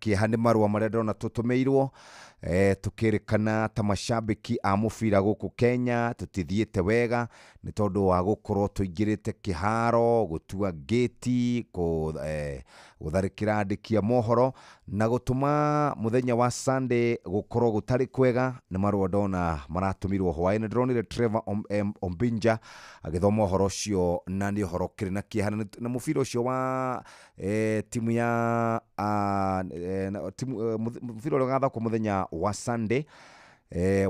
kĩeha nĩ marũa marĩa ndona tũtũmĩirwo tukĩrĩkana ta mashabiki a mũbira gũkũ Kenya tutithiĩte wega nĩ tondũ wa gũkorwo tũingĩrĩte kĩharo gũtua gate gũtharĩkĩra andĩki a mohoro na gũtũma mũthenya wa Sunday gũkorwo gũtarĩ kwega. nĩ marũa ndona maratũmirwo hwaĩ-inĩ. Ndĩronire Trevor Ombinja agĩthoma ũhoro ũcio na nĩ ũhoro kĩrĩ na kĩeha na mũbira ũcio wa timu ya mũbira ũrĩa ũgathakwo mũthenya wa Sunday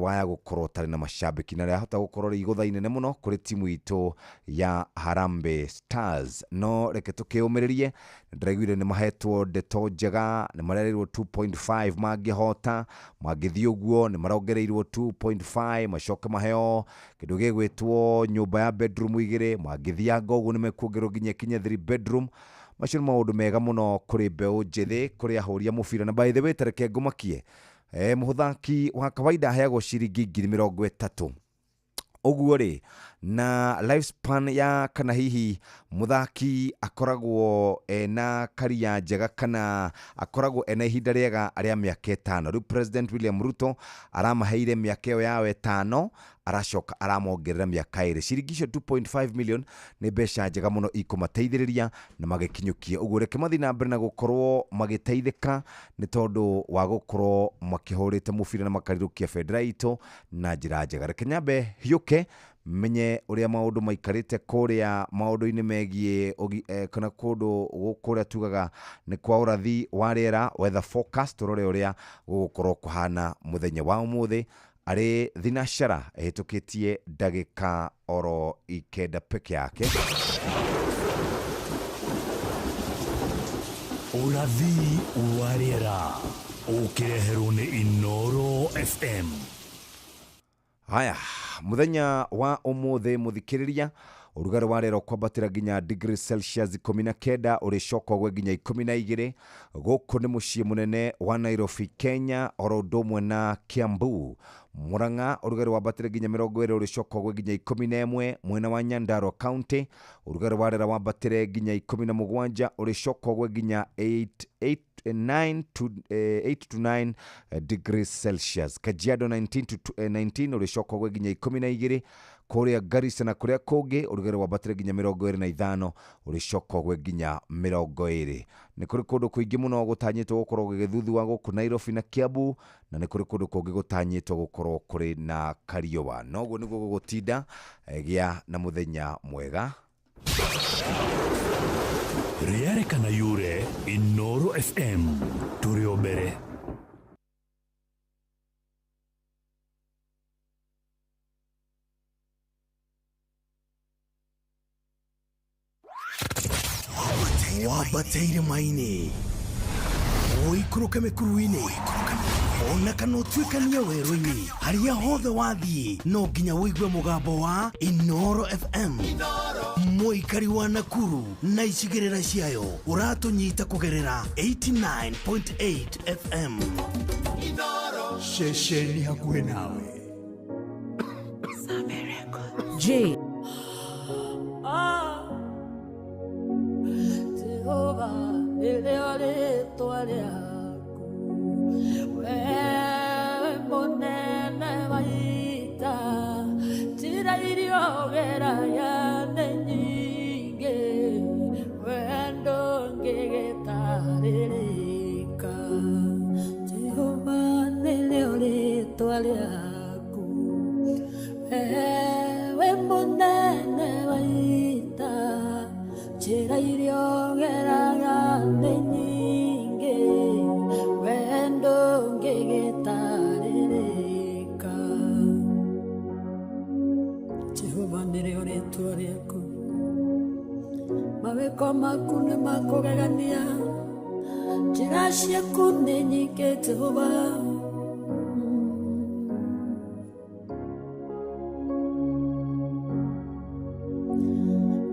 waya gũkorwo tarĩ na mashabiki na rĩahota gũkorwo rĩ igũtha inene mũno kũrĩ timu itũ ya Harambee Stars. No reke tũkĩũmĩrĩrie, ndĩraiguire nĩ mahetwo ndeto njega, nĩ marereirwo 2.5 mangĩhota, mangĩthiĩ ũguo nĩ marongereirwo 2.5 macoke maheo kĩndũ gĩgwĩtwo nyũmba ya bedroom 2, mangĩthianga ũguo nĩ mekuongerwo nginya kinye 3 bedroom. Macio nĩ maũndũ mega mũno kũrĩ mbeũ njĩthĩ, kũrĩ ahũri a mũbira. Na by the way, tareke ngũmakie, mũthaki wa kawaida aheagwo ciringi 30,000 ũguo rĩ, na lifespan ya kana hihi mũthaki akoragwo ena career njega kana akoragwo ena ihinda rĩega arĩa mĩaka 5. Rĩu President William Ruto aramaheire mĩaka ĩyo yao 5, aracoka aramongerera mĩaka 2. Ciringi icio 2.5 million nĩ mbeca njega mũno ikũmateithĩrĩria na magĩkinyũkie. Ũguo reke mathiĩ na mbere na gũkorwo magĩteithĩka nĩ tondũ wa gũkorwo makĩhũrĩte mũbira na makarirũkia bendera itũ na njĩra njega. Reke nyambe hiũke menye ũrĩa maũndũ maikarĩte kũrĩa maũndũ-inĩ megiĩ kana kũndũ kũrĩa tugaga nĩ kwa ũrathi wa rĩera, weather forecast, tũrore ũrĩa gũgũkorwo kũhana mũthenya wa ũmũthĩ. Arĩ thinashara ehĩtũkĩtie ndagĩka oro 9 peke yake. Ũrathi wa rĩera ũkĩreherwo nĩ Inooro FM. Haya, mũthenya wa ũmũthĩ mũthikĩrĩria, ũrugarĩ wa rĩera kwambatĩra nginya degree Celsius 19, ũrĩcoka ũgwe nginya 12. Gũkũ nĩ mũciĩ mũnene wa Nairobi, Kenya, oro ũndũ ũmwe na Kiambu. Murang'a ũrugarĩ wambatĩra nginya 20, ũrĩcoka ũgwe nginya 11. Mwena wa Nyandarua County ũrugarĩ wa rĩera wambatĩra nginya 17, ũrĩcoka ũgwe nginya 8 to 9 degrees Celsius. Kajiado 19 to 19, ũrĩcoka ũgwe nginya 12. Kũrĩa Garissa na kũrĩa kũngĩ ũrugarĩ wambatĩra nginya 25, ũrĩcoka ũgwe nginya 20. Nĩ kũrĩ kũndũ kũingĩ mũno gũtanyĩtwo gũkorwo gũgĩthuthuo gũkũ Nairobi na Kiambu, na nĩ kũrĩ kũndũ kũngĩ gũtanyĩtwo gũkorwo kũrĩ na kariũa. Na ũguo nĩguo gũgũtinda gĩa na mũthenya mwega. Rĩarĩkana yure Inooro FM tũrĩ o mbere. Wabateire maini oikũrũke mĩkuru-inĩ ona kana ũtuĩkania werũ-inĩ, harĩa hothe wathiĩ no nginya wĩigue mũgambo wa Inooro FM. Mũikari wa Nakuru na icigĩrĩra ciayo ũratũnyita kũgerera 89.8 FM. Inooro ceceni hakuhĩ nawe. J makune makogania jirashia kune nyikete hoba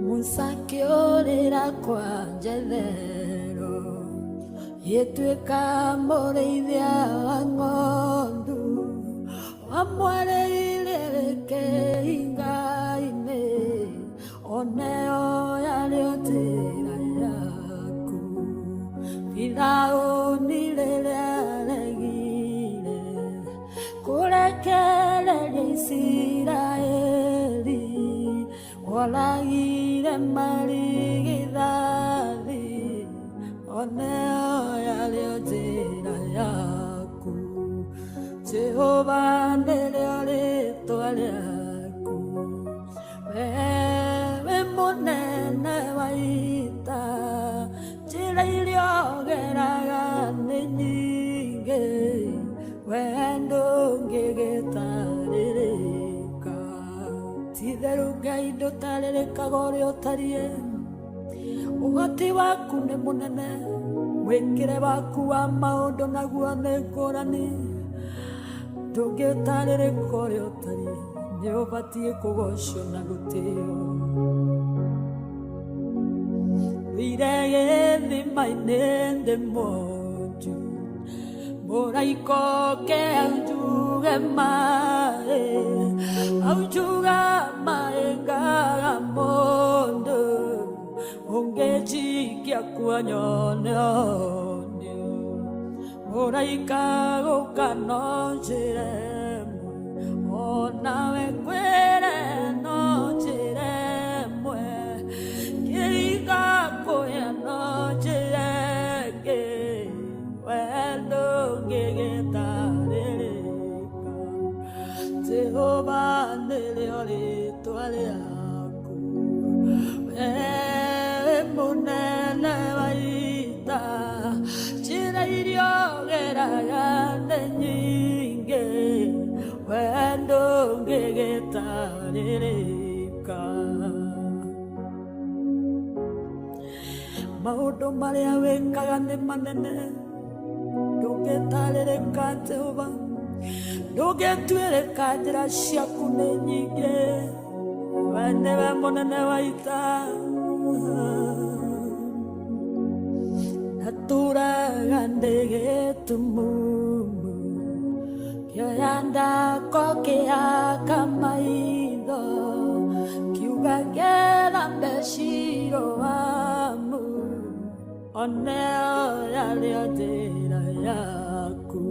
musake orera kwa njedero yetueka moreithia wa ng'ondu amwareire keingaine oneo yaliotira yaku Firaunile marigithathi oneo yarĩo njĩra yaku Jehova nĩrĩo rĩĩtwa rĩaku wewe mũnene wa ita njĩra iria ũgeraga nĩ nyingĩ wee ndũngĩgĩtarĩrĩka ti-itherũ Ngai ndũtarĩrĩkaga ũrĩa ũtariĩ ũhoti waku nĩ mũnene mwĩkĩre waku wa maũndũ naguo nĩ ngũrani ndũngĩtarĩrĩka ũrĩa ũtariĩ nĩ ũbatiĩ kũgocwo na gũtĩo wĩire gĩthima-inĩ ndĩ monju mũraika ũke anjuge maĩ anjuga maĩ ngaga mũndũ ũngĩnjikia kuo nyone onio mũraika gũka no njĩre onawe kwĩre no njĩre mwe kĩriga kũya no njĩre ngĩ wendo ngĩgĩtarĩrĩka Jehova nĩrĩo rĩĩtwa rĩaku wewe mũnene wa ita njĩra iria ũgeraga nĩ nyingĩ wendo ngĩgĩtarĩrĩka maũndũ marĩa wĩkaga nĩ manene ndũngĩtarĩrĩka Jehova ndũngĩtuĩrĩka njĩra ciaku nĩ nyingĩ wee nĩwe mũnene wa ita natũraga ndĩ gĩtumumu kĩoya ndako kĩaka maitho kiuga gethambe Shiloamu oneo yarĩo njĩra yaku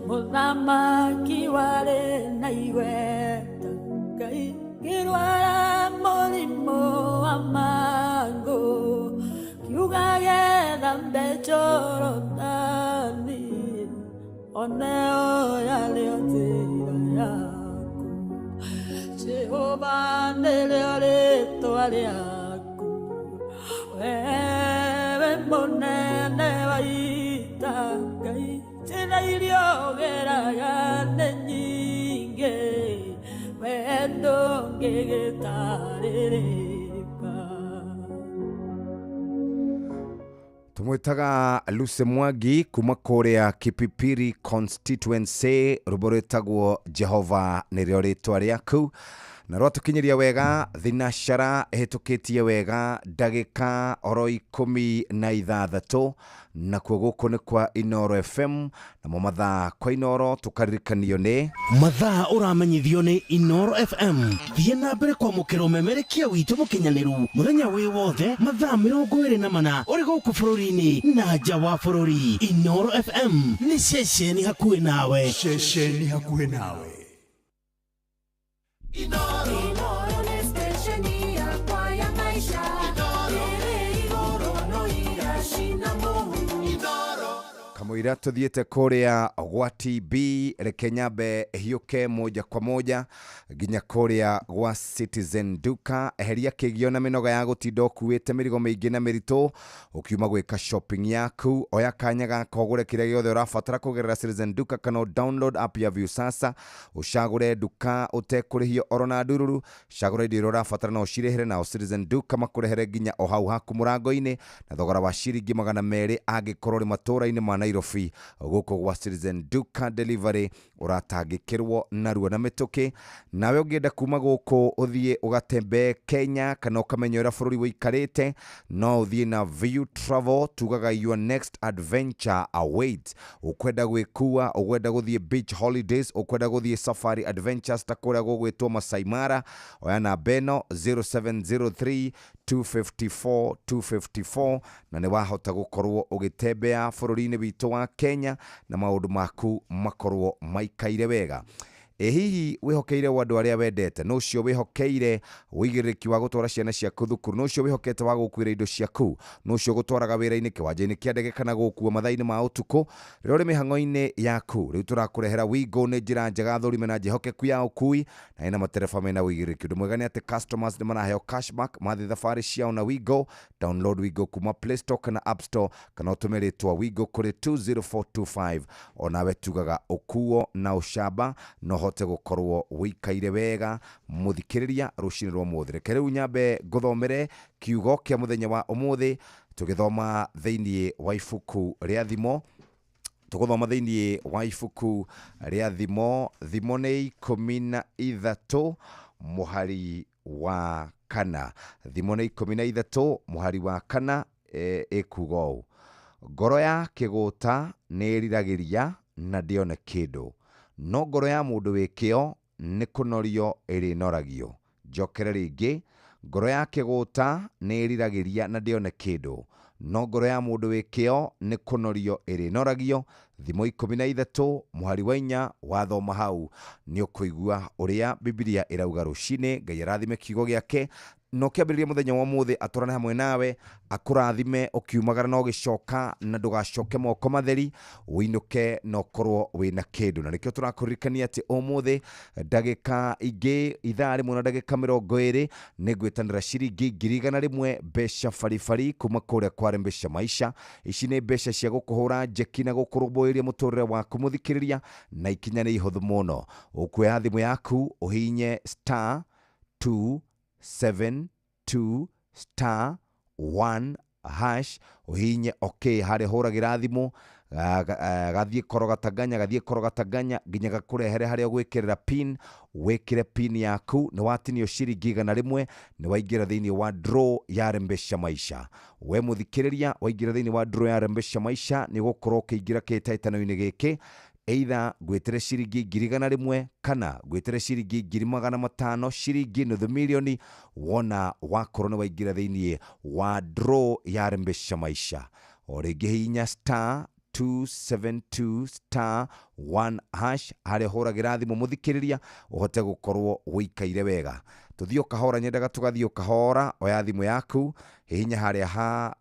mũthamaki warĩ na igweta Ngai ngĩrwara mũrimũ wa mangũ kiuga gethambe Jorodani oneo yarĩo njĩra yaku Jehova nĩrĩo rĩĩtwa rĩaku wewe mũnene wa ita Ngai njĩra iria ũgeraga nĩ nyingĩ wee ndũngĩgĩtarĩrĩka tumwitaga Lucy Mwangi kuma kũrĩa Kipipiri constituency rwĩmbo rwĩtagwo Jehova nĩrĩo rĩĩtwa rĩaku na rwatũkinyĩria wega thinacara ĩhĩtũkĩtie wega ndagĩka oro 16 na kuo gũkũ nĩ kwa Inoro FM namo mathaa kwa Inoro tũkaririkanio nĩ mathaa ũramenyithio nĩ Inoro FM thiĩ na mbere kwamũkĩra ũmemerekia witũ mũkinyanĩru mũthenya wĩ wothe mathaa 24 ũrĩ gũkũ bũrũri-inĩ na nja wa bũrũri Inoro FM nĩ ceceni hakuhĩ nawe Inoro ni stesheni yakwa ya maisha ĩrĩ igũrũ no iracina mũhu kamũira tũthiĩte kũrĩa gwa TB reke nyambe hiũke moja kwa moja nginya kũrĩa gwa Citizen Duka eheria kĩgio na mĩnoga ya gũtinda ũkuĩte mĩrigo mĩingĩ na mĩritũ ũkiuma gwĩka shopping yaku oya kanya gaka ũgũre kĩrĩa gĩothe ũrabatara kũgerera Citizen Duka kana download app ya Viusasa ũcagũre duka ũtekũrĩhio oro na ndururu cagũra indo iria ũrabatara na ũcirĩhĩre na Citizen Duka makũrehere nginya o hau haku mũrango-inĩ na thogora wa ciringi 200 angĩkorwo rĩ matũũra-inĩ ma Nairobi gũkũ gwa Citizen Duka delivery ũratangĩkĩrwo narua na mĩtũkĩ nawe ũngĩenda kuma gũkũ ũthiĩ ũgatembe Kenya kana ũkamenya ũrĩa bũrũri wĩikarĩte no ũthiĩ na View Travel tugaga your next adventure awaits ũkwenda gwĩkua ũkwenda gũthiĩ beach holidays ũkwenda gũthiĩ safari adventures ta kũrĩa gũgwĩtwo Masai Mara oya namba ĩno 0703 254 na nĩ wahota gũkorwo ũgĩtembea bũrũri-inĩ witũ wa Kenya na maũndũ maku makorwo maikaire wega hihi wihokeire wandu aria wendete, no cio wihokeire wigiriki wa gutwara ciana ciaku thukuru, no cio wihokete wa gukwira indo ciaku, no cio gutwaraga wira-ini kiwanja-ini kia ndege kana gukua mathaa-ini ma utuku, rero ri mihango-ini yaku riu turakurehera Wigo ni njira njega thurime na njihokeku ya ukui na ina matereba mena wigiriki. Undu mwega ni ati customers ni maraheo cashback mathi thabari ciao na Wigo. Download Wigo kuma Play Store kana App Store, kana utume ritwa Wigo kuri 20425 onawe tugaga ukuo na ucamba no hote gukorwo wikaire wega muthikiriria rucini rwa muthi. Reke riu nyambe guthomere kiugo kia muthenya wa umuthi tugithoma thiini wa ibuku ria thimo. Tuguthoma thiini wa ibuku ria thimo. Thimo ni 13 muhari wa kana. Thimo ni 13 muhari wa kana. Ikuga uu: ngoro ya kiguta ni riragĩria na ndione kindu, no ngoro ya mundu wikio ni kunorio irinoragio. Njokere ringi: ngoro ya kiguta ni riragĩria na ndione kindu, no ngoro ya mundu wikio ni kunorio irinoragio. Thimo 13 muhari wa 4 wathoma hau ni ukuigua uria Biblia irauga rucini. Ngai arathime kiugo giake no kiambiriria muthenya wa muthi aturane hamwe nawe, akurathime ukiumagara no gicoka na ndugacoke moko matheri, winuke no korwo wina kindu. Na nikio turakuririkania ati umuthi ndagika ingi ithaa rimwe na ndagika 20 ni ngwitanira ciringi 100,000 mbeca farifari kuma kuria kwa Rembesha Maisha. Ici ni mbeca cia gukuhura njeki na gukurumbuiria muturire waku muthikiriria, na ikinya ni ihuthu muno. Ukuoya thimu yaku uhinye *272*1# uhinye okay hari huragira thimu, gathie korogataganya nginya gakurehere haria gwikirira pin. Wikire pin yaku ni watinio ciringi 100 ni waingira thiini wa draw ya Rembesha Maisha. We muthikiriria waingira thiini wa draw ya Rembesha Maisha ni gukorwo kiingira kitaitano-ini giki, either gwetire ciringi 100,000 kana gwetire ciringi 500,000, ciringi nuthu milioni. Wona wakorwo ni waingira thiini wa draw ya Rembesha Maisha, o ringi hinya *272*1# hari huragira thimu muthikiriria uhote gukorwo wikaire wega. Tuthio kahora, nyendaga tugathio kahora. Oya thimu yaku hinya haria ha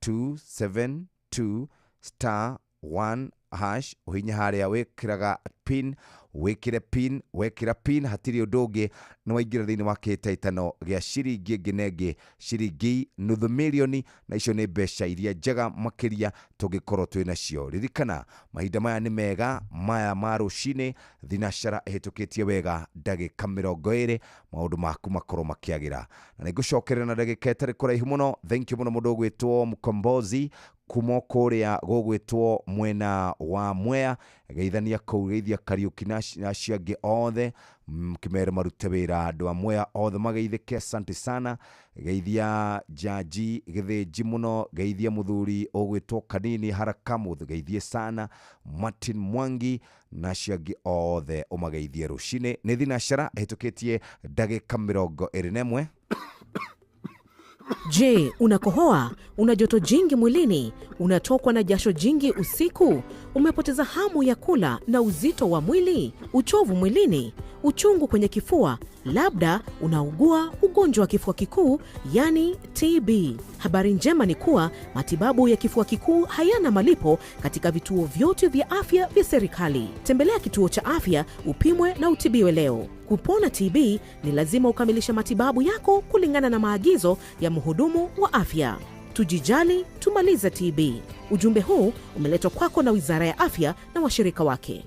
*272*1# uhinya haria wikiraga pin. Wikire pin, wekira pin, hatiri undu ungi ni waingira thiini wa kitaitano gia ciringi nginenge ciringi nuthu milioni, na icio ni mbeca iria njega makiria tungikorwo twina cio. Ririkana mahinda maya ni mega, maya ma rucini, thinacara ihitukitie wega ndagika 20 maundu maku makorwo makiagira. Na nigucokerera na ndagika itari kuraihu muno. Thank you muno mundu gwitwo Mkombozi kuma kuria gugwitwo mwena wa Mwea. Geithania kuu, geithia Kariuki na ciangi othe mkimere marute wira. Andu a Mwea othe mageithike, asante sana. Geithia Jaji Githinji muno, geithia muthuri ugwitwo Kanini Haraka, geithie sana. Martin Mwangi na ciangi othe umageithie rucini. Ni thinacara ihitukitie ndagika 21. Je, unakohoa? Una joto jingi mwilini? Unatokwa na jasho jingi usiku? Umepoteza hamu ya kula na uzito wa mwili? Uchovu mwilini? Uchungu kwenye kifua? Labda unaugua ugonjwa wa kifua kikuu, yani TB. Habari njema ni kuwa matibabu ya kifua kikuu hayana malipo katika vituo vyote vya afya vya serikali. Tembelea kituo cha afya upimwe na utibiwe leo. Kupona TB ni lazima ukamilishe matibabu yako kulingana na maagizo ya mhudumu wa afya. Tujijali, tumalize TB. Ujumbe huu umeletwa kwako na Wizara ya Afya na washirika wake.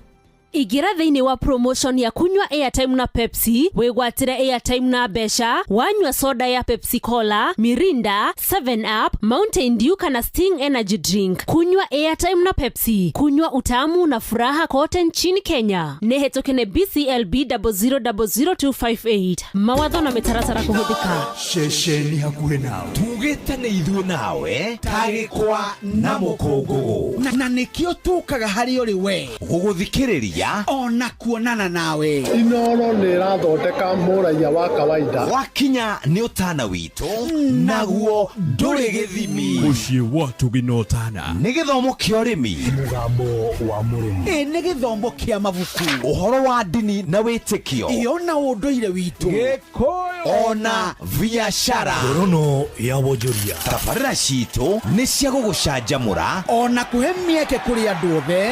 Igira thiini wa promotion ya kunywa airtime na Pepsi, wigwatire airtime na besha, wanywa soda ya Pepsi Cola, Mirinda, 7 Up, Mountain Dew kana Sting Energy Drink. Kunywa airtime na Pepsi, kunywa utamu na furaha kote nchini Kenya. Nehetokene BCLB 0000258. Mawatho na mitaratara kuhudhika. Shesheni hakuhe nawe, tugitane ithuĩ nawe tagĩkwa na mũkũngũgũ, na nikio tukaga hari uri we guguthikiriria kwaria ona kuonana nawe. Inoro nĩrathondeka mũraia wa kawaida. Wakinya nĩ ũtana witũ naguo ndũrĩ gĩthimi. Mũciĩ wa Tũgina Ũtana nĩ gĩthomo kĩa ũrĩmi, mũgambo wa mũrĩmi, Nĩ gĩthomo kĩa mabuku, ũhoro wa ndini na wĩtĩkio, ona ũndũire witũ, Gĩkũyũ ona biacara. ngorono ya wonjoria. Tabarĩra citũ nĩ cia gũgũcanjamũra ona kũhe mĩeke kũrĩ andũ othe,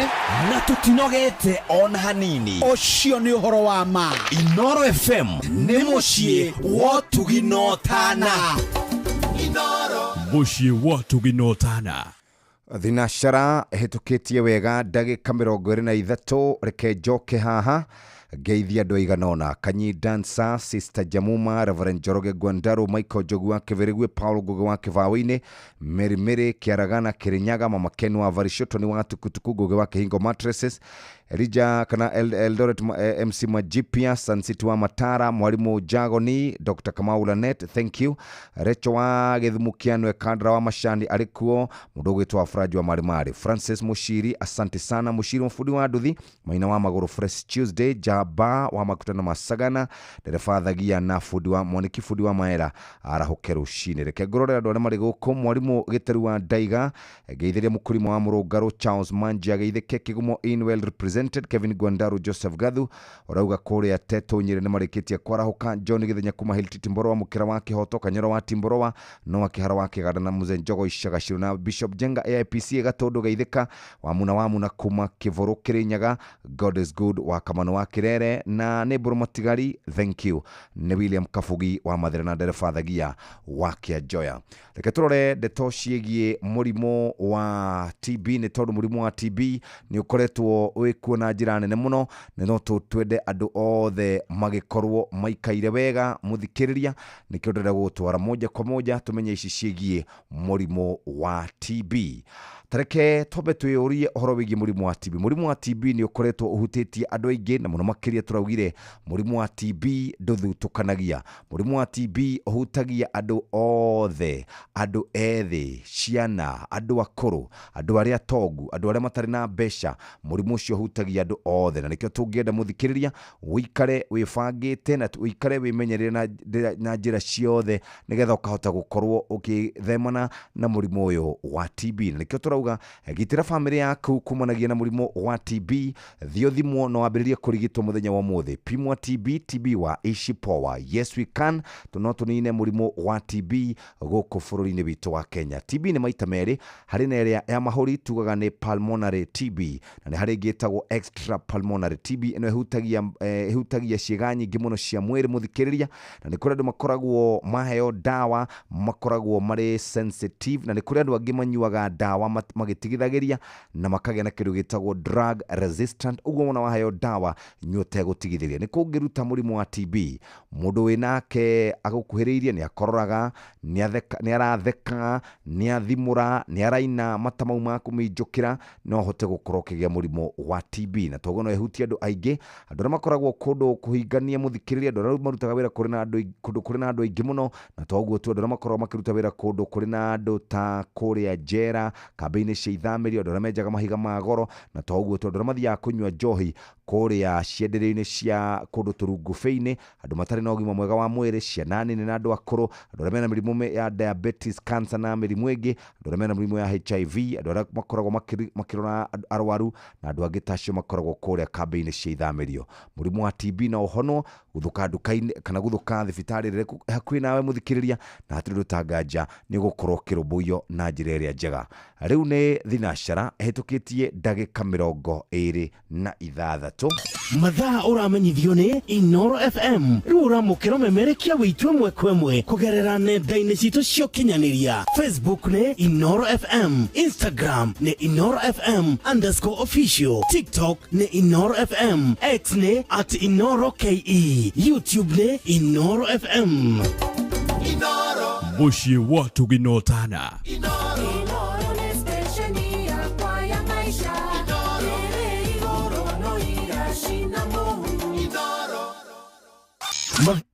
na tũtinogete ona hanini. ũcio nĩ ũhoro wa ma. Inoro FM nĩ mũciĩ wa Tũgina Ũtana. Mũciĩ wa Tũgina Ũtana. Thinashara hĩtũkĩtie wega ndagĩka 23 reke njoke haha geithia andũ aigana ũna. Kanyi Dancer, Sister Jamuma, Reverend Njoroge Gwandaru, Michael Njogu wa Kĩbĩrĩgwe, Paul Ngugi wa Kĩbaũ-inĩ, Mary Mary Kĩaragana Kĩrĩnyaga, Mama Ken wa Varishoto ni wa Tukutuku, Ngugi wa Kĩhingo Mattresses, Elija kana Eldoret, MC Majipia, Sancity wa Matara, Mwalimu Jagoni, Dr. Kamau Lanet, thank you. Recho wa Githumu Kianwe, Kandra wa Mashani alikuo, Mudogo wetu wa Fraji wa Marimari, Francis Mushiri, asante sana. Mushiri mfudi wa Nduthi, Maina wa Magoro Fresh Tuesday, Jaba wa Makutano Masagana, Derefa Thagia na fudi wa Mwaniki fudi wa Maera arahokeru shine. Reke ngorore andũ arĩa marĩ gũkũ. Mwalimu Gĩteru wa Ndaiga, geithiria mũkũrĩma wa Mũrũngarũ Charles Manjia, geithĩke Kĩgumo in well represented, Kevin Gwandaru, Joseph Gathu orauga kũrĩa Teto Nyĩrĩ nĩ marĩkĩtie kwarahuka. John Gĩthenya kuma Hilti Timboroa, mũkĩra wa Kĩhoto, Kanyoro wa Timboroa, no wa Kĩhara wa Kĩganda na Mũze Njogo Icagaciru na Bishop Jenga AIPC Gatũndũ, geithĩka wa Muna kuma Kĩvũrũ Kĩrĩnyaga, God is good wa Kamano wa Kĩrere na Neighbor Matigari, thank you. Nĩ William Kafugi wa Mathĩra na Nderefa Thagia wa Kĩanjoya. Reke tũrore ndeto ciĩgiĩ mũrimũ wa TB. nĩ tondũ mũrimũ wa TB nĩ ũkoretwo wĩkuo na njĩra nene mũno, no twende andũ othe magĩkorwo maikaire wega. Mũthikĩrĩria nĩkĩo ndĩrenda gũtwara moja kwa moja tumenye ici ciĩgiĩ mũrimũ wa TB. Tareke tobe twĩũrie ũhoro wĩgiĩ mũrimũ wa TB. Mũrimũ wa TB nĩ ũkoretwo ũhutĩtie andũ aingĩ, na mũno makĩria tũraugire mũrimũ wa TB ndũthutũkanagia. Mũrimũ wa TB ũhutagia andũ othe, andũ ethĩ, ciana, andũ akũrũ, andũ arĩa atongu, andũ arĩa matarĩ na mbeca. Mũrimũ ũcio ũhutagia andũ othe, na nĩkĩo tũngĩenda mũthikĩrĩria wĩikare wĩbangĩte na wĩikare wĩmenyerere na njĩra ciothe nĩgetha ũkahota gũkorwo ũkĩthemana na mũrimũ ũyũ wa TB. Na nĩkĩo tũrauga gitĩra famĩlĩ yaku kumanagia na mũrimũ wa TB. Thiĩ thimwo na wambĩrĩrie kũrigitwo mũthenya wa ũmũthĩ. Pimwa TB wa Ishi Power. Yes we can. No tũnine mũrimũ wa TB gũkũ bũrũri-inĩ witũ wa Kenya. TB nĩ maita merĩ, harĩ na ĩrĩa ya mahũri tugaga nĩ pulmonary TB, na nĩ harĩ ĩngĩ ĩtagwo extra pulmonary TB. Ĩno ĩhutagia ciĩga nyingĩ mũno cia mwĩrĩ mũthikĩrĩria, na nĩ kũrĩ andũ makoragwo maheo dawa makoragwo marĩ sensitive, na nĩ kũrĩ andũ angĩ manyuaga dawa magĩtigithagĩria na makagĩa na kĩndũ gĩtagwo drug resistant. Ũguo mwana waheo dawa nyuote gũtigithĩria. Nĩ kũngĩruta mũrimũ wa TB, mũndũ wĩnake agũkuhĩrĩirie nĩ akororaga, nĩ aratheka, nĩ athimũra, nĩ araina mata mau ma kũmĩnjũkĩra, no hote gũkorwo kĩgĩa mũrimũ wa TB. Na toguo no ĩhutie andũ aingĩ, andũ arĩa makoragwo kũndũ kũhingania mũthikĩrĩria, andũ arĩa marutaga wĩra kũrĩ na andũ aingĩ mũno, na toguo tu andũ arĩa makoragwo makĩruta wĩra kũndũ kũrĩ na andũ ta kũrĩa njera, kambĩ-inĩ cia ithamĩrio, andũ arĩa menjaga mahiga ma goro, na toguo tu andũ arĩa mathiaga kũnyua njohi kũrĩa cienderio-inĩ cia kũndũ tũrungubĩ-inĩ, andũ matarĩ na ũgima mwega wa mwĩrĩ, ciana nini na andũ akũrũ, andũ arĩa mena mĩrimũ ya diabetes, cancer na mĩrimũ ĩngĩ, andũ arĩa mena mĩrimũ ya HIV, andũ arĩa makoragwo makĩrora arwaru, na andũ angĩ tacio makoragwo kũrĩa kambĩ-inĩ cia ithamĩrio. Mũrimũ wa TB na ũhono gũthũka nduka-inĩ kana gũthũka thibitarĩ ĩrĩa hakuhĩ nawe mũthikĩrĩria, na hatirĩ ndũtanganja nĩ gũkorwo kĩrũmbũiyo na njĩra ĩrĩa njega. Rĩu nĩ thinashara ĩhĩtũkĩtie ndagĩka 26. Mathaa ũramenyithio nĩ Inoro FM. Rĩu ũramũkĩra ũmemerekia wĩitũ ĩmwe kwa ĩmwe kũgerera nenda-inĩ citũ cia ũkinyanĩria. Facebook nĩ Inoro FM, Instagram nĩ Inoro FM_official, TikTok nĩ Inoro FM, X nĩ @InoroKE, YouTube nĩ Inoro FM. Mũciĩ wa Tũgina Ũtana.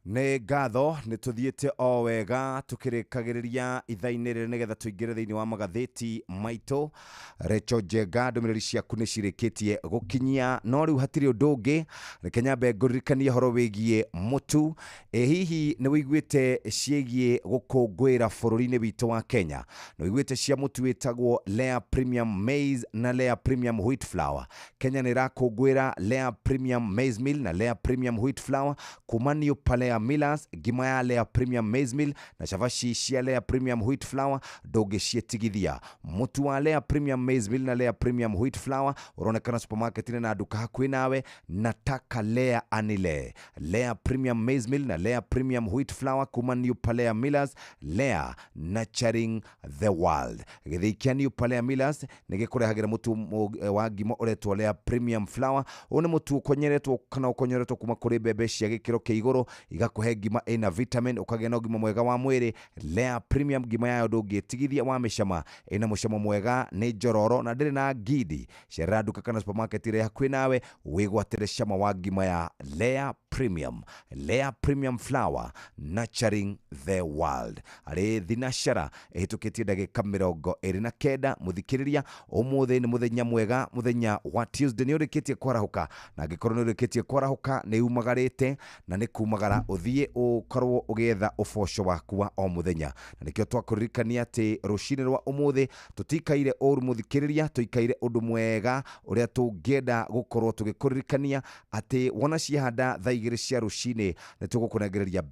nĩ ngatho nĩ tũthiĩte o wega tũkĩrĩkagĩrĩria ithaa-inĩ rĩrĩ nĩgetha tũingĩre thĩinĩ wa magathĩti maitũ. Recho Njenga, ndũmĩrĩri ciaku nĩ cirĩkĩtie gũkinyia, no rĩu hatirĩ ũndũ ũngĩ. Reke nyambe ngũririkanie ũhoro wĩgiĩ mũtu. Hihi nĩ wĩiguĩte ciĩgiĩ gũkũngũĩra bũrũri-inĩ witũ wa Kenya? Nĩ wĩiguĩte cia mũtu wĩtagwo Lea Premium Maize na Lea Premium Wheat Flour? Kenya nĩ ĩrakũngũĩra Lea Premium Maize Meal na Lea Premium Wheat Flour kuma New Palea Millers, ngima ya Lea Premium Maize Meal na chavashi cia Lea Premium Wheat Flour ndũngĩciĩtigithia. Mũtu wa Lea Premium Maize Meal na Lea Premium Wheat Flour ũronekana supermarket-inĩ na nduka hakuhĩ nawe. Nataka Lea anile. Lea Premium Maize Meal na Lea Premium Wheat Flour kuma New Palea Millers. Lea, nurturing the world. Gĩthĩi kĩa New Palea Millers nĩ gĩkũrehagĩra mũtu wa ngima ũretwo Lea Premium Flour. Ũyũ nĩ mũtu ũkonyeretwo kana ũkonyeretwo kuma kũrĩ mbembe cia gĩkĩro kĩa igũrũ, igakũhe ngima ĩna vitamin, ũkagĩa na ũgima mwega wa mwĩrĩ. Lea Premium ngima yayo ndũngĩtigithia wa mĩcama, ĩna mũcamo mwega, nĩ njororo na ndĩrĩ na ngidi. Cerera nduka kana supermarket ĩrĩa hakuhĩ nawe wĩgwatĩre cama wa ngima ya Lea Premium. Lea Premium Flour, nurturing the world. Arĩ thinashara ĩhĩtũkĩtie ndagĩka 29 mũthikĩrĩria. Ũmũthĩ nĩ mũthenya mwega, mũthenya wa Tuesday nĩ ũrĩkĩtie kwarahũka, na angĩkorwo nĩ ũrĩkĩtie kwarahũka nĩ umagarĩte na nĩ kumagara ũthiĩ ũkorwo ũgĩetha ũboco waku wa o mũthenya. Na nĩkĩo twakũririkania atĩ rũcinĩ rwa ũmũthĩ tũtikaire ũru mũthikĩrĩria, tũikaire ũndũ mwega ũrĩa tũngĩenda gũkorwo tũgĩkũririkania atĩ wona ciahanda thaa 2 cia rũcinĩ nĩ tũgũkũnengereria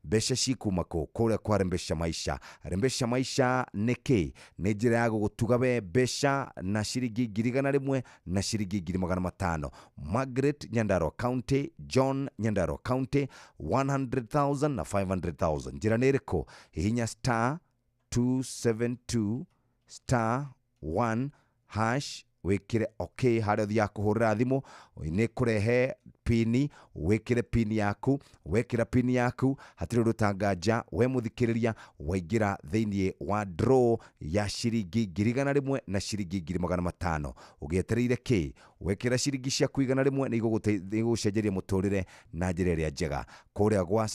mbeca cikuma kũrĩa kwa Rembesha Maisha. Rembesha Maisha nĩ kĩ? Nĩ njĩra ya gũgũtuga we mbeca na ciringi 100 na ciringi 500. Margaret Nyandarua County, John Nyandarua County 100,000 na 500,000. Njĩra nĩ ĩrĩkũ? Hihinya *272 *1# wĩkĩre okay harĩa ũthiaga kũhũrĩra thimũ, nĩ kũrehe pini, wĩkĩre pini yaku. Wekĩra pini yaku hatirĩ ũndũ ũtanganja, we mũthikĩrĩria waingĩra thĩinĩ wa draw ya ciringi 100 na ciringi 500. Ũgĩetereire kĩ? Wekĩra ciringi ciaku 100 nĩ igũgũcenjeria mũtũrĩre na njĩra ĩrĩa njega. Kũrĩa gwa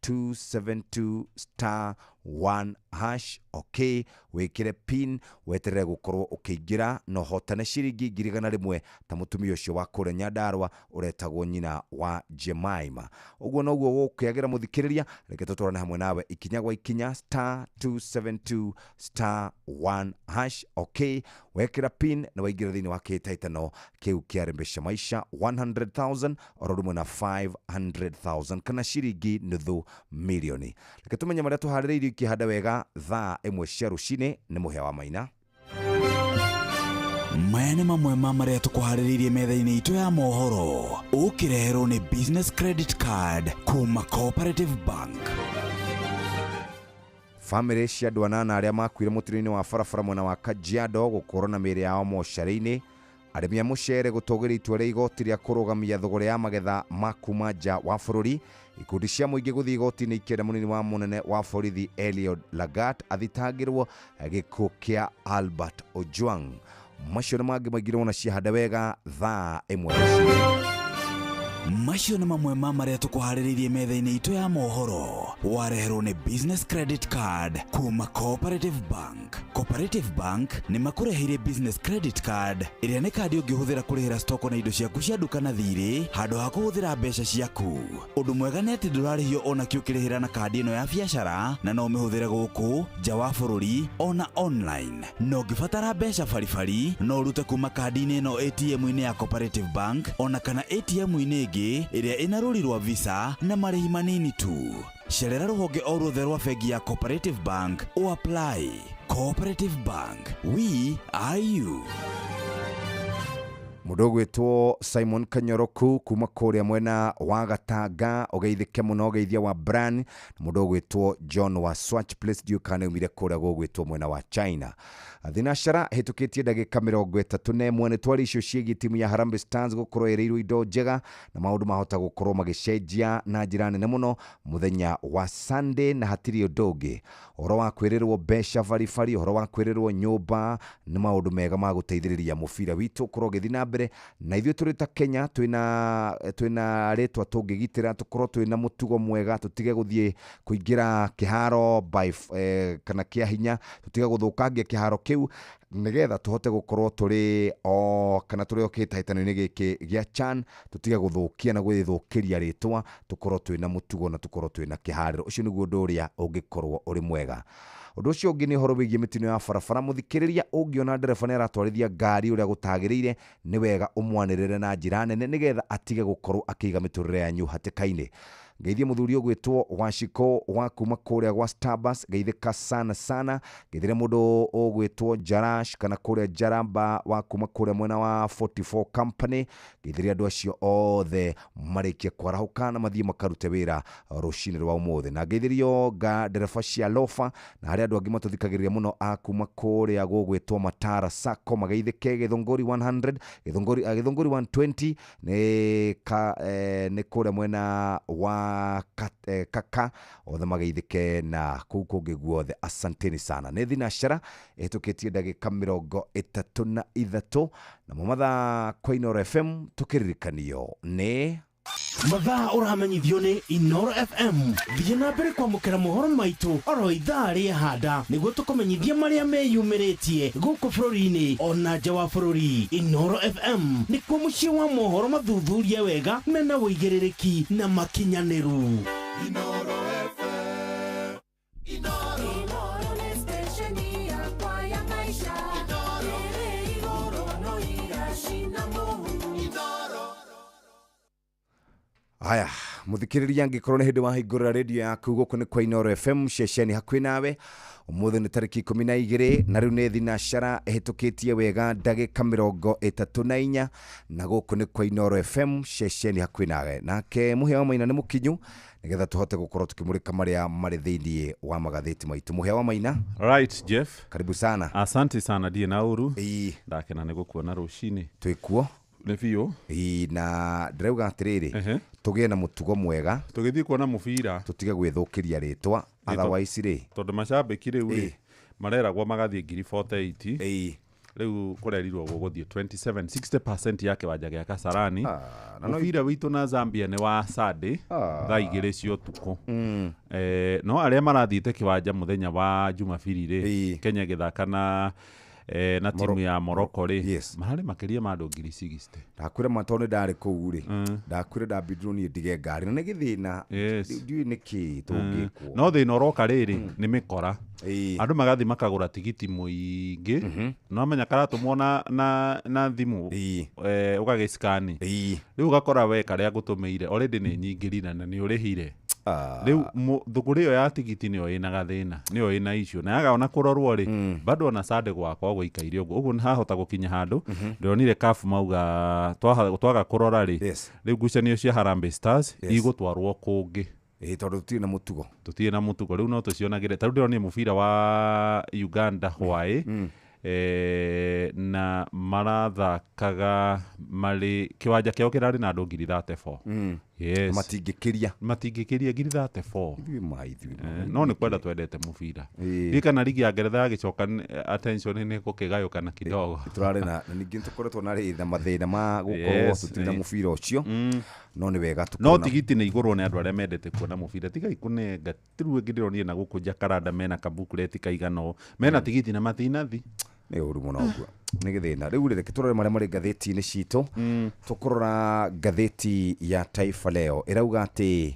*272 *1#, okay, wĩkĩre pin, weterere gũkorwo ũkĩingĩra na ũhotane ciringi 100 ta mũtumia ũcio wa kũrĩa Nyandarua ũretagwo nyina wa Jemima. Ũguo noguo gũkĩagĩra mũthikĩrĩria. Reke tũtwarane hamwe nawe ikinya gwa ikinya. *272 *1#, okay, wekĩra pin na waingĩra thĩinĩ wa kĩhĩtahĩtano kĩu kĩa Rembesha Maisha. 100,000 oro rĩmwe na 500,000 kana ciringi $500,000. Reke tũmenye marĩa tũharĩrĩirio ikĩhanda wega thaa 1 cia rũcinĩ. Nĩ Mũhĩa wa Maina. Maya nĩ mamwe ma marĩa tũkũharĩrĩirie metha-inĩ itũ ya mohoro. Ũkĩreherwo nĩ Business Credit Card kuma Cooperative Bank. Family cia andũ 8 arĩa makuire mũtino-inĩ wa barabara mwena wa Kajiado gũkorwo na mĩĩrĩ yao mocarĩ-inĩ. Arĩmi a mũcere gũtũgĩria itua rĩa igoti rĩa kũrũgamia thogora ya magetha ma kuma nja wa bũrũri. Ikundi cia mũingĩ gũthiĩ igoti-inĩ ikĩenda mũnini wa mũnene wa borithi Eliud Lagat athitangĩrwo gĩkuũ kĩa Albert Ojwang. Macio nĩ mangĩ maingĩ na ciahanda wega thaa 1 rũcinĩ. Macio nĩ mamwe ma marĩa tũkũharĩrĩirie metha-inĩ itũ ya mohoro. Wareherwo nĩ Business Credit Card kuma Cooperative Bank. Cooperative Bank nĩ makũreheire Business Credit Card ĩrĩa nĩ kandi ũngĩhũthĩra kũrĩhĩra stoko na indo ciaku cia nduka na thirĩ handũ ha kũhũthĩra mbeca ciaku. Ũndũ mwega nĩ atĩ ndũrarĩhio ona kĩ ũkĩrĩhĩra na kandi ĩno ya biacara, na no ũmĩhũthĩre gũkũ nja wa bũrũri ona online. No ũngĩbatara mbeca baribari no ũrute kuma kandi-inĩ ĩno ATM-inĩ ya Cooperative Bank ona kana ATM-inĩ ĩngĩ ĩrĩa ĩna rũri rwa Visa na marĩhi manini tu. Cerera rũhonge o ruothe rwa bengi ya Cooperative Bank o apply. Cooperative Bank, we are you. Mũndũ ũgwĩtwo Simon Kanyoroku kuma kũrĩa mwena wa Gatanga, ũgeithĩke mũno ũgeithia wa Bran. Mũndũ ũgwĩtwo John wa Swatch Place Dukane umire kũrĩa gũgwĩtwo mwena wa China. Thinashara hĩtũkĩtie ndagĩka 31 nĩ twari icio ciĩgiĩ timu ya Harambee Stars gũkorwo ĩrĩirwo indo njega na maũndũ mahota gũkorwo magĩcenjia na njĩra nene mũno mũthenya wa Sunday, na hatirĩ ũndũ ũngĩ. Ũhoro wa kwĩrĩrwo mbeca baribari, ũhoro wa kwĩrĩrwo nyũmba nĩ maũndũ mega ma gũteithĩrĩria mũbira witũ ũkorwo ũgĩthiĩ na mbere mbere na ithuĩ tũrĩ ta Kenya twĩna rĩtwa tũngĩgitĩra tũkorwo twĩna mũtugo mwega tũtige gũthiĩ kũingĩra kĩharo kana kĩa hinya tũtige gũthũkangia kĩharo kĩu nigetha tũhote gũkorwo tũrĩ kana tũrĩ kĩhĩtahĩtano-inĩ gĩkĩ gĩa CHAN tũtige gũthũkia na gwĩthũkĩria rĩtwa tũkorwo twĩna mũtugo na tũkorwo twĩna kĩharĩro. Ũcio nĩguo ũndũ ũrĩa ũngĩkorwo ũrĩ mwega. Ũndũ ũcio ũngĩ nĩ ũhoro wĩgiĩ mĩtino ya barabara. Mũthikĩrĩria ũngĩona ndereba nĩ aratwarithia ngari ũrĩa gũtagĩrĩire nĩ wega ũmwanĩrĩre na njĩra nene nĩgetha atige gũkorwo akĩiga mĩtũrĩre yanyu hatĩka-inĩ. Ngeithie mũthuri ũgwĩtwo Washiko wa kuma kũrĩa gwa Starbucks, ngeithĩka sana. Ngeithire mũndũ ũgwĩtwo Jarash kana kũrĩa Jaramba wa kuma kũrĩa mwena wa 44 Company. Ngeithire andũ acio othe marĩkie kwarahũka na mathiĩ makarute wĩra rũcinĩ rwa ũmũthĩ. Na ngeithirio ndereba cia Lofa na harĩ andũ angĩ matũthikagĩrĩria mũno a kuma kũrĩa gũgwĩtwo Matara Sacco, mageithĩke. Gĩthũngũri 100, Gĩthũngũri 120 nĩ kũrĩa mwena wa Kaka, othe mageithĩke na kũu kũngĩ guothe. Asanteni sana. Nĩ thinashara ĩhĩtũkĩtie ndagĩka 33 namo mathaa kwa Inooro FM tũkĩririkanio nĩ mathaa ũramenyithio nĩ Inooro FM. Thiĩ na mbere kwamũkĩra mohoro maitũ oro ithaa rĩa handa nĩguo tũkũmenyithia marĩa meyumĩrĩtie gũkũ bũrũri-inĩ ona nja wa bũrũri. Inooro FM nĩkuo mũciĩ wa mohoro mathuthurie wega mena wũigĩrĩrĩki na makinyanĩru. Inooro FM. Inooro nĩ station yakwa ya maisha. Inooro no igashina mũhu. Inooro. Haya, mũthikĩrĩria angĩkorwo nĩ hĩndĩ wahingũrĩra redio yaku gũkũ nĩ kwa Inooro FM, ceceni hakuhĩ nawe. Ũmũthĩ nĩ tarĩki 12 na rĩu nĩ thinashara ĩhĩtũkĩtie wega ndagĩka 34 na gũkũ nĩ kwa Inooro FM, ceceni hakuhĩ nawe. Nake Mũhĩa wa Maina nĩ mũkinyu nĩgetha tũhote gũkorwo tũkĩmũrĩka marĩa marĩ thĩinĩ wa magathĩti maitũ. Mũhĩa wa Maina. Right, Jeff. Karibu sana. Asante sana, ndiye na uru. Ndakena nĩ gũkuona rũcinĩ. Twĩkuo. Nĩ biũ. Na ndĩrauga atĩrĩrĩ, tũgĩe na mũtugo mwega. Tũgĩthiĩ kuona mũbira. Tũtige gwĩthũkĩria rĩtwa. Otherwise rĩ. Tondũ macambĩki rĩu rĩ, mareragwo magathiĩ 48. Rĩu kũrerirwo gũgũthiĩ 27, 60% ya kĩwanja gĩa Kasarani. Mũbira witũ na Zambia nĩ wa Sunday, thaa 2 cia ũtukũ. No arĩa marathiĩte kĩwanja mũthenya wa Jumapili rĩ, Kenya gĩthaka na timu ya Morocco rĩ, mararĩ makĩria ma andũ 60. Ndakwĩra matone ndarĩ kũu rĩ, ndakwĩra ndambindwo niĩ ndige ngari na nĩ gĩthĩna. Ndiũĩ nĩkĩ tũngĩkwo. No thĩna ũroka rĩrĩ nĩ mĩkora. Andũ magathiĩ makagũra tigiti mũingĩ, no amenya karatũmwo na thimũ ũgagĩskani. Rĩu ũgakora we karĩa ngũtũmĩire already nĩ nyingĩri na nĩ ũrĩhire. Rĩu thũgũrĩ ĩyo ya tigiti nĩyo ĩna gathĩna, nĩyo ĩna issue. Na yaga ona kũrorwo rĩ, bado ona Sunday gwakwa gũikaire ũguo. Ũguo nĩ hahota gũkinya handũ. Ndĩronire CAF mauga twaga kũrora rĩ, rĩu ngucanio cia Harambee Stars igũtwarwo kũngĩ. Tondũ tũtirĩ na mũtugo. Tũtirĩ na mũtugo. Rĩu no tũcionagĩre. Ta rĩu ndĩronire mũbira wa Uganda hwaĩ. Na marathakaga marĩ kĩwanja kĩao kĩrarĩ na andũ 34,000. Yes. Matingĩkĩria 34,000. No nĩ kwenda twendete mũbira. Kana ligi ya Ngeretha yagĩcoka attention nĩ gũkĩgayũkana kidogo. Tũrarĩ na ningĩ tũkoretwo na mathĩna ma gũkorwo tũtirĩ mũbira ũcio. No nĩ wega tũkona. No tigiti nĩ igũrwo nĩ andũ arĩa mendete kuona mũbira. Tiga ikũnenga. Tiru ĩngĩ ndĩronire na gũkũ Jakaranda mena kabukureti kaigano. Mena tigiti na matinathi. Nĩ ũru mũno ũguo. Nĩ gĩthĩna. Rĩu reke tũrore marĩa marĩ ngathĩti-inĩ citũ. Tũkũrora ngathĩti ya Taifa Leo ĩrauga atĩ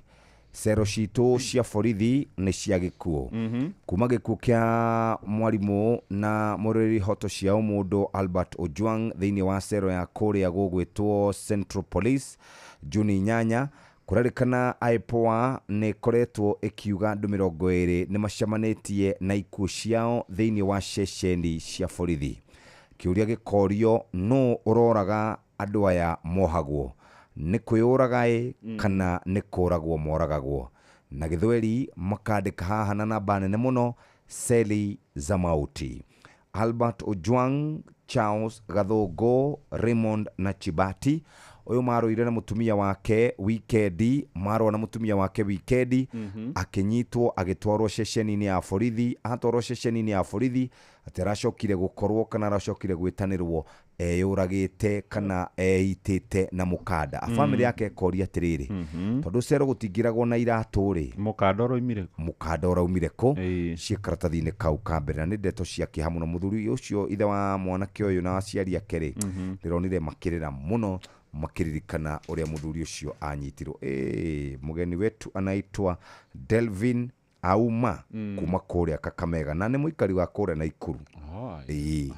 cero citũ cia borithi nĩ cia gĩkuũ. Kuma gĩkuũ kĩa mwarimũ na mũrũĩri hoto cia ũmũndũ Albert Ojwang thĩinĩ wa cero ya kũrĩa gũgwĩtwo Central Police Juni 8, kũrerĩkana IPOA nĩ koretwo ĩkiuga andũ 20 nĩ macemanĩtie na ikuũ ciao thĩinĩ wa ceceni cia borithi. Kĩũria gĩkorio no ũroraga andũ aya mohagwo, nĩ kwĩyũraga kana nĩ kũragwo moragagwo. Na Gĩthweri makandĩka haha na namba nene mũno, Seli za mauti. Albert Ojwang, Charles Gathũngũ, Raymond na Chibati. Ũyũ marũire na mũtumia wake wikendi, marũa na mũtumia wake wikendi, akĩnyitwo agĩtwarwo ceceni-inĩ ya borithi, atwarwo ceceni-inĩ ya borithi, atĩ aracokire gũkorwo kana aracokire gwĩtanĩrwo eyũragĩte kana eitĩte na mũkanda famĩlĩ yake ĩkoria atĩrĩrĩ tondũ cero gũtingĩragwo na iratũ-rĩ mũkanda ũraumire kũ ciĩ karatathi-inĩ kau ka mbere na nĩ ndeto cia kĩeha mũno mũthuri ũcio ithe wa mwanake ũyũ na aciari ake-rĩ ndĩronire makĩrĩra mũno makiririkana ũrĩa mũthuri ũcio anyitirwo mũgeni wetu anaitwa Delvin Auma kuma kũrĩa Kakamega na nĩ mũikari wa kũrĩa Naikuru nĩ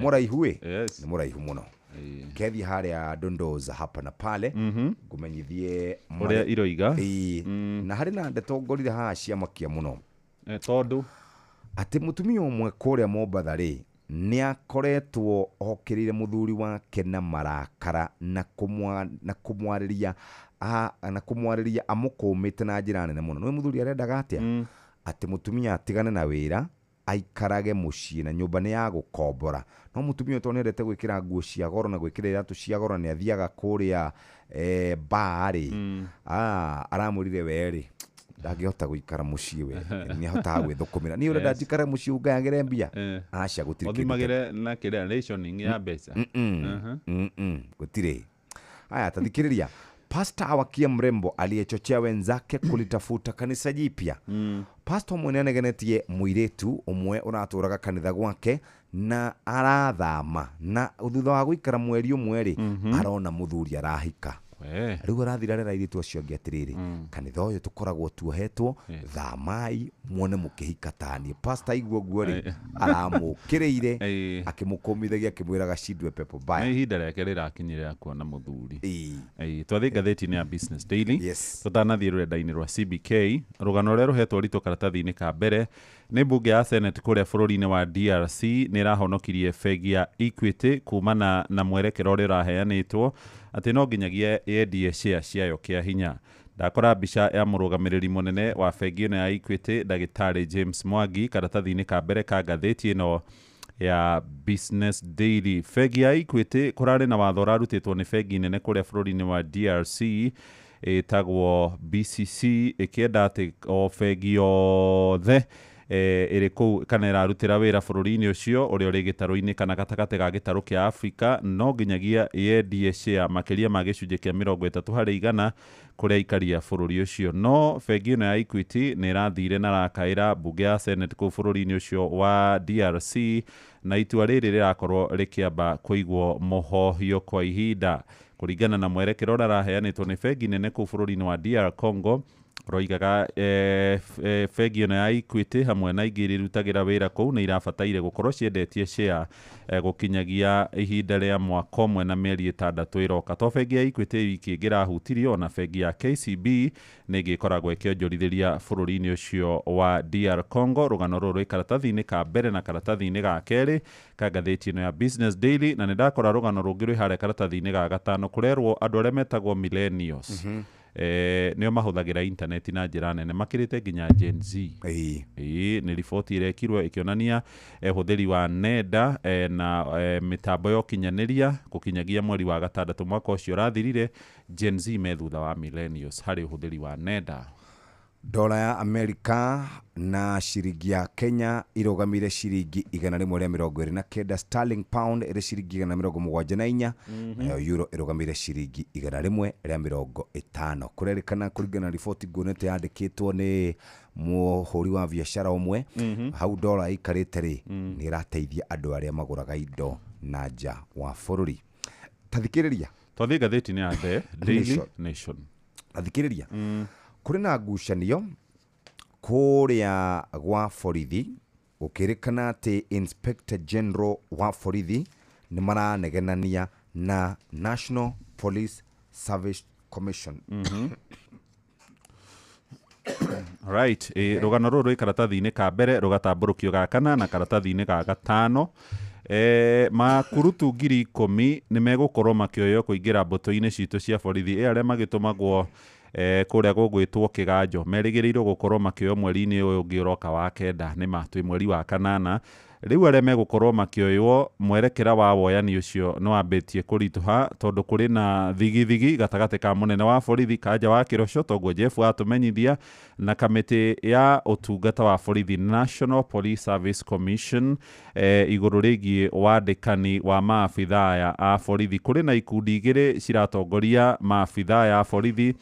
mũraihu nĩ mũraihu mũno kethi harĩa Dondoza hapa na pale ngumenyithie ũrĩa iroiga na harĩ na ndeto ngorire haha cia makia mũno tondũ atĩ mũtumia ũmwe kũrĩa Mombatha-rĩ nĩ akoretwo okĩrĩire mũthuri wake na marakara na kũmwarĩria amũkũmĩte na njĩra nene mũno. Nĩ mũthuri arendaga atĩa atĩ mũtumia atigane na wĩra aikarage mũciĩ na nyũmba nĩ ya gũkombora. No mũtumia ũyũ nĩendete gwĩkĩra nguo cia goro na gwĩkĩra iratũ cia goro nĩ athiaga kũrĩa bar-rĩ aramwĩrire we-rĩ ndangĩhota gũikara mũciĩ we nĩ ahotaga gwĩthũkũmĩra niĩ ũrenda njikare mũciĩ ungayagĩre mbia aca gũtirĩ othimagĩre na kĩrĩa rationing ya mbeca gũtirĩ. Haya, tathikĩrĩria. Pastor Awakia Mrembo aliyechochea wenzake kulitafuta kanisa jipya. Pastor mwenye anegenetie mũirĩtu ũmwe ũratũraga kanitha gwake na arathama na thutha wa gũikara mweri ũmwe-rĩ arona mũthuri arahika. Rĩu arathira rera airĩtu acio angĩ atĩrĩrĩ kanitha ũyũ tũkoragwo tuohetwo thamai muone mũkĩhika tani. Pastor aigua ũguo-rĩ aramũkĩrĩire akĩmũkũmithagia akĩmwĩraga cindwe pepo baya. Ihinda rĩake rĩrakinyire kuona mũthuri. Twathiĩ ngathĩti-inĩ ya Business Daily tũtanathiĩ rũrenda-inĩ rwa CBK. Rũgano rũrĩa rũhetwo rĩtwa karatathi-inĩ ka mbere nĩ mbunge ya Senate kũrĩa bũrũri-inĩ wa DRC nĩ ĩrahonokirie bengi ya Equity kumana na mwerekero ũrĩa ũraheanĩtwo atĩ no nginyagia yendie share ciayo kĩa hinya. Ndakora mbica ya mũrũgamĩrĩri mũnene wa bengi ĩno ya Equity Ndagĩtarĩ James Mwangi karatathi-inĩ ka mbere ka ngathĩti ĩno ya Business Daily. Bengi ya Equity kũrarĩ na watho ũrarutĩtwo nĩ bengi nene kũrĩa bũrũri-inĩ wa DRC ĩtagwo BCC ĩkĩenda atĩ o bengi yothe ĩrĩ kũu kana ĩrarutĩra wĩra bũrũri-inĩ ũcio ũrĩa ũrĩ gĩtarũ-inĩ kana gatagatĩ ga gĩtarũ kĩa Afrika no nginyagia yendie share makĩria ma gĩcunjĩ kĩa 30% kũrĩa aikaria bũrũri ũcio. No bengi ĩno ya Equity nĩ ĩrathire na rakaĩra mbunge ya Senate kũu bũrũri-inĩ ũcio wa DRC na itua rĩrĩ rĩrakorwo rĩkĩamba kũigwo mũhohio kwa ihinda kũringana na mwerekero ũrĩa ũraheanĩtwo nĩ bengi nene kũu bũrũri-inĩ wa DR Congo. Roigaga bengi ĩno ya Equity hamwe na ingĩ irutagĩra wĩra kũu nĩ irabataire gũkorwo ciendetie share gũkinyagia ihinda rĩa mwaka ũmwe na mĩeri 6 ĩroka. To bengi ya Equity wiki ĩngĩrahutirio na bengi ya KCB nĩ ĩngĩkoragwo ĩkĩonjorithĩria bũrũri-inĩ ũcio wa DR Congo. Rũgano rũrũ rwĩ karatathi-inĩ ka mbere na karatathi-inĩ ga kerĩ ka ngathĩti ĩno ya Business Daily na nĩ ndakora rũgano rũngĩ rwĩ harĩa karatathi-inĩ ga gatano kũrerwo andũ arĩa metagwo millennials nĩo mahũthagĩra intaneti na njĩra nene makĩrĩte nginya Gen Z. Nĩ riboti ĩrekirwo ĩkĩonania ũhũthĩri wa nenda na mĩtambo ya ũkinyanĩria gũkinyagia mweri wa gatandatũ mwaka ũcio ũrathirire. Gen Z me thutha wa millennials harĩ ũhũthĩri wa nenda. Dola ya Amerika na shiringi ya Kenya irogamire shiringi 129. Sterling pound ĩrĩ shiringi 174 nayo euro irogamire shiringi 150. Kũrerĩkana kũringana na riboti nguonete yandĩkĩtwo nĩ mũhũri wa biacara ũmwe hau dola ikarĩte-rĩ nĩ ĩrateithia andũ arĩa magũraga indo na nja wa bũrũri. Tathikĩrĩria twathiĩ ngathĩti-inĩ ya The Daily Nation. Tathikĩrĩria kũrĩ na ngucanio kũrĩa gwa borithi gũkĩrĩkana atĩ Inspector General wa borithi nĩ maranegenania na National Police Service Commission. Right, rũgano rũrũ rwĩ karatathi-inĩ ka mbere rũgatambũrũkio ga kana na karatathi-inĩ ga gatano. Makurutu 10,000 nĩ megũkorwo makĩoywo kũingĩra mbũtũ-inĩ citũ cia borithi arĩa magĩtũmagwo kũrĩa gũgwĩtwo Kĩganjo merĩgĩrĩirwo gũkorwo makĩoywo mweri-inĩ ũyũ ũngĩ ũroka wa kenda nĩ matwĩ mweri wa kanana. riu arĩa megũkorwo makĩoywo mwerekera wa woyani ũcio no ambĩtie kũritũha tondũ kũrĩ na thigithigi gatagatĩ ka mũnene wa borithi Kanja wa Kĩroco toguo Jeff atũmenyithia na kamĩtĩ ya ũtungata wa borithi National Police Service Commission igũrũ rĩgiĩ wandĩkani wa maabitha aya a borithi. Kũrĩ na ikundi igĩrĩ ciratongoria maabitha aya a borithi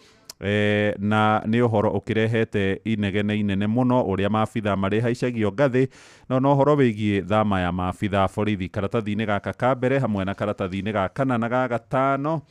na nĩ ũhoro ũkĩrehete inegene inene mũno ũrĩa maabitha marĩhaicagio ngathĩ no ũhoro wĩgiĩ thama ya maabitha borithi karatathi-inĩ gaka ka mbere hamwe na karatathi-inĩ ga kana na ga gatano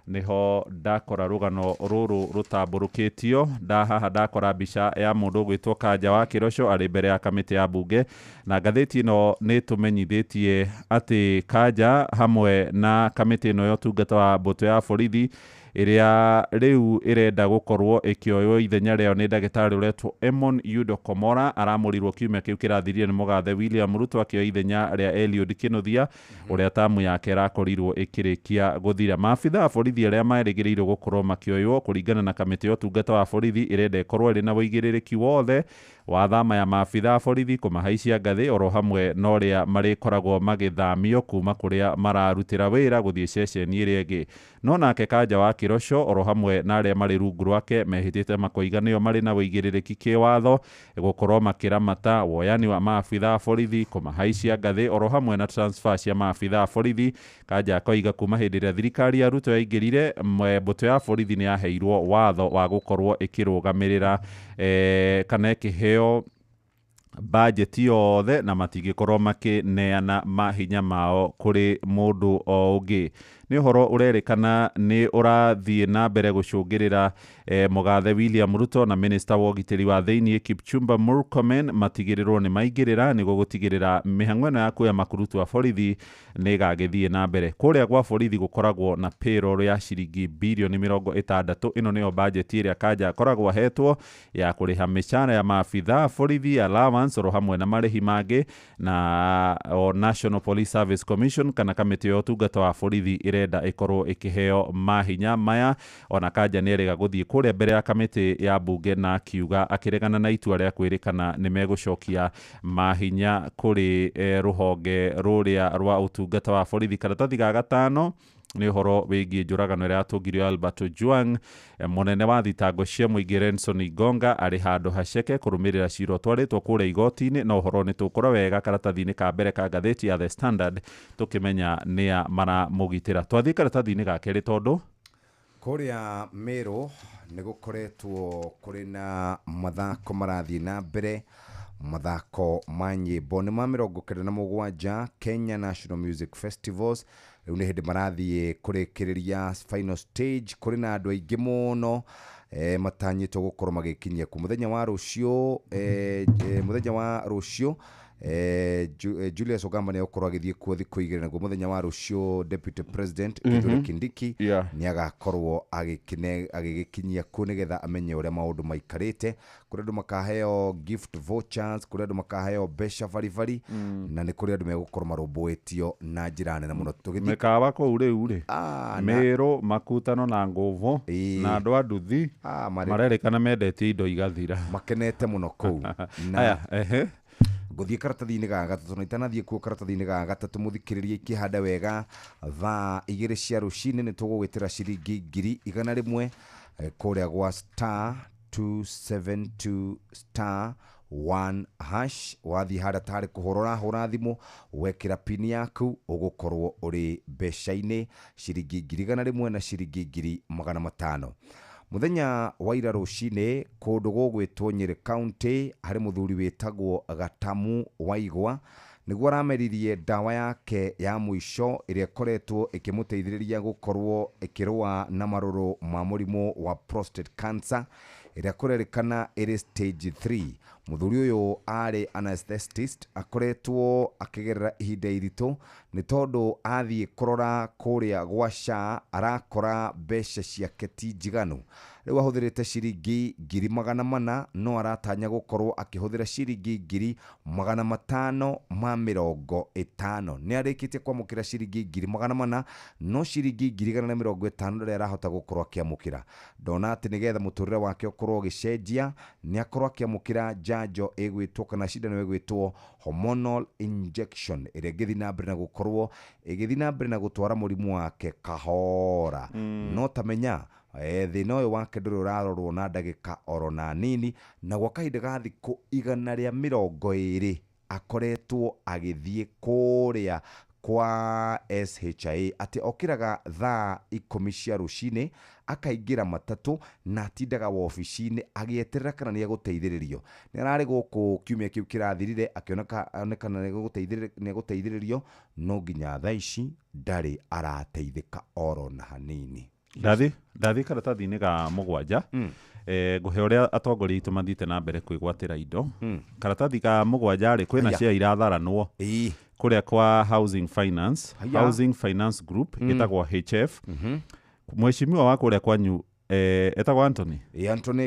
niho ndakora rũgano rũrũ rũtambũrũkĩtio haha ndakora mbica ya mũndũ ũgwĩtwo Kanja wa Kĩroco arĩ mbere ya kamĩtĩ ya mbunge na ngathĩti ĩno nĩ tũmenyithĩtie atĩ Kanja hamwe na kamĩtĩ ĩno ya ũtungata wa mbũtũ ya borithi ĩrĩa rĩu ĩrenda gũkorwo ĩkĩoywo ithenya rĩao nĩ ndagĩtarĩ ũretwo Emon Yudo Komora aramũrirwo kiumia kĩu kĩrathirie nĩ mũgathe William Ruto akĩoya ithenya rĩa Eliud Kĩnuthia ũrĩa tamu yake ĩrakorirwo ĩkĩrĩkia gũthira. Maabitha a borithi arĩa merĩgĩrĩirwo gũkorwo makĩoywo kũringana na kamĩtĩ ya ũtungata wa borithi ĩrenda ĩkorwo ĩrĩ na wĩigĩrĩrĩki wothe wa thama ya maabitha a borithi kũmahaicia ngathĩ oro hamwe na ũrĩa marĩkoragwo magĩthamio kuma kũrĩa mararutĩra wĩra gũthiĩ ceceni ĩrĩa ĩngĩ. No nake Kanja wa Kĩroco oro hamwe na arĩa marĩ rungu rwake mehĩtĩte makoiga nĩo marĩ na wĩigĩrĩrĩki kĩwatho gũkorwo makĩramata woyani wa maabitha a borithi kũmahaicia ngathĩ oro hamwe na transfer cia maabitha a borithi. Kanja akoiga kuma hĩndĩ ĩrĩa thirikari ya Ruto yaingĩrire mbũtũ ya borithi nĩ yaheirwo watho wa gũkorwo ĩkĩrũgamĩrĩra kana ĩkĩheo bajeti yothe na matingĩkorwo makĩneana mahinya mao kũrĩ mũndũ o ũngĩ. Nĩ ũhoro ũrerĩkana nĩ ũrathiĩ na mbere gũcũngĩrĩra mũgathe William Ruto na minista wa ũgitĩri wa thĩinĩ Kipchumba Murkomen matigĩrĩrwo nĩ maingĩrĩra nĩguo gũtigĩrĩra mĩhang'o ĩno ya kuoya makurutu a borithi nĩ ĩgagĩthiĩ na mbere. Kũrĩa gwa borithi gũkoragwo na payroll ya ciringi birioni 60. Ĩno nĩyo bajeti ĩrĩa Kanja akoragwo ahetwo ya kũrĩha mĩcara ya maabitha a borithi, allowance oro hamwe na marĩhi mangĩ na National Police Service Commission kana kamĩtĩ ya ũtungata wa borithi ĩrenda ĩkorwo ĩkĩheo mahinya maya. Ona Kanja nĩ erĩga gũthiĩ kũrĩa mbere ya kamĩtĩ ya mbunge na akiuga akĩregana na itua rĩa kwĩrĩkana nĩ megũcokia mahinya kũrĩ rũhonge rũrĩa rwa ũtungata wa borithi. Karatathi ga gatano nĩ ũhoro wĩgiĩ njũragano ĩrĩa yatũngirio Albert Ojwang. Mũnene wa thitango cia mũingĩ Renson Igonga arĩ handũ haceke kũrũmĩrĩra cira ũtwarĩtwo kũrĩa igoti-inĩ na ũhoro nĩ tũkũra wega karatathi-inĩ ka mbere ka ngathĩti ya The Standard tũkĩmenya nĩa maramũgitĩra. Twathiĩ karatathi-inĩ ga kerĩ tondũ kũrĩa Meru nĩ gũkoretwo kũrĩ na mathako marathiĩ na mbere. Mathako ma nyĩmbo nĩ ma 97 Kenya National Music Festivals rĩu nĩ hĩndĩ marathiĩ kũrĩkĩrĩria final stage. Kũrĩ na andũ aingĩ mũno matanyĩtwo gũkorwo magĩkinyia ku mũthenya wa rũciũ Julius Ogamba nĩ akorwo agĩthiĩ kuo thikũ igĩrĩ naguo mũthenya wa rũciũ Deputy President Kithure Kindiki nĩ agakorwo agĩgĩkinyia kuo nĩgetha amenye ũrĩa maũndũ maikarĩte. Kũrĩ andũ makaheo gift vouchers, kũrĩ andũ makaheo mbeca baribari na nĩ kũrĩ andũ megũkorwo marũmbũĩtio na njĩra nene mũno. Mĩkawa kũu rĩu Meru, Makutano na Nguvu na andũ a nduthi marerĩkana mendete indo igathira makenete mũno kũu. Gũthiĩ karatathi-inĩ ga gatatũ na itanathiĩ kuo karatathi-inĩ ga gatatũ mũthikĩrĩria ikĩhanda wega thaa 2 cia rũcinĩ nĩ tũgũgwĩtĩra ciringi 100 kũrĩa gwa *272*1# wathiĩ hada tarĩ kũhũra thimũ wekĩra pini yaku ũgũkorwo ũrĩ mbeca-inĩ ciringi 100 na ciringi 500. Mũthenya wa ira rũcinĩ kũndũ gũgwĩtwo Nyeri County harĩ mũthuri wĩtagwo Gatamu Waigwa nĩguo arameririe ndawa yake ya mũico ĩrĩa ĩkoretwo ĩkĩmũteithĩrĩria gũkorwo ĩkĩrũa na marũrũ ma mũrimũ wa prostate cancer ĩrĩa kũrerĩkana ĩrĩ stage 3. Mũthuri ũyũ arĩ anesthetist akoretwo akĩgerera ihinda iritũ nĩ tondũ athiĩ kũrora kũrĩa gwa SHA arakora mbeca ciake ti njiganu. Rĩu ahũthĩrĩte ciringi 400 no aratanya gũkorwo akĩhũthĩra ciringi 550. Nĩ arĩkĩtie kwamũkĩra ciringi 400 no ciringi 150 rĩrĩa arahota gũkorwo akĩamũkĩra. Ndona atĩ nĩgetha mũtũrĩre wake ũkorwo ũgĩcenjia nĩ akorwo akĩamũkĩra njanjo igwitwo kana cindano igwitwo hormonal injection ĩrĩa ĩngĩthiĩ na mbere na gũkorwo ĩgĩthiĩ na mbere na gũtwara mũrimũ wake kahora. No tamenya thĩna ũyũ wake ndũrĩ ũrarorwo na ndagĩka oro na nini, na gwa kahinda ga thikũ 120 akoretwo agĩthiĩ kũrĩa kwa SHA atĩ okĩraga thaa 10 cia rũcinĩ akaingĩra matatũ na atindaga wobici-inĩ agĩeterera kana nĩ egũteithĩrĩrio. Nĩ ararĩ gũkũ kiumia kĩu kĩrathirire akĩonekana nĩ egũteithĩrĩrio, no nginya thaa ici ndarĩ arateithĩka oro na hanini. Ndathi karatathi-inĩ ga mũgwanja ngũhe ũrĩa atongoria aitũ mathiĩte na mbere kwĩgwatĩra indo. Karatathi ka mũgwanja rĩ kwĩna cia iratharanwo kũrĩa kwa Housing Finance Group ĩtagwo HF. Mheshimiwa wa kũrĩa kwanyu etagwo Anthony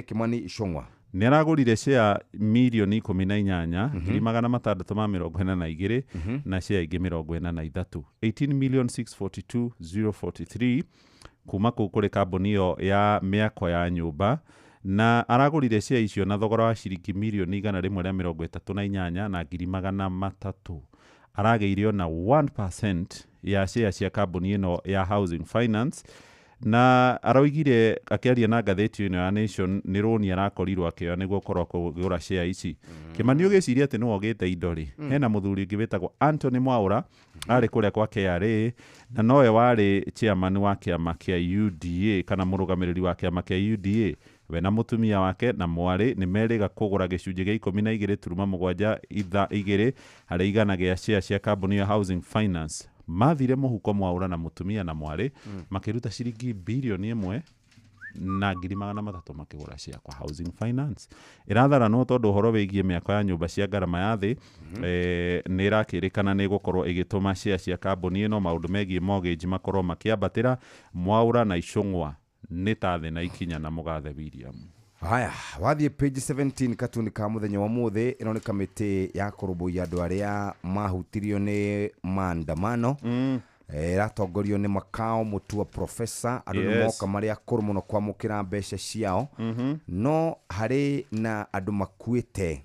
Kimani Ichung'wa nĩ aragũrire share milioni 18 ngiri 642 na share ingĩ 43 18,642,043 kuma kũrĩ kambuni ĩyo ya mĩako ya nyũmba, na aragũrire share icio na thogora wa ciringi milioni 138 na ngiri 300. Aragĩirio na 1% ya share cia kambuni ĩno ya Housing Finance, na aroigire akĩaria na ngathĩti ĩno ya Nation nĩ rũni arakorirwo akĩoya nĩguo korwo kũgũra share ici. Kimani ũgĩciria atĩ nĩ wogĩte indo rĩ, hena mũthuri ũngĩ wĩtagwo Anthony Mwaũra arĩ kũrĩa kwa KRA, na nowe warĩ chairman wa kĩama kĩa UDA kana mũrũgamĩrĩri wa kĩama kĩa UDA. We na mũtumia wake na mwarĩ nĩ merĩga kũgũra gĩcunjĩ gĩa 12.72 harĩ igana gĩa share cia kambuni ya Housing Finance. Mathire mũhuko Mwaũra na mũtumia na mwarĩ makĩruta ciringi bilioni 1 na ngiri 300 makĩgũra share kwa Housing Finance. Iratharanwo tondũ ũhoro wĩgiĩ mĩako ya nyũmba cia ngarama ya thĩ nĩ ĩrakĩrĩkana nĩ gũkorwo ĩgĩtũma share cia kambuni ĩno maũndũ megiĩ mortgage makorwo makĩambatĩra. Mwaũra na Ichung'wa nĩ ta thĩ na ikinya na mũgathe William. Haya, wathiĩ page 17 katuni ka mũthenya wa mũthĩ, ĩno nĩ kamĩtĩ ya kũrũmbũiya andũ arĩa mahutirio nĩ maandamano. Ĩratongorio nĩ Makao Mutua Professor. Andũ nĩ moka marĩ akũrũ mũno kwamũkĩra mbeca ciao, no harĩ na andũ makuĩte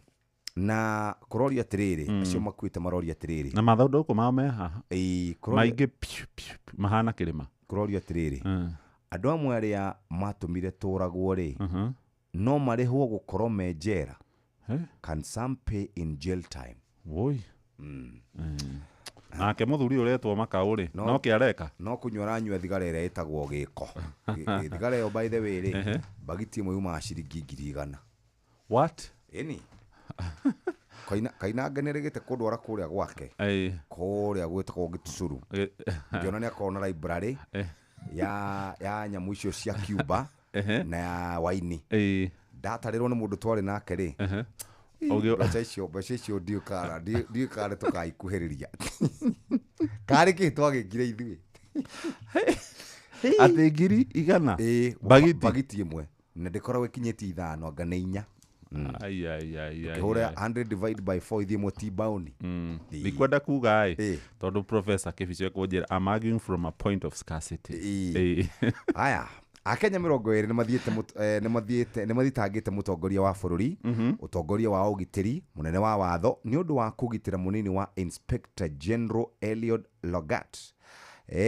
na kũroria atĩrĩrĩ, acio makuĩte maroria atĩrĩrĩ, na mathandũkũ mao me haha maingĩ mahana kĩrĩma. Kũroria atĩrĩrĩ, andũ amwe arĩa matũmire tũragwo rĩ, no marĩhwo gũkorwo me njera. Can some pay in jail time? Nake mũthuri ũretwo Makao rĩ, no kĩareka no kũnyua aranyua thigara ĩrĩa ĩtagwo gĩko. Thigara ĩyo by the way rĩ, bagiti ĩmwe yumaga ciringi 100,000. What? Ĩni kaina ngenĩrĩgĩte kũndwara kũrĩa gwake kũrĩa gwĩtagwo Gĩtucũru. Ngĩona nĩ akorwo na library ya nyamũ icio cia Cuba na ya waini. Ndatarĩrwo nĩ mũndũ twarĩ nake rĩ, mbeca icio ndiũkara tũkaikuhĩrĩria. Karĩ kĩ twagĩkire ithuĩ atĩ ngiri 100 bagiti ĩmwe, na ndĩkoragwo ĩkinyĩtie 5 anga nĩ 4. Kĩhũra 100 divide by 4 ithiĩ mwe T-bound. Ndikwenda kuga tondũ Professor Kĩbico ekũnjĩra I'm arguing from a point of scarcity. Aya, Akenya 20 nĩ mathitangĩte mũtongoria wa bũrũri, ũtongoria wa ũgitĩri, mũnene wa watho nĩ ũndũ wa kũgitĩra mũnini wa Inspector General Eliud Lagat.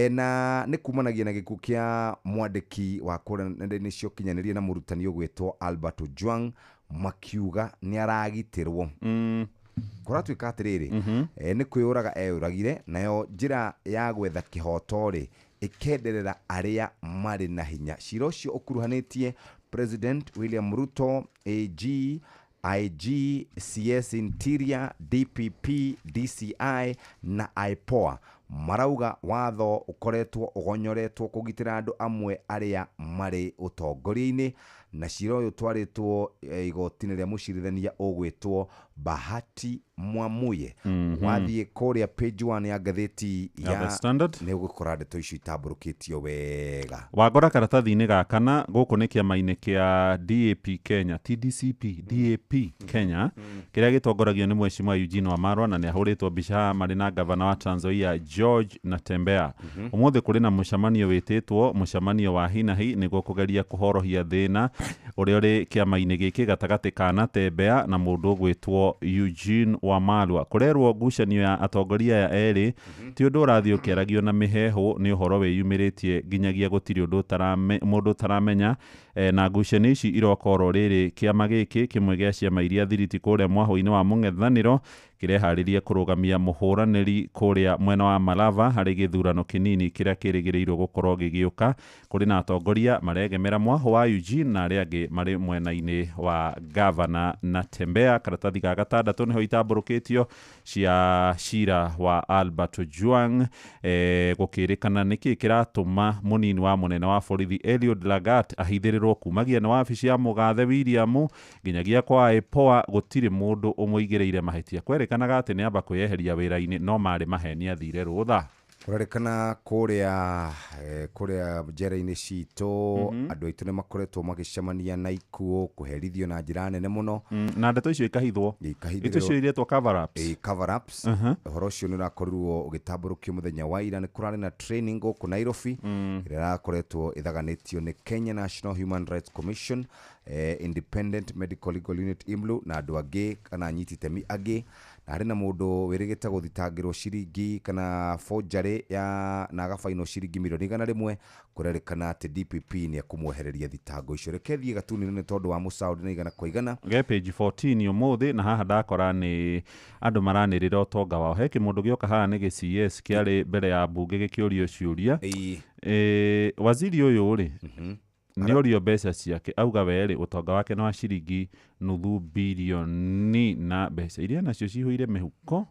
Na nĩ kumanagia na gĩkuũ kĩa mwandĩki wa nenda-inĩ cia ũkinyanĩria na mũrutani ũgwĩtwo Albert Ojwang makiuga nĩ aragitirwo. Kũratuĩka atĩrĩrĩ, nĩ kwĩyũraga eyũragire, nayo njĩra ya gwetha kĩhoto rĩ ikenderera arĩa marĩ na hinya. Cira ũcio ũkuruhanĩtie President William Ruto, AG, IG, CS Interior, DPP, DCI na IPOA. Marauga watho ũkoretwo ũgonyoretwo kũgitĩra andũ amwe arĩa marĩ ũtongoria-inĩ, na cira ũyũ twarĩtwo igoti-inĩ rĩa mũcirithania ũgwĩtwo Bahati Mwamuye. Wathiĩ kũrĩa page 1 ya ngathĩti ya Standard nĩ ũgũkora ndeto icio itambũrũkĩtio wega. Wagora karatathi-inĩ gakana gũkũ nĩ kĩama-inĩ kĩa DAP Kenya, TDCP, DAP Kenya, kĩrĩa gĩtongoragio nĩ Mheshimiwa Eugene Wamalwa, na nĩ ahũrĩtwo mbica marĩ na gavana wa Trans Nzoia George Natembeya. Ũmũthĩ kũrĩ na mũcemanio wĩtĩtwo mũcemanio wa hi na hi nĩguo kũgeria kũhorohia thĩna uria uri kiama-ini giki gatagati kana Tembea na mundu ugwitwo Eugene Wamalwa. Kurerwo ngucanio ya atongoria ya eri ti undu urathio kiaragio na miheho ni uhoro wiyumiritie nginyagia gutiri undu mundu taramenya na ngucanio ici irokoro riri kiama giki kimwe gia ciama iria thiriti kuria mwaho-ini wa mung'ethaniro kirehariria kurugamia muhuraniri kuria mwena wa Malava hari githurano kinini kiria kirigirirwo gukorwo gigiuka. Kuri na atongoria maregemera mwaho wa Eugene na aria angi mari mwena-ini wa gavana na Tembea. Karatathi ga gatandatu niho itamburukitio cia cira wa Albert Ojwang gukirikana niki kiratuma munini wa munene wa borithi Eliud Lagat ahithirirwo kumagia na wabici ya mugathe William nginyagia kwa IPOA gutiri mundu umuigireire mahitia. Kwerikanaga ati ni amba kweyeheria wira-ini no mari maheni athire rutha. Kurerekana kuria njera-ini cito andu aitu ni makoretwo magicemania na ikuo kuherithio na njira nene muno na ndeto icio ikahithwo icio iretwo cover ups uhoro ucio ni urakorirwo ugitamburukio muthenya wa ira ni kurari na training guku Nairobi ira rakoretwo ithaganitio ni Kenya National Human Rights Commission, Independent Medical Legal Unit IMLU na andu angi kana nyititemi angi na hari na mundu wirigite guthitangirwo ciringi kana forgery ya na agafaino ciringi milioni 100 kurerekana ati DPP ni akumwehereria thitango icio. Rekethie gatuni ni tondu wa musaudi na igana kwa igana ge page 14 umuthi na haha ndakora ni andu maranirira utonga wao. He kimundu gioka haha ni GCS kiari mbere ya bunge gikiurio ciuria waziri uyu ri ni orio mbeca ciake auga weri utonga wake no wa ciringi nuthu bilioni na mbeca iria nacio cihuire mihuko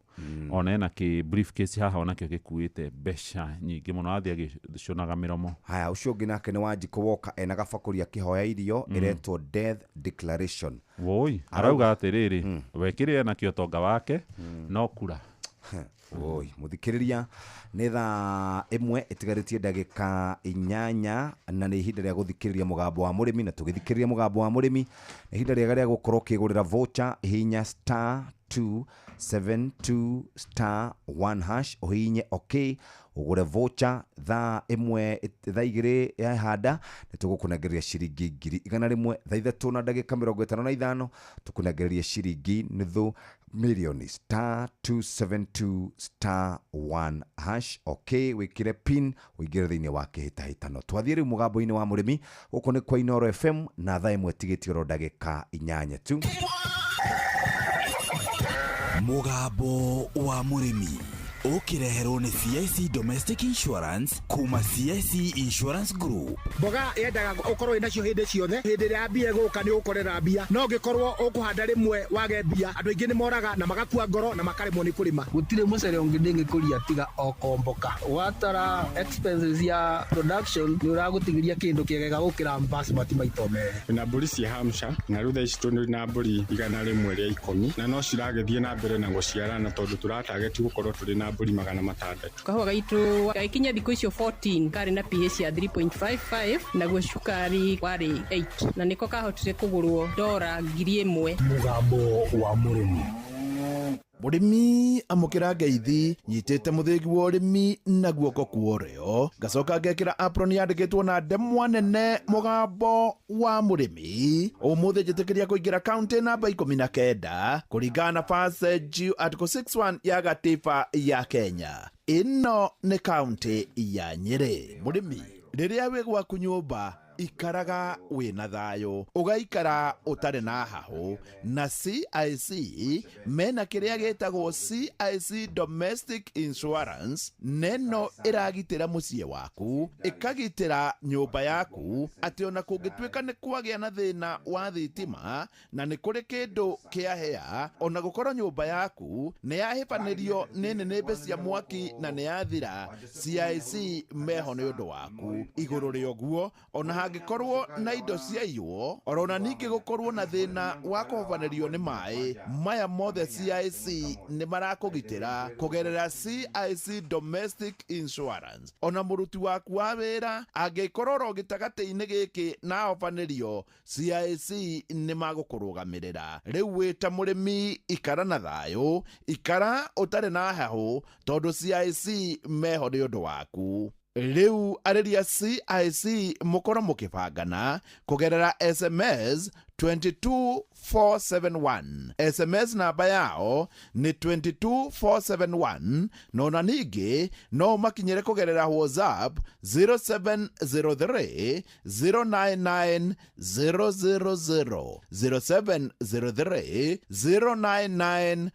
ona ena ki briefcase haha ona kio gikuite mbeca nyingi muno athia giconaga miromo. Haya ucio ungi nake ni Wanjiko Woka ena gabakuri akihoya irio iretwo death declaration. Woi arauga atiriri wekire na kio tonga wake no kura Oi muthikiriria ni thaa imwe itigaritie ndagika 8 na ni ihinda ria guthikiriria mugambo wa murimi na tugithikiriria mugambo wa murimi ni ihinda ria gukorwo kigurira voucher hinya *272*1# uhinye okay ugure voucher thaa imwe thaa igiri ya handa ni tugukunegereria ciringi 100,000 thaa ithatu na ndagika 55 tukunegereria ciringi nuthu milioni *272*1# okay wikire pin wigire thiini wa kihitahitano. Twathie riu mugambo-ini wa murimi guku ni kwa Inoro FM na thaa imwe tigitio ro ndagika 8 tu. Mugambo wa murimi ukireherwo ni CIC Domestic Insurance kuma CIC Insurance Group. Boga yendaga ukorwo inacio hindi ciothe hindi ria mbia guka ni ukorera mbia no gikorwo ukuhanda rimwe wage mbia andu ingi ni moraga na magakua ngoro na makaremwo ni kurima gutire mucere ungi ndingi kuria tiga okomboka watara expenses ya production ni uragutigiria kindu kiegega gukira basmati maito mere na mburi cia Hampshire na rutha ici tuni na mburi 100 ria 10 na no ciragethie na mbere na guciarana tondu turatarget gukorwo turi na mburi 600. Kahua gaitu gaikinya thikũ icio 14 kari na pH ya 3.55 naguo cukari wari 8 na niko kahotire kugurwo $1,000. Mugambo wa murimi Murimi amukira ngeithi nyitite muthigi wa urimi na guoko kuorio gacoka ngekira apron yandikitwo na ndemwa nene mugambo wa murimi umuthi njitikiria kuingira county namba 19 kuringana na passage article 61 ya gatiba ya Kenya. Ino ni county ya Nyeri. Murimi riria wi gwaku nyumba ikaraga wina thayo ugaikara utare na haho na CIC mena kiria getagwo CIC Domestic Insurance neno iragitira mucie waku ikagitira nyumba yaku ati ona kungitwika ni kwagia na thina wa thitima na ni kuri kindu kia hea ona gukorwo nyumba yaku ni yahipanirio ni nembe cia mwaki na ni yathira CIC meho ni undu waku iguru rioguo ona hangikorwo na indo cia iwo orona ningi gukorwo na thina wa kuhobanerio ni mai maya mothe CIC ni marakugitira kugerera CIC Domestic Insurance. Ona muruti waku wa wira angikorwo gitagati-ini giki na hobanerio CIC ni magukurugamirira. Riu wita murimi ikara na thayo ikara utare na haho tondu CIC meho ni undu waku. Riu areria CIC mukoro mukibangana kugerera SMS 22471. SMS namba yao ni 22471. Nona nigi no makinyere kugerera WhatsApp 0703 099 000 0703 099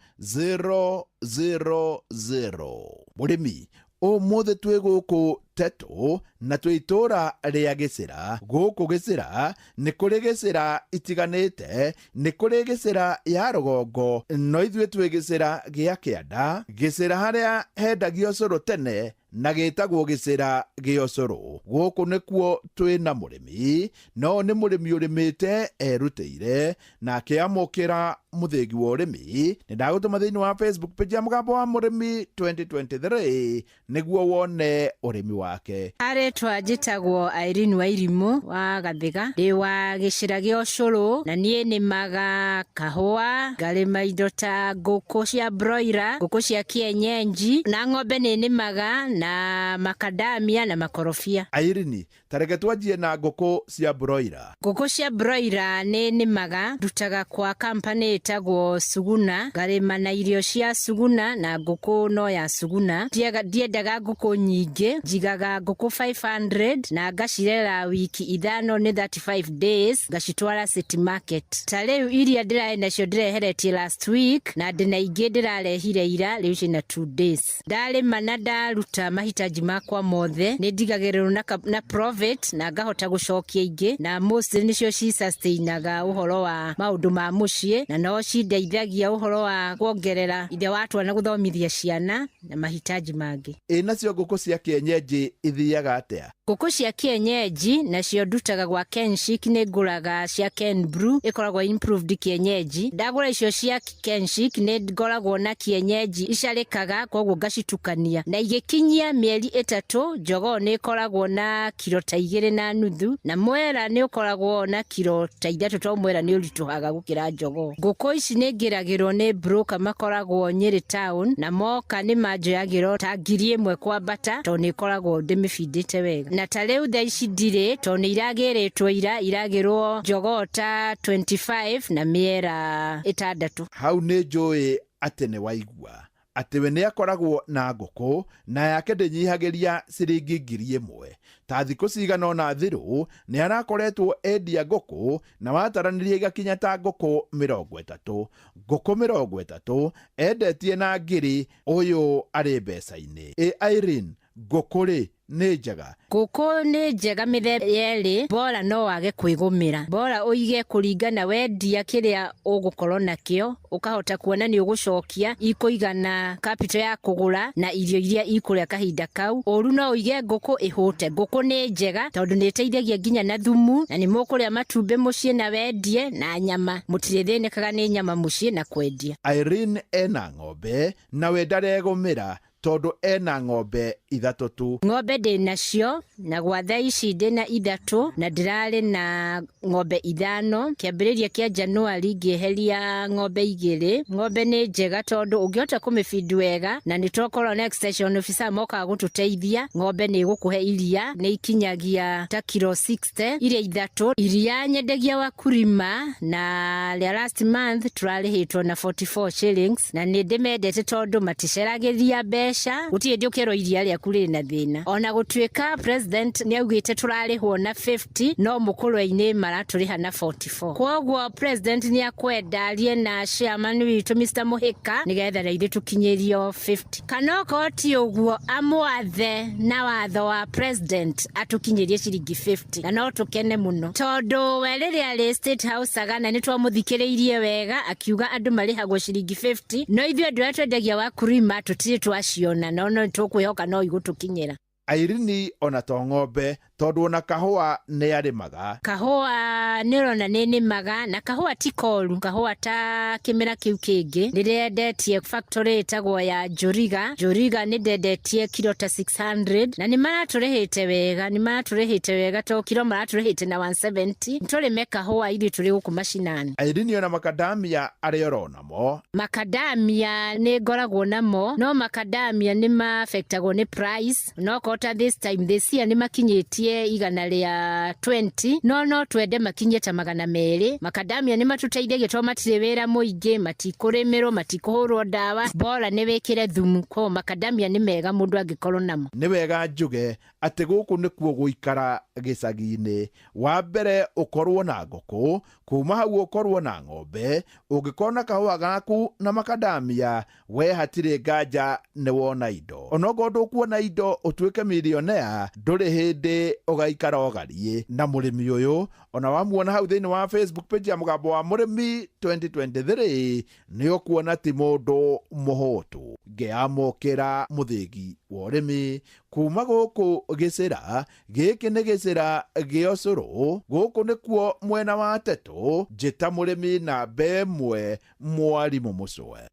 000. Murimi umuthi twi guku Teto na twi itura ria Gicira. Guku Gicira ni kuri Gicira itiganite, ni kuri Gicira ya Rugongo, no ithuĩ twi Gicira gia Kianda, Gicira haria hendagio cũrũ tene na gĩtagwo Gicira gĩa ũcũrũ. Gũkũ nĩkuo twĩ na mũrĩmi, no nĩ mũrĩmi ũrĩmĩte erutĩire na akĩamũkĩra mũthĩgi wa ũrĩmi. Nĩ ndagũtũma thĩinĩ wa Facebook page ya Mũgambo wa Mũrĩmi 2023 nĩguo wone ũrĩmi wake. Aretwa njĩtagwo Irene Wairimu wa Gathiga, ndĩ wa Gĩcira gĩa ũcũrũ, na niĩ nĩmaga kahũa, ngarĩma indo ta ngũkũ cia broiler, ngũkũ cia kienyenji, na ng'ombe nĩ nĩmaga na makadamia na makorofia. Irene, tareke twanjie na ngũkũ cia broiler. Ngũkũ cia broiler nĩ nĩmaga, ndutaga kwa company ĩtagwo Suguna, ngarĩma na irio cia Suguna na ngũkũ no ya Suguna. Ndiendaga ngũkũ nyingĩ, njigaga ngũkũ 500 na ngacirera wiki ithano nĩ 35 days, ngacitwara city market. Ta rĩu iria ndĩrae nacio ndĩreheretie last week na ndĩna ingĩ ndĩrarehire ira, rĩu ciĩna 2 days. Ndarĩma na ndaruta mahitaji makwa mothe, nĩ ndigagĩrĩrwo na profit na ngahota gũcokia ingĩ, na most nĩcio ci sustainaga ũhoro wa maũndũ ma mũciĩ, na no cindeithagia ũhoro wa kuongerera ithe watwa na gũthomithia ciana na mahitaji mangĩ. Nacio ngũkũ cia kienyeji ithiaga atĩa? Ngũkũ cia kienyeji nacio ndutaga gwa Kenshik, nĩ ngũraga cia Ken Brew, ĩkoragwo improved kienyeji. Ndagũra icio cia Kenshik nĩ ngoragwo na kienyeji icarĩkaga, koguo ngacitukania, na igĩkinyia mĩeri 3 njogoo nĩ ĩkoragwo na kilo ta 2.5, na mwera nĩ ũkoragwo na kilo ta 3, to mwera nĩ ũritũhaga gũkĩra njogoo. Ngũkũ ici nĩ ngĩragĩrwo nĩ broker makoragwo Nyeri town, na moka nĩ manjoyagĩrwo ta 1,000 kwambata, to nĩ ĩkoragwo ndĩmĩbindĩte wega. Na ta rĩu thaa ici ndirĩ, to nĩ iragĩrĩtwo iragĩrwo njogoo ta 25 na mĩera 6. Hau nĩ njũĩ atĩ nĩ waigua atĩ we nĩ akoragwo na ngũkũ na yake ndĩnyihagĩria ciringi 1,000. Ta thikũ cigana ona thirũ nĩ arakoretwo endia ngũkũ na wataranirie igakinya ta ngũkũ 30. Ngũkũ 30 endetie na 1,000. Ũyũ arĩ mbeca-inĩ. Irene, ngũkũ rĩ nĩ njega? Ngũkũ nĩ njega mĩthemba yerĩ, bora no wage kwĩgũmĩra. Bora ũige kũringana wendia kĩrĩa ũgũkorwo nakĩo, ũkahota kuona nĩ ũgũcokia, ikũigana capital ya kũgũra na irio iria ikũrĩa kahinda kau. Ũru no ũige ngũkũ ĩhũte. Ngũkũ nĩ njega tondũ nĩ ĩteithagia nginya na thumu, na nĩ mũkũrĩa matumbĩ mũciĩ na wendie, na nyama mũtirĩthĩnĩkaga nĩ nyama mũciĩ na kwendia. Irene ena ng'ombe na we ndaregũmĩra tondũ ena ng'ombe 3 tu. Ng'ombe ndĩ nacio, na gwa thaa ici ndĩ na 3, na ndĩrarĩ na ng'ombe 5. Kĩambĩrĩria kĩa Januari ngĩeheria ng'ombe 2. Ng'ombe nĩ njega tondũ ũngĩhota kũmĩfeed wega, na nĩ twakorwo na extension officer mokaga gũtũteithia, ng'ombe nĩ gũkũhe iria, nĩ ikinyagia ta kilo 60, iria 3. Iria nyendagia wa kurima, na rĩa last month tũrarĩhĩtwo na 44 shillings, na nĩ ndĩmendete tondũ maticeragĩria mbeca, gũtirĩ ndĩũkerwo iria rĩaku rĩ na thĩna. Ona gũtuĩka president nĩ augĩte tũrarĩhwo na 50, no mũkũrwa-inĩ maratũrĩha na 44. Kwoguo president nĩ akwenda arie na chairman witũ Mr. Mũhĩka nĩgetha na ithuĩ tũkinyĩrio 50. Kana okorwo ti ũguo, amwathe na watho wa president atũkinyĩrie ciringi 50, na no tũkene mũno tondũ we rĩrĩa arĩ State House Agana nĩ twamũthikĩrĩirie wega akiuga andũ marĩhagwo ciringi 50, no ithuĩ andũ arĩa twendagia wa kurima tũtirĩ twaciona, no tũkwĩhoka no igũtũkinyĩra. Irene ona to ng'ombe tondũ ona kahũa nĩ arĩmaga. Kahũa nĩ ũrona nĩ nĩmaga, na kahũa ti koru, kahũa ta kĩmera kĩu kĩngĩ. Nĩrendetie factory ĩtagwo ya Njuriga. Njuriga nĩ ndendetie kilo ta 600, na nĩ maratũrĩhĩte wega, to kilo maratũrĩhĩte na 170. Tũrĩme kahũa ili tũrĩ gũkũ macinani. Irene ona makadamia arĩ oro namo. Makadamia nĩ ngoragwo namo, no makadamia nĩ ma affectagwo nĩ price, no ta this time this year nĩ makinyĩtie 120 no twende makinyie ta 200. Macadamia nĩ matuteithagia to matirĩ wĩra mũingĩ, matikũrĩmĩrwo, matikũhũrwo ndawa, bora nĩ wĩkĩre thumu. Ko macadamia nĩ mega mũndũ angĩkorwo namo. Nĩ wega njuge atĩ gũkũ nĩkuo gũikara gĩcagi-inĩ. Wa mbere ũkorwo na ngũkũ, kuma hau ũkorwo na ng'ombe, ũngĩkorwo na kahũa gaku na macadamia, we hatirĩ nganja nĩ wona indo. Onokorwo ndũkuona indo ũtuĩke milionea, ndũrĩ hĩndĩ ũgaikara ũgariĩ. Na mũrĩmi ũyũ ona wamuona hau thĩinĩ wa Facebook page ya Mũgambo wa Mũrĩmi 2023 nĩ ũkuona ti mũndũ mũhũtu. Ngĩamũkĩra mũthĩgi wa ũrĩmi kuma gũkũ gĩcĩra gĩkĩ nĩ gĩcĩra gĩa ũcũrũ. Gũkũ nĩkuo mwena wa Tetũ, njĩta mũrĩmi namba ĩmwe Mwarimũ Mũcwe.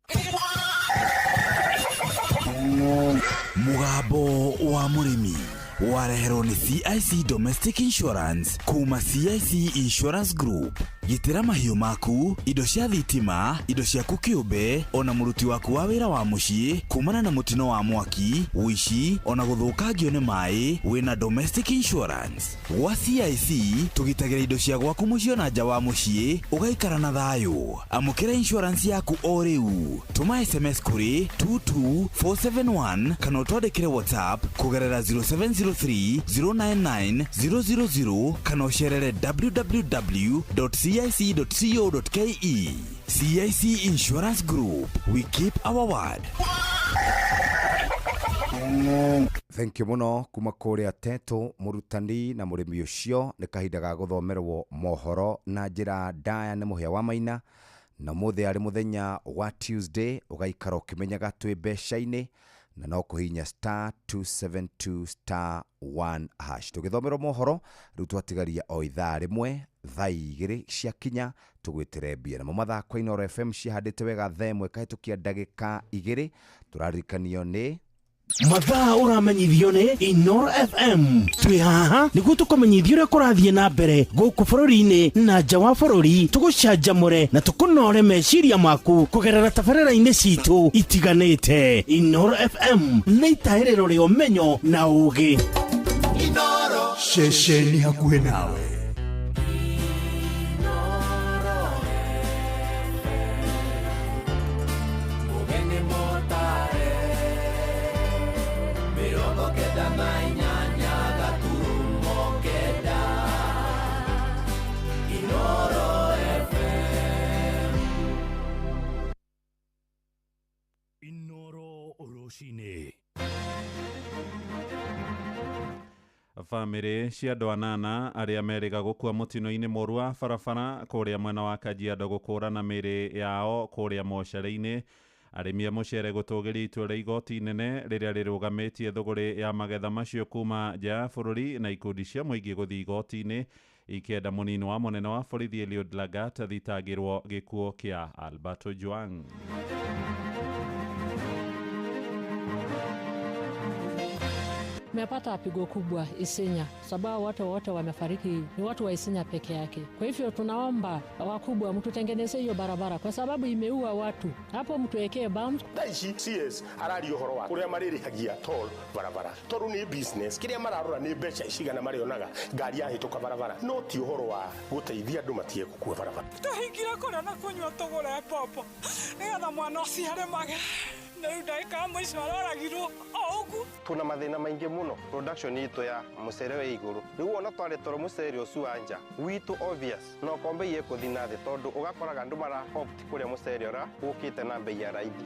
Mũgambo wa Mũrĩmi wareherwo nĩ CIC Domestic Insurance kuma CIC Insurance Group. Gitĩra mahiũ maku, indo cia thitima, indo ciaku kĩũmbe, ona mũruti waku wa wĩra wa mũciĩ kumana na mũtino wa mwaki, ũici, ona gũthũkangio nĩ maĩ. Wĩna Domestic Insurance gwa CIC tũgitagĩra indo cia gwaku mũciĩ na nja wa mũciĩ, ũgaikara na thayũ. Amũkĩra insurance yaku o rĩu. Tũma SMS kũrĩ 22471 kana ũtwandĩkĩre WhatsApp kũgerera 0703 099 000 kana ũcerere www.cic.co.ke. CIC Insurance Group, we keep our word. Thank you muno kuma kũrĩa Tetũ, mũrutani na mũrĩmi ũcio. Nĩ kahinda ga gũthomerwo mohoro na njĩra ndaya nĩ Mũhĩa wa Maina. Na mũthĩ arĩ mũthenya wa Tuesday, ũgaikara ũkĩmenyaga twĩ mbeca-inĩ na no kũhihinya *272*1#. Tũgĩthomerwo mohoro rĩu twatigaria o ithaa rĩmwe, thaa 2 ciakinya tũgwĩtĩre mbia. Namo mathako Inooro FM cihandĩte wega thaa 1 kahĩtũkia ndagĩka 2. Tũrarikanio nĩ mathaa ũramenyithio nĩ Inooro FM. Twĩ haha nĩguo tũkũmenyithia ũrĩa kũrathiĩ na mbere gũkũ bũrũri-inĩ na nja wa bũrũri. Tũgũcanjamũre na tũkũnore meciria maku kũgerera tabarĩra-inĩ citũ itiganĩte. Inooro FM nĩ itaĩrĩro rĩa ũmenyo na ũũgĩ. Inooro ceceni hakuhĩ nawe. Family cia andũ anana arĩa merĩga gũkua mũtino-inĩ mũru wa barabara kũrĩa mwena wa Kajiado gũkũrana mĩrĩ yao kũrĩa mocarĩ-inĩ. Arĩmi a mũcere gũtũgĩria itua rĩa igoti inene rĩrĩa rĩrũgamĩtie thũgũrĩ ya magetha macio kuma nja ya bũrũri na ikundi cia mũingĩ gũthiĩ igoti-inĩ ikĩenda mũnini wa mũnene wa borithi Eliud Lagat athitangĩrwo gĩkuũ kĩa Albert Ojwang. Tumepata pigo kubwa Isinya, sababu watu wote wamefariki ni watu wa Isinya peke yake. Kwa hivyo tunaomba wakubwa mtutengeneze hiyo barabara kwa sababu imeua watu. Hapo mtuwekee bumps. Daishi CS arari uhoro wa kuria maririhagia toll barabara. Toru ni business kiria mararora ni mbeca icigana marionaga ngari yahituka barabara. No ti uhoro wa guteithia andu matie gukua barabara. Tuhingira kora na kunywa togora popo. Nigetha mwana ucio aremage. Ndaika mwico araragirwo ogu. Tuna mathina maingi muno production itu ya mucere we iguru. Riu ona tware toro mucere ucio anja witu obvious no kombe ye kuthina thi tondu ugakoraga andu mara opt kuria mucere ora ukite na bei ya raithi.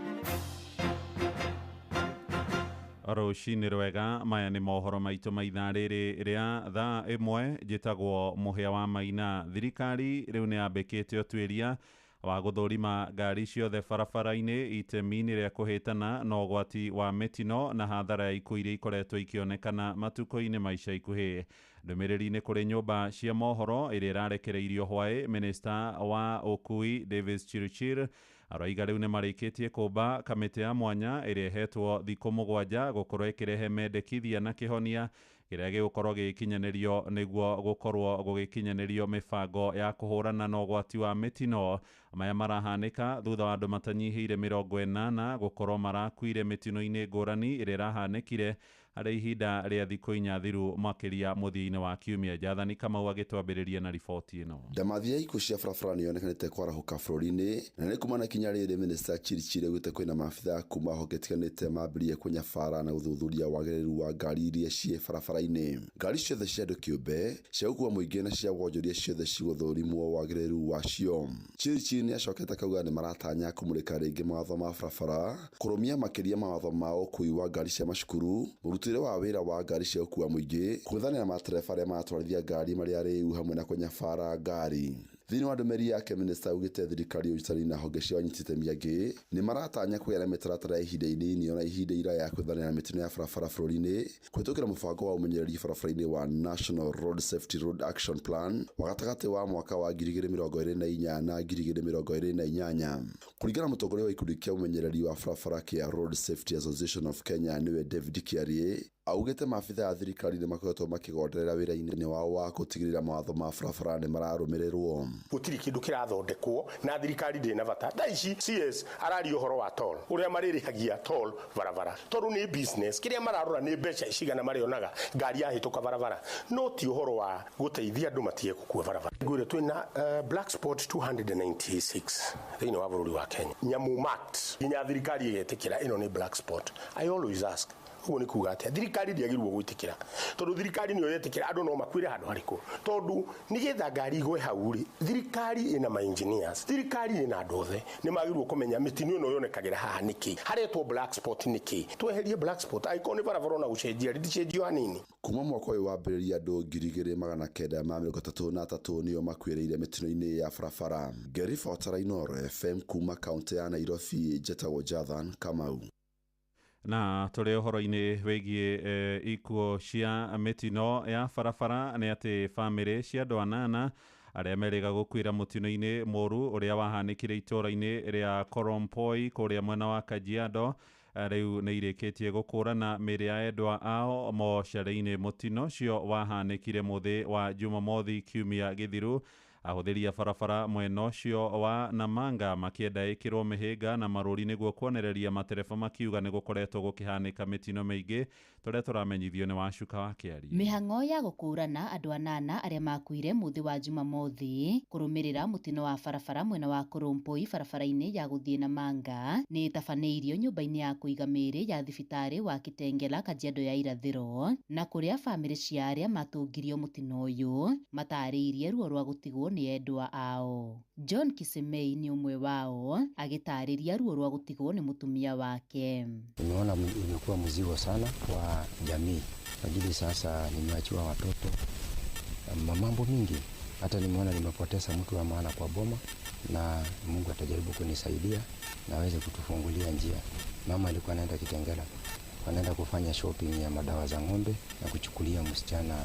Rũcinĩ rwega, maya nĩ mohoro maitũ ma ithaa rĩrĩ rĩa thaa 1. Njĩtagwo Mũhĩa wa Maina. Thirikari rĩu nĩ yambĩkĩte ũtuĩria wa gũthũrima ngari ciothe barabara-inĩ itemi-inĩ rĩa kũhĩtana na ũgwati wa mĩtino na hathara ya ikuũ iria ikoretwo ikĩonekana matukũ-inĩ ma ica ikuhĩ. Ndũmĩrĩri-inĩ kũrĩ nyũmba cia mohoro ĩrĩa ĩrarekereirio hwaĩ, Minista wa ũkui Davis Chirchir aroiga rĩu nĩ marĩkĩtie kũmba kamĩtĩ ya mwanya ĩrĩa ĩhetwo thikũ 7 gũkorwo ĩkĩrehe mendekithia na kĩhonia kĩrĩa gĩgũkorwo gĩkinyanĩrio nĩguo gũkorwo gũgĩkinyanĩrio mĩbango ya kũhũrana na ũgwati wa mĩtino. Maya marahanĩka thutha wa andũ matanyihĩire 80 gũkorwo marakuire mĩtino-inĩ ngũrani ĩrĩa ĩrahanĩkire harĩ ihinda rĩa thikũ 4 thiru makĩria mũthia-inĩ wa kiumia. Jathani Kamau agĩtwambĩrĩria na riboti ĩno. Ndamathi ya ikuũ cia barabara nĩyonekanĩte kwarahũka bũrũri-inĩ, na nĩ kumana kinya rĩrĩ Minister Chirichiri augĩte kwĩna maabitha kuma honge itiganĩte mambĩrĩrie kũnya bara na gũthuthuria wagĩrĩru wa ngari iria ciĩ barabara-inĩ. Ngari ciothe cia andũ kĩũmbe cia gũkua mũingĩ na cia wonjoria ciothe cigũthũrimwo wagĩrĩru wacio. Chirichiri nĩacokete akauga nĩ maratanya kũmũrĩka rĩngĩ mawatho ma barabara, kũrũmia makĩria mawatho ma ũkui wa ngari cia macukuru, mũrutĩre wa wĩra wa ngari cia gũkua mũingĩ, kũng'ethanĩra matereba arĩa maratwarithia ngari marĩa rĩu hamwe na kũnya bara ngari. Thĩinĩ wa ndũmĩrĩri yake, Minister augĩte thirikari ũnyitanĩri na honge cia ũnyiti itemi angĩ nĩ maratanya kũgĩa na mĩtaratara ya ihinda inini ona ihinda iraya ya kũethanĩra mĩtino ya barabara bũrũri-inĩ kũhĩtũkĩra mũbango wa ũmenyereri barabara-inĩ wa National Road Safety Road Action Plan wa gatagatĩ wa mwaka wa 2024 na 2028. Kũringana na mũtongoria wa ikundi kĩa ũmenyereri wa barabara kĩa Road Safety Association of Kenya nĩwe David Kiarie, augĩte maabitha ya thirikari nĩ makoretwo makĩgonderera wĩra-inĩ wao wa gũtigĩrĩra mawatho ma barabara nĩ mararũmĩrĩrwo. Gũtirĩ kĩndũ kĩrathondekwo na thirikari ndĩna bata. Thaa ici CS araria ũhoro wa toll, ũrĩa marĩrĩhagia toll barabara. Tondũ nĩ business, kĩrĩa mararora nĩ mbeca icigana marĩonaga ngari yahĩtũka barabara, no ti ũhoro wa gũteithia andũ matige gũkua barabara. Ngwĩre twĩna black spot 296 thĩinĩ wa bũrũri wa Kenya. Nyamũ marked, nginya thirikari ĩgetĩkĩra ĩno nĩ black spot. I always ask, ũguo nĩ kuga atĩa thirikari ndĩagĩrĩirwo gwĩtĩkĩra, tondũ thirikari nĩyo yetĩkĩra andũ no makuĩre handũ harĩkũ, tondũ nĩgetha ngari igwe hau rĩ, thirikari ĩna ma engineers, thirikari ĩna andũ othe nĩ magĩrĩirwo kũmenya mĩtino ĩno yonekagĩra haha nĩkĩ, haretwo black spot nĩkĩ, tweherie black spot aikoo nĩ barabara na gũcenjia rĩticenjio hanini. Kuma mwaka ũyũ wambĩrĩria andũ 2,933 nĩo makuĩrĩire mĩtino-inĩ ya barabara. Ngĩribotera Inooro FM kuma kaunti ya Nairobi, njĩtagwo Jathan Kamau. Na tũrĩ ũhoro-inĩ wĩgiĩ ikuũ cia mĩtino ya barabara nĩ atĩ bamĩrĩ cia andũ 8 arĩa merĩga gũkuĩra mũtino-inĩ mũru ũrĩa wahanĩkire itũũra-inĩ rĩa Korompoi kũrĩa mwena wa Kajiado rĩu nĩ irĩkĩtie gũkũrana mĩĩrĩ ya endwa ao mocarĩ-inĩ. Mũtino ũcio wahanĩkire mũthĩ wa Jumamothi kiumia gĩthiru. Ahũthĩri a barabara mwena ũcio wa Namanga makĩenda ĩkĩrwo mĩhĩnga na marũri nĩguo kuonereria matereba makiuga nĩ gũkoretwo gũkĩhanĩka mĩtino mĩingĩ. Tũrĩa tũramenyithio nĩ Wacuka wa Kĩaria. Mĩhang'o ya gũkũrana andũ 8 arĩa makuire mũthĩ wa Jumamothi kũrũmĩrĩra mũtino wa barabara mwena wa Korompoi barabara-inĩ ya gũthiĩ Namanga nĩ ĩtabanĩirio nyũmba-inĩ ya kũiga mĩĩrĩ ya thibitarĩ wa Kitengela, Kajiado ya irathĩro, na kũrĩa bamĩrĩ cia arĩa matũngirio mũtino ũyũ matarĩirie ruo rwa gũtigwo nĩ endwa ao. John Kisemei ni umwe wao agĩtarĩria ruo rwa gũtigwo nĩ mũtumia wake. Nimeona imekuwa mzigo sana kwa jamii. Ajili sasa nimeachiwa watoto, mambo mingi, hata nimeona nimepoteza mtu wa maana kwa boma, na Mungu atajaribu kunisaidia na aweze kutufungulia njia. Mama alikuwa anaenda Kitengela, anaenda kufanya shopping ya madawa za ng'ombe na kuchukulia msichana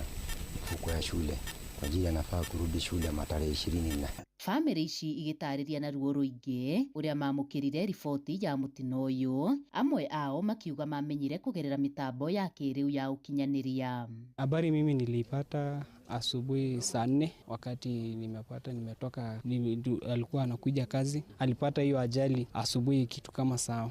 mfuko ya shule kwa ajili anafaa kurudi shule tarehe 24. Bamĩrĩ ici igĩtarĩria na ruo rũingĩ ũrĩa mamũkĩrire riboti ya mũtino ũyũ, amwe ao makiuga mamenyire kũgerera mitambo ya kĩrĩu ya ukinyanĩria. Habari mimi nilipata asubuhi saa 4 wakati nimetoka, alikuwa anakuja kazi, alipata hiyo ajali asubuhi kitu kama saa.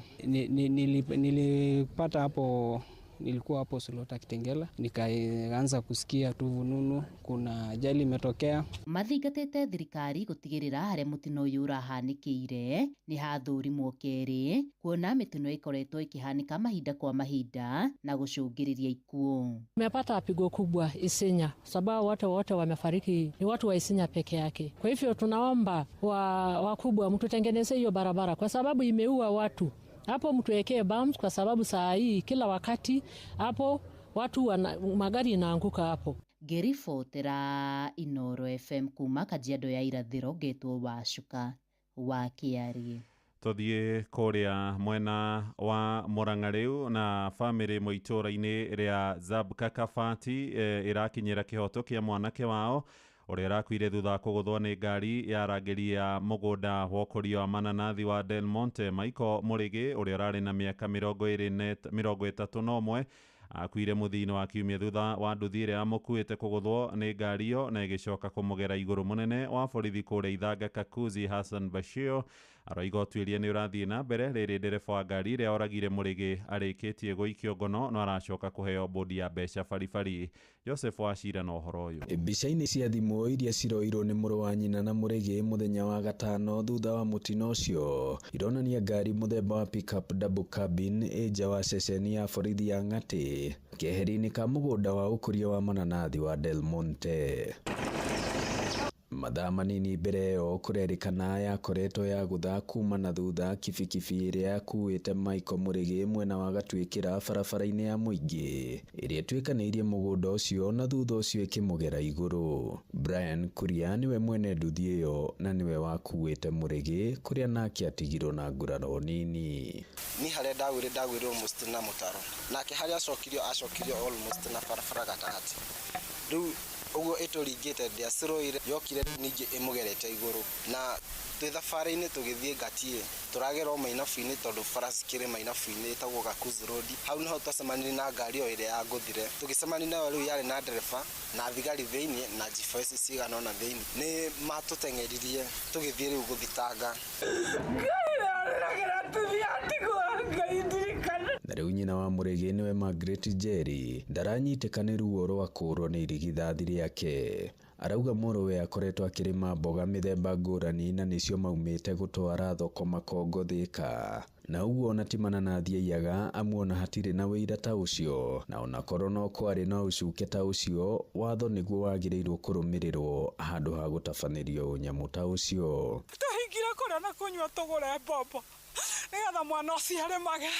Nilipata hapo, nilikuwa hapo Solota Kitengela, nikaanza kusikia tu vununu kuna ajali imetokea. Mathingatĩte thirikari gũtigĩrĩra harĩa mũtino ũyũ ũrahanĩkĩire nĩ hathũrimwo kerĩ, kuona mĩtino ĩkoretwo ĩkĩhanĩka mahinda kwa mahinda na gũcũngĩrĩria ikuũ. Tumepata pigo kubwa Isinya, sababu watu wote wamefariki ni watu wa Isinya peke yake. Kwa hivyo tunaomba wakubwa mtutengeneze hiyo barabara kwa sababu imeua watu. Hapo mtuwekee bumps kwa sababu saa hii kila wakati hapo watu magari inaanguka hapo. Ngĩribotera Inooro FM kuma Kajiado ya irathĩro, ngetwo Wacuka wa Kĩaria. Tũthiĩ kũrĩa mwena wa Mũrang'a rĩu na bamĩrĩ ĩmwe itũũra-inĩ rĩa Zabka Kabati ĩrakinyĩra kĩhoto kĩa mwanake wao ũrĩa arakuire thutha wa kũgũthwo nĩ ngari ya rangĩri ya mũgũnda wa ũkũria wa mananathi wa Del Monte. Michael Mũrĩgĩ ũrĩa ũrarĩ na mĩaka 31 akuire mũthia-inĩ wa kiumia thutha wa nduthi ĩrĩa yamũkuĩte kũgũthwo nĩ ngari ĩyo na ĩgĩcoka kũmũgera igũrũ. Mũnene wa borithi kũrĩa Ithanga Kakuzi Hassan Bashir Aroiga ũtuĩria nĩ ũrathiĩ na mbere rĩrĩ ndereba wa ngari ĩrĩa oragire Mũrĩgĩ arĩkĩtie gũikio ngono no aracoka kũheo bodi ya mbeca baribari. Joseph Wachira na ũhoro ũyũ. Mbica-inĩ cia thimũ iria ciroirwo nĩ mũrũ wa nyina na Mũrĩgĩ mũthenya wa gatano thutha wa mũtino ũcio ironania ngari mũthemba wa pickup double cabin nja wa ceceni ya borithi ya Ng'atĩ keheri-inĩ ka mũgũnda wa ũkũria wa mananathi wa Del Monte. Mathaa manini mbere yo kũrerĩkana yakoretwo ya gũtha kuma na thutha kibikibi ĩrĩa yakuĩte Michael Mũrĩgĩ mwena wa Gatwĩkĩra barabara-inĩ ya Mũingĩ ĩrĩa ĩtuĩkanĩirie mũgũnda ũcio na thutha ũcio ĩkĩmũgera igũrũ. Brian Kuria nĩwe mwene nduthi ĩyo na nĩwe wakuĩte Mũrĩgĩ kũrĩa nake atigirwo na nguraro nini. Ni harĩa ndagwĩrwo almost na mũtaro nake harĩa acokirio almost na barabara gatagatĩ. Rĩu ugo ĩtũringĩte ndiaciroire yokire ningĩ ĩmũgerete igũrũ na twĩ thabarĩ-inĩ tũgĩthiĩ Gatie tũragerwo Mainabu-inĩ tondũ bara cikĩrĩ Mainabu-inĩ ĩtagwo Gakuzi Road. Hau niho twacemanirie na ngari o ĩrĩa yangũthire tũgĩcemania nayo rĩu yarĩ na ndereba na thigari thĩinĩ na GPS cigana ona thĩinĩ nĩ matũteng'eririe tũgĩthiĩ rĩu gũthitanga. Na rĩu nyina wa Mũrĩgĩ nĩwe Margaret Jerry ndaranyitĩka ruo rwa kũrwo nĩ irigithathi rĩake. Arauga mũrũwe akoretwo akĩrĩma mboga mĩthemba ngũrani na nĩcio maumĩte gũtwara thoko Makongo Thika. Na ũguo ona ti mananathi aiyaga amuona hatirĩ na wĩira ta ũcio na onakorwo no kwarĩ na ũcuke ta ũcio watho nĩguo wagĩrĩirwo kũrũmĩrĩrwo handũ ha gũtabanĩrio nyamũ ta ũcio. Tũhingire kũrĩa na kũnyua tũgũre mbombo nĩgetha mwana ũcio arĩmage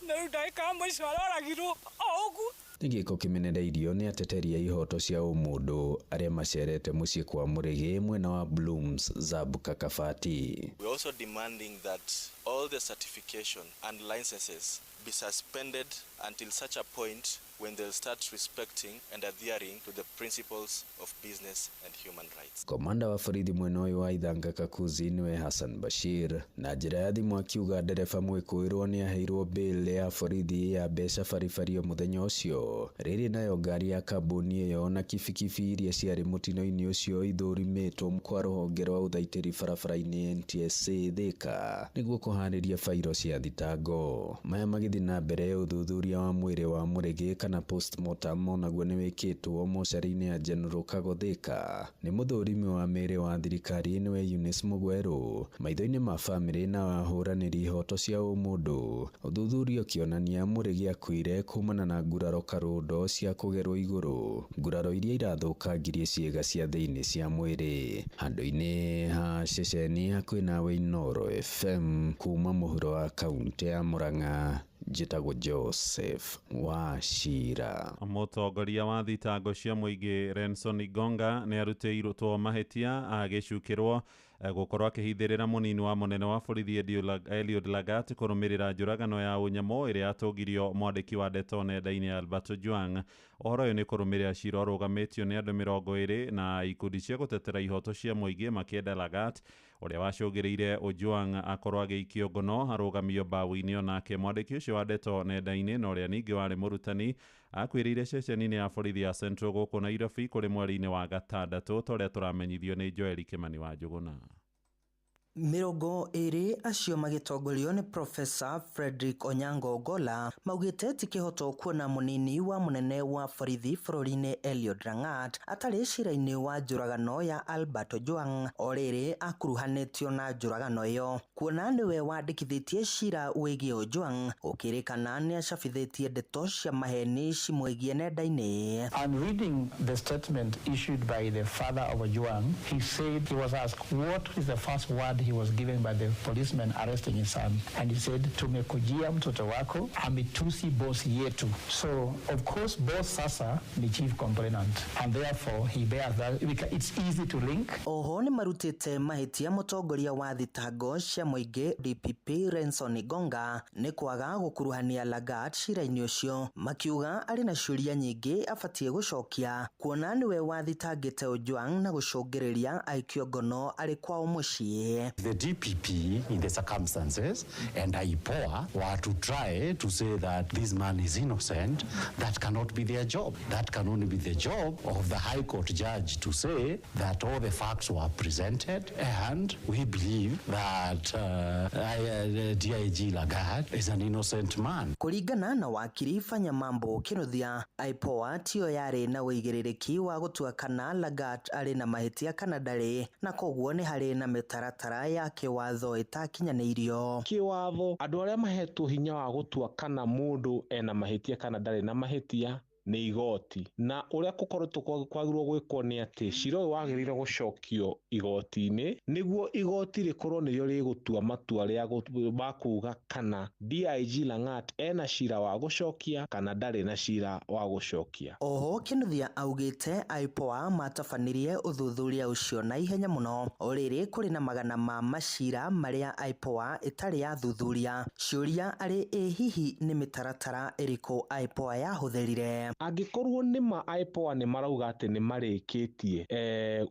na rĩu ndagĩka ya mũico aroragirwo o ũguo. Nĩ gĩko kĩmenereirio nĩ ateteri a ihoto cia ũmũndũ arĩa macerete mũciĩ kwa Mũrĩgĩ mwena wa Blooms Zabu Kakafati. We are also demanding that all the certification and licenses be suspended until such a point when they'll start respecting and adhering to the principles of business and human rights. Komanda wa borithi mwena ũyũ wa Ithanga Kakuzi nĩwe Hassan Bashir na njĩra ya thimũ akiuga ndereba mwĩkũĩrwo nĩ aheirwo bail ya borithi ya mbeca baribari mũthenya ũcio. Rĩrĩ nayo ngari ya kambuni ĩyo na kibikibi iria ciarĩ mũtino-inĩ ũcio ithũrimĩtwo kwa rũhonge rwa ũthaitĩri barabara-inĩ NTSA Thika nĩguo kũharĩria fairo cia thitango. Maya magĩthiĩ na mbere ũthuthuria wa mwĩrĩ wa Mũrĩgĩ kana postmortem onaguo nĩ wĩkĩtwo mocarĩ-inĩ ya General Kago Thika. Nĩ mũthũrimi wa mĩĩrĩ wa thirikari nĩwe Eunice Mũgwerũ maitho-inĩ ma bamĩrĩ na ahũranĩri ihoto cia ũmũndũ. Ũthuthuria ũkĩonania Mũrĩgĩ akuire kumana na nguraro karũndo cia kũgerwo igũrũ, nguraro iria irathũkangirie ciĩga cia thĩinĩ cia mwĩrĩ. Handũ-inĩ ha ceceni hakuhĩ nawe Inoro FM kuma mũhuro wa kaunti ya Murang'a, njĩtagwo Joseph Wachira. Mũtongoria wa thitango cia mũingĩ Renson Igonga nĩ arutĩirwo mahĩtia agĩcukĩrwo gũkorwo akĩhithĩrĩra mũnini wa mũnene wa borithi Eliud Lagat kũrũmĩrĩra njũragano ya ũnyamũ ĩrĩa yatũgirio mwandĩki wa ndeto nenda-inĩ Albert Ojwang. Ũhoro ũyũ nĩ kũrũmĩrĩra cira ũrũgamĩtio nĩ andũ 20 na ikundi cia gũtetera ihoto cia mũingĩ makĩenda Lagat ũrĩa wacũngĩrĩire Ojwang akorwo agĩikio ngono arũgamio mbaũ-inĩ onake mwandĩki ũcio wa ndeto nenda-inĩ na ũrĩa ningĩ warĩ mũrutani akwĩrĩire ceceni-inĩ ya borithi ya Central gũkũ Nairobi kũrĩ mweri-inĩ wa gatandatũ torĩa tũramenyithio nĩ Joel Kimani wa Njũgũna. 20 acio magĩtongorio nĩ Professor Frederick Onyango Ogolla maugĩte ti kĩhoto kuona mũnini wa mũnene wa borithi bũrũri-inĩ Eliud Lagat atarĩ cira-inĩ wa njũragano ya Albert Ojwang o rĩrĩ akuruhanĩtio na njũragano ĩyo, kuona nĩwe wandĩkithĩtie cira wĩgiĩ Ojwang ũkĩrĩkana nĩ acabithĩtie ndeto cia maheni cimwĩgiĩ nenda-inĩ. I'm reading the statement issued by the father of Ojwang. He said he was asked what is the first word he was given by the policeman arresting his son, and he said tumekujia mtoto wako ametusi boss yetu. So of course boss sasa ni chief complainant and therefore he bears that. It's easy to link. Oho nĩ marutĩte mahĩtia mũtongoria wa thitango cia mũingĩ DPP Renson Igonga nĩ kwaga gũkuruhania Lagat cira-inĩ ũcio, makiuga arĩ na ciũria nyingĩ abatie gũcokia kuona nĩwe wathitangĩte Ojwang na gũcũngĩrĩria aikio ngono arĩ kwao mũciĩ. The DPP, in the circumstances, and IPOA were to try to say that this man is innocent, that cannot be their job. That can only be the job of the High Court judge to say that all the facts were presented, and we believe that DIG Lagat is an innocent man. Kulingana na wakiri Fanya Mambo Kinuthia, IPOA tio yari na uigĩrĩrĩki wa gũtua kana Lagat arĩ na mahĩtia kana ndarĩ, na koguo nĩ harĩ na mĩtaratara ya kĩwatho ĩtakinyanĩirio. Kĩwatho, andũ arĩa mahetwo hinya wa gũtua kana mũndũ ena mahĩtia kana ndarĩ na mahĩtia nĩ igoti, na ũrĩa gũkoretwo kwagĩrĩirwo gwĩkwo nĩ atĩ cira ũyũ wagĩrĩire gũcokio igoti-inĩ nĩguo igoti rĩkorwo nĩrĩo rĩgũtua matua rĩa makuga kana DIG Lagat ena cira wa gũcokia kana ndarĩ na cira wa gũcokia. Oho Kinuthia augĩte IPOA matabanirie ũthuthuria ũcio na ihenya mũno, o rĩrĩ kũrĩ na magana ma macira marĩa IPOA ĩtarĩ yathuthuria. Ciũria arĩ hihi nĩ mĩtaratara ĩrĩkũ IPOA yahũthĩrire. Angĩkorwo nĩma IPOA nĩ marauga atĩ nĩ marĩkĩtie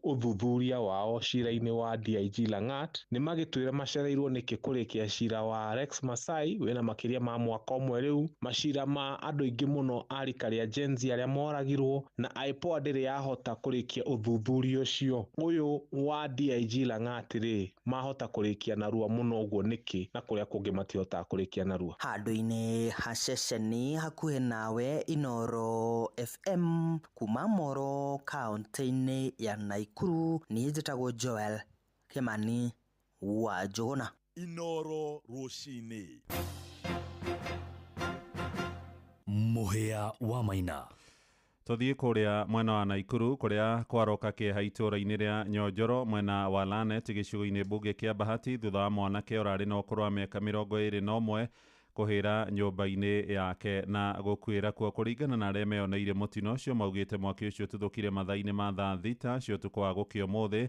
ũthuthuria wao cira-inĩ wa DIG Lagat, nĩ magĩtwĩre macereirwo nĩkĩ kũrĩkia cira wa Rex Masai wĩna makĩria ma mwaka ũmwe rĩu, macira ma andũ aingĩ mũno a rika rĩa Gen Z arĩa moragirwo, na IPOA ndĩrĩ yahota kũrĩkia ũthuthuria ũcio. Ũyũ wa DIG Lagat rĩ, mahota kũrĩkia narua mũno ũguo nĩkĩ na kũrĩa kũngĩ matihotaga kũrĩkia narua. Handũ-inĩ ha ceceni hakuhĩ nawe Inoro FM kuma Moro kaunti-inĩ ya Naikuru, niĩ njĩtagwo Joel Kimani wa Njũgũna. Inoro rũcinĩ. Mũhĩa wa Maina. Tũthiĩ kũrĩa mwena wa Naikuru kũrĩa kwaroka kĩeha itũũra-inĩ rĩa Nyonjoro mwena wa Lanet gĩcigo-inĩ mbunge kĩa Bahati thutha wa mwanake ũrarĩ na ũkũrũ wa mĩaka 21 kũhĩra nyũmba-inĩ yake na gũkuĩra kuo. Kũringana na arĩa meyoneire mũtino ũcio maugĩte mwaki ũcio ũtuthũkire mathaa-inĩ ma thaa thita cia ũtukũ wa gũkĩa ũmũthĩ,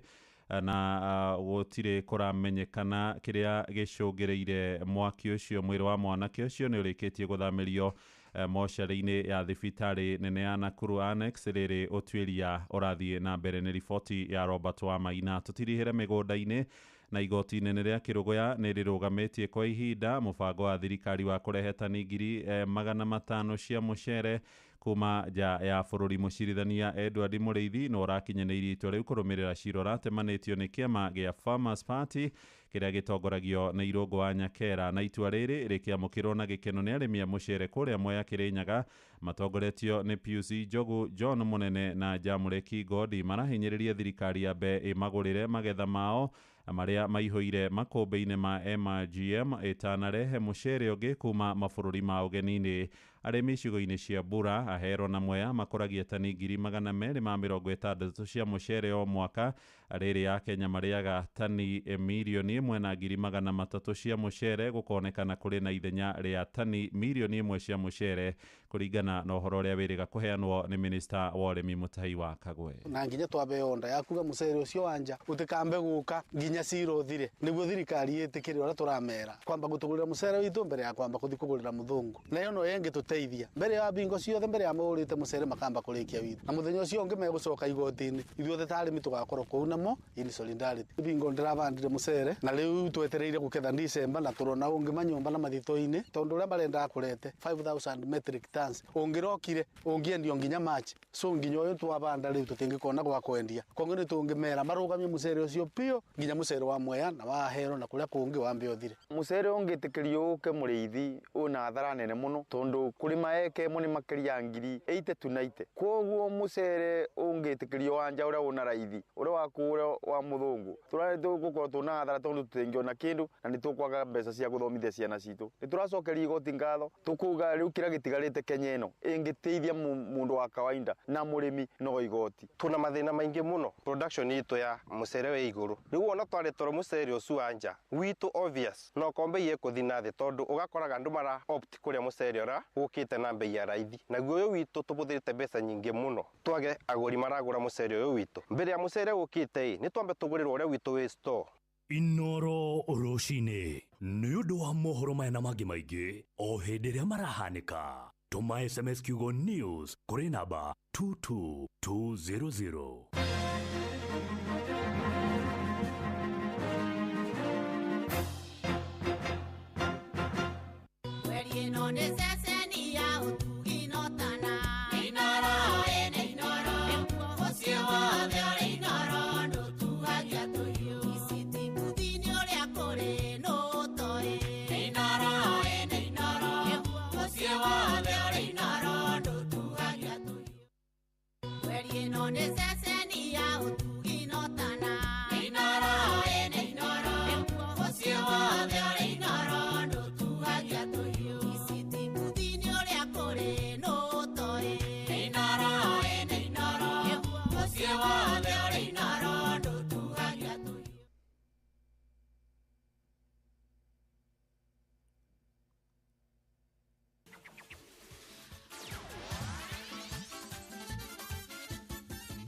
na gũtirĩ kũramenyekana kĩrĩa gĩcũngĩrĩire mwaki ũcio. Mwĩrĩ wa mwanake ũcio nĩ ũrĩkĩtie gũthamĩrio mocarĩ-inĩ ya thibitarĩ nene ya Nakuru Annex rĩrĩ ũtuĩria ũrathiĩ na mbere. Nĩ riboti ya Robert wa Maina. Tũtirihĩre mĩgũnda-inĩ na igoti nene rĩa Kĩrũgũya nĩ rĩrũgamĩtie kwa ihinda mũbango wa thirikari wa kũrehe tani ngiri 500 cia mũcere kuma nja ya bũrũri. Mũcirithania Edward Mũrĩithi no ũrakinyanĩirie itua rĩu kũrũmĩrĩra cira ũratemanĩtio nĩ kĩama gĩa Farmers Party kĩrĩa gĩtongoragio na Irũngũ wa Nyakera, na itua rĩrĩ rĩkĩamũkĩrwo na gĩkeno nĩ arĩmi a mũcere kũrĩa Mwea Kĩrĩnyaga matongoretio nĩ Pius Njogu, John Mũnene na Jamũre Kingodi. Marahinyĩrĩria thirikari ya mbe ĩmagũrĩre magetha mao marĩa maihũire makũmbĩ-inĩ ma MGM ĩtanarehe mũcere ũngĩ kuma mabũrũri ma ũgeni-inĩ. Arĩmi icigo-inĩ cia Mbura, Ahero na Mwea makoragia tani 260 cia mũcere o mwaka. Rĩrĩ ya Kenya marĩaga tani 1,000,000 na 300,000 cia mũcere, gũkonekana kũrĩ na ithenya rĩa tani 1,000,000 cia mũcere kũringana na ũhoro ũrĩa wĩrĩga kũheanwo nĩ minista wa ũrĩmi Mũtahi wa Kagwe. Na nginya twambe onda yakuga mũcere ũcio wanja ũtikambe gũka nginya cira ũthire nĩguo thirikari ĩtĩkĩre ũrĩa tũramera kwamba gũtũgũrĩra mũcere witũ mbere ya kwamba gũthiĩ kũgũrĩra mũthũngũ. Na ĩyo no ĩngĩtũteithia mbere ya bingo ciothe, mbere ya mũgũrĩte mũcere makamba kũrĩkia witũ, na mũthenya ũcio ũngĩ megũcoka igoti-inĩ ithuothe ta arĩmi tũgakorwo kũu namo in solidarity. Bingo ndĩrabandire mũcere na rĩu twetereire gũketha December na tũrona ũngĩ manyũmba na mathito-inĩ tondũ ũrĩa marendaga kũrete 5,000 metric tons ũngĩrokire ũngĩendio nginya March, so nginya ũyũ twabanda rĩu tũtingĩkona gwa kwendia. Kongo nĩ tũngĩmera marũgamie mũcere ũcio pio nginya mũcere wa Mwea na wa Ahero na kũrĩa kũngĩ wambe ũthire. Mũcere ũngĩtĩkĩrio ũke mũrĩithi ũna hathara nene mũno tondũ kũrĩma eke ĩmwe nĩ makĩria ngiri 80 to 90. Koguo mũcere ũngĩtĩkĩrio wanja ũrĩa ũna raithi ũrĩa wakũra wa mũthũngũ tũrarĩ tũgũkorwo tũna hathara tondũ tũtingĩona kĩndũ na nĩ tũkwaga mbeca cia gũthomithia ciana citũ. Nĩ tũracokeria igoti ngatho tũkuga rĩu kĩrĩa gĩtigarĩte Kenya ĩno ĩngĩteithia mũndũ wa kawaida na mũrĩmi no igoti. Tuna mathĩna maingĩ mũno production itũ ya mũcere wĩ igũrũ. Rĩu ona twarĩtwo mũcere ũcio wanja witũ obvious no kombe iye kũthi na thĩ tondũ ũgakoraga andũ mara opt kũrĩa mũcere ũra ũkĩte na mbei ya raithi. Naguo ũyũ witũ tũbũthĩrĩte mbeca nyingĩ mũno twage agũri maragũra mũcere ũyũ witũ. Mbere ya mũcere ũkĩte nĩ twambe tũgũrĩrwo ũrĩa witũ wĩ store. Inoro rũcinĩ nĩ ũndũ wa mohoro maya na mangĩ maingĩ o hĩndĩ ĩrĩa marahanĩka. Tũma SMS kiugo news kũrĩ namba 22200.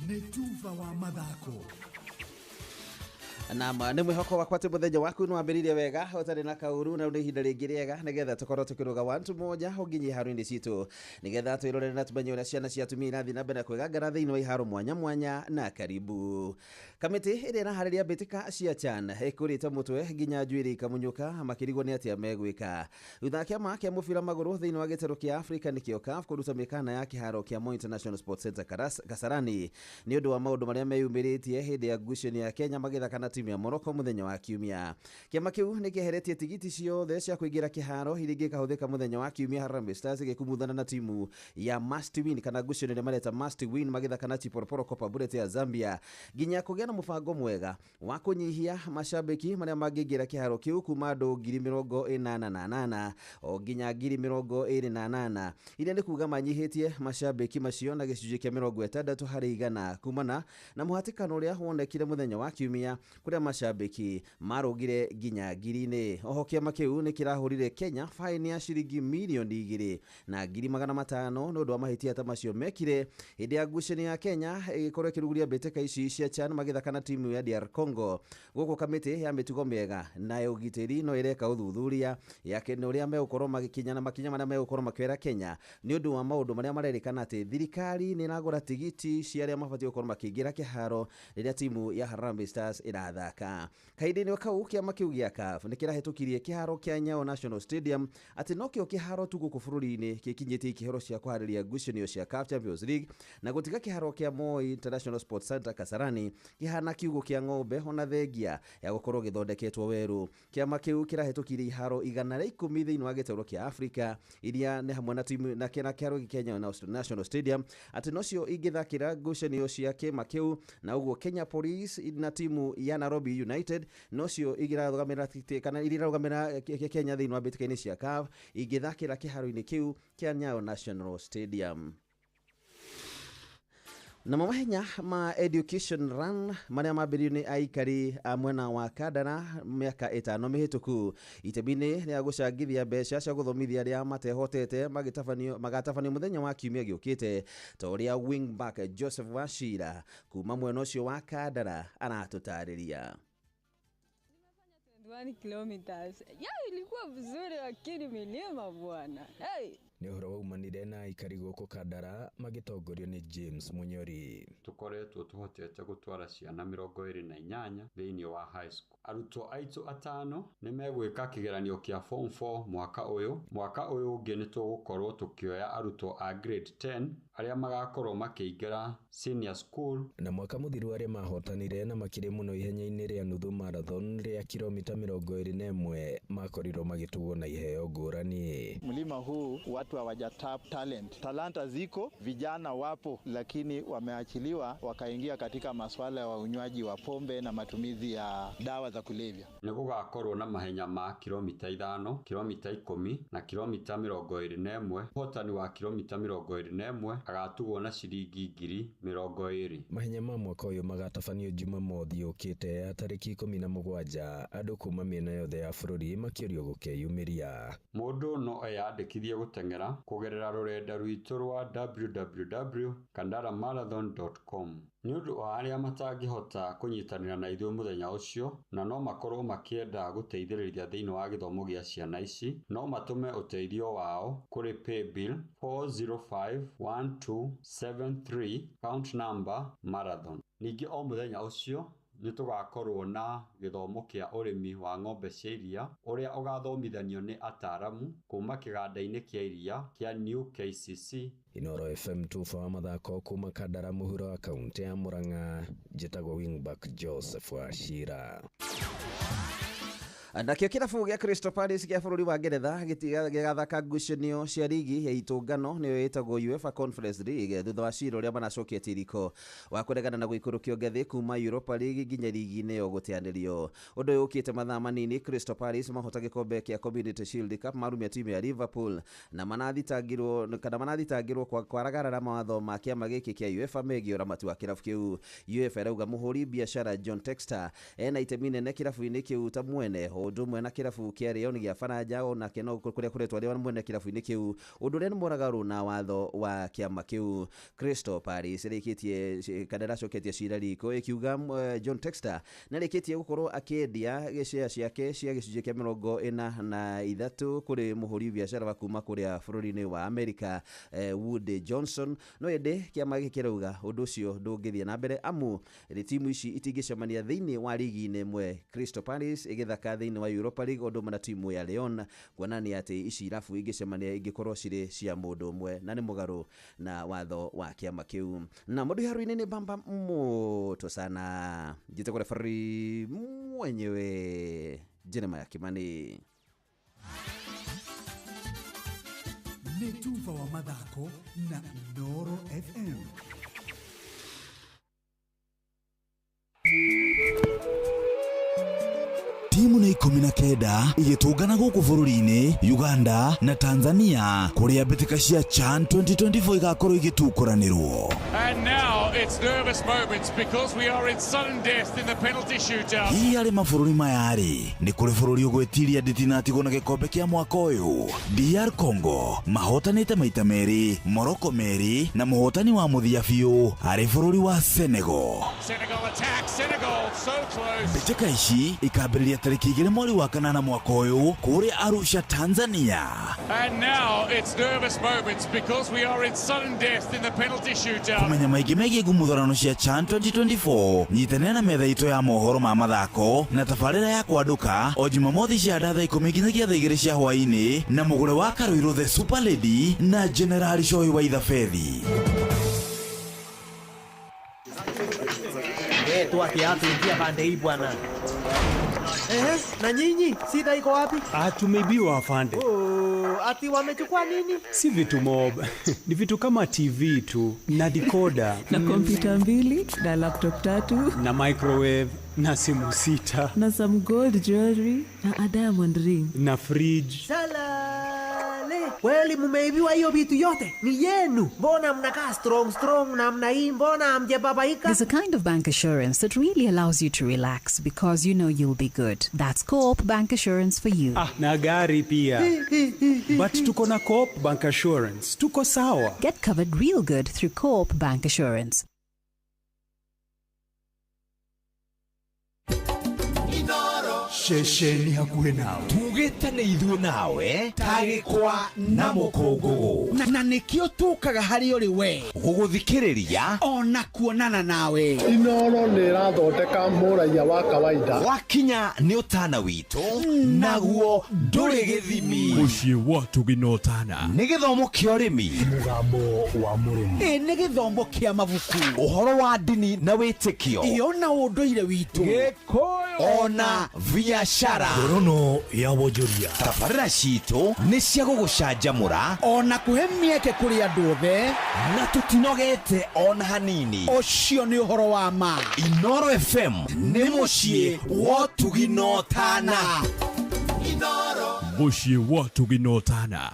Netuva wa mathako na nĩ mwĩhoko wakwa atĩ mũthenya waku nĩ wambĩrĩirie wega ũtarĩ na kaũru na nĩ ihinda rĩngĩ rĩega nĩgetha tũkorwo tũkĩrũga wantu moja ũnginyi iharo-inĩ citũ nĩgetha twĩrorere na tũmenye ũrĩa ciana cia atumia irathiĩ na mbere kwĩgangara thĩinĩ wa iharo mwanya mwanya na karibu. Kamĩtĩ ĩrĩa ĩraharĩria mbĩtĩka cia CHAN ĩkũrĩte mũtwe nginya njuĩrĩ ikamunyũka makĩrigwo nĩ atĩa megwĩka. Thutha kĩama kĩa mũbira magũrũ thĩinĩ wa gĩtarũ kĩa Afrika nĩkĩo CAF kũruta mĩkana ya kĩharo kĩa Moi International Sports Center Kasarani nĩ ũndũ wa maũndũ marĩa meyumĩrĩtie hĩndĩ ya ngucanio ya Kenya magĩthakana timu ya Morocco muthenya wa Kiumia. Kĩama kĩu nĩ kĩeheretie tigiti ciothe cia kũingĩra kĩharo iria ingĩkahũthĩka muthenya wa Kiumia Harambee Stars igĩkumuthana na timu ya Must Win kana ngucanio ĩrĩa mareta Must Win magĩthakana Chipolopolo Copa Bullet ya Zambia nginya kũgĩa na mũbango mwega wa kũnyihia macambĩki marĩa mangĩingĩra kĩharo kĩu kuma andũ 88,000 o nginya 28,000 iria nĩ kuga manyihĩtie macambĩki macio na gĩcunjĩ kĩa 60 harĩ igana kumana na mũhatĩkano ũrĩa wonekire muthenya wa Kiumia kũrĩa macambĩki marũgire nginya ngiri-inĩ. Oho kĩama kĩu nĩ kĩrahũrire Kenya faini ya ciringi mirioni 2 na 500,000 nĩ ũndũ wa mahĩtia ta macio mekire hĩndĩ ya ngucanio ya Kenya ĩgĩkorwo ĩkĩrugũria mbĩtĩka ici cia CHAN magĩthakana timu ya DR Congo. Gũkũ kamĩtĩ ya mĩtugo mĩega na ũgitĩri no ĩreka ũthuthuria yake nĩ ũrĩa megũkorwo magĩkinyana makinya marĩa megũkorwo makĩoera Kenya nĩ ũndũ wa maũndũ marĩa marerĩkana atĩ thirikari nĩ ĩragũra tigiti cia arĩa mabatiĩ gũkorwo makĩingĩra kĩharo rĩrĩa timu ya Harambee Stars ĩrathaka. Kahinda-inĩ kau kĩama kĩu gĩa CAF nĩ kĩrahĩtũkirie kĩharo kĩa Nyayo National Stadium atĩ no kĩo kĩharo tu gũkũ bũrũri-inĩ kĩkinyĩtie ikĩhero cia kũharĩria ngucanio cia CAF Champions League na gũtiga kĩharo kĩa Moi International Sports Center Kasarani kĩhana kiugũ kĩa ng'ombe ona thengia ya gũkorwo gĩthondeketwo werũ. Kĩama kĩu kĩrahĩtũkirie iharo 110 thĩinĩ wa gĩtarũ kĩa Afrika iria nĩ hamwe na timu na kĩharo kĩa Nyayo National Stadium atĩ nocio ingĩthakĩra ngucanio cia kĩama kĩu na ũguo Kenya Police na timu ya Nairobi United nocio igĩrarũgamĩra kana irarũgamĩra Kenya thĩinĩ wa mbĩtĩka-inĩ cia CAF igĩthakĩra kĩharo-inĩ kĩu kĩa Nyayo National Stadium. Na mahenya ma education run marĩa mambĩrĩirio nĩ aikari a mwena wa Kandara mĩaka 5 mĩhĩtũku itemi-inĩ rĩa gũcangithia mbeca cia gũthomithia arĩa matehotete magatabanio muthenya wa Kiumia gĩũkĩte ta ũrĩa wingback Joseph Wachira kuma mwena ũcio wa Kandara aratũtarĩria. 1 kilometers. Ilikuwa vizuri lakini milima bwana. Hey. Nĩ ũhoro waumanire na aikari gũkũ Kandara magĩtongorio nĩ James Munyori. Tũkoretwo tũhotete gũtwara ciana 28 thĩinĩ wa high school. Arutwo aitũ 5 nĩ megwĩka kĩgeranio kĩa form 4 mwaka ũyũ. Mwaka ũyũ ũngĩ nĩ tũgũkorwo tũkĩoya arutwo a grade 10 arĩa magakorwo makĩingĩra senior school. Na mwaka mũthiru arĩa mahotanire na makĩrĩ mũno ihenya-inĩ rĩa nuthu marathon rĩa kilomita 21 makorirwo magĩtugwo na iheo ngũrani. Mlima huu watu hawajatap talent. Talanta ziko, vijana wapo, lakini wameachiliwa wakaingia katika masuala ya unywaji wa pombe na matumizi ya dawa za kulevya. Nĩ gũgakorwo na mahenya ma kilomita 5, kilomita 10 na kilomita 21. Hotani wa kilomita 21 agatugwo na ciringi 20,000. Mahenya ma mwaka ũyũ magatabanio Jumamothi yũkĩte tarĩki 17 andũ kuma mĩena yothe ya bũrũri makĩũrio gũkeyumĩria. Mũndũ no eyandĩkithie gũteng'era kũgerera rũrenda rwitũ rwa www.kandaramarathon.com. Nĩ ũndũ wa arĩa matangĩhota kũnyitanĩra na ithuĩ mũthenya ũcio na no makorwo makĩenda gũteithĩrĩria thĩinĩ wa gĩthomo gĩa ciana ici, no matũme ũteithio wao kũrĩ paybill 4051273 account number marathon. Ningĩ o mũthenya ũcio nĩ tũgakorwo na gĩthomo kĩa ũrĩmi wa ng'ombe cia iria ũrĩa ũgathomithanio nĩ ataaramu kuma kĩganda-inĩ kĩa iria kĩa New KCC. Inoro FM 2 wa mathako kuma Kandara mũhuro wa kaunti ya Murang'a, njĩtagwo wingback Joseph Wachira. Nakio kirabu gĩa Crystal Palace gĩa bũrũri wa Ngeretha gĩgathaka ngucanio cia ligi ya itũngano nĩyo ĩtagwo UEFA Conference League thutha wa cira ũrĩa manacokia tiriko wa kũregana na gũikũrũkio ngathĩ kuma Europa League nginya ligi-inĩ yo gũteanĩrio. Ũndũ ũyũ ũkĩte mathaa manini Crystal Palace mahota gĩkombe kĩa Community Shield Cup marumia timu ya Liverpool na manathitangirwo kwaragarara mawatho ma kĩama gĩkĩ kĩa UEFA megiĩ ũramati wa kĩrabu kĩu. UEFA rauga mũhũri biacara John Textor ena itemi nene kĩrabu-inĩ kĩu ta mwene ũndũ ũmwe na kĩrabu kĩa Lyon gĩa Faranja ona kĩno kũrĩa kũretwo Lyon mwene kĩrabu-inĩ kĩu ũndũ ũrĩa nĩ mũragaru na watho wa kĩama kĩu. Crystal Palace rĩkĩtie kana racoketie cira riko ikiuga John Textor nĩ rĩkĩtie gũkorwo akĩendia gĩcĩa ciake cia gĩcunjĩ kĩa 43 kũrĩ mũhũri biacara wa kuma kũrĩa bũrũri-inĩ wa America Wood Johnson. No ende kĩama gĩkĩrauga ũndũ ũcio ndũngĩthiĩ na mbere amu timu ici itingĩcemania thĩinĩ wa ligi-inĩ ĩmwe. Crystal Palace ĩgĩthaka thĩinĩ wa Europa League ũndũ ũmwe na timu ya Lyon kuonania atĩ ici irabu ingĩcemania ingĩkorwo cirĩ cia mũndũ ũmwe na nĩ mũgarũ na watho wa kĩama kĩu. Na mũndũ haru-inĩ nĩ bamba moto sana jite kwa referee mwenyewe Jeremiah Kimani. Nĩ Tuva wa mathako na Noro FM. Timu na 19 igĩtũngana gũkũ bũrũri-inĩ Uganda na Tanzania kũrĩa mbĩtĩka cia CHAN 2024 igakorwo igĩtukũranĩrwo. And now it's nervous moments because we are in sudden death in the penalty shootout. Hihi arĩ mabũrũri maya-rĩ nĩ kũrĩ bũrũri ũgwĩtiria ndĩtinatigwo na gĩkombe kĩa mwaka ũyũ. DR Congo mahotanĩte maita merĩ, Morocco merĩ na mũhotani wa mũthia biũ arĩ bũrũri wa Senegal. Senegal attack, Senegal so close. Mbĩtĩka ici ikambĩrĩria tarĩki 2 mweri wa kanana mwaka ũyũ kũrĩa Arusha, Tanzania. And now it's nervous moments because we are in sudden death in the penalty shootout. Kumenya maingĩ megiĩ ngumũtharano cia CHAN 2024 nyitanĩra na metha itũ ya mohoro ma mathako na tabarĩra ya kwandũka o Jumamothi cia thaa 10 nginyagia thaa 2 cia hwaĩ-inĩ na mũgũre wa Karuiro the Super Lady na General Choi wa Ithafethi. Tuingia pande hii bwana. Na nyinyi sida iko wapi? Tumeibiwa afande. Ati wamechukua nini? Si vitu mob. Ni vitu kama TV tu na decoder na kompyuta 2 na laptop 3 na microwave na simu 6 na some gold jewelry na a diamond ring na fridge. Salale. Kweli mumeibiwa hiyo vitu yote? Ni yenu. Mbona mnakaa strong na mna hii mbona hamjababaika? There's a kind of bank assurance that really allows you to relax because you know you'll be good. That's Coop Bank Assurance for you. Na gari pia. But tuko na Coop Bank Assurance. Tuko sawa. Get covered real good through Coop Bank Assurance. Shesheni hakuhe nawe tugĩtane ithuĩ nawe tagĩkwa na mũkũngũgũ na nĩkĩo tũkaga harĩ ũrĩ we gũgũthikĩrĩria ona kuonana nawe. Inoro nĩ ĩrathondeka mũraia wa kawaida wakinya nĩ ũtana witũ naguo ndũrĩ gĩthimi. Mũciĩ wa Tũginotana nĩ gĩthomo kĩa ũrĩmi, mũgambo wa mũrĩmi, nĩ gĩthomo kĩa mabuku, ũhoro wa ndini na wĩtĩkio, ona ũndũire witũ, Gĩkũyũ ona biashara, ngorono ya wonjoria. Tabarĩra citũ nĩ cia gũgũcanjamũra ona kũhe mĩeke kũrĩ andũ othe na tũtinogete ona hanini. Ũcio nĩ ũhoro wa ma. Inoro FM nĩ mũciĩ wa Tũginotana. Mũciĩ wa Tũginotana.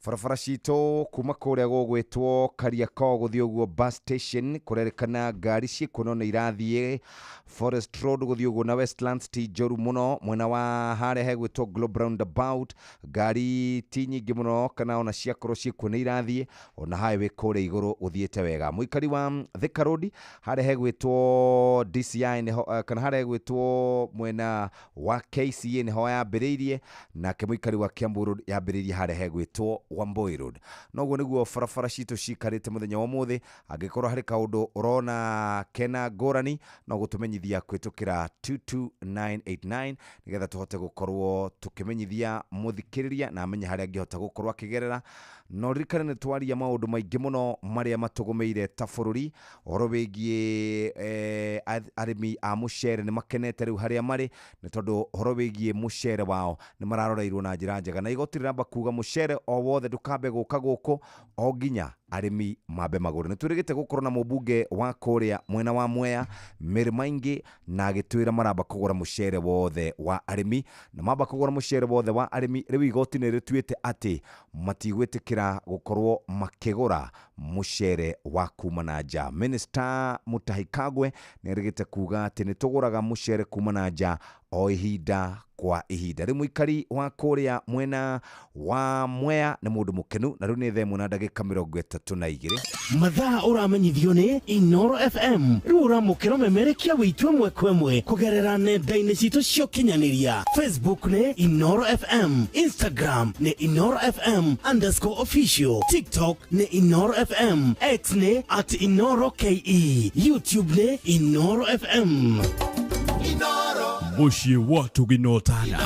Barabara citũ kuma kũrĩa gũgwĩtwo Kariakoo gũthiĩ ũguo bus station kũrerĩkana ngari ciĩkuo nĩ irathiĩ Forest Road gũthiĩ ũguo na Westlands ti njũru mũno. Mwena wa harĩa hegwĩtwo Globe Roundabout ngari ti nyingĩ mũno kana ona ciakorwo ciĩkuo nĩ irathiĩ ona highway kũrĩa igũrũ ũthiĩte wega. Mũikari wa Thika Road harĩa hegwĩtwo DCI kana harĩa hegwĩtwo mwena wa KCA nĩho yambĩrĩirie, nake mũikari wa Kiambu Road yambĩrĩirie harĩa hegwĩtwo Wamboi Road. Noguo nĩguo barabara citũ cikarĩte mũthenya wa ũmũthĩ. Angĩkorwo harĩ kaũndũ ũrona kena ngũrani no gũtũmenyithia kwĩtũkĩra 22989 nĩgetha tũhote gũkorwo tũkĩmenyithia mũthikĩrĩria na amenye harĩa angĩhota gũkorwo akĩgerera no ririkane nĩ twaria maũndũ maingĩ mũno marĩa matũgũmĩire ta bũrũri. Ũhoro wĩgiĩ arĩmi a mũcere nĩ makenete rĩu harĩa marĩ nĩ tondũ ũhoro wĩgiĩ mũcere wao nĩ mararoreirwo na njĩra njega, na igoti rĩramba kuga mũcere o wothe ndũkambe gũka gũkũ o nginya arĩmi mambe magũrũ. Nĩ twĩrĩgĩte gũkorwo na mũmbunge wa kũrĩa mwena wa Mwea Mary Maingi na agĩtwĩra maramba kũgũra mũcere wothe wa arĩmi, na mamba kũgũra mũcere wothe wa arĩmi. Rĩu igoti nĩ rĩtuĩte atĩ matigwĩtĩkĩra gũkorwo makĩgũra mũcere wa kuma na nja. Minister Mutahi Kagwe nĩ erĩgĩte kuga atĩ nĩ tũgũraga mũcere kuma na nja o ihinda kwa ihinda. Rĩu mũikari wa kũrĩa mwena wa Mwea nĩ mũndũ mũkenu, na rĩu nĩ thaa 1:32 mathaa ũramenyithio nĩ Inoro FM. Rĩu ũramũkĩra memerekia wĩtue mwekwe kũgerera nenda-inĩ citũ cia ũkinyanĩria. Facebook nĩ Inoro FM, Instagram nĩ Inoro FM_official, TikTok nĩ Inoro FM, X nĩ @InoroKE, YouTube nĩ Inoro FM. Mushi watu ginotana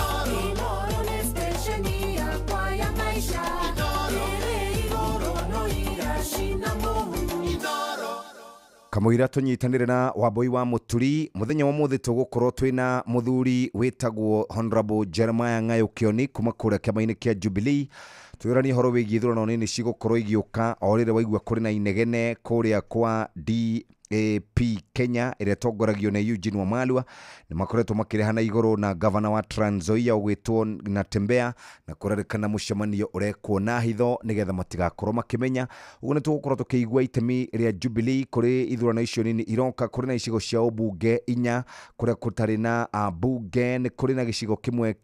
kamũira tũnyitanĩre na Wambui wa Mũturi. Mũthenya wa mũthĩ tũgũkorwo twĩna mũthuri wĩtagwo Honorable Jeremiah Ng'ayũ Kĩoni kuma kũrĩa kĩama-inĩ kĩa Jubilee. Twĩrani horo wĩgiĩ ithurano nini cigũkorwo igĩũka o rĩrĩa waigua kũrĩ na inegene kũrĩa kwa DAP Kenya ĩrĩa tongoragio na Eugene Wamalwa. Nĩ makoretwo makĩrehana igũrũ na gavana wa Trans Nzoia ũgwĩtwo Natembeya, na kũrerĩkana mũcemanio ũrekwo na hitho nĩgetha matigakorwo makĩmenya. Ũguo nĩ tũgũkorwo tũkĩigua itemi rĩa Jubilee kũrĩ ithurano icio nini iroka. Kũrĩ na icigo cia ũmbunge 4 kũrĩa gũtarĩ na ambunge. Nĩ kũrĩ na gĩcigo kĩmwe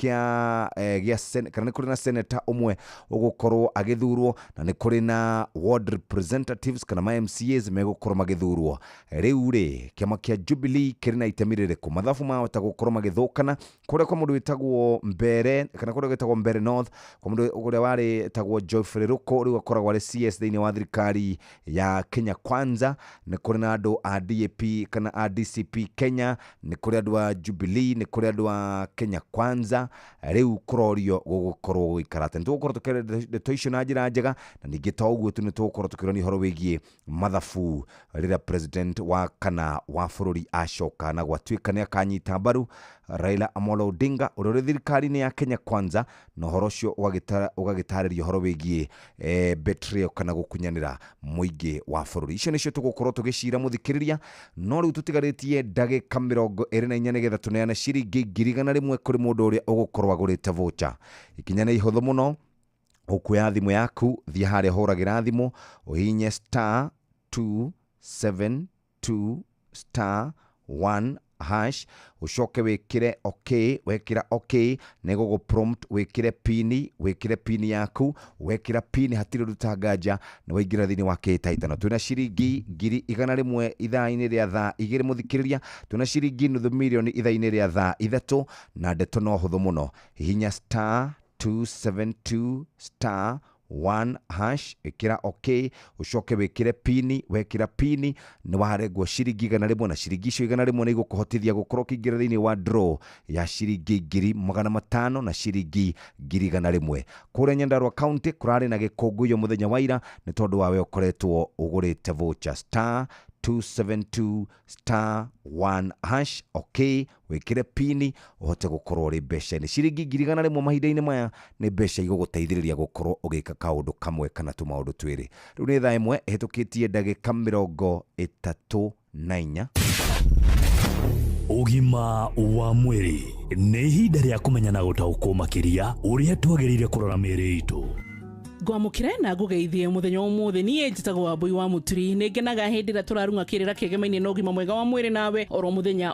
kana nĩ kũrĩ na senator ũmwe ũgũkorwo agĩthurwo, na nĩ kũrĩ na ward representatives kana ma MCAs megũkorwo magĩthurwo. Rĩu rĩ kĩama kĩa Jubilee kĩrĩ na itemi rĩrĩkũ? Mathabu mahota gũkorwo magĩthũkana kũrĩa kwa mũndũ wĩtagwo Mbere, kana kũrĩa wĩtagwo Mbere North, kwa mũndũ ũrĩa warĩ etagwo Geoffrey Ruko, rĩu akoragwo arĩ CS thĩinĩ wa thirikari ya Kenya Kwanza. Nĩ kũrĩ na andũ a DAP kana a DCP Kenya, nĩ kũrĩ andũ a Jubilee, nĩ kũrĩ andũ a Kenya Kwanza. Rĩu kũrorio gũgũkorwo gũikara atĩ. Nĩ tũgũkorwo tũkĩrĩa ndeto icio na njĩra njega, na ningĩ to ũguo tu nĩ tũgũkorwo tũkĩrania ũhoro wĩgiĩ mathabu rĩrĩa president wa kana wa bũrũri acoka na gwatuĩka nĩ akanyita mbaru Raila Amolo Odinga ũrĩa ũrĩ thirikari-inĩ ya Kenya Kwanza, na ũhoro ũcio ũgagĩtarĩria ũhoro wĩgiĩ betrayal kana gũkunyanĩra mũingĩ wa bũrũri. Icio nĩcio tũgũkorwo tũgĩcira mũthikĩrĩria, no rĩu tũtigarĩtie ndagĩka 24 nĩgetha tũneane ciringi 100 kũrĩ mũndũ ũrĩa ũgũkorwo agũrĩte voucher. Ikinya nĩ ihũthũ mũno, ũkuoya thimũ yaku, thiĩ harĩa hũragĩra thimũ, ũhihinye *272*1# ucoke wĩkĩre OK. Wekĩra OK nĩ gũgũ prompt wĩkĩre pin yaku. Wekĩra pin hatirĩ rutanganja na waingĩra thĩinĩ wa kĩhĩtahĩtano. Twĩna ciringi 100,000 ithaa-inĩ rĩa thaa 2 mũthikĩrĩria. Twĩna ciringi 500,000 ithaa-inĩ rĩa thaa 3, na ndeto no hũthũ mũno. Hihinya *272*1# ĩkĩra OK, ucoke wĩkĩre pin. Wekĩra pin nĩ warengwo ciringi 100, na ciringi icio 100 nĩ igũkũhotithia gũkorwo kĩingĩra thĩinĩ wa draw ya ciringi 500 na ciringi 100,000. Kũrĩa Nyandarua County kũrarĩ na gĩkũngũiyo mũthenya wa ira nĩ tondũ wawe ũkoretwo ũgũrĩte voucher *272*1#. OK, wĩkĩre pin ũhote gũkorwo ũrĩ mbeca-inĩ. Ciringi 100,000 mahinda-inĩ maya nĩ mbeca igũgũteithĩrĩria gũkorwo ũgĩka kaũndũ kamwe kana tũmaũndũ twĩrĩ. Rĩu nĩ thaa 1 ĩhĩtũkĩtie ndagĩka 34. Ũgima wa mwĩrĩ nĩ ihinda rĩa kũmenya na gũtaũkwo makĩria ũrĩa twagĩrĩire kũrora mĩĩrĩ itũ. Gwamũkĩra na ngũgeithie mũthenya ũmũthĩ. Niĩ njĩtagwo Wambui wa Mũturi. Nĩ ngenaga hĩndĩ ĩrĩa tũrarunga kĩrĩra kĩgemaine na ũgima mwega wa mwĩrĩ nawe oro mũthenya.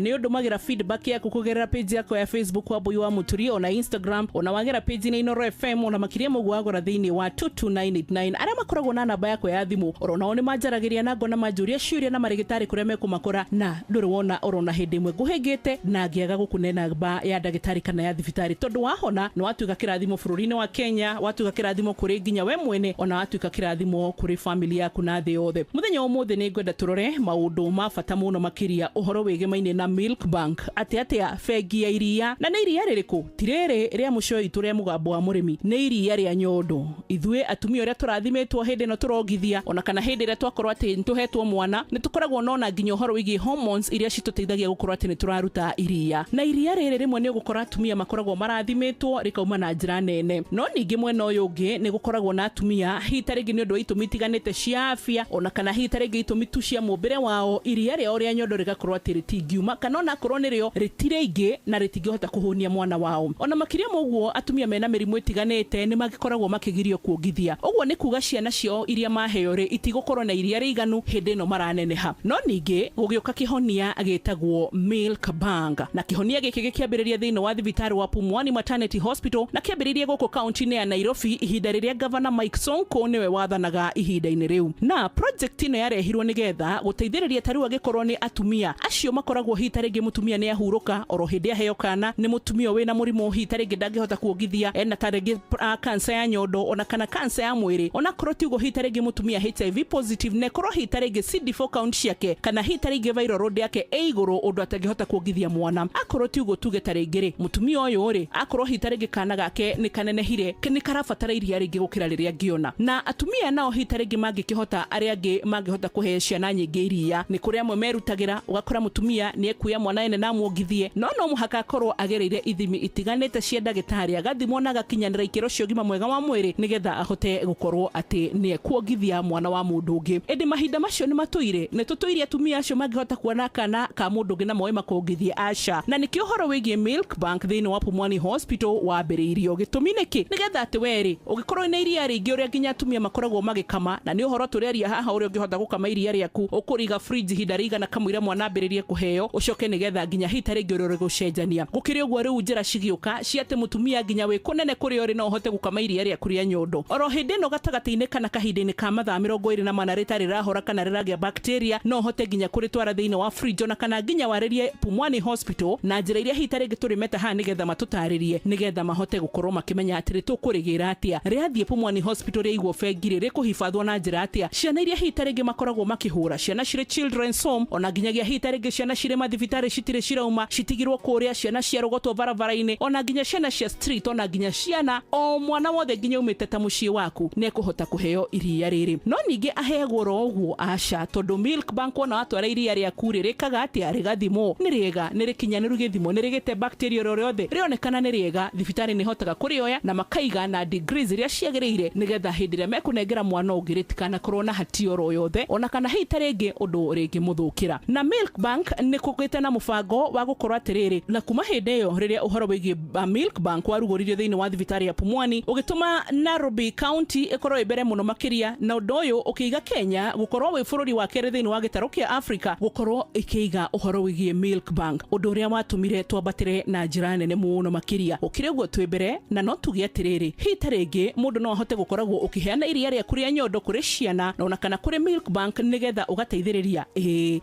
Nĩ ũndũmagĩra feedback yaku kũgerera page yakwa ya Facebook Wambui wa Mũturi, ona Instagram, ona wagĩra page-inĩ Inoro FM, ona makĩria mũguo wagũra thĩinĩ wa 22989. Arĩa makoragwo na namba yakwa ya thimũ oro nao nĩ manjaragĩria na ngona manjũria ciũria na marĩgĩtarĩ kũrĩa mekũmakora, na ndũrĩ wona oro na hĩndĩ ĩmwe ngũhĩngĩte na ngĩaga gũkũne namba ya ndagĩtarĩ kana ya thibitarĩ, tondũ wahona nĩ watuĩka kĩrathimo bũrũri-inĩ wa Kenya, watuĩka kĩrathimo kirathimo kuri nginya we mwene ona watuika kirathimo kuri family yaku na thĩ yothe. Muthenya ũmũthĩ nĩ ngwenda tũrore maũndũ ma bata mũno makĩria ũhoro wĩgemaine na Milk Bank atĩa bengi ya iria na nĩ iria rĩrĩkũ tirĩrĩ rĩa mũcoi tũrĩa mũgambo wa mũrĩmi nĩ iria rĩa nyondo. Ithuĩ atumia ũrĩa tũrathimetwo hĩndĩ ĩno tũrongithia ona kana hĩndĩ ĩrĩa twakorwo atĩ nĩtũhetwo mwana nĩtũkoragwo nona nginya ũhoro wĩgiĩ hormones iria citũteithagia gũkorwo atĩ nĩtũraruta iria na iria rĩrĩ rĩmwe nĩ ũgũkora atumia makoragwo marathimetwo rĩkauma na njĩra nene no ningĩ mwena ũyũ ũngĩ nĩ gũkoragwo na atumia hita rĩngĩ nĩ ũndũ wa itũmi itiganĩte cia afya ona kana hita rĩngĩ itũmi tu cia mũmbĩre wao iria rĩao rĩa nyondo rĩgakorwo atĩ rĩtingiuma kana ona korwo nĩrĩo rĩtirĩ ingĩ na rĩtingĩhota kũhũnia mwana wao. Ona makĩria moguo atumia mena mĩrimũ ĩtiganĩte nĩ magĩkoragwo makĩgirio kuongithia. Ũguo nĩ kuga ciana ciao iria maheo rĩ itigũkorwo na iria rĩiganu hĩndĩ ĩno maraneneha. No ningĩ gũgĩũka kĩhonia gĩtagwo Milk Bank na kĩhonia gĩkĩ gĩkĩambĩrĩria thĩinĩ wa thibitarĩ wa Pumwani Maternity Hospital na kĩambĩrĩria gũkũ kaunti-inĩ ya Nairobi ihinda rĩrĩa Governor Mike Sonko nĩwe wathanaga ihinda-inĩ rĩu. Na project ĩno yarehirwo nĩgetha gũteithĩrĩria tarĩu angĩkorwo nĩ atumia acio makoragwo hita rĩngĩ mũtumia nĩ ahurũka oro hĩndĩ aheo kana nĩ mũtumia wĩna mũrimũ hita rĩngĩ ndangĩhota kuongithia ena ta rĩngĩ cancer ya nyondo ona kana cancer ya mwĩrĩ ona korwo tiugo hita rĩngĩ mũtumia HIV positive na korwo hita rĩngĩ CD4 count ciake kana hita rĩngĩ viral load yake igũrũ ũndũ atangĩhota kuongithia mwana akorwo tiugo tuge ta rĩngĩ rĩ mũtumia ũyũ rĩ akorwo hita rĩngĩ kana gake nĩ kanenehire nĩ karabatara iria rĩngĩ gũkĩra rĩrĩa ngĩona na atumia nao hita rĩngĩ mangĩkĩhota arĩa angĩ mangĩhota kũhe ciana nyingĩ iria nĩ kũrĩ amwe merutagĩra ũgakora mũtumia nĩ ekuya mwana ene na muongithie no mũhaka akorwo agereire ithimi itiganĩte cia ndagĩtarĩ agathimwo na agakinyanĩra ikĩro cia ũgima mwega wa mwĩrĩ nĩgetha ahote gũkorwo atĩ nĩ ekuongithia mwana wa mũndũ ũngĩ. Ĩndĩ mahinda macio nĩ matũire nĩ tũtũire atumia acio mangĩhota kuona kana ka mũndũ ũngĩ na moe makongithie aca na nĩkĩo ũhoro wĩgiĩ Milk Bank thĩinĩ wa Pumwani Hospital wambĩrĩirio gĩtũmi nĩkĩ nĩgetha atĩ werĩ ũgĩkorwo na iria rĩingĩ ũrĩa nginya atumia makoragwo magĩkama na nĩ ũhoro tũrĩaria haha ũrĩa ũngĩhota gũkama iria rĩaku ũkũriga fridge hinda rĩigana kamũira mwana ambĩrĩrie kũheo ũcoke nĩgetha nginya hita rĩngĩ ũrĩa gũcenjania gũkĩrĩ ũguo rĩu njĩra cigĩũka cia atĩ mũtumia nginya wĩ kũnene kũrĩ ũrĩ no ũhote gũkama iria rĩaku rĩa nyondo oro hĩndĩ ĩno gatagatĩ-inĩ kana kahinda-inĩ ka mathaa 24 rĩtarĩ rĩrahora kana rĩragĩa bacteria no ũhote nginya kũrĩtwara thĩinĩ wa fridge ona kana nginya warĩrie Pumwani Hospital na njĩra iria hita rĩngĩ tũrĩmeta haha nĩgetha matũtarĩrie nĩgetha mahote gũkorwo makĩmenya atĩ tũkũrĩgĩra atĩa rĩathiĩ Pumwani Hospital rĩigwo bengi rĩrĩ kũhibathwo na njĩra atĩa ciana iria hita rĩngĩ makoragwo makĩhũra ciana cirĩ children's home ona nginyagia hita rĩngĩ ciana cirĩ mathibitarĩ citirĩ cirauma citigirwo kũrĩa ciana ciarogotwo barabara-inĩ ona nginya ciana cia street ona nginya ciana o mwana wothe nginya umĩte ta mũciĩ waku nĩ ekũhota kũheo iria rĩrĩ no ningĩ aheagwo ro ũguo aca tondũ Milk Bank ona watwara iria rĩaku rĩrĩkaga atĩa rĩgathimwo nĩ rĩega nĩ rĩkinyanĩru gĩthimo nĩ rĩgĩte bacteria rĩothe rĩonekana nĩ rĩega thibitarĩ nĩ hotaga kũrĩoya na makaiga na degrees iria ciagĩrĩire nĩgetha hĩndĩ ĩrĩa mekũnengera mwana ũngĩ rĩtikanakorwo na hatio ro yothe ona kana hita rĩngĩ ũndũ rĩngĩmũthũkĩra na Milk Bank nĩ kũgĩte na mũbango wa gũkorwo atĩrĩrĩ na kuma hĩndĩ ĩyo rĩrĩa ũhoro wĩgiĩ Milk Bank warugũririo thĩinĩ wa thibitarĩ ya Pumwani ũgĩtũma Nairobi County ĩkorwo ĩmbere mũno makĩria na ũndũ ũyũ ũkĩiga Kenya gũkorwo wĩ bũrũri wa kerĩ thĩinĩ wa gĩtarũ kĩa Africa gũkorwo ĩkĩiga ũhoro wĩgiĩ Milk Bank ũndũ ũrĩa watũmire twambatĩre na njĩra nene mũno makĩria ũkĩrĩ ũguo twĩ mbere na no tuge atĩrĩrĩ hita rĩngĩ mũndũ no ahote gũkoragwo ũkĩheana iria rĩaku rĩa nyondo kũrĩ ciana na ona kana kũrĩ Milk Bank nĩgetha ũgateithĩrĩria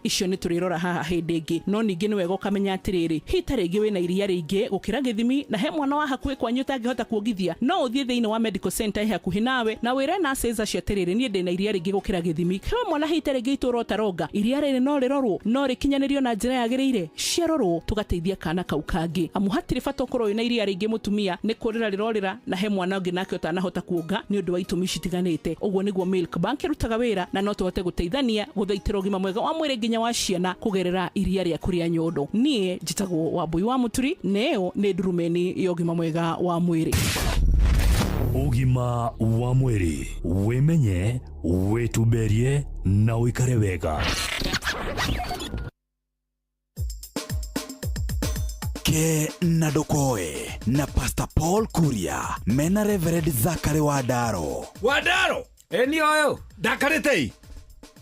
icio nĩ tũrĩrora haha hĩndĩ ĩngĩ no ningĩ nĩ wega ũkamenya atĩrĩrĩ hita rĩngĩ wĩna iria rĩingĩ gũkĩra gĩthimi na he mwana wa hakuhĩ kwanyu ũtangĩhota kuongithia no ũthiĩ thĩinĩ wa medical center ĩ hakuhĩ nawe na wĩre nurses acio atĩrĩrĩ niĩ ndĩna iria rĩingĩ gũkĩra gĩthimi he mwana hita rĩngĩ itũra ũtaronga iria rĩrĩ no rĩrorwo no rĩkinyanĩrio na njĩra yagĩrĩire ciarorwo tũgateithia kana kau kangĩ amu hatirĩ bata ũkorwo wĩna iria rĩingĩ mũtumia nĩ kũrĩra rĩrorĩra na he mwana ũngĩ nake ũtanahota kuonga nĩ ũndũ wa itũmi citiganĩte ũguo nĩguo Milk Bank ĩrutaga wĩra na no tũhote gũteithania gũthaitĩra ũgima mwega wa mwĩrĩ nginya wa ciana kũgerera iria rĩaku rĩa nyondo niĩ njĩtagwo Wambui wa Mũturi na ĩyo nĩ ndurumeni ya ũgima mwega wa mwĩrĩ ũgima wa mwĩrĩ wĩmenye wĩtumberie na ũikare wega ke na ndokoe na Pastor Paul Kuria mena Reverend Zachary Wadaro eni oyo ndakarĩtei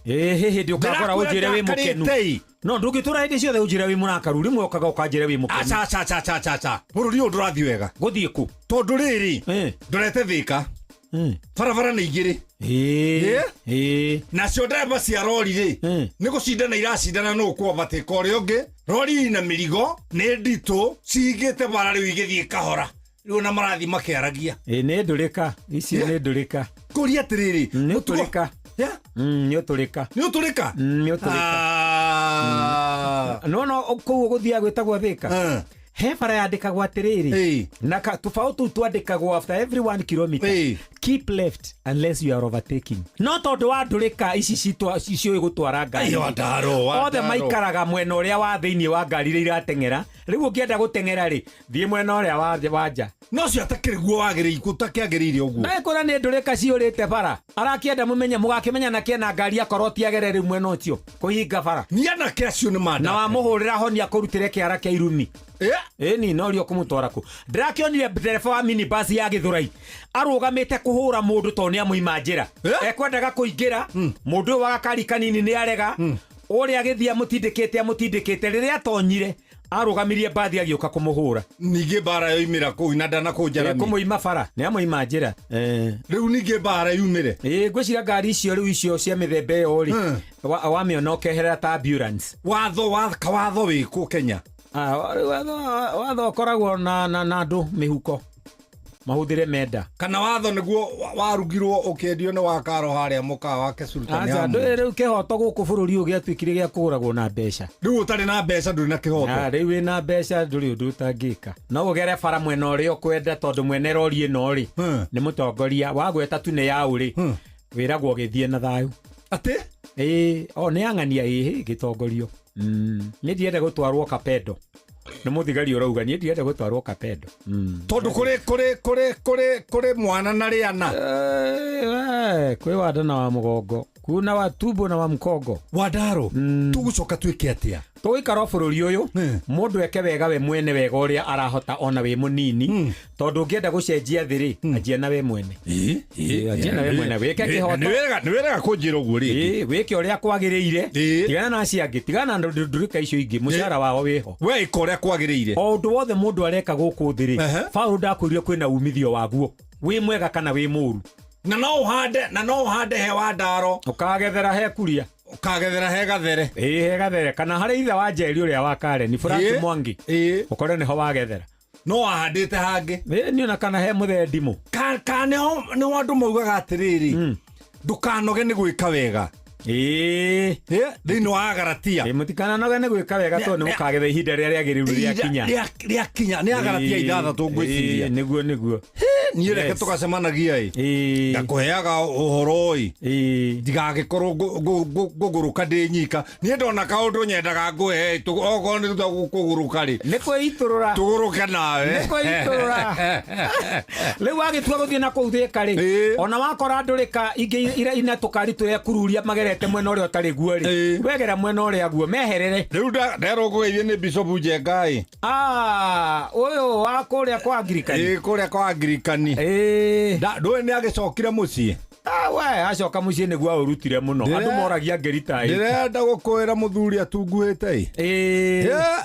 hĩndĩ ũkagora ũnjĩre wĩ mũkenu no ndũngĩtũra hĩndĩ ciothe ũnjĩre wĩ mũrakaru rĩmwe ũkaga ũkanjĩre wĩ mũkenu aca bũrũri ũyũ ndũrathiĩ wega gũthiĩ kũ tondũ rĩrĩ ndorete Thĩka barabara nĩ igĩrĩ nacio ndereba cia rori rĩ nĩ gũcindana iracindana nũ kwambatĩka ũrĩa ũngĩ rori na mĩrigo nĩ nditũ cigĩte bara rĩu igĩthiĩ kahora riu na marathi makiaragia nä ndå rä ka icio nä ndå rä ka kå ria atä rä rä nä å tå rä ka nä å tå rä ka nä å tå rä ka nä å tå rä ka no kå u gå thiaga gwä tagwo thä ka he bara yandikagwo atiriri na tubao tu twandikagwo after every 1 kilometer keep left unless you are overtaking no tondu wa ndurika ici cicio igutwara ngari othe maikaraga mwena uria wa thiini wa ngari ria iratengera riu ungienda gutengera ri thie mwena uria wa nja no cio atakiriguo wagiri ikutakĩagĩrĩire ũguo ndakora nĩ ndũrĩka ciũrĩte bara arakienda mũmenye mũgakĩmenya na kĩena ngari akorwo tiagerere mwena ũcio kũhinga bara ni anake acio nĩ manda na wamũhũrĩra ho nĩ akũrutĩre kĩara kĩa irumi ni no rio kumutwara ku ndrakionire ndereba wa minibus ya Githurai arugamite kuhura mundu to ni amuima njira ekwendaga kuingira mundu wa gakari kanini ni arega uria agithia mutindikite riria atonyire arugamirie bathi agioka kumuhura ninge bara yoimira ku inada na kujarami kumuima bara ni amuima njira riu ninge bara yumire ngwicira ngari icio riu icio cia mithembe yo ri wamiona ukeherera ta ambulance watho wiku Kenya watho koragwo na andu mihuko mahudire menda kana watho niguo warugirwo ukendio ni wakaro haria muka wake sultani aza riu kihoto guku bururi ugia twikire gia kuragwo na mbeca riu utari na mbeca nduri na kihoto riu wina mbeca nduri undu utangika no ugere bara mwena uria ukwenda tondu mwene rori ino ri ni mutongoria wagweta tu ne ya uri wiragwo githie na thayu ate ni ang'ania gitongorio ni ndiende gutwarwo Kapedo nä må thigari å rauga niä ndiende gå twarwo Kapedo tondå kå rä mwana na rä ana kwä wanda na wa må gongo kuna wa tumbo na wa mkongo Wandaro tå gå coka twä ke atä a tå gå ikara bå rå ri å yå må ndå eke wega we mwene wega å rä a arahota ona wä må nini tondå å ngä enda gå cenjia thä rä anjia na we mwene anjia na we mwene wä ke kä hoto nä wega kå njä ra å guo rä wä ke å rä a kwagä rä ire tigana na acio angä tigana na ndå rä ka icio ingä må cara wao wä ho we ä ka å rä a kwagä rä ire o ndå wothe må ndå areka gå kå thä rä baå ndakwä rire kwä na umithio waguo wä mwega kana wä må ru na no uhande he Wandaro ukagethera he kuria ukagethera he gathere he gathere kana hari ithe wa Njeri uria wa Karen Frank Mwangi ukore niho wagethera no wahandite hangi ni ona kana he muthe ndimo ka ni wandu maugaga atiriri ndukanoge ni gwika wega thĩinĩ wa Galatia mũtikananoge nĩ gwĩka wega tondũ nĩ mũkagetha ihinda rĩrĩa rĩagĩrĩru rĩakinya nĩ Agalatia 6 ngwĩciria nĩguo niĩ reke tũgacemanagia ngakũheaga ũhoro ndigagĩkorwo ngũgũrũka ndĩ nyika niĩ ndona kaũndũ nyendaga ngũhe okorwo nĩ kũgũrũka rĩ nĩ kwĩitũrũra tũgũrũke nawe nĩ kwĩitũrũra rĩu wagĩtua gũthiĩ na kũu Thĩka rĩ ona wakora ndũrĩka ingĩ ina tũkari tũrĩa kururia magerete mwena ũrĩa ũtarĩ guo rĩ wegera mwena ũrĩa guo meherere rĩu nderwo ngũgeithie nĩ Bishop Njengai ũyũ wa kũrĩa kwa Anglikani kũrĩa kwa Anglikani ndũĩ nĩ agĩcokire mũciĩ we acoka muciĩ nĩguo aũrutire mũno andũ moragia ngeri ta ndĩrenda gũkwĩra mũthuri atunguhĩte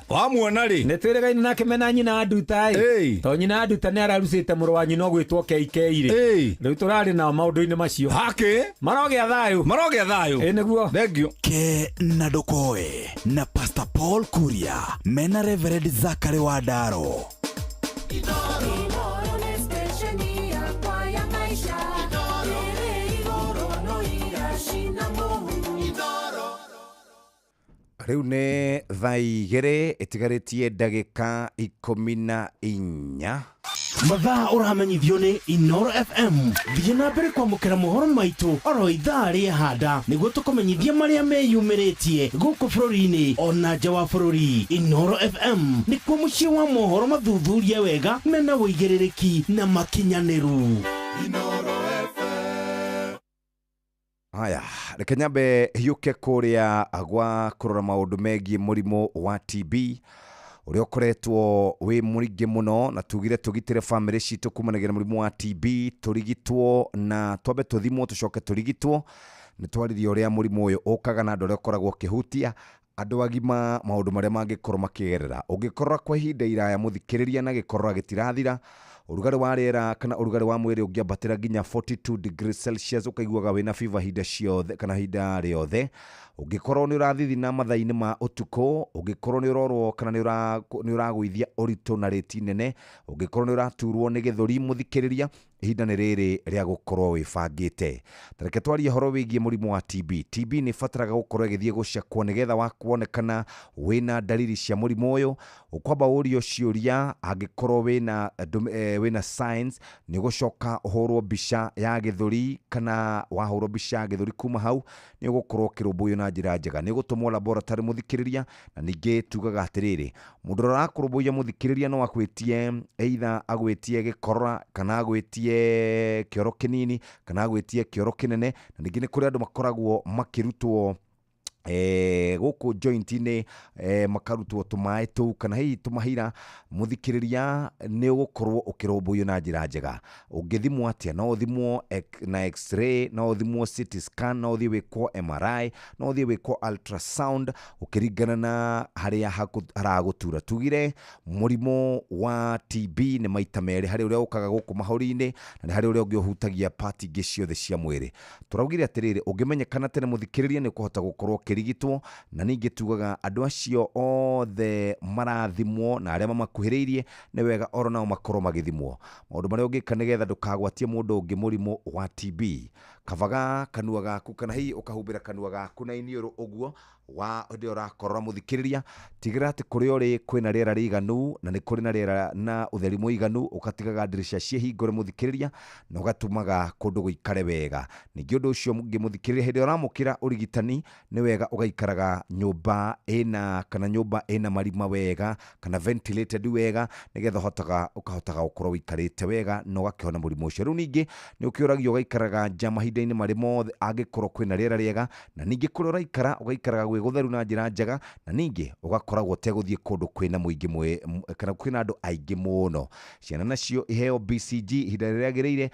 wamuona rĩ nĩ twĩrĩgaine nake mena nyina wa nduta to nyina wa nduta nĩ ararucĩte mũrũ wa nyina ũgwĩtwo keikei rĩ rĩu tũrarĩ nao maũndũ-inĩ macio marogĩa thayũ nĩguo thengio ke na ndũkoe na Pastor Paul Kuria mena Reverend Zachary Wandaro Riu nĩ thaa igĩrĩ ĩtigarĩtie ndagĩka 14 mathaa ũramenyithio nĩ Inooro FM thiĩ na mbere kwamũkĩra mohoro maitũ oro ithaa rĩa handa nĩguo tũkũmenyithia marĩa meyumĩrĩtie gũkũ bũrũri-inĩ ona nja wa bũrũri. Inooro FM nĩkuo mũciĩ wa mohoro mathuthurie wega mena wũigĩrĩrĩki na makinyanĩru. Haya, reke nyambe hiũke kũrĩa gwa kũrora maũndũ megiĩ mũrimũ wa TB ũrĩa ũkoretwo wĩ mũingĩ mũno na tugire tũgitĩre bamĩrĩ citũ kumanagia na mũrimũ wa TB tũrigitwo na twambe tũthimwo tũcoke tũrigitwo nĩ twarithia ũrĩa mũrimũ ũyũ ũkaga na andũ arĩa ũkoragwo ũkĩhutia andũ agima maũndũ marĩa mangĩkorwo makĩgerera ũngĩkorora kwa ihinda iraya mũthikĩrĩria na gĩkorora gĩtirathira urugari wa rĩera kana urugari wa mwĩrĩ ũngĩambatĩra nginya 42 degrees Celsius ũkaiguaga wĩna fever hinda ciothe kana hinda rĩothe. Ũngĩkorwo nĩ ũrathithina mathaa-inĩ ma ũtukũ, ũngĩkorwo nĩ ũrorwo kana nĩ ũragũithia ũritũ na rĩti nene, ũngĩkorwo nĩ ũraturwo nĩ gĩthũri mũthikĩrĩria, ihinda nĩ rĩrĩ rĩa gũkorwo wĩbangĩte. Tareke twarie horo wĩgiĩ mũrimũ wa TB. TB nĩ ĩbataraga gũkorwo ĩgĩthiĩ gũcekwo nĩgetha wakuonekana wĩna dalili cia mũrimũ ũyũ, ũkwamba ũrio ciũria angĩkorwo wĩna signs, nĩ gũcoka ũhũrwo mbica ya gĩthũri, kana wahũrwo mbica ya gĩthũri kuma hau nĩ ũgũkorwo ũkĩrũmbũiyo na njĩra njega. Nĩ ũgũtũmwo laboratory mũthikĩrĩria, na ningĩ tugaga atĩrĩrĩ, mũndũ ũrĩa ũrakũrũmbũiya mũthikĩrĩria no agwĩtie either agwĩtie gĩkorora kana agwĩtie kĩoro kĩnini kana agwĩtie kĩoro kĩnene, na ningĩ nĩ kũrĩ andũ makoragwo makĩrutwo gũkũ joint-inĩ makarutwo tũmaĩ tũu kana hihi tũmahira. Mũthikĩrĩria nĩ ũgũkorwo ũkĩrũmbũiyo na njĩra njega. Ũngĩthimwo atĩa? No ũthimwo na x-ray, no ũthimwo CT scan, no ũthiĩ wĩkwo MRI, no ũthiĩ wĩkwo ultrasound, ũkĩringana na harĩa haragũtura. Tugire mũrimũ wa TB nĩ maita merĩ, harĩ ũrĩa ũkaga gũkũ mahũri-inĩ na harĩ ũrĩa ũngĩ ũhutagia part ingĩ ciothe cia mwĩrĩ. Tũraugire atĩrĩrĩ, ũngĩmenyekana tene mũthikĩrĩria nĩ ũkũhota gũkorwo ũkĩrigitwo, na ningĩ tugaga andũ acio othe marathimwo na arĩa mamakuhĩrĩirie nĩ wega oro nao makorwo magĩthimwo. Maũndũ marĩa ũngĩka nĩgetha ndũkagwatie mũndũ ũngĩ mũrimũ wa TB: kabaga kanua gaku kana hihi ũkahumbĩra kanua gaku na iniũrũ ũguo wa hĩndĩ ũrakorora mũthikĩrĩria. Tigĩrĩra atĩ kũrĩa ũrĩ kwĩna rĩera rĩiganu na nĩ kũrĩ na rĩera na ũtheri mũiganu, ũgatigaga ndirica ciĩhingũre mũthikĩrĩria na ũgatumaga kũndũ gũikare wega. Ningĩ ũndũ ũcio mũngĩ mũthikĩrĩria, hĩndĩ ũramũkĩra ũrigitani nĩ wega ũgaikaraga nyũmba ĩna marima wega kana ventilated wega, nĩgetha ũkahotaga gũkorwo ũikarĩte wega na ũgakĩhona mũrimũ ũcio. Rĩu ningĩ nĩ ũkĩũragio ũgaikaraga nja mahinda-inĩ marĩ mothe angĩkorwo kwĩna rĩera rĩega, na ningĩ kũrĩa ũraikara ũgaikaraga gwĩ gũtheru na njĩra njega, na ningĩ ũgakoragwo ũtegũthiĩ kũndũ kwĩna mũingĩ kana kwĩna andũ aingĩ mũno. Ciana nacio iheo BCG ihinda rĩrĩa rĩagĩrĩire,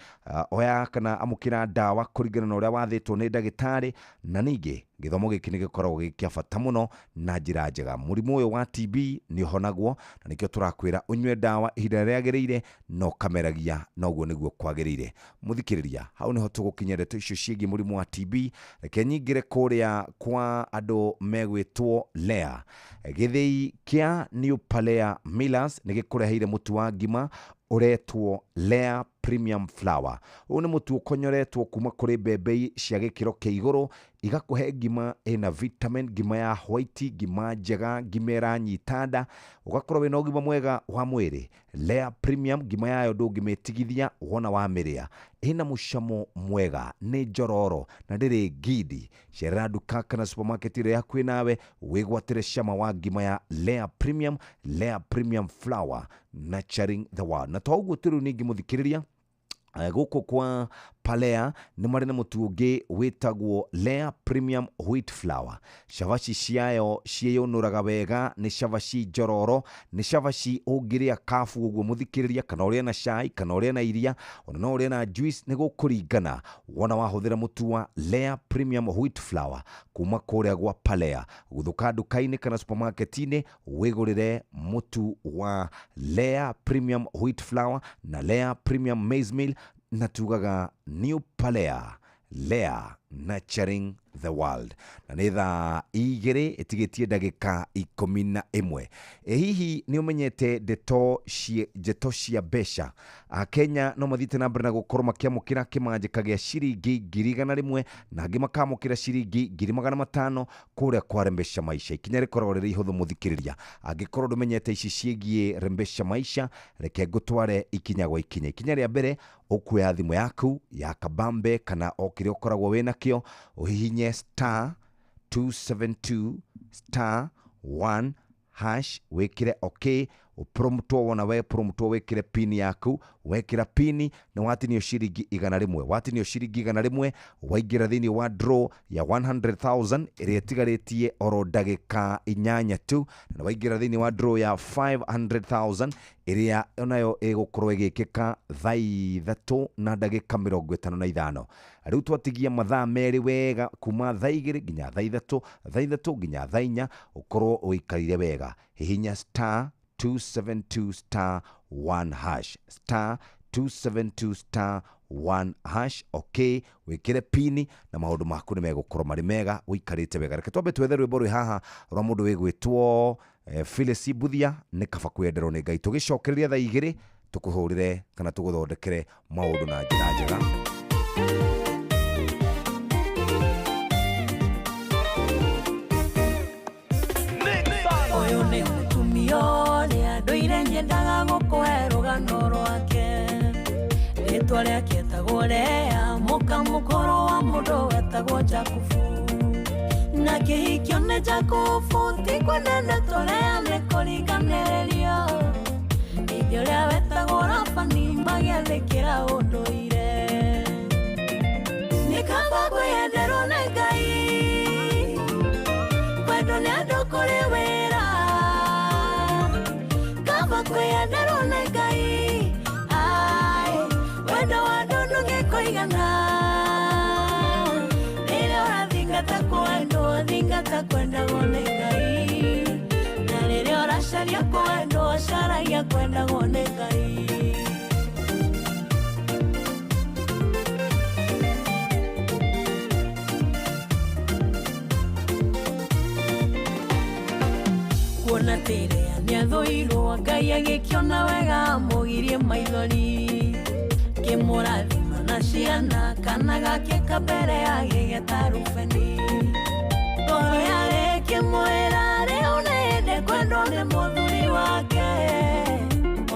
oya kana amũkĩra ndawa kũringana na ũrĩa wathĩtwo nĩ ndagĩtarĩ, na ningĩ gĩthomo gĩkĩ nĩ gĩkoragwo gĩkĩa bata mũno na njĩra njega. Mũrimũ ũyũ wa TB nĩ ũhonagwo, na nĩkĩo tũrakwĩra ũnyue ndawa ihinda rĩrĩa rĩagĩrĩire na ũkameragia, na ũguo nĩguo kwagĩrĩire. Mũthikĩrĩria, hau nĩho tũgũkinya ndeto icio ciĩgiĩ mũrimũ wa TB. Reke nyingĩre kũrĩa kwa andũ megwĩtwo Lea. Gĩthĩi kĩa New Palea Millers nĩ gĩkũreheire mũtu wa ngima ũretwo Lea Premium Flour. Ũyũ nĩ mũtu ũkonyoretwo kuma kũrĩ mbembe cia gĩkĩro kĩa igũrũ, igakũhe ngima ĩna vitamin, ngima ya white, ngima njega, ngima ĩranyita nda, ũgakorwo wĩna ũgima mwega wa mwĩrĩ. Lea Premium, ngima yayo ndũngĩmĩtigithia wona wamĩrĩa. Ĩna mũcamo mwega, nĩ njororo na ndĩrĩ ngindi. Cerera nduka kana supermarket ĩrĩa hakuhĩ nawe wĩgwatĩre cama wa ngima ya Lea Premium. Lea Premium Flour, nurturing the world. Na to ũguo tũrĩ ningĩ mũthikĩrĩria, gũkũ kwa Palea nĩ marĩ na mũtu ũngĩ wĩtagwo Lea Premium Wheat Flour. Cabaci ciayo ciĩyũnũraga wega, nĩ cabaci njororo, nĩ cabaci ũngĩrĩa kabu ũguo mũthikĩrĩria, kana ũrĩa na cai, kana ũrĩa na iria, ona no ũrĩa na juice, nĩ gũkũringana wona wahũthĩra mũtu wa Lea Premium Wheat Flour kuma kũrĩa gwa Palea. Gũthũka nduka-inĩ kana supermarket-inĩ wĩgũrĩre mũtu wa Lea Premium Wheat Flour na Lea Premium Maize Meal, na tugaga New Palea, Lea, nurturing the world. Na nĩ thaa 2 ĩtigĩtie ndagĩka 11. Hihi nĩ ũmenyete ndeto cia mbeca? Kenya no mathiĩte na mbere na gũkorwo makĩamũkĩra kĩmanjĩka gĩa ciringi 100,000 na angĩ makamũkĩra ciringi 500,000 kũrĩa kwa Rembesha Maisha. Ikinya rĩkoragwo rĩrĩ ihũthũ mũthikĩrĩria. Angĩkorwo ndũmenyete ici ciĩgiĩ Rembesha Maisha, reke ngũtware ikinya gwa ikinya. Ikinya rĩa mbere, ũkuoya thimũ yaku ya kabambe kana o kĩrĩa ũkoragwo wĩnakĩo, ũhihinye *272*1# wĩkĩre OK, ũpromtwo. Wona we promtwo wĩkĩre pin yaku, wekĩra pin na watinio ciringi 100. Watinio ciringi 100 waingĩra thĩinĩ wa draw ya 100,000 ĩrĩa ĩtigarĩtie oro ndagĩka 8 tu, na waingĩra thĩinĩ wa draw ya 500,000 ĩrĩa onayo ĩgũkorwo ĩgĩkĩka thaa 3 na ndagĩka 55. Rĩu twatigia mathaa merĩ wega kuma thaa 2 nginya thaa 3, thaa 3 nginya thaa 4 ũkorwo ũikarire wega. Hihinya 272 star 1 hash star 272 star 1 hash. Okay, wikire pini na maundu maku ni megukorwo mari mega wikarite wega. Reke twambe twethe rwimbo rwi haha rwa mundu wigwitwo Phyllis Buthia ni kaba kwenderwo ni Ngai. Tugicokereria thaa 2 tukuhurire kana tuguthondekere maundu na njira njega. Oyo ni mutumio ni anduire nyendaga gukwe rugano rwake ritwa riake etagwo Lea muka mukuru wa mundu wetagwo Jakubu na kihikio ni Jakubu ti kwenene tureane kuriganirio ithe uria wetagwo Labani magiathikira unduire ni kaba kwenderwo ni Ngai kwendo ni andu kuri wira kaba kwenderwo ni Ngai ai wendo wa andu ndungikuigana rĩrĩa ũrathingata kwendwo thingata kwendagwo nĩ Ngai na rĩrĩa ũracaria kwendwo caragia kwendagwo nĩ Ngai. Kuona tĩrĩa nĩathũirwo Ngai agĩkĩona wega mũgirie maithori kĩmũrathima na ciana kana gake kabere agĩgeta Rubeni ngoro yarĩ kĩmwĩra rĩu nĩ hĩndĩ kwendwo nĩ mũthuri wake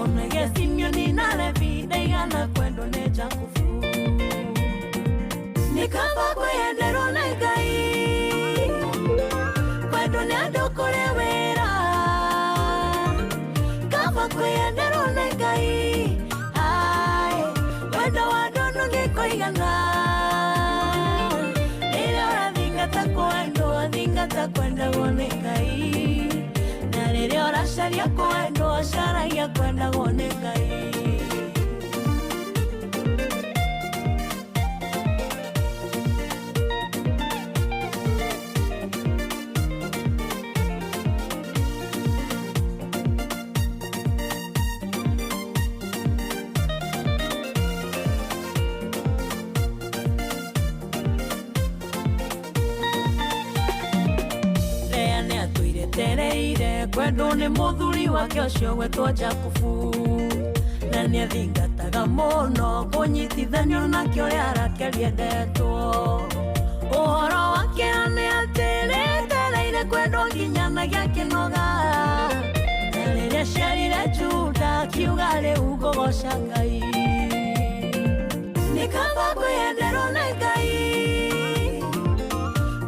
onagia Simeoni na Levi ndaigana kwendwo nĩ Jakubu nĩ kaba kwenderwo nĩ Ngai kwendwo nĩ andũ kũrĩ wĩra kaba kwenderwo nĩ Ngai ai wendo wa andũ ndũngĩkũigana rĩrĩa ũrathingata kwendwo thingata kwendagwo nĩ Ngai na rĩrĩa ũracaria kwendwo caragia kwendagwo nĩ Ngai. Kwendwo nĩ mũthuri wake ũcio gwetwo Jakubu na nĩathingataga mũno kũnyitithanio nakĩo ũrĩa arakeria endetwo ũhoro wake nĩ atĩ nĩetereire kwendwo nginyanagia kĩnoga na rĩrĩa ciarire Juda kiuga rĩu ngũgoca Ngai nĩ kaba kwĩyenderwo nĩ Ngai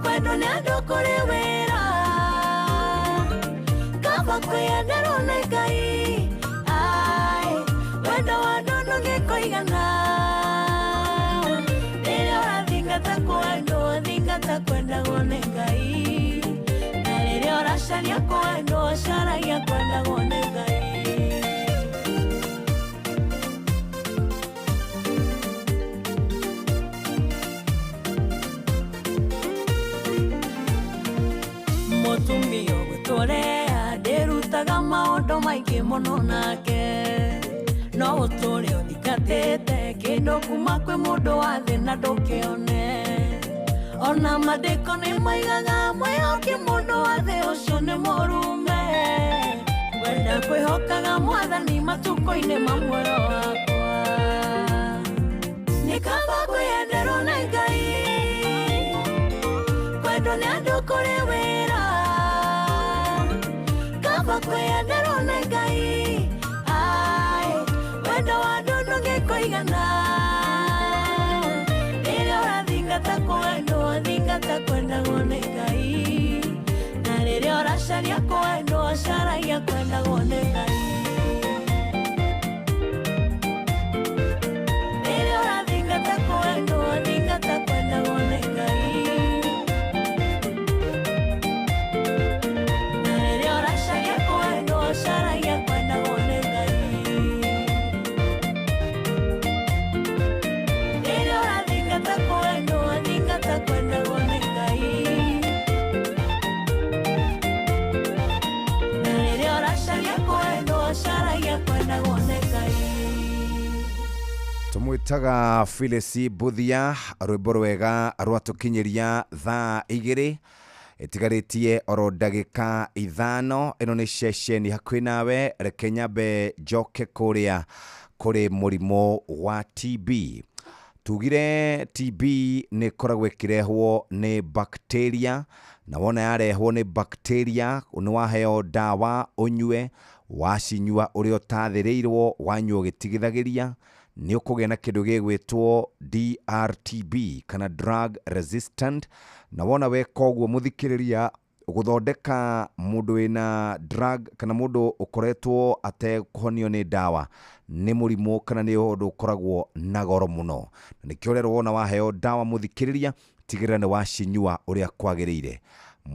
kwendwo nĩ andũ kũrĩ wĩra kaba kwenderwo nĩ Ngai ai wendo wa andũ ndũngĩkũigana rĩrĩa ũrathingata kwendwo thingata kwendagwo nĩ Ngai na rĩrĩa ũracaria kwendwo caragia kwendagwo nĩ Ngai. Mũtumia ũgwĩtwo Lea ndĩrutaga maũndũ maingĩ mũno nake no ũtũre ũthingatĩte kĩndũ kuma kwĩ mũndũ wa thĩ na ndũkĩone ona maandĩko nĩmaigaga mwĩhoki mũndũ wa thĩ ũcio nĩ mũrume wenda kwĩhokaga Mwathani matukũ-inĩ ma muoyo wakwa nĩ kaba kwĩyenderwo nĩ Ngai kwendwo nĩ andũ kũrĩ wĩra kaba kwĩyenderwo nĩ Ngai ai wendo wa andũ ndũngĩkũigana rĩrĩa ũrathingata kwendwo thingata kwendagwo nĩ Ngai na rĩrĩa ũracaria kwendwo caragia kwendagwo nĩ Ngai. Rĩrĩa ũrathingata kwendwo thingata kwendagwo nĩ Ngai na rĩrĩa ũracaria kwendwo caragia kwendagwo nĩ Ngai. Rĩrĩa ũrathingata kwendwo thingata kwendagwo nĩ Ngai na rĩrĩa ũracaria kwendwo bamwitaga Phyllis Buthia rwimbo rwega rwatukinyiria thaa 2 itigarĩtie oro ndagĩka 5 ĩno nĩ ceceni hakuhĩ nawe reke nyambe njoke kũrĩa kũrĩ mũrimũ wa TB. Tugire TB nĩ koragwo ĩkĩrehwo nĩ bacteria, na wona yarehwo nĩ bacteria nĩ waheo ndawa ũnyue, wacinyua ũrĩa ũtathĩrĩirwo, wanyua ũgĩtigithagĩria, nĩ ũkũgĩa na kĩndũ gĩgwĩtwo DRTB kana drug resistant, na wona weka ũguo mũthikĩrĩria gũthondeka mũndũ wĩna drug kana mũndũ ũkoretwo atekũhonio nĩ ndawa nĩ mũrimũ kana nĩ ũndũ ũkoragwo na goro mũno, na nĩkĩo rero wona waheo ndawa mũthikĩrĩria tigĩrĩra nĩ wacinyua ũrĩa kwagĩrĩire.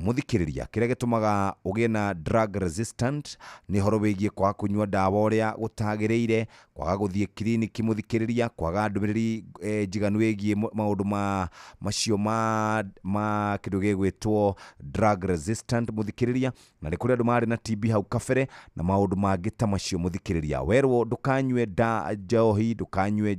Mũthikĩrĩria kĩrĩa gĩtũmaga ũgĩe na drug resistant nĩ horo wĩgiĩ kwaga kũnyua ndawa ũrĩa gũtagĩrĩire, kwaga gũthiĩ kiriniki mũthikĩrĩria, kwaga ndũmĩrĩri njiganu wĩgiĩ maũndũ macio ma kĩndũ gĩgwĩtwo drug resistant mũthikĩrĩria, na nĩ kũrĩ andũ marĩ na TB hau kabere na maũndũ mangĩ ta macio mũthikĩrĩria. Werwo ndũkanyue njohi, ndũkanyue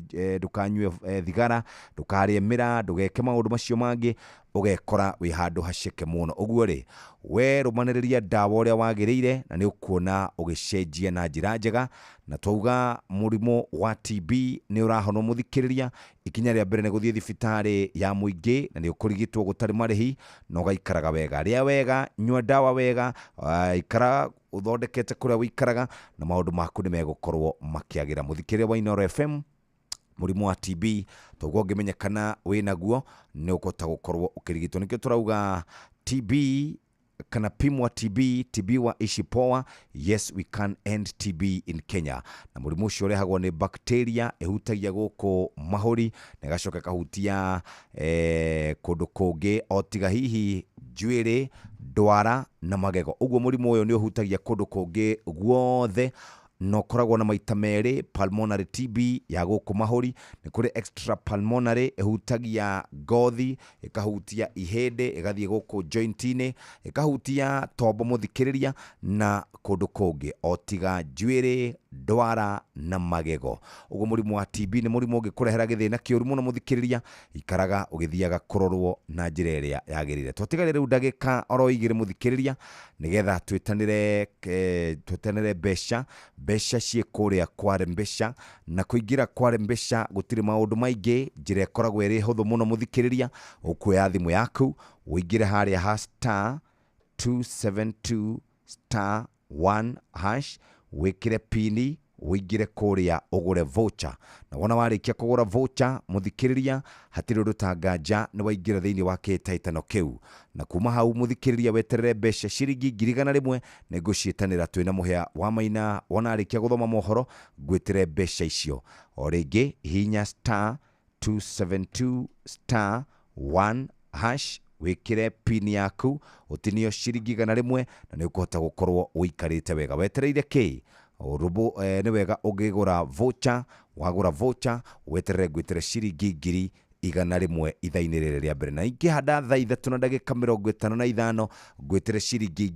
thigara, ndũkarĩe mĩraa, ndũgeke maũndũ macio mangĩ, ũgekora wĩ handũ haceke mũno. Ũguo rĩ, we rũmanĩrĩria ndawa ũrĩa wagĩrĩire na nĩ ũkuona ũgĩcenjia na njĩra njega, na twauga mũrimũ wa TB nĩ ũrahonwo mũthikĩrĩria. Ikinya rĩa mbere nĩ gũthiĩ thibitarĩ ya mũingĩ na nĩ ũkũrigitwo gũtarĩ marĩhi na ũgaikaraga wega. Rĩa wega, nyua ndawa wega, ikara ũthondekete kũrĩa wĩikaraga na maũndũ maku nĩ megũkorwo makĩagĩra. Mũthikĩrĩria wa Inooro FM, mũrimũ wa TB toguo ũngĩmenyekana wĩnaguo nĩ ũkũhota gũkorwo ũkĩrigitwo. Nĩkĩo tũrauga TB kana pimwa TB, tibiwa ishi poa, yes we can end TB in Kenya. Na mũrimũ ũcio ũrehagwo nĩ bacteria ĩhutagia gũkũ mahũri na ĩgacoka ĩkahutia kũndũ kũngĩ o tiga hihi njuĩrĩ, ndwara na magego. Ũguo mũrimũ ũyũ nĩ ũhutagia kũndũ kũngĩ guothe, no koragwo na maita merĩ, pulmonary TB ya gũkũ mahũri, nĩ kũrĩ extra pulmonary ĩhutagia ngothi, ĩkahutia ihĩndĩ, ĩgathiĩ gũkũ joint-inĩ, ĩkahutia tombo mũthikĩrĩria na kũndũ kũngĩ o tiga njuĩrĩ, ndwara na magego. Ũguo mũrimũ wa TB nĩ mũrimũ ũngĩkũrehera gĩthĩna kĩũru mũno mũthikĩrĩria, ikaraga ũgĩthiaga kũrorwo na njĩra ĩrĩa yagĩrĩire. Twatigarĩre rĩu ndagĩka oro 2 mũthikĩrĩria nĩgetha twĩtanĩre mbeca ciĩ kũrĩa Kware Mbeca, na kũingĩra Kware Mbeca gũtirĩ maũndũ maingĩ, njĩra ĩkoragwo ĩrĩ hũthũ mũno mũthikĩrĩria. Ũkuoya thimũ yaku ũingĩre harĩa ha *272*1# wĩkĩre pini, ũingĩre kũrĩa ũgũre voucher, na wona warĩkia kũgũra voucher mũthikĩrĩria hatirĩ ũndũ ta nganja nĩ waingĩra thĩinĩ wa kĩhĩtahĩtano kĩu, na kuma hau mũthikĩrĩria weterere mbeca ciringi 100 nĩ ngũciĩtanĩra twĩna mũhĩa wa Maina. Wona arĩkia gũthoma mohoro ngwĩtere mbeca icio. O rĩngĩ hihinya *272*1# wĩkĩre pini yaku, ũtinio ciringi 100 na nĩ ũkũhota gũkorwo ũikarĩte wega. Wetereire kĩ? Nĩ wega ũngĩgũra voucher, wagũra voucher weterere ngwĩtere ciringi 100 ithaa-inĩ rĩrĩ rĩa mbere, na ingĩhanda thaa 3 na ndagĩka 55 ngwĩtere ciringi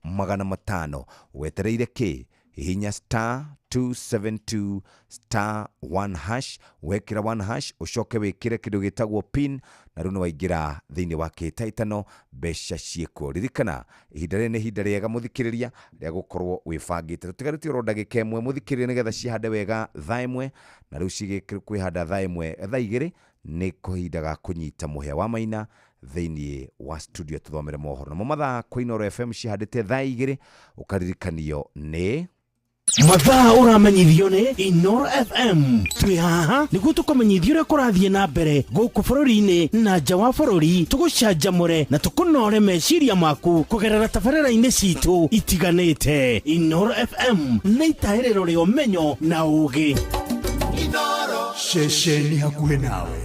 500. Wetereire kĩ? Hihinya *272*1#, wekĩra 1# ũcoke wĩkĩre kĩndũ gĩtagwo pin, na rĩu nĩ waingĩra thĩinĩ wa kĩhĩtahĩtano, mbeca ciĩkuo. Ririkana ihinda rĩrĩ nĩ ihinda rĩega mũthikĩrĩria rĩa gũkorwo wĩbangĩte. Tũtigarĩtie oro ndagĩka 1 mũthikĩrĩria nĩgetha cihande wega thaa 1, na rĩu cigĩkwĩhanda thaa 1 thaa 2 nĩ kũhindaga kũnyita mũhĩa wa Maina thĩinĩ wa studio tũthomere mohoro. Namo mathaa kwa Inooro FM cihandĩte thaa 2 ũkaririkanio nĩ mathaa ũramenyithio nĩ Inooro FM. Twĩ haha nĩguo tũkũmenyithia ũrĩa kũrathiĩ na mbere gũkũ bũrũri-inĩ na nja wa bũrũri, tũgũcanjamũre na tũkũnore meciria maku kũgerera tabarĩra-inĩ citũ itiganĩte. Inooro FM nĩ itahĩrĩro rĩa ũmenyo na ũũgĩ. Inooro, ceceni hakuhĩ nawe.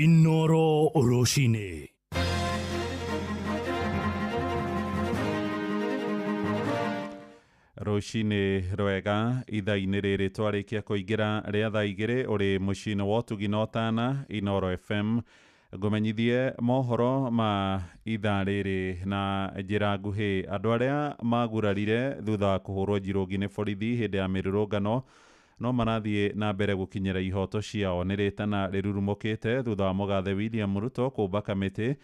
Inooro Oroshine. rũcinĩ rwega ithaa-inĩ rĩrĩ twarĩkia kũingĩra rĩa thaa igĩrĩ ũrĩ mũciĩ-inĩ wa ũtugi na ũtana Inoro FM ngũmenyithie mohoro ma ithaa rĩrĩ na njĩra nguhĩ. Andũ arĩa magurarire thutha wa kũhũrwo njirũngi nĩ borithi hĩndĩ ya mĩrũrũngano no marathiĩ na mbere gũkinyĩra ihoto ciao. Nĩ rĩtana rĩrurumũkĩte thutha wa mũgathe William Ruto kũmba kamĩtĩ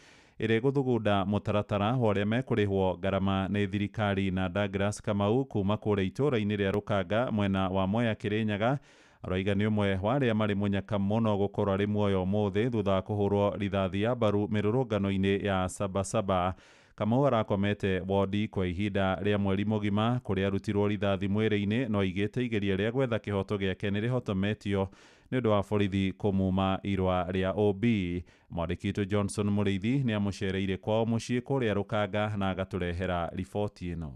ĩrĩa gũthugunda mũtaratara wa ũrĩa mekũrĩhwo ngarama nĩ thirikari. Na Douglas Kamau kuma kũrĩa itũũra-inĩ rĩa Rũkanga mwena wa Mwea Kĩrĩnyaga arauga nĩ ũmwe wa arĩa marĩ mũnyaka mũno gũkorwo arĩ muoyo ũmũthĩ thutha wa kũhũrwo rithathi ya mbaru mĩrũrũngano-inĩ ya Sabasaba. Kamau arakomete wodi kwa ihinda rĩa mweri mũgima kũrĩa arutirwo rithathi mwĩrĩ-inĩ no igĩte igeria rĩa gwetha kĩhoto gĩake nĩ rĩhotometio nĩ ũndũ wa borithi kũmuma irwa rĩa OB. Mwandĩki witũ Johnson Mũrĩithi nĩ amũcereire kwao mũciĩ kũrĩa Rũkanga na agatũrehera riboti ĩno.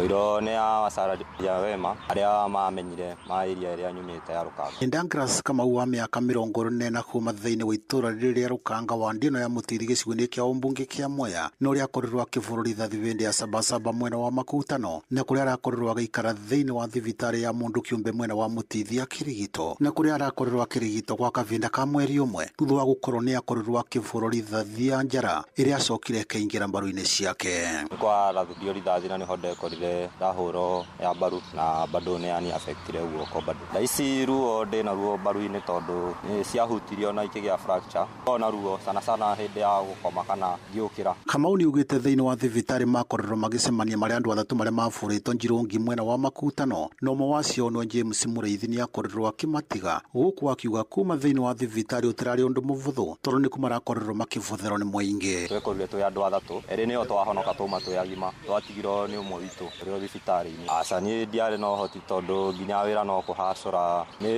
Iro nĩ ya Wasararia Wema arĩa mamenyire mairia ĩrĩa nyumĩte ya Rũkanga. Douglas Kamau wa mĩaka 40 na kuma thĩinĩ wa itũũra rĩrĩa Rũkanga wa ndino ya mũtiri gĩcigo-inĩ kĩa ũmbunge kĩa Mwea no ũrĩa akorirwo akĩbũrwo rithathi hĩndĩ ya Sabasaba mwena wa Makutano na kũrĩa arakorirwo agĩikara thĩinĩ wa thibitarĩ ya mũndũ kĩũmbe mwena wa Mũtithi akĩrigitwo na kũrĩa arakorirwo akĩrigitwo gwa kahinda ka mweri ũmwe thutha wa gũkorwo nĩ akorirwo akĩbũrwo rithathi ya njara ĩrĩa acokire akĩingĩra mbaru-inĩ ciake. Kwa rathio rithathi na nĩho ndekorire ndahũrwo ya mbaru na bado nĩ ani affectire guoko bado. Ici ruo ndĩna ruo mbaru-inĩ tondũ nĩ ciahutirio na ikĩgĩa fracture. Ona ruo sana hĩndĩ ya gũkoma kana ngĩũkĩra. Kamau nĩ ugĩte thĩinĩ wa thibitarĩ makorirwo magĩcemania marĩ andũ atatũ marĩa mabũrĩtwo njirũngi mwena wa Makutano na ũmwe wacio no James Mũrĩithi nĩ akorirwo akĩmatiga gũkũ akiuga kuma thĩinĩ wa thibitarĩ ũtirarĩ ũndũ mũvũthũ tondũ nĩ kuma arakorirwo makĩbũthĩrwo nĩ mũingĩ. Twekorire twĩ andũ atatũ erĩ nĩo twahonoka tuma twĩ agima twatigirwo nĩ ũmwe witũ rĩo thibitarĩ-inĩ. Aca niĩ ndiarĩ na ũhoti tondũ nginya wĩra no kũhacũra nĩ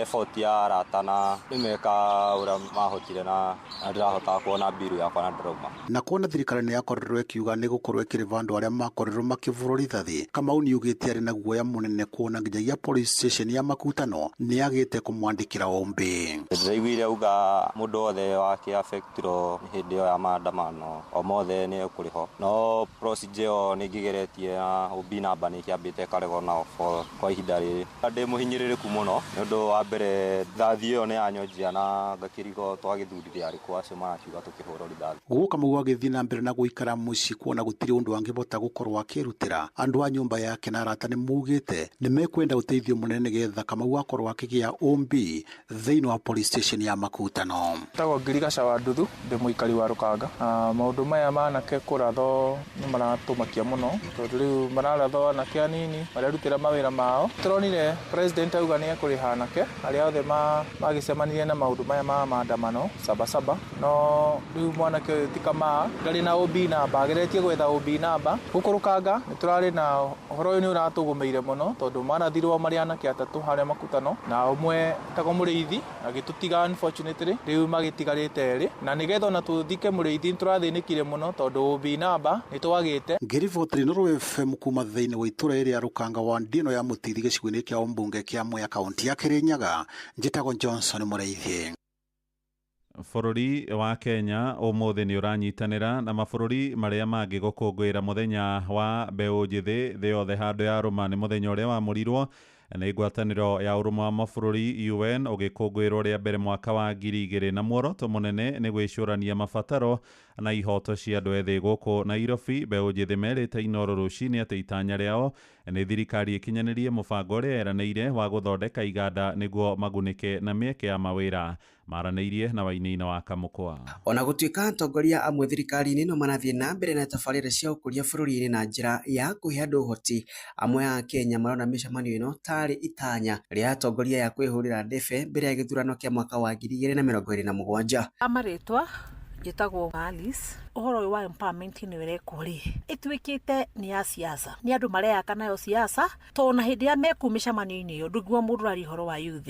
effort ya arata na nĩmeka ũrĩa mahotire na ndĩrahota kuona mbiru yakwa na ndĩrauma. Na kuona thirikari nĩ yakorirwo ĩkiuga nĩ gũkorwo ĩkĩrĩva andũ arĩa makorirwo makĩbũrwo rithathi. Kamau nĩ ugĩte arĩ na guoya mũnene kuona nginyagia police station ya Makutano nĩ agĩte kũmwandĩkĩra ombi. Ndĩraiguire auga mũndũ wothe wake affectirwo hĩndĩ ĩyo ya maandamano o mothe nĩ ekũrĩho no procedure ĩyo nĩ ngĩgeretie na OB namba nĩ kĩambĩte karego nao kwa ihinda rĩrĩ. Ndĩ mũhinyĩrĩrĩku mũno nĩ ũndũ wa mbere thathi ĩyo nĩ yanyonjia na ngakĩrigo twagĩthurithia arĩkũ acio marakiuga tũkĩhũrwo rithathi. Gũkũ Kamau agĩthiĩ na mbere na gũikara mũciĩ kuona gũtirĩ ũndũ angĩhota gũkorwo akĩrutĩra. Andũ a nyũmba yake na arata nĩ mugĩte nĩ mekwenda ũteithio mũnene nĩgetha Kamau akorwo akĩgĩa ombi thĩinĩ wa police station ya Makutano. Tagwo Ngirigaca wa Nduthu ndĩ mũikari wa Rũkanga. Maũndũ maya manake kũrathwo nĩ maratũmakia mũno tondũ rĩu mararathwo anake anini marerutĩra mawĩra mao. Tũronire president auga nĩ ekũrĩha anake arĩa othe magĩcemanirie na maũndũ maya ma maandamano Sabasaba no rĩu mwanake ũyũ ti Kamaa ndarĩ na OB namba ageretie gwetha OB namba. Gũkũ Rũkanga nĩ tũrarĩ na ũhoro ũyũ nĩ ũratũgũmĩire mũno tondũ marathirwo marĩ anake atatũ harĩa Makutano na ũmwe tagwo Mũrĩithi agĩtũtiga unfortunately rĩu magĩtigarĩte erĩ na nĩgetha ona tũthike Mũrĩithi tũrathĩnĩkire mũno tondũ OB namba nĩ twagĩte. Ngĩribotire Inoro FM kuma thĩinĩ wa itũũra rĩa Rũkanga wa ndino ya Mũtithi gĩcigo-inĩ kĩa ũmbunge kĩa Mwea kaunti ya Kĩrĩnyaga njĩtagwo Johnson Mũrĩithi. Bũrũri wa Kenya ũmũthĩ nĩ ũranyitanĩra na mabũrũri marĩa mangĩ gũkũngũĩra mũthenya wa mbeũ njĩthĩ thĩ yothe handũ ya Roma. Nĩ mũthenya ũrĩa wamũrirwo nĩ ngwatanĩro ya ũrũmwe wa mabũrũri UN ũgĩkũngũĩrwo rĩa mbere mwaka wa 2000 na muoroto mũnene nĩ gwĩcũrania mabataro na ihoto cia andũ ethĩ gũkũ Nairobi. Mbeũ njĩthĩ merĩte Inoro rũcinĩ atĩ itanya rĩao nĩ thirikari ĩkinyanĩrie mũbango ũrĩa eranĩire wa gũthondeka iganda nĩguo magunĩke na mĩeke ya mawĩra. Maranĩirie na Wainaina wa Kamũkwa. Ona gũtuĩka atongoria amwe thirikari-inĩ no marathiĩ na mbere na tabarĩra cia ũkũria bũrũri-inĩ na njĩra ya kũhe andũ ũhoti, amwe a Kenya marona mĩcemanio ĩno tarĩ itanya rĩa atongoria ya kwĩhũrĩra ndebe mbere ya gĩthurano kĩa mwaka wa 2027. Amarĩtwa njĩtagwo Alice. Ũhoro ũyũ wa empowerment nĩ wĩrekwo rĩ ĩtuĩkĩte nĩ ya siasa, nĩ andũ mareyaka nayo siasa tondũ na hĩndĩ ya meku mĩcemanio-inĩ ĩyo ndũngĩwa mũndũ arĩ ũhoro wa youth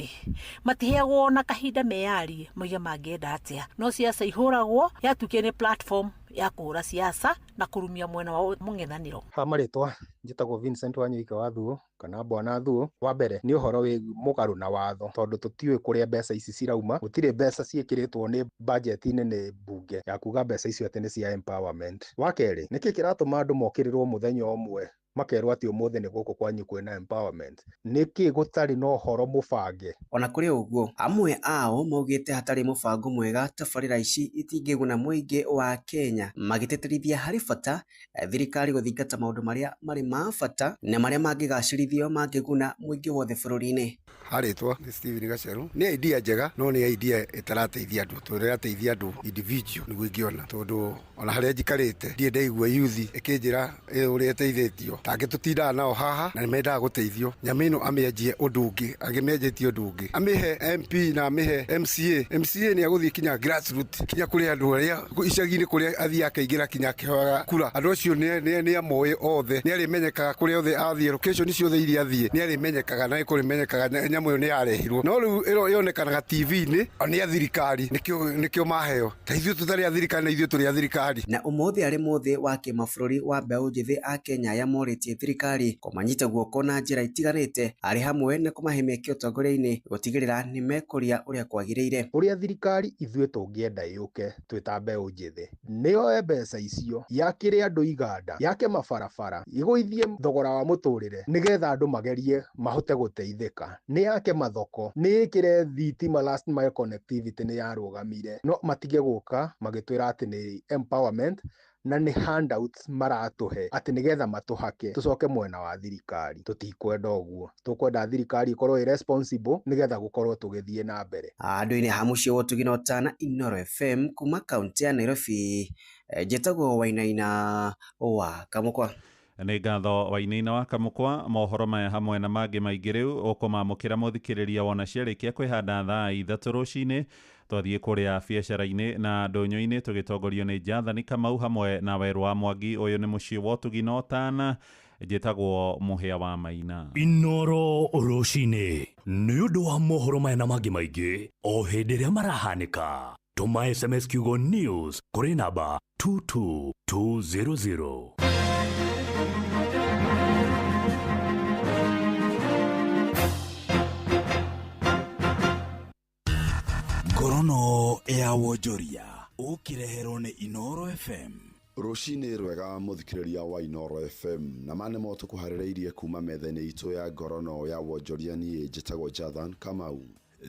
matiheagwo na kahinda meyarie moige mangĩenda atĩa, no siasa ihũragwo yatuĩke nĩ platform ya kũhũra siasa na kũrumia mwena wa mũng'ethanĩro. Marĩtwa njĩtagwo Vincent Wanyuika wa Thuo kana Bwana Thuo. Wa mbere nĩ ũhoro wĩ mũgarũ na watho tondũ tũtiũĩ kũrĩa mbeca ici cirauma, gũtirĩ mbeca ciĩkĩrĩtwo nĩ budget-inĩ nĩ bunge ya kuga mbeca icio atĩ nĩ cia empowerment. Wa kerĩ nĩkĩ kĩratũma andũ mokĩrĩrwo mũthenya ũmwe makerwo ati umuthi ni guku kwanyu kwina empowerment niki gutari no horo mubange. Ona kuri uguo amwe ao maugite hatari mubango mwega tabarira ici itingiguna muingi wa Kenya magiteterithia hari bata thirikari guthingata maundu maria mari ma bata na maria mangigacirithio mangiguna muingi wothe bururi-ini. Haritwa ni Steven Gaceru ni idea njega no ni idea itarateithia andu turateithia andu individual ni gwingiona tondu ona haria njikarite ndie ndaigua youth ikinjira uria teithitio tangi tutindaga nao haha na nimendaga guteithio nyamino amienjie undu ungi agimenjetie undu ungi amihe MP na amihe MCA ni aguthii kinya grassroots kinya kuri andu aria icagi-ini kuria athii akaingira kinya akihoaga kura andu acio ni amoe othe ni arimenyekaga kuria othe athii location ciothe iria athii ni arimenyekaga na ikurimenyekaga nyamu ni arehirwo no riu yonekanaga TV-ini ni athirikari nikio maheo ta ithuĩ tutari athirikari na ithuĩ turi athirikari. Na umuthi ari muthi wa kimabũrũri wa mbeũ njithi a Kenya ya moritie thirikari kumanyita guoko na njira itigarite ari hamwe na kumahe mĩeke ũtongoria-inĩ gutigirira ni mekuria uria kwagiriire. Uria thirikari ithuĩ tũngĩenda yũke twĩta mbeũ njithi nĩyoe mbeca icio yakĩre andũ iganda yake mabarabara igũithie thogora wa mũtũrĩre nigetha andũ magerie mahote guteithĩka ni yake mathoko ni ikire thitima last mile connectivity ni yarũgamire no matige guka magitwira ati ni empowerment na ni handouts maratuhe ati nigetha matuhake tucoke mwena wa thirikari. Tutikwenda uguo, tukwenda thirikari ikorwo irresponsible nigetha gukorwo tugithie na mbere. Andu-ini ha mucio wo tuginotana Inooro FM kuma kaunti ya Nairobi njĩtagwo Wainaina wa Kamukwa. Nĩ ngatho Wainaina wa Kamukwa. Mohoro maya hamwe na mangĩ maingĩ rĩu ũkũmamũkĩra mũthikĩrĩria wona ciarĩkia kwĩhanda thaa 3 rũcinĩ. Twathiĩ kũrĩa biacara-inĩ na ndũnyũ-inĩ tũgĩtongorio nĩ Jathani Kamau hamwe na Werũ wa Mwangi. Ũyũ nĩ mũciĩ wa Ũtuginotana njĩtagwo Mũhĩa wa Maina. Inooro rũcinĩ nĩ ũndũ wa mohoro maya na mangĩ maingĩ o hĩndĩ ĩrĩa marahanĩka. Tũma SMS kiugo news kũrĩ namba 22200. Ngorono ya wonjoria ukireherwo ni Inooro FM. Rucini rwega muthikiriria wa Inooro FM na mane mo tukuharireirie kuma metha-ini itu ya ngorono ya wonjoria ni njĩtagwo Jathan Kamau.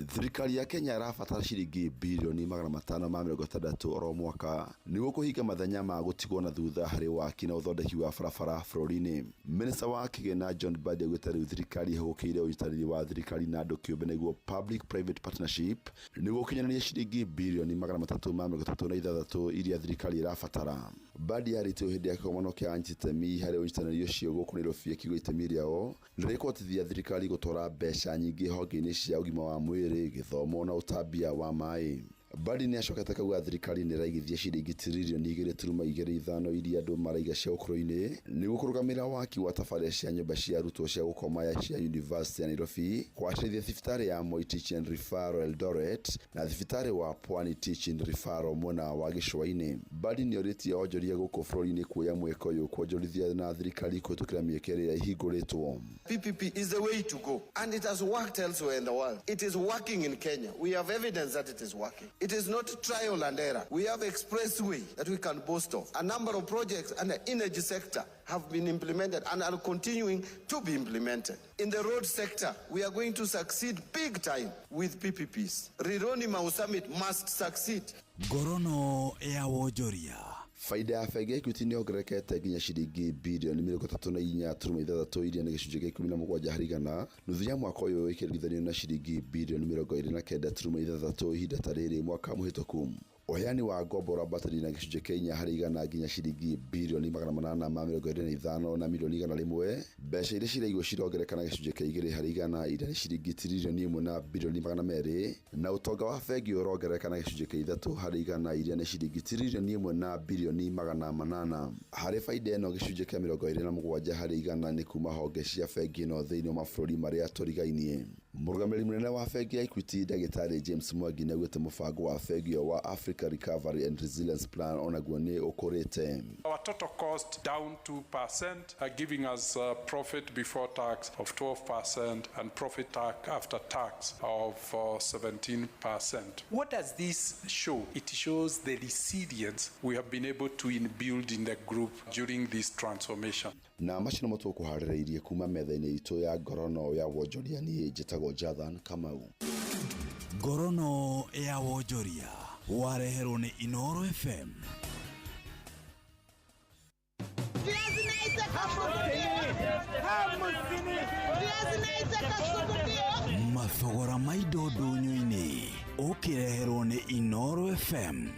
Thirikari ya Kenya irabatara ciringi bilioni 560 oro mwaka niguo kuhinga mathenya ma gutigwo na thutha hari waki na uthondeki wa barabara bũrũri-inĩ. Minister wa kigena John Mbadi augĩte rĩu thirikari ĩhũkĩire ũnyitanĩri wa thirikari na andũ kĩũmbe nĩguo public private partnership niguo kinyanĩria ciringi bilioni 336 iria thirikari irabatara. Mbadi arĩtie hĩndĩ ya kĩgomano kĩa anyitemi harĩ ũnyitanĩri ũcio gũkũ Nairobi akiuga itemi rĩao nĩrĩkũhotithia thirikari gũtwara mbeca nyingĩ honge-inĩ cia ũgima wa mwĩrĩ, gĩthomo na ũtambia wa maĩ. Mbadi ni acokete kauga thirikari nĩ ĩraigithia ciringi tiririoni 2.25 iria andũ maraiga cia ũkũrũ-inĩ nĩguo kũrũgamĩrĩra waki wa tabarĩra cia nyũmba cia arutwo cia gũkoma cia University ya Nairobi, kũgacĩrithia thibitarĩ ya Moi Teaching and Referral Eldoret na thibitarĩ wa Pwani Teaching and Referral mwena wa gĩcũa-inĩ. Mbadi nĩ orĩtie onjoria gũkũ bũrũri-inĩ kuoya mweke ũyũ kuonjorithia na thirikari kũhĩtũkĩra mĩeke ĩrĩa ĩhingũrĩtwo. PPP is the way to go and it has worked elsewhere in the world. It is working in Kenya. We have evidence that it is working. It is not trial and error. We have expressway that we can boast of. A number of projects in the energy sector have been implemented and are continuing to be implemented. In the road sector, we are going to succeed big time with PPPs. Rironi Mau Summit must succeed. Ngorono ya wonjoria. Faida ya bengi Equity nĩ ongererekete nginya ciringi bilioni 34.6 iria nĩ gĩcunjĩ gĩa 17 harĩ igana nuthu ya mwaka ũyũ ikĩringithanio na ciringi bilioni 29.6 ihinda ta rĩrĩ mwaka mũhĩtũku. Uheani wa ngombo ũrambatĩrire na gĩcunjĩ kĩa 4 harĩ igana nginya ciringi bilioni 825 na milioni 100. Mbeca iria ciraigwo cirongereka na gĩcunjĩ kĩa 2 harĩ igana iria nĩ ciringi tiririoni 1 na bilioni 200, na ũtonga wa bengi ũrongereka na gĩcunjĩ kĩa 3 harĩ igana iria nĩ ciringi tiririoni 1 na bilioni 800. Harĩ faida ĩno gĩcunjĩ kĩa 27 harĩ igana nĩ kuma honge cia bengi ĩno thĩinĩ wa mabũrũri marĩa tũrigainie. Mũrũgamĩrĩri mũnene wa bengi ya Equity ndagĩtarĩ James Mwangi nĩaugĩte mũbango wa bengi wa Africa Recovery and Resilience Plan onaguo nĩ ũkũrĩte. Our total cost down 2%, giving us profit before tax of 12% and profit after tax of 17%. What does this show? It shows the resilience we have been able to build in the group during this transformation. Na macio nĩmo tũkũharĩrĩirie kuma metha-inĩ itũ ya ngorono ya wonjoria niĩ njĩtagwo Jathan Kamau. Ngorono ya wonjoria wareherwo nĩ Inoro FM. Mathogora maido ndũnyũ-inĩ ũkĩreherwo nĩ Inoro FM.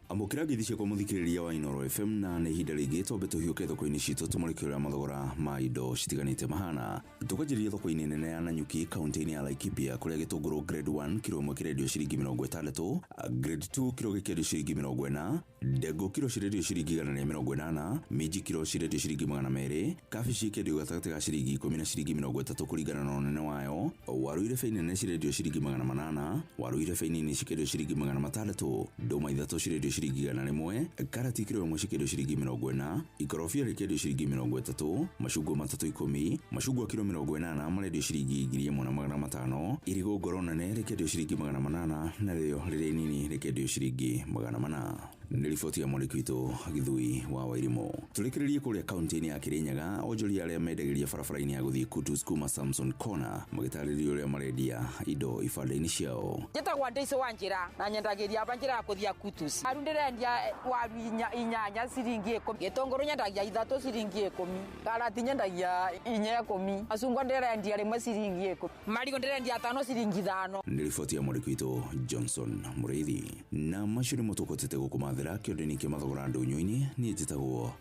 Amukira githicia kwa muthikiriria wa Inoro FM na nĩ ihinda rĩngĩ tombe tũhiũke thoko-inĩ citũ tũmũrĩkĩrĩra mathogora ma indo citiganĩte mahana. Tũkanjĩrĩria thoko-inĩ nene ya Nanyuki kaunti-inĩ ya Laikipia kũrĩa gĩtũngũrũ grade 1 kilo ĩmwe kĩrendio ciringi 60, grade 2 kilo gĩkĩendio ciringi 40, ndengũ kilo cirendio ciringi 180, minji kilo cirendio ciringi 200, kabici ikĩendio gatagatĩ ga ciringi 10 na ciringi 30 kũringana na ũnene wayo, waru irebe nene cirendio ciringi 800, waru irebe nini cikĩendio ciringi 600, ndũma ithatũ cirendio ciringi 100, karati kilo ĩmwe cikĩendio ciringi 40, ikorobia rĩkĩendio ciringi 30, macungwa matatũ 10, macungwa kilo 80 marendio ciringi 1500, irigũ ngoro nene rĩkĩendio ciringi 800 na rĩo rĩrĩ nini rĩkĩendio ciringi 400. Nĩ riboti ya mwandĩki witũ Githui wa Wairimu. Tũrĩkĩrĩrie kũrĩa kaunti-inĩ ya Kirinyaga onjoria arĩa mendagĩria barabara-inĩ ya gũthiĩ Kutus kuma Samson Corner magĩtarĩria ũrĩa marendia indo ibanda-inĩ ciao. Njĩtagwo Ndeiso wa Njĩra na nyendagĩria hapa njĩra ya gũthiĩ Kutus. Waru ndĩrendia waru inyanya ciringi 10, gĩtũngũrũ nyendagia 3 ciringi 10, karati nyendagia 4 macungwa ndĩrendia rĩmwe ciringi 10, marigũ ndĩrendia 5 ciringi 5. Nĩ riboti ya mwandĩki witũ Johnson Mũrĩithi. Na macio nĩmo tũkũtete gũkũmathĩra kĩondo-inĩ kĩa mathogora ndũnyũ-inĩ niĩ njĩtagwo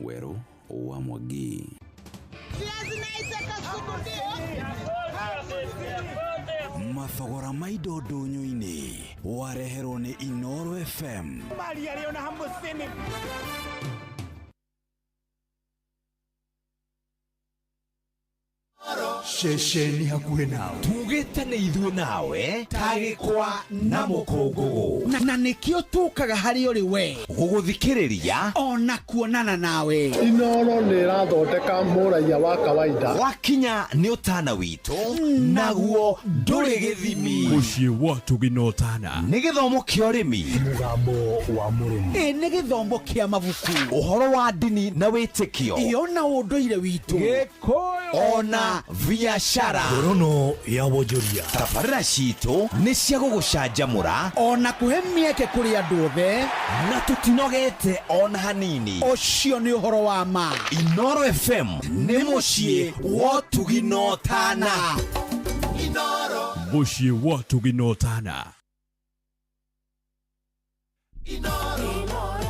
Werũ wa Mwangi. Mathogora ma indo ndũnyũ-inĩ wareherwo nĩ Inoro FM. Maria Leona Hambusini. Shesheni hakuhĩ nawe tugĩte nĩ ithuĩ nawe tagĩkwa na mũkũngũgũ na nĩkĩo tũkaga harĩ ũrĩ we gũgũthikĩrĩria ona kuonana nawe. Inoro nĩ ĩrathondeka mũraia wa kawaida wakinya nĩ ũtana witũ naguo ndũrĩ gĩthimi. Mũciĩ wa Tuginotana nĩ gĩthomo kĩa ũrĩmi, mũgambo wa mũrĩmi, nĩ gĩthomo kĩa mabuku, ũhoro wa ndini na wĩtĩkio, ona ũndũire witũ, Gĩkũyũ ona biashara. Ngorono ya wonjoria tabarĩra citũ nĩ cia gũgũcanjamũra ona kũhe mĩeke kũrĩ andũ othe na tũtinogete ona hanini. Ũcio nĩ ũhoro wa ma. Inoro FM nĩ mũciĩ wa Tuginotana. Inoro mũciĩ wa Tuginotana. Inoro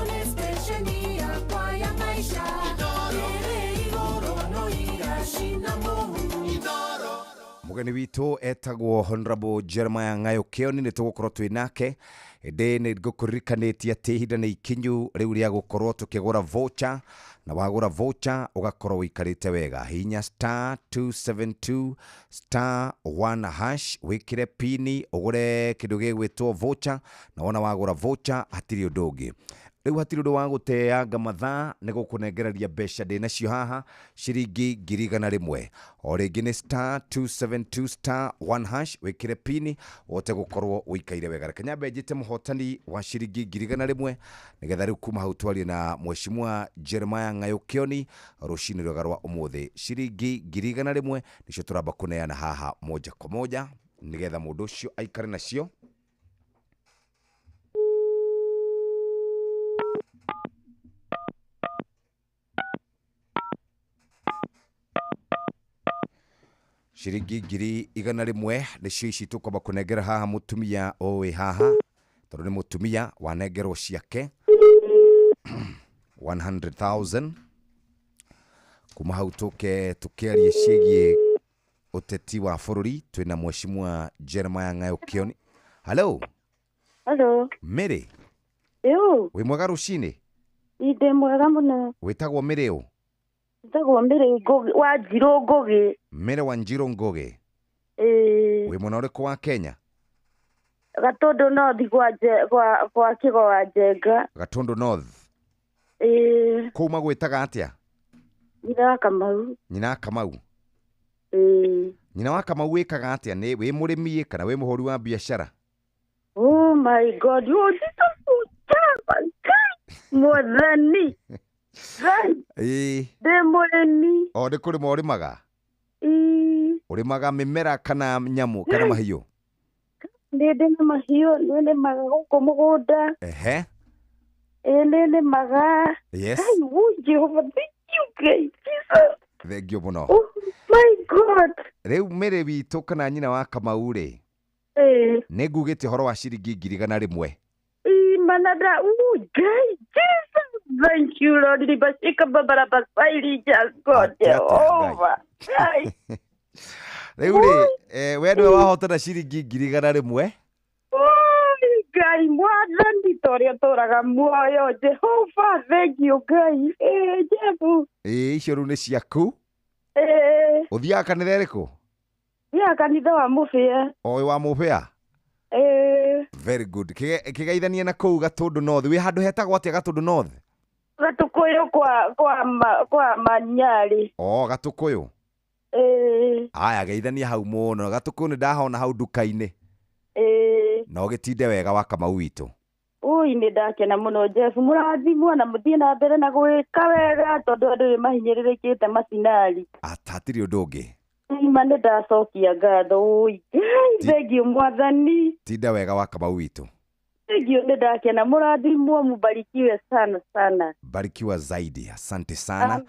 nĩ stesheni yakwa ya maisha. Mugeni witũ etagwo Honorable Jeremiah Ng'ayũ Kĩoni nĩ tũgũkorwo twĩ nake ĩndĩ nĩ ngũkũririkanĩtie atĩ ihinda nĩ ikinyu rĩu rĩa gũkorwo tũkĩgũra voucher na wagũra voucher ũgakorwo wĩikarĩte wega hinya *272 *1# wĩkĩre pini ũgũre kĩndũ gĩgwĩtwo voucher na wona wagũra voucher hatirĩ ũndũ ũngĩ. Rĩu hatirĩ ũndũ wa gũteanga mathaa nĩ gũkũnengereria mbeca ndĩ nacio haha ciringi 100. O rĩngĩ nĩ *272 *1# wĩkĩre pini wote gũkorwo ũikaire wega. Reke nyambe njĩte mũhotani wa ciringi 100 nĩgetha rĩu kuma hau twarie na Mheshimiwa Jeremiah Ng'ayũ Kĩoni rũcinĩ rwega rwa ũmũthĩ. Ciringi 100 nĩcio tũramba kũneana haha moja kwa moja nĩgetha mũndũ ũcio aikare nacio. Ciringi 100 nĩcio ici tũkwamba kũnengera haha mũtumia ũĩ haha tondũ nĩ mũtumia wanengerwo ciake 100,000. Kuma hau tũkĩarie ciĩgiĩ ũteti wa bũrũri twĩna Mheshimiwa Jeremiah Ng'ayũ Kĩoni. Hello. Hello. Mĩrĩ. Yo. Wĩ mwega rũcinĩ? Inde mwega mũno. Wĩtagwo Mĩrĩ ũ? Wĩtagwo Mĩrĩ wa Njirũ Ngũgĩ. Mĩrĩ wa Njirũ Ngũgĩ. Wĩ Wĩ mwena ũrĩkũ wa Kenya? Gatundu North kwa Kigo wa Njenga. Gatundu North. Kũu magwĩtaga atĩa? Nyina wa Kamau. Nyina wa Kamau. Nyina wa Kamau wĩkaga atĩa? Nĩ wĩ mũrĩmi kana wĩ mũhũri wa biacara? Oh my God, you Mwathani. Ndĩ mũrĩmi. O nĩ kũrĩma ũrĩmaga? Ũrĩmaga mĩmera kana nyamũ kana mahiũ? Ndĩ na mahiũ, nĩmaga gũkũ mũgũnda. Nĩmaga. Yes. Jehova, thank you, Jesus. Thank you mũno. Oh my God. Rĩu mĩrĩ witũ kana nyina wa Kamau rĩ? Nĩ ngugĩte ũhoro wa ciringi 100 Manada, Jesus, thank you, Lord. Libashika babara basaili just God, Jehovah. Rĩu rĩ, we nĩwe wahotana ciringi 100? Ngai Mwathani torĩa tũraga muoyo, Jehovah, thank you, Ngai. Jebu. Icio rĩu nĩ ciaku? Ũthiaga kanitha ĩrĩkũ? Thiaga kanitha wa Mũbĩa. O wa Mũbĩa? Very good. Kĩgeithania na kũu Gatundu North. Wĩ handũ hetagwo atĩa Gatundu North? Gatukũyũ kwa Manyari. Gatukũyũ. Aya, geithania hau mũno. Gatukũyũ nĩ ndahona hau nduka-inĩ. No gĩtinde wega wa Kamau witũ. Ui, nĩ ndakena mũno Jeff. Mũrathimwo na mũthiĩ na mbere na gwĩka wega tondũ andũ nĩ mahinyĩrĩrĩkĩte macinari. Hatirĩ ũndũ ũngĩ. Nĩ ndacokia ngatho. Ui, thengio Mwathani. Tinda wega wa Kamau witũ. Thengio, nĩ ndakena. Mũrathimwo, mubarikiwe sana sana. Barikiwa zaidi. Asante sana.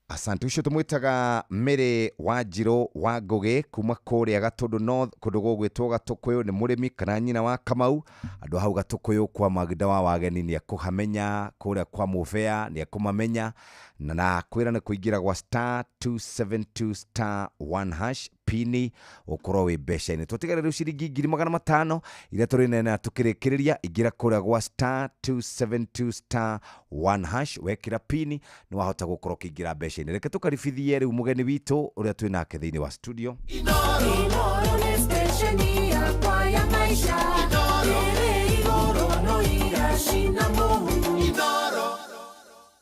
Asante. Ucio tumwitaga Mary Wanjirũ wa Ngũgĩ kuma kũrĩa Gatundu North, kũndũ gũgwĩtwo Gatukũyũ. Nĩ mũrĩmi kana nyina wa Kamau. Andũ hau Gatukũyũ kwa Magda wa Wageni nĩ akũhamenya, kũrĩa kwa Mũbĩa nĩ akũmamenya, na kwĩra nĩ kũingĩra gwa *272*1# pini ũkorwo wĩ mbeca-inĩ. Tũtigare rĩu ciringi 500 iria tũrĩ nena tũkĩrĩkĩrĩria. Ingĩra kũrĩa gwa *272*1# wekĩra pini nĩ wahota gũkorwo kĩingĩra mbeca-inĩ. Reke tũkaribithie rĩu mũgeni witũ ũrĩa twĩ nake thĩinĩ wa studio.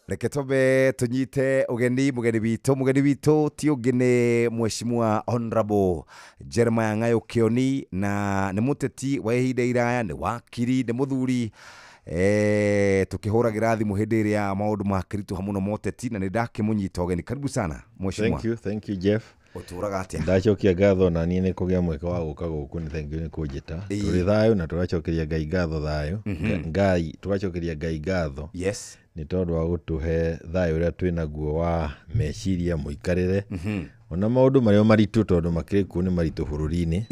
Reke tobe tunyite mugeni witũ ti ũngĩ nĩ Mheshimiwa Honorable Jeremiah Ng'ayũ Kĩoni, na nĩ mũteti wa ihinda iraya, nĩ wakiri, nĩ mũthuri tukihũragĩra thimũ hĩndĩ ĩrĩa maũndũ makĩritũha mũno moteti, na nĩ ndakĩmũnyita ũgeni. Karibu sana Mheshimiwa. Thank you Jeff. Ũtũraga atĩa? Ndacokia ngatho na niĩ nĩ kũgĩa mweke wa gũka gũkũ, nĩ thank you nĩ kũnjĩta. Tũrĩ thayũ na tũgacokeria Ngai ngatho thayũ. Ngai tũgacokeria Ngai ngatho. Yes. Nĩ tondũ wa gũtũhe thayũ ũrĩa twĩ naguo wa meciria mũikarĩre. Ona maũndũ marĩa maritũ tondũ makĩrĩ kuo nĩ maritũ bũrũri-inĩ.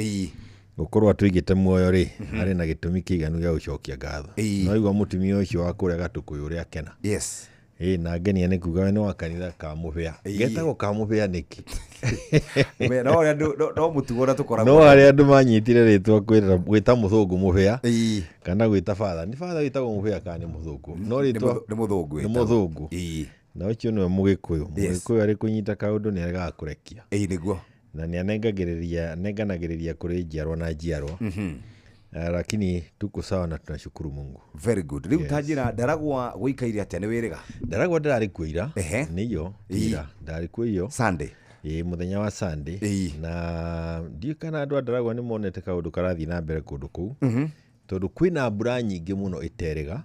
Gũkorwo atũigĩte muoyo rĩ, harĩ na gĩtũmi kĩiganu gĩa gũcokia ngatho. No igua mũtumia ũcio wa kũrĩa Gatukũyũ ũrĩa akena. Yes. Na ngenia nĩ kuga we nĩ wa kanitha ka Mũbĩa. Getagwo ka Mũbĩa nĩki? No mũtugo ũrĩa tũkoragwo. No harĩa andũ manyitire rĩtwa gwĩta mũthũngũ Mũbĩa kana gwĩta father. Nĩ father wĩtagwo Mũbĩa kana nĩ mũthũngũ? No rĩtwa nĩ mũthũngũ. Nĩ mũthũngũ. Na ũcio nĩwe Mũgĩkũyũ. Mũgĩkũyũ arĩ kũnyita kaũndũ nĩ aregaga kũrekia. Nĩguo. Na nĩ anenganagĩrĩria kũrĩ njiarwa na njiarwa. Lakini tuko sawa na tunashukuru Mungu. Very good. Rĩu tanjĩra Ndaragwa gũikaire atĩa, nĩ wĩrĩga? Ndaragwa ndarĩ kuo ira. Nĩyo ira ndarĩ kuo iyo Sunday. Mũthenya wa Sunday. Na ndiũ kana andũ a Ndaragwa nĩ monete kaũndũ karathiĩ na mbere kũndũ kũu, tondũ kwĩna mbura nyingĩ mũno ĩterega.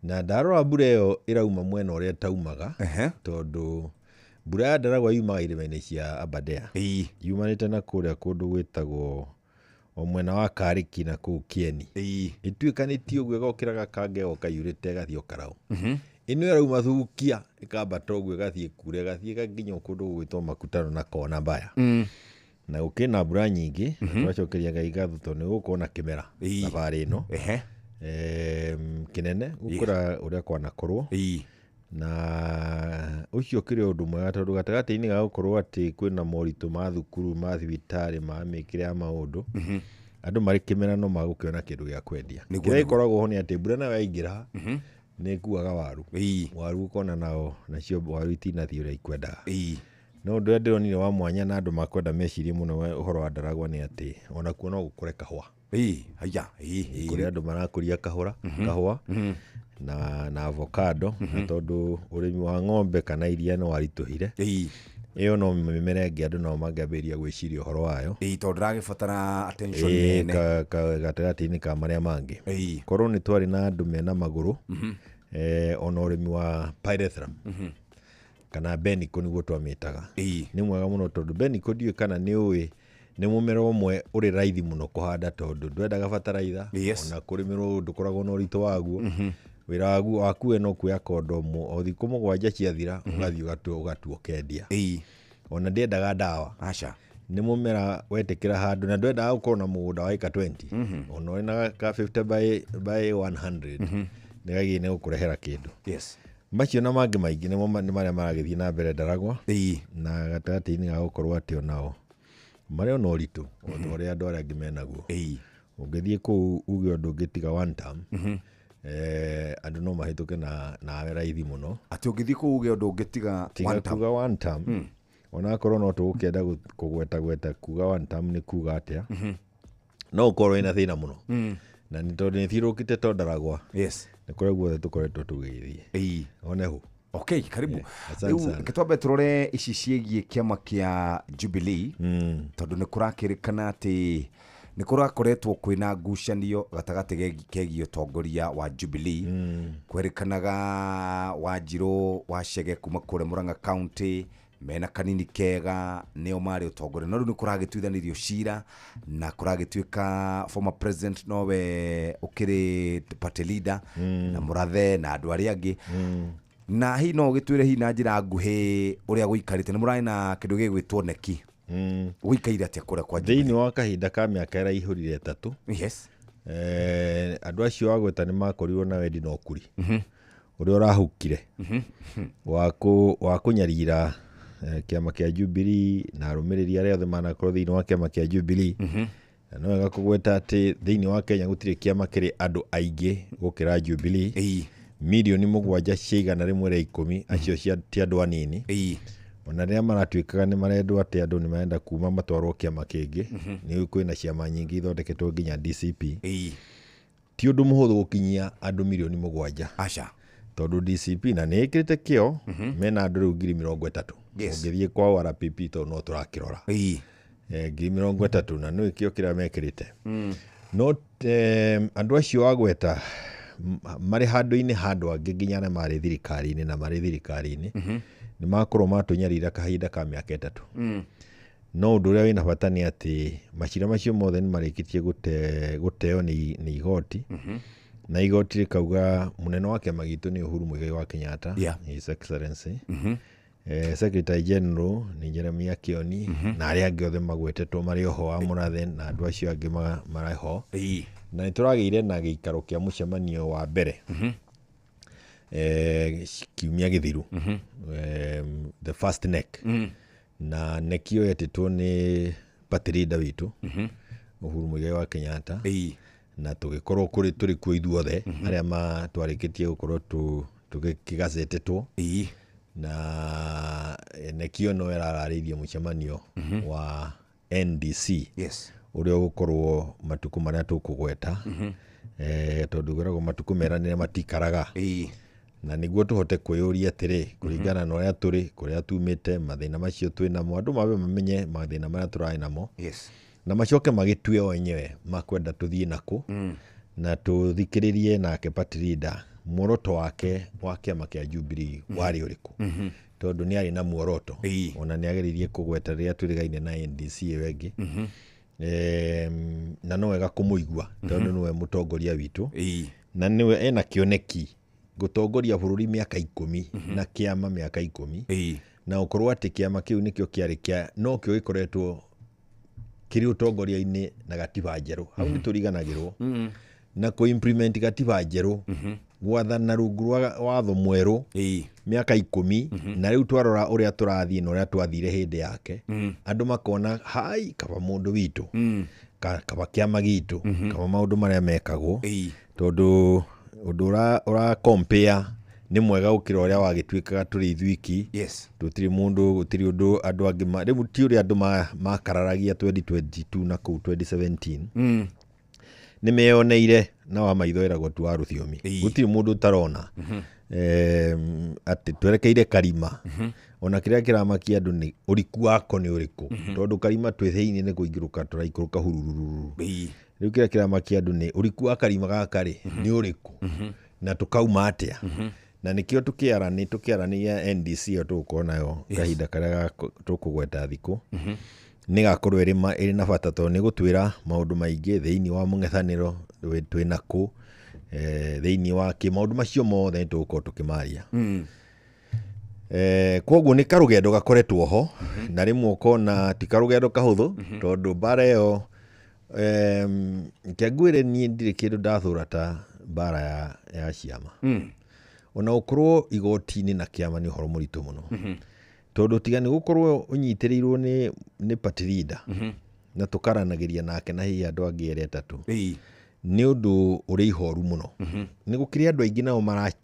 Na ndarora mbura ĩyo ĩrauma mwena ũrĩa taumaga, tondũ mbura ya Ndaragwa yumaga irĩma-inĩ cia Aberdare. Yumanĩte na kũrĩa kũndũ gwĩtagwo o mwena wa Kariki na kũu Kieni. Ĩtuĩkanĩtie ũguo ĩgokĩraga kange yurĩte ĩgathiĩ o Karaũ. Ĩno ĩrauma Thukia ĩkambata ũguo ĩgathiĩ kure ĩgathiĩ nginya kũndũ gwĩtwo Makutano na Kona Mbaya. Na gũkĩna mbura nyingĩ, twacokeria Ngai ngatho tondũ nĩ gũkorwo na kĩmera thabarĩ ĩno kĩnene gũkũra ũrĩa kwanakorwo. Na ũcio kĩrĩ ũndũ mwega tondũ gatagatĩ-inĩ ga gũkorwo atĩ kwĩna moritũ ma thukuru, ma thibitarĩ, ma mĩkĩre ya maũndũ, andũ marĩ kĩmera no magũkĩona kĩndũ gĩa kwendia. Kĩrĩa gĩkoragwo ho nĩ atĩ mbura nayo yaingĩra nĩ ĩkuaga waru. Waru ũkona nacio waru itinathiĩ ũrĩa ikwendaga. no ndu ndĩronire wa mwanya na andũ makwenda mecirie mũno ũhoro wa Ndaragwa nĩ atĩ ona kuo no gũkũre kahũa kũrĩ andũ marakũria kahũa na avocado na tondũ ũrĩmi wa ng'ombe kana iria no waritũhire iyo no mĩmera ĩngĩ andũ no mangĩambĩrĩria gwĩciria ũhoro wayo tondũ ndĩragĩbatara attention nene gatagatĩ-inĩ ka marĩa mangĩ korwo nĩ twarĩ na andũ mena magũrũ ona ũrĩmi wa pyrethrum kana beniko nĩguo twamĩtaga nĩ mwega mũno tondũ beniko ndiũĩ kana nĩ ũĩ nĩ mũmera ũmwe ũrĩ raithi mũno kũhanda tondũ ndwendaga bataraitha ona kũrĩmĩrwo ndũkoragwo na ũritũ waguo wĩra waku no kuoya kondomu o thikũ mũgwanja ciathira ũgathiĩ ũgatua ũkendia ona ndĩendaga ndawa nĩ mũmera wetĩkĩra handũ na ndwendaga gũkorwo na mũgũnda wa ĩka 20 ona ũrĩ na ka 50 by 100 nĩgagiĩ nĩ gũkũrehera kĩndũ macio na mangĩ maingĩ nĩ marĩa maragĩthiĩ na mbere Ndaragwa na gatagatĩ-inĩ ga gũkorwo atĩ onao marĩ ona ũritũ ũrĩa andũ arĩa angĩ menaguo ũngĩthiĩ kũu uge ũndũ ũngĩtiga one term andũ no mahĩtũke na raithi mũno atĩ ũngĩthiĩ kũu uge ũndũ ũngĩtiga one term onakorwo no tũgũkĩenda kũgweta kuga one term nĩ kuga atĩa no ũkorwo wĩna thĩna mũno na nĩ tondũ nĩ thiũrũkĩte to Ndaragwa nĩ kũrĩa guothe tũkoretwo tũgĩthiĩ onehu karibu rĩu ketwambe tũrore ici ciĩgiĩ kĩama kĩa Jubilee tondũ nĩ kũrakĩrĩkana atĩ nĩ kũrakoretwo kwĩna ngucanio gatagatĩ kegiĩ ũtongoria wa Jubilee kwerĩkanaga Wanjirũ Wachege kuma kũrĩa Murang'a County mena kanini kega nĩo marĩ ũtongoria no rĩu nĩ kũragĩtuithanĩrio cira na kũragĩtuĩka former president nowe ũkĩrĩ party leader na Mũrathe na andũ arĩa angĩ na hihi no ũgĩtwĩre hihi na njĩra nguhĩ ũrĩa gũikarĩte nĩ mũrarĩ na kĩndũ gĩgwĩtwo neki gũikaire atĩa kũrĩa kwa thĩinĩ wa kahinda ka mĩaka ĩraihũrire 3 andũ acio agweta nĩ makorirwo na wendi na ũkuri ũrĩa ũrahukire wa kũnyarira kĩama kĩa Jubilee na arũmĩrĩri arĩa othe manakorwo thĩinĩ wa kĩama kĩa Jubilee na no wega kũgweta atĩ thĩinĩ wa Kenya gũtirĩ kĩama kĩrĩ andũ aingĩ gũkĩra Jubilee milioni 7 ciigana rĩmwe rĩa 10 acio ti andũ anini ona rĩrĩa maratuĩkaga nĩ marendwo atĩ andũ nĩ marenda kuma matwarwo kĩama kĩngĩ nĩ kwĩna ciama nyingĩ ithondeketwo nginya DCP ti ũndũ mũhũthũ gũkinyia andũ milioni 7 tondũ DCP na nĩ ĩkĩrĩte kĩo mena andũ rĩu 30,000 ũngĩthiĩ kwa RPP tondũ no tũrakĩrora 30,000 na nĩ kĩo kĩrĩa mekĩrĩte no andũ acio agweta marĩ handũ-inĩ handũ angĩ nginya na marĩ thirikari-inĩ na marĩ thirikari-inĩ nĩ makorwo matũnyarira kahinda ka mĩaka 3 no ũndũ ũrĩa wĩna bata nĩ atĩ macira macio mothe nĩ marĩkĩtie gũteo nĩ igoti na igoti rĩkauga mũnene wa kĩama gitũ nĩ Uhuru Muigai wa Kenyatta His Excellency Secretary General nĩ Jeremiah Kioni na arĩa angĩ othe magwetetwo marĩ oho wa Mũrathe na andũ acio angĩ marĩho na nĩ tũragĩire na gĩikaro kĩa mũcemanio wa mbere kiumia gĩthiru the first neck na nekio yetĩtwo nĩ party leader witũ Uhuru Muigai wa Kenyatta na tũgĩkorwo tũrĩ kuo ithuothe arĩa twarĩkĩtie gũkorwo tũgĩkĩgacetetwo na nekio no ĩrararĩirie mũcemanio wa NDC ũrĩa ũgũkorwo matukũ marĩa tũkũgweta tondũ gwĩragwo matukũ meranĩre matikaraga na nĩguo tũhote kwĩyũria atĩrĩ kũringana na ũrĩa tũrĩ kũrĩa tumĩte mathĩna macio twĩ namo andũ mabe mamenye mathĩna marĩa tũrarĩ namo na macoke magĩtue o enyewe makwenda tũthiĩ nako na tũthikĩrĩrie nake party leader muoroto wake wa kĩama kĩa Jubilee warĩ ũrĩkũ tondũ nĩ arĩ na muoroto ona nĩ ageririe kũgweta rĩrĩa twĩrĩgaine na NDC ĩyo ĩngĩ na no wega kũmũigua tondũ nĩwe mũtongoria witũ na nĩwe ena kĩoneki gũtongoria bũrũri mĩaka 10 na kĩama mĩaka 10 na ũkorwo atĩ kĩama kĩu nĩkĩo kĩarĩ kĩa no kĩo gĩkoretwo kĩrĩ ũtongoria-inĩ na gatiba njerũ hau nĩ tũriganagĩrwo na kũ-implement gatiba njerũ gwathana rungu rwa watho mwerũ mĩaka 10 na rĩu twarora ũrĩa tũrathiĩ na ũrĩa twathire hĩndĩ yake andũ makona hai kaba mũndũ witũ kaba kĩama gitũ kaba maũndũ marĩa mekagwo tondũ ũndũ ũra compare nĩ mwega gũkĩra ũrĩa wagĩtuĩkaga tũrĩ ithuiki tũtirĩ mũndũ gũtirĩ ũndũ andũ angĩ rĩu ti ũrĩa andũ makararagia 2022 na kũu 2017 nĩ meyoneire na wa maitho eragwo tu wa rũthiomi gũtirĩ mũndũ ũtarona atĩ twerekeire karima ona kĩrĩa kĩramakia andũ nĩ ũriku wako nĩ ũrĩkũ tondũ karima twĩ thĩinĩ nĩ kũingĩrũka tũraikũrũka hurururu rĩu kĩrĩa kĩramakia andũ nĩ ũriku wa karima gaka rĩ nĩ ũrĩkũ na tũkauma atĩa na nĩkĩo tũkĩaranĩria NDC ĩyo tũgũkorwo nayo kahinda karĩa tũkũgweta thikũ nĩ gakorwo ĩrĩ na bata tondũ nĩ gũtwĩra maũndũ maingĩ thĩinĩ wa mũng'ethanĩro twĩna kũ thĩinĩ wa maũndũ macio mothe nĩ tũgũkorwo tũkĩmaria koguo nĩ karũgendo gakoretwo ho na rĩmwe ũkona ti karũgendo kahũthũ tondũ mbara ĩyo kĩangwĩre niĩ ndirĩ kĩndũ ndathũra ta mbara ya ciama ona ũkorwo igoti-inĩ na kĩama nĩ ũhoro mũritũ mũno tondũ tiga nĩ gũkorwo ũnyitĩrĩirwo nĩ party leader na tũkaranagĩria nake na hihi andũ angĩ erĩ atatũ nĩ ũndũ ũrĩ ihoru mũno nĩ gũkĩrĩ andũ aingĩ nao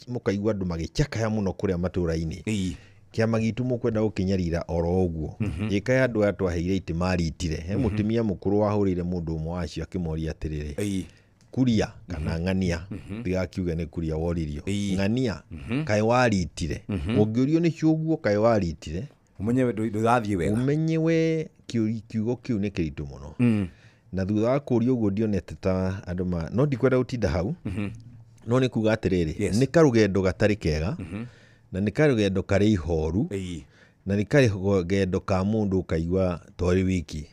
mũkaigua andũ magĩcakaya mũno kũrĩa matũũra-inĩ kĩama gitu mũkwenda gũkĩnyarira oro ũguo ĩka ya andũ aya twaheire itĩ maritire he mũtumia mũkũrũ wahũrĩire mũndũ ũmwe wacio akĩmoria atĩrĩrĩ kuria kana ng'ania ndigakiuge nĩ kuria woririo ng'ania kaĩ waritire ũngĩũrio nĩ ciũguo kaĩ waritire umenyewe ndũrathiĩ wega umenyewe kiugo kiu nĩ kĩritũ mũno na thutha wa kũũrio ũguo ndionete ta andũ no ndikwenda gũtinda hau no nĩ kuga atĩrĩrĩ nĩ karũgendo gatarĩ kega na nĩ karũgendo karĩ ihoru na nĩ karũgendo ka mũndũ ũkaigua twarĩ wiki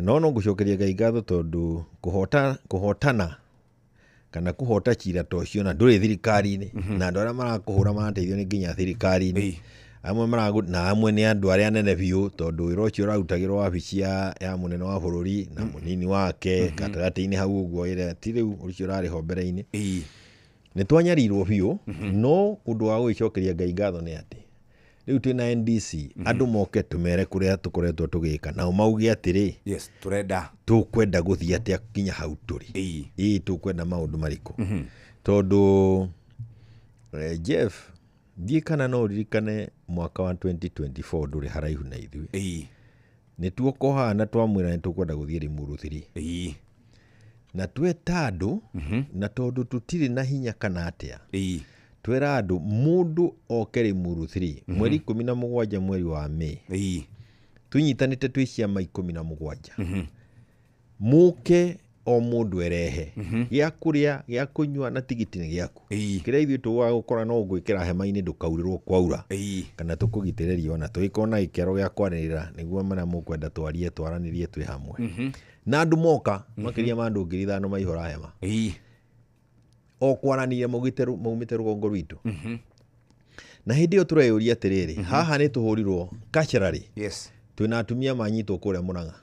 no ngũcokeria Ngai ngatho tondũ kũhotana kana kũhota cira ta ũcio na ndũrĩ thirikari-inĩ na andũ arĩa marakũhũra marateithio nĩ nginya thirikari-inĩ amwe nĩ andũ arĩa nene biũ tondũ wĩra ũcio ũrarutagĩrwo wabici ya mũnene wa bũrũri na mũnini wake gatagatĩ-inĩ hau ũguo ti rĩu ũcio ũrarĩ ho mbere-inĩ nĩ twanyarirwo biũ no ũndũ wa gũgĩcokeria Ngai ngatho nĩ atĩ rĩu twĩna NDC andũ moke tũmere kũrĩa tũkoretwo tũgĩka nao mauge atĩrĩ tũkwenda gũthiĩ atĩa kinya hau tũrĩ tũkwenda maũndũ marĩkũ tondũ Jeff thiĩ kana no ririkane mwaka wa 2024 ndũrĩ haraihu na ithuĩ nĩ tuokohana twamwĩra nĩ tũkwenda gũthiĩ Limuru 3 na tweta andũ na tondũ tũtirĩ na hinya kana atĩa twera andũ mũndũ oke Limuru 3 mweri 17 mweri wa Mei tunyitanĩte twĩ ciama 17 mũke o mũndũ erehe gĩa kũrĩa gĩa kũnyua na tigiti nĩ gĩaku kĩrĩa ithuĩ tũgũa gũkora no gwĩkĩra hema-inĩ ndũkaurĩrwo kwaura kana tũkũgitĩrĩria ona tũgĩkorwo na gĩkero gĩa kwanĩrĩra nĩguo marĩa mũkwenda twaranĩrie twĩ hamwe na andũ moka makĩria ma andũ 5,000 maihũra hema o kwaranĩria maumĩte rũgongo rwitũ na hĩndĩ ĩyo tũreyũria atĩrĩrĩ haha nĩ tũhũrirwo culturally twĩna atumia manyitwo kũrĩa Mũrang'a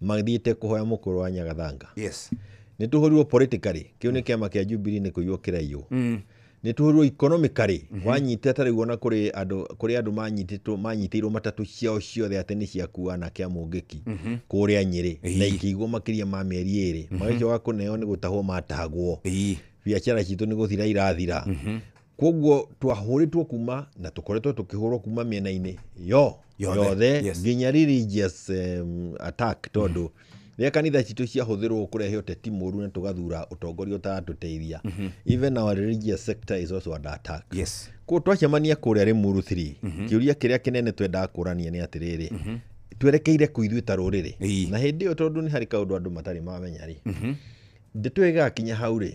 magĩthiĩte kũhoya mũkũrũ wa Nyagathanga nĩ tũhũrirwo politically kĩu nĩ kĩama kĩa Jubilee nĩ kũiywo kĩraiyũ nĩ tũhũrirwo economically wanyite atarĩ guona kũrĩ andũ manyitĩirwo matatũ ciao ciothe atĩ nĩ ciakua na kĩa mũngĩki kũrĩa Nyĩrĩ na ikĩigwo makĩria ma mĩeri 2 magĩcoka kũneo nĩ gũtahwo matagwo biacara citũ nĩ gũthira irathira koguo twahũrĩtwo kuma na tũkoretwo tũkĩhũrwo kuma mĩena-inĩ yothe nginya religious attack tondũ rĩrĩa kanitha citũ ciahũthĩrwo kũrehe ũteti mũũru na tũgathura ũtongoria ũtaratũteithia even our religious sector is also under attack koguo twacemania kũrĩa Limuru 3 kĩũria kĩrĩa kĩnene twendaga kũrania nĩ atĩrĩrĩ twerekeire kũ ithuĩ ta rũrĩrĩ na hĩndĩ ĩyo tondũ nĩ harĩ kaũndũ andũ matarĩ mamenya rĩ ndeto ĩgakinya hau rĩ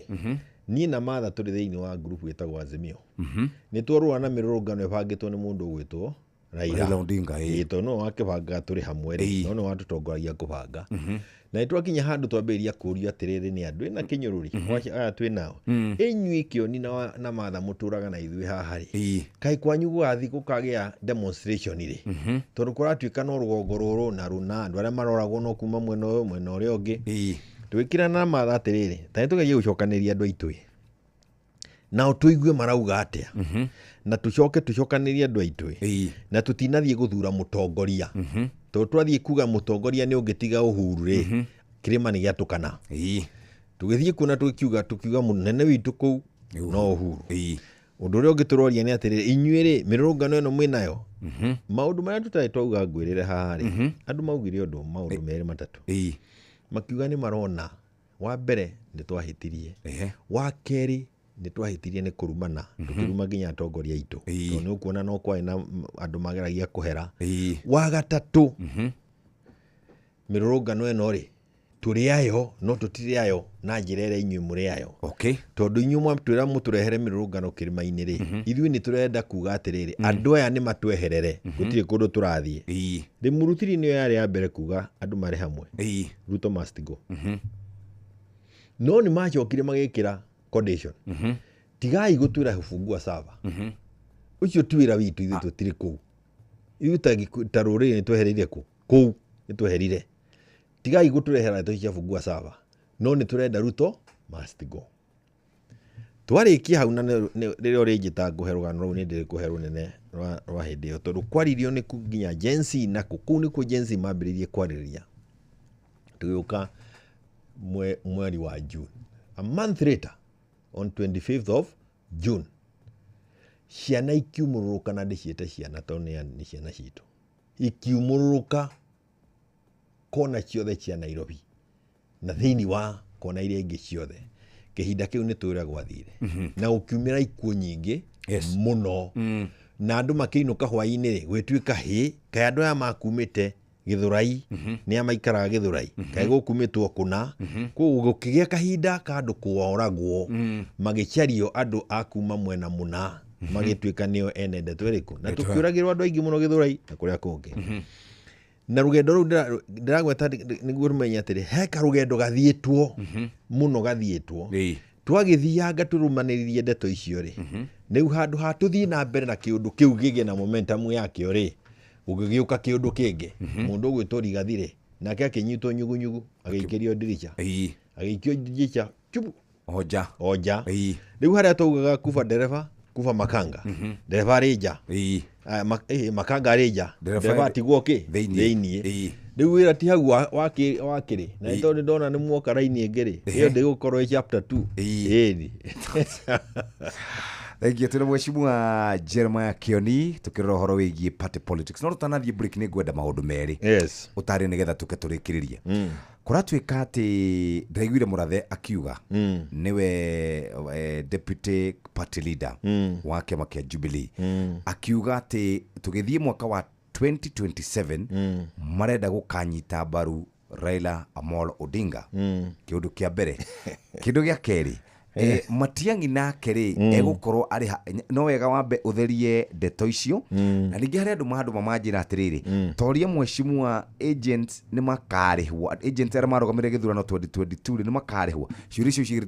niĩ na Martha tũrĩ thĩinĩ wa group ĩtagwo Azimio nĩ twarũa na mĩrũrũngano ĩbangĩtwo nĩ mũndũ ũgwĩtwo Raila Odinga tondũ no wakĩbanga tũrĩ hamwe rĩ no watũtongoragia kũbanga na nĩtwakinya handũ twambĩrĩria kũũrio atĩrĩrĩ nĩ andũ ĩna kĩnyũrũri aya twĩ nao inyuĩ Kĩoni na Martha mũtũraga na ithuĩ haha rĩ kaĩ kwanyu gũgathiĩ gũkagĩa demonstration rĩ tondũ kũratuĩka no rũgongo rũrũ na rũna andũ arĩa maroragwo no kuma mwena ũyũ mwena ũrĩa ũngĩ twĩkĩrana na Martha atĩrĩrĩ ta nĩtũgerie gũcokanĩria andũ aitũ nao tũigue marauga atĩa na tũcokanĩrie andũ aitũ na tũtinathiĩ gũthura mũtongoria tondũ twathiĩ kuga mũtongoria nĩ ũngĩtiga Uhuru rĩ kĩrĩma nĩ gĩatũkana tũgĩthiĩ kuona tũkiuga mũnene witũ kũu no Uhuru undu uria ungituroria ni atiriri inyuiri mirurungano ino mwinayo maundu maria tutai twauga ngwirire haha ri andu maugire undu maundu meri matatu makiuga ni marona wa mbere ni twahitirie wa keri ni twahitirie ni kurumana tukiruma nginya atongoria itu to ni ukuona no kwa na andu mageragia kuhera wa gatatu mirurungano ino ri turi ayo no tutiri ayo na njirere inyuĩ muri ayo tondu inyuĩ mwatwira muturehere mirurungano kirima-ini ri ithuĩ ni turenda kuga atiriri andu aya ni matweherere gutiri kundu turathie ri murutiri ni yari ya mbere kuga andu mari hamwe Ruto must go no ni macokire magikira condition tigai gutwira hufungua sava ucio twira witu ithuĩ tutiri kuu ithuĩ ta rũrĩrĩ ni twehereire kuu ni tweherire tigai guturehera tucia fungua sava no ni turenda Ruto must go twarikia hau na ririo rinjita nguherugano rau ni ndiri kuheru nene rwa hindi iyo tondu kwaririo ni nginya jensi na kuu ni ku jensi mambiririe kwariria tugiuka mweri wa June a month later on 25th of June ciana ikiumururuka na ndiciete ciana tondu ni ciana citu ikiumururuka kona ciothe cia Nairobi na thiini wa kona iria ingi ciothe kihinda kiu ni turia gwathire na ukiumira ikuo nyingi muno na andu makiinuka hwaini ri gwituika kai andu aya makumite Githurai ni amaikaraga Githurai kai gukumitwo kuna gukigia kahinda ka andu kuoragwo magicario andu akuma mwena muna magituika nio ene ndeto iriku na tukiuragirwo andu aingi muno Githurai na kuria kungi na rugendo ru ndiragweta niguo rumenya atiri heka rugendo gathietwo muno gathietwo twagithianga turumaniririe ndeto icio ri niu handu hatuthii na mbere na kiundu kiu gige na momentum yakio ri ugigiuka kiundu kingi mundu gwitwo Rigathire nake akinyitwo nyugunyugu agikirio ndirisha agikio ndirisha chubu oja riu haria tugaga kufa dereva kufa makanga dereva reja makanga reja dereva tigwo ki thiini riu wira ti hau wakiri na tondu ndona ni muoka raini ingiri iyo ndigukorwo chapter 2 Thank you tuna mheshimiwa Jeremiah Kioni tukirora horo wigie party politics no tutanathie break ni gwenda maundu meri utari nigetha tuke turikiririe kuratwika ati ndaiguire Murathe akiuga niwe deputy party leader wa kiama kia Jubilee akiuga ati tugithie mwaka wa 2027 marenda gukanyita mbaru Raila Amolo Odinga kiundu kia mbere kindu gia keri Matiang'i nake ri egukorwo ari no wega wambe utherie ndeto icio na ringi hari andu mamanjira atiriri toria mheshimiwa agents ni makarihwa agents ara marogamire githurano 2022 ni makarihwa ciuri icio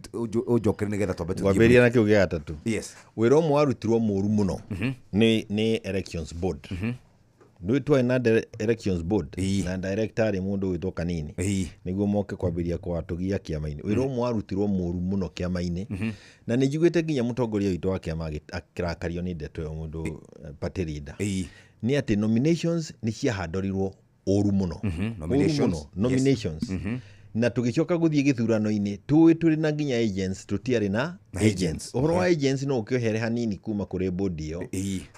ujokere nigetha twambe wamberia na kiu gia gatatu wira umwe warutirwo muru muno ni elections board ndu twa na elections board na director mundu witwo Kanini niguo moke kwambiria kwa tugia kiama-ini wira umwe warutirwo muru muno kiama-ini na ni njiguite nginya mutongoria witu wa kiama akirakario ni ndeto ya mundu party leader ni ati nominations ni cia handorirwo uru muno nominations na tugicoka guthie githurano-ini turi na nginya agents tutiari na agents uhoro wa agents no ukiohere hanini kuma kuri board iyo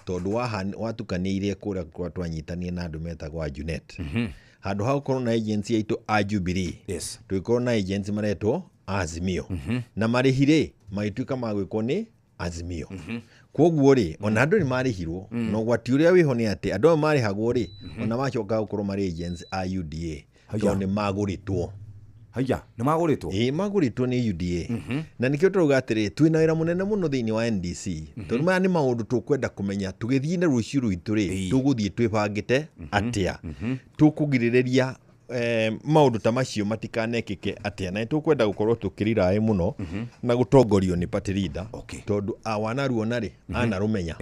tondu watukaniire kuria kwa twanyitanie na andu metagwa Junet handu ha ukorwo na agents yaitu a Jubilee tuikorwo na agents maretwo Azimio na marihire maituika magwikwo ni Azimio koguo ri ona andu ni marihirwo no gwati uria wiho ni ati andu marihagwo ri ona macoka gukorwo mari agents a UDA tondu ni maguritwo ni maguritwo maguritwo ni UDA na nikio turuga atiri twina wira munene muno thiini wa NDC tondu maya ni maundu tukwenda kumenya tugithiine ruciu rwitu ri tuguthie twibangite atia tukugirireria maundu ta macio matikanekike atia na tukwenda gukorwo tukirira muno na gutongorio ni party leader tondu awanaruona ri anarumenya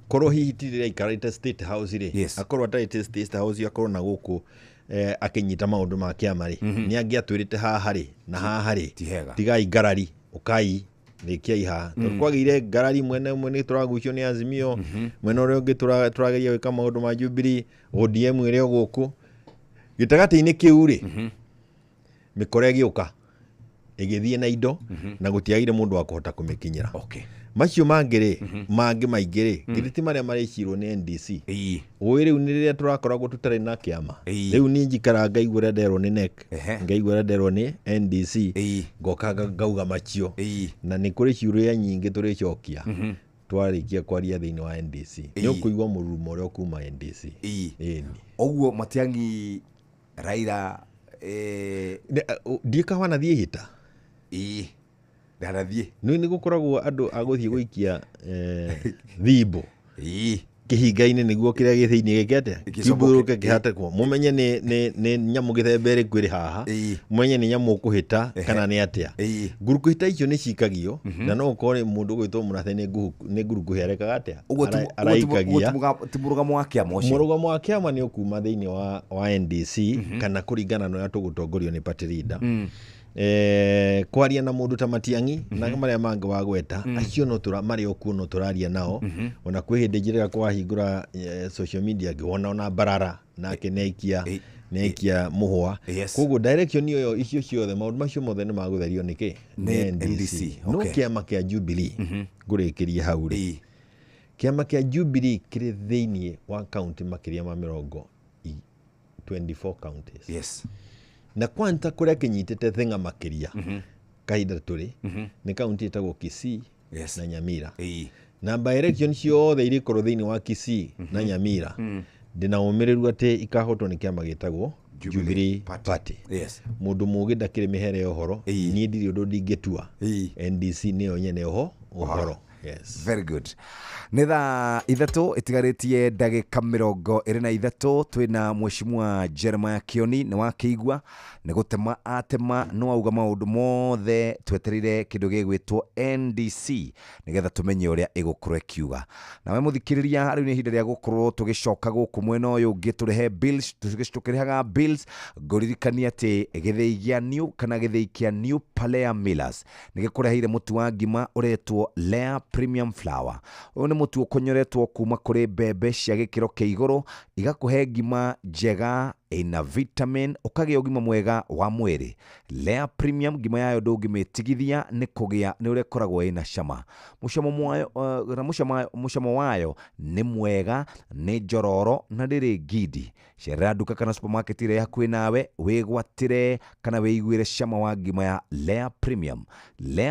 korwo hihi tirira ikarite state house ri akorwo atarite state house akorwo na guku akinyita maundu ma kiama ri ni angiatwirite haha ri na haha ri tigai ngarari ukai rikia iha kwagire ngarari mwene umwe ni turagucio ni Azimio mwene uria ungi turageria wika maundu ma Jubilee ODM ire guku gitagati-ini kiu ri mikore giuka igithie na indo na gutiagire mundu wa kuhota kumikinyira macio mangire mangi maingire githiti maria maricirwo ni NDC uwi riu ni riria turakoragwo tutari na kiama riu ni njikara ngaigura nderwo ni NEC ngaigura nderwo ni NDC ngoka ngauga macio na ni kuri ciuria nyingi turicokia twarikia kwaria thiini wa NDC ni ukuigwa murumo uria kuma NDC oguo Matiang'i Raila ndika wana thie hita ndarathie ni gukoragwo andu aguthie guikia thibo kihinga-ini niguo kiria githiini gikete kiburuke kihatekwo mumenye ni nyamu githembere kwiri haha mumenye ni nyamu kuhita kana ni atia nguruku hita icio ni cikagio na no ukore mundu gwitwo murathe ni nguruku hereka atia araikagia timurugamo wa kiama ucio murugamo wa kiama ni ukuma thiini wa NDC kana kuringana na tugutongorio ni party leader kwaria na mundu ta Matiang'i na maria mangi wa gweta acio no mari okuo no turaria nao ona kwi hindi njira kwa hingura social media ngona ona Barara nake neikia muhwa koguo direction iyo icio ciothe maundu macio mothe ni magutherio niki ni NDC no kiama kia Jubilee ngurikiria hau ri kiama kia Jubilee kiri thiini wa county makiria ma 24 counties na kwanta kuria kinyitete thenga makiria kahinda turi ni county etagwo Kisii na Nyamira na by election ciothe iri korwo thiini wa Kisii na Nyamira ndina umiriru ati ikahotwo ni kiama gitagwo Jubilee Party mundu mugi ndakiri mihere uhoro ni ndiri undu ndingitua NDC niyo nyene uhoro very good nĩ thaa ithatu ĩtigaritie ndagĩka 23 twĩna Mheshimiwa Jeremiah Kioni nĩ wakĩigua nĩ gũtema atema no auga maũndũ mothe twetereire kĩndũ gĩgwĩtwo NDC nĩgetha tũmenye ũrĩa ĩgũkorwo ĩkiuga nawe mũthikĩrĩria rĩu nĩ ihinda rĩa gũkorwo tũgĩcoka gũkũ mwena ũyũ ũngĩ tũrehe bills tũkĩrehaga bills ngũririkania atĩ gĩthĩi gĩa new kana gĩthĩi kĩa New Palea Millers nĩ gĩkũreheire mũtu wa ngima ũretwo Lea Premium Flour ũyũ nĩ mũtu ũkonyoretwo kuma kũrĩ mbembe cia gĩkĩro kĩa igũrũ igakũhe ngima njega ina vitamin ukagĩa ũgima mwega wa mwĩrĩ Lea Premium ngima yayo ndũngĩmĩtigithia nĩ kũgĩa nĩ ũrĩa ĩkoragwo ĩna cama mũcamo wayo nĩ mwega nĩ njororo na ndĩrĩ ngindi cerera nduka kana supermarket ĩrĩa hakuhĩ nawe wĩgwatĩre kana wĩiguĩre cama wa ngima ya Lea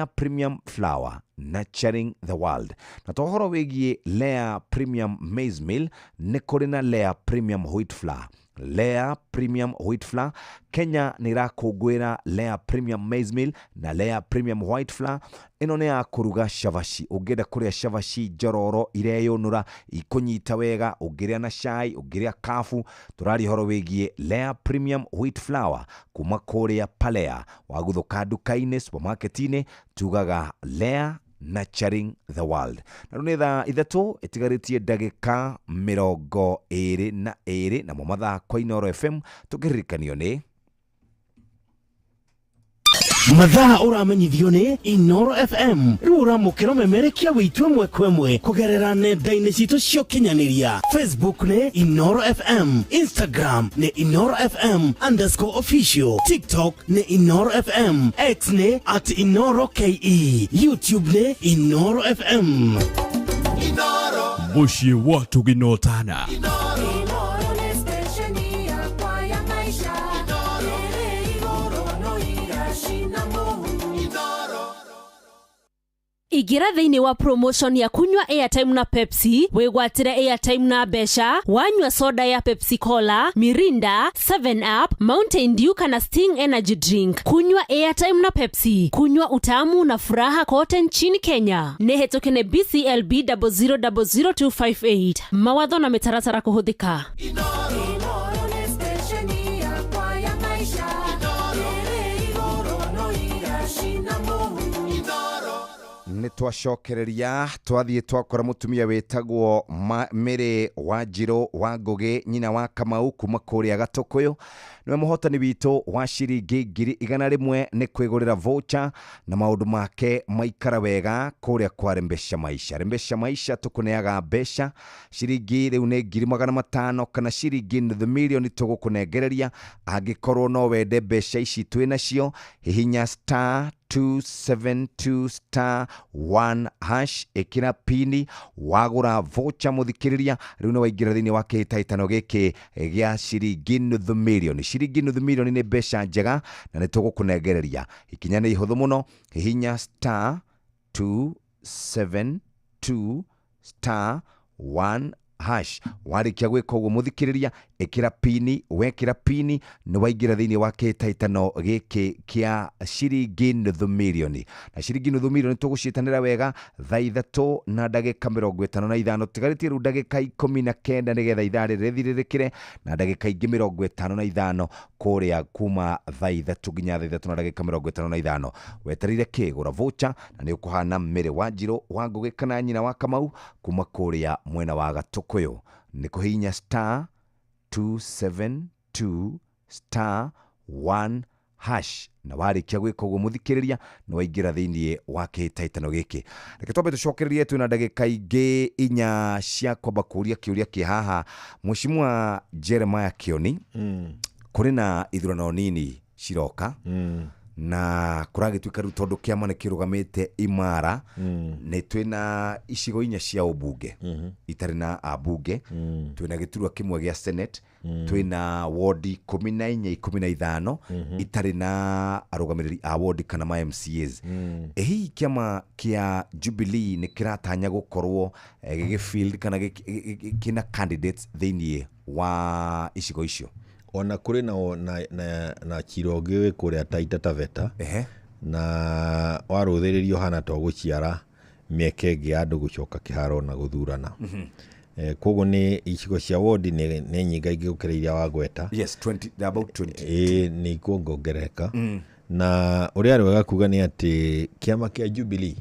Premium Flour nurturing the world na tohoro wĩgiĩ Lea Premium Maize Meal nĩ kũrĩ na Lea Premium Wheat Flour Lea Premium Wheat Flour Kenya nĩ irakũngũĩra Lea Premium Maize Meal na Lea Premium White Flour ĩno nĩ ya kũruga cabaci ũngĩenda kũrĩa cabaci njororo ireyũnũra ikũnyita wega ũngĩrĩa na cai ũngĩrĩa kafu tũraria horo wĩgiĩ Lea Premium Wheat Flour kuma kũrĩa Palea waguthũka nduka-inĩ supermarket-inĩ tugaga Lea nurturing the world na rĩu nĩ thaa ithatũ ĩtigarĩtie ndagĩka 22 na mathako Inooro FM tũkĩririkanio nĩ mathaa uramenyithio ni Inooro FM rĩu ũramũkĩra ũmemerekia wĩtũ ĩmwe kwa ĩmwe kũgerera nenda-inĩ citũ cia ũkinyanĩria Facebook ni Inooro FM Instagram ni Inooro FM_official TikTok ni Inooro FM X ni @InooroKE YouTube ni Inooro FM Muciĩ wa tũginotana Igira thĩinĩ wa promotion ya kunywa airtime na Pepsi, wĩgwatĩre airtime na mbeca, wanyua soda ya Pepsi Cola, Mirinda, 7 Up, Mountain Dew kana Sting Energy Drink. Kunywa airtime na Pepsi, kunywa utamu na furaha kote nchini Kenya. Nĩhetũkene BCLB 0000258. Mawatho na mĩtaratara kũhũthĩka. nĩ twacokereria twathiĩ twakora mũtumia wĩtagwo Mary Wanjirũ wa Ngũgĩ nyina wa Kamau kuma kũrĩa Gatũkũyũ nĩwe mũhotani witũ wa ciringi 100 nĩ kwĩgũrĩra voucher na maũndũ make maikara wega kũrĩa kwa Rembesha Maisha. Rembesha Maisha tũkũneaga mbeca ciringi rĩu nĩ 500 kana ciringi 1,000,000 tũgũkũnengereria angĩkorwo no wende mbeca ici twĩ nacio hihinya *272*1# ekira pini wagũra voucher mũthikĩrĩria rĩu no waingĩra thĩinĩ wa kĩhĩtahĩtano gĩkĩ gĩa ciringi 1,000,000. Ciringi 1,000,000 nĩ mbeca njega na nĩ tũgũkũnengereria. Ikinya nĩ ihũthũ mũno hihinya *272*1#. Warĩkia gwĩka ũguo mũthikĩrĩria ekĩra pini wekĩra pini nĩ waingĩra thĩinĩ wa kĩhĩtahĩtano gĩkĩ kĩa ciringi 1,000,000 na ciringi 1,000,000 tũgũciĩtanĩra wega thaa 3 na ndagĩka 55 tigarĩtie rĩu ndagĩka 19 nĩgetha ithaa rĩthirĩrĩkĩre na ndagĩka ingĩ 55 kũrĩa kuma thaa 3 nginya thaa 3 na ndagĩka 55 wetereire kĩgũra voucher na nĩ ũkũhana Mary Wanjirũ wa Ngũgĩ kana nyina wa Kamau kuma kũrĩa mwena wa Gatũkũyũ nĩ kũhihinya *272*1# na warĩkia gwĩka ũguo mũthikĩrĩria nĩ waingĩra thĩinĩ wa kĩhĩtahĩtano gĩkĩ. Reke twambe tũcokererie twĩna ndagĩka ingĩ 4 cia kwamba kũũria kĩũria kĩ haha Mheshimiwa Jeremiah Kioni. Kũrĩ na ithurano nini ciroka na kũragĩtuĩka rĩu tondũ kĩama nĩ kĩrũgamĩte imara nĩ twĩna icigo 4 cia ũmbunge itarĩ na ambunge twĩna gĩturwa kĩmwe gĩa Senate twĩna wodi 14-15 itarĩ na arũgamĩrĩri a wodi kana ma MCAs. Hihi kĩama kĩa Jubilee nĩ kĩratanya gũkorwo gĩgĩfield kana kĩna candidates thĩinĩ wa icigo icio? Ona kũrĩ na Chirogi wĩ kũrĩa Taita Taveta na warũthĩrĩrio hana to gũciara mĩeke ĩngĩ ya andũ gũcoka kĩharo na gũthurana. Koguo nĩ icigo cia wodi nĩ nyinga ingĩ gũkĩra iria wagweta. Yes, about 20. Nĩ ikuongerereka na ũrĩa arĩ wega kuga nĩ atĩ kĩama kĩa Jubilee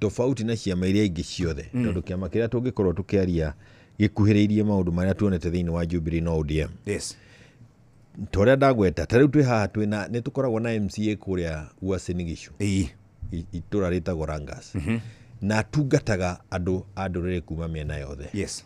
tofauti na ciama iria ingĩ ciothe tondũ kĩama kĩrĩa tũngĩkorwo tũkĩaria gĩkuhĩrĩirie maũndũ marĩa tuonete thĩinĩ wa Jubilee no ODM. Yes. Torĩa ndagweta tarĩu twĩ haha twĩna nĩ tũkoragwo na MCA kũrĩa Uasin Gishu itũra rĩtagwo Rangas na tungataga andũ a ndũrĩrĩ kuma mĩena yothe.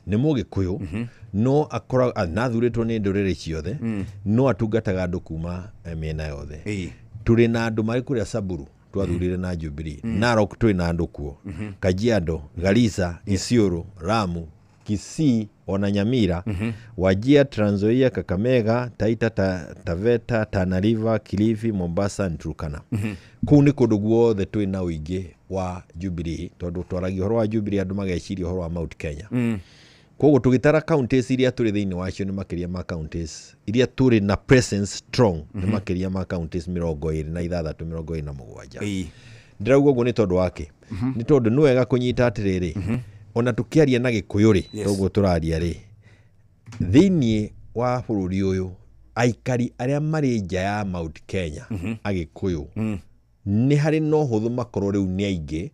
Nĩ Mũgĩkũyũ no akoragwo nathurĩtwo nĩ ndũrĩrĩ ciothe no atungataga andũ kuma mĩena yothe. Tũrĩ na andũ marĩ kũrĩa Samburu twathurire na Jubilee, Narok twĩ na andũ kuo, Kajiado, Garissa, Isiolo, Lamu, Kisii ona Nyamira, Wajir, Trans Nzoia, Kakamega, Taita Taveta, Tana River, Kilifi, Mombasa, Turkana. Kũu nĩ kũndũ guothe twĩ na ũingĩ wa Jubilee tondũ twaragia ũhoro wa Jubilee andũ mageciria ũhoro wa Mount Kenya. Koguo tũgĩtara counties iria tũrĩ thĩinĩ wacio nĩ makĩria ma counties iria tũrĩ na presence strong nĩ makĩria ma counties 26-27. Ndirauga ũguo nĩ tondũ wake nĩ tondũ nĩ wega kũnyita atĩrĩrĩ ona tũkĩaria na Gĩkũyũ rĩ toguo tũraria rĩ thĩinĩ wa bũrũri ũyũ aikari arĩa marĩ nja ya Mount Kenya Agĩkũyũ nĩ harĩ no ũhũthũ makorwo rĩu nĩ aingĩ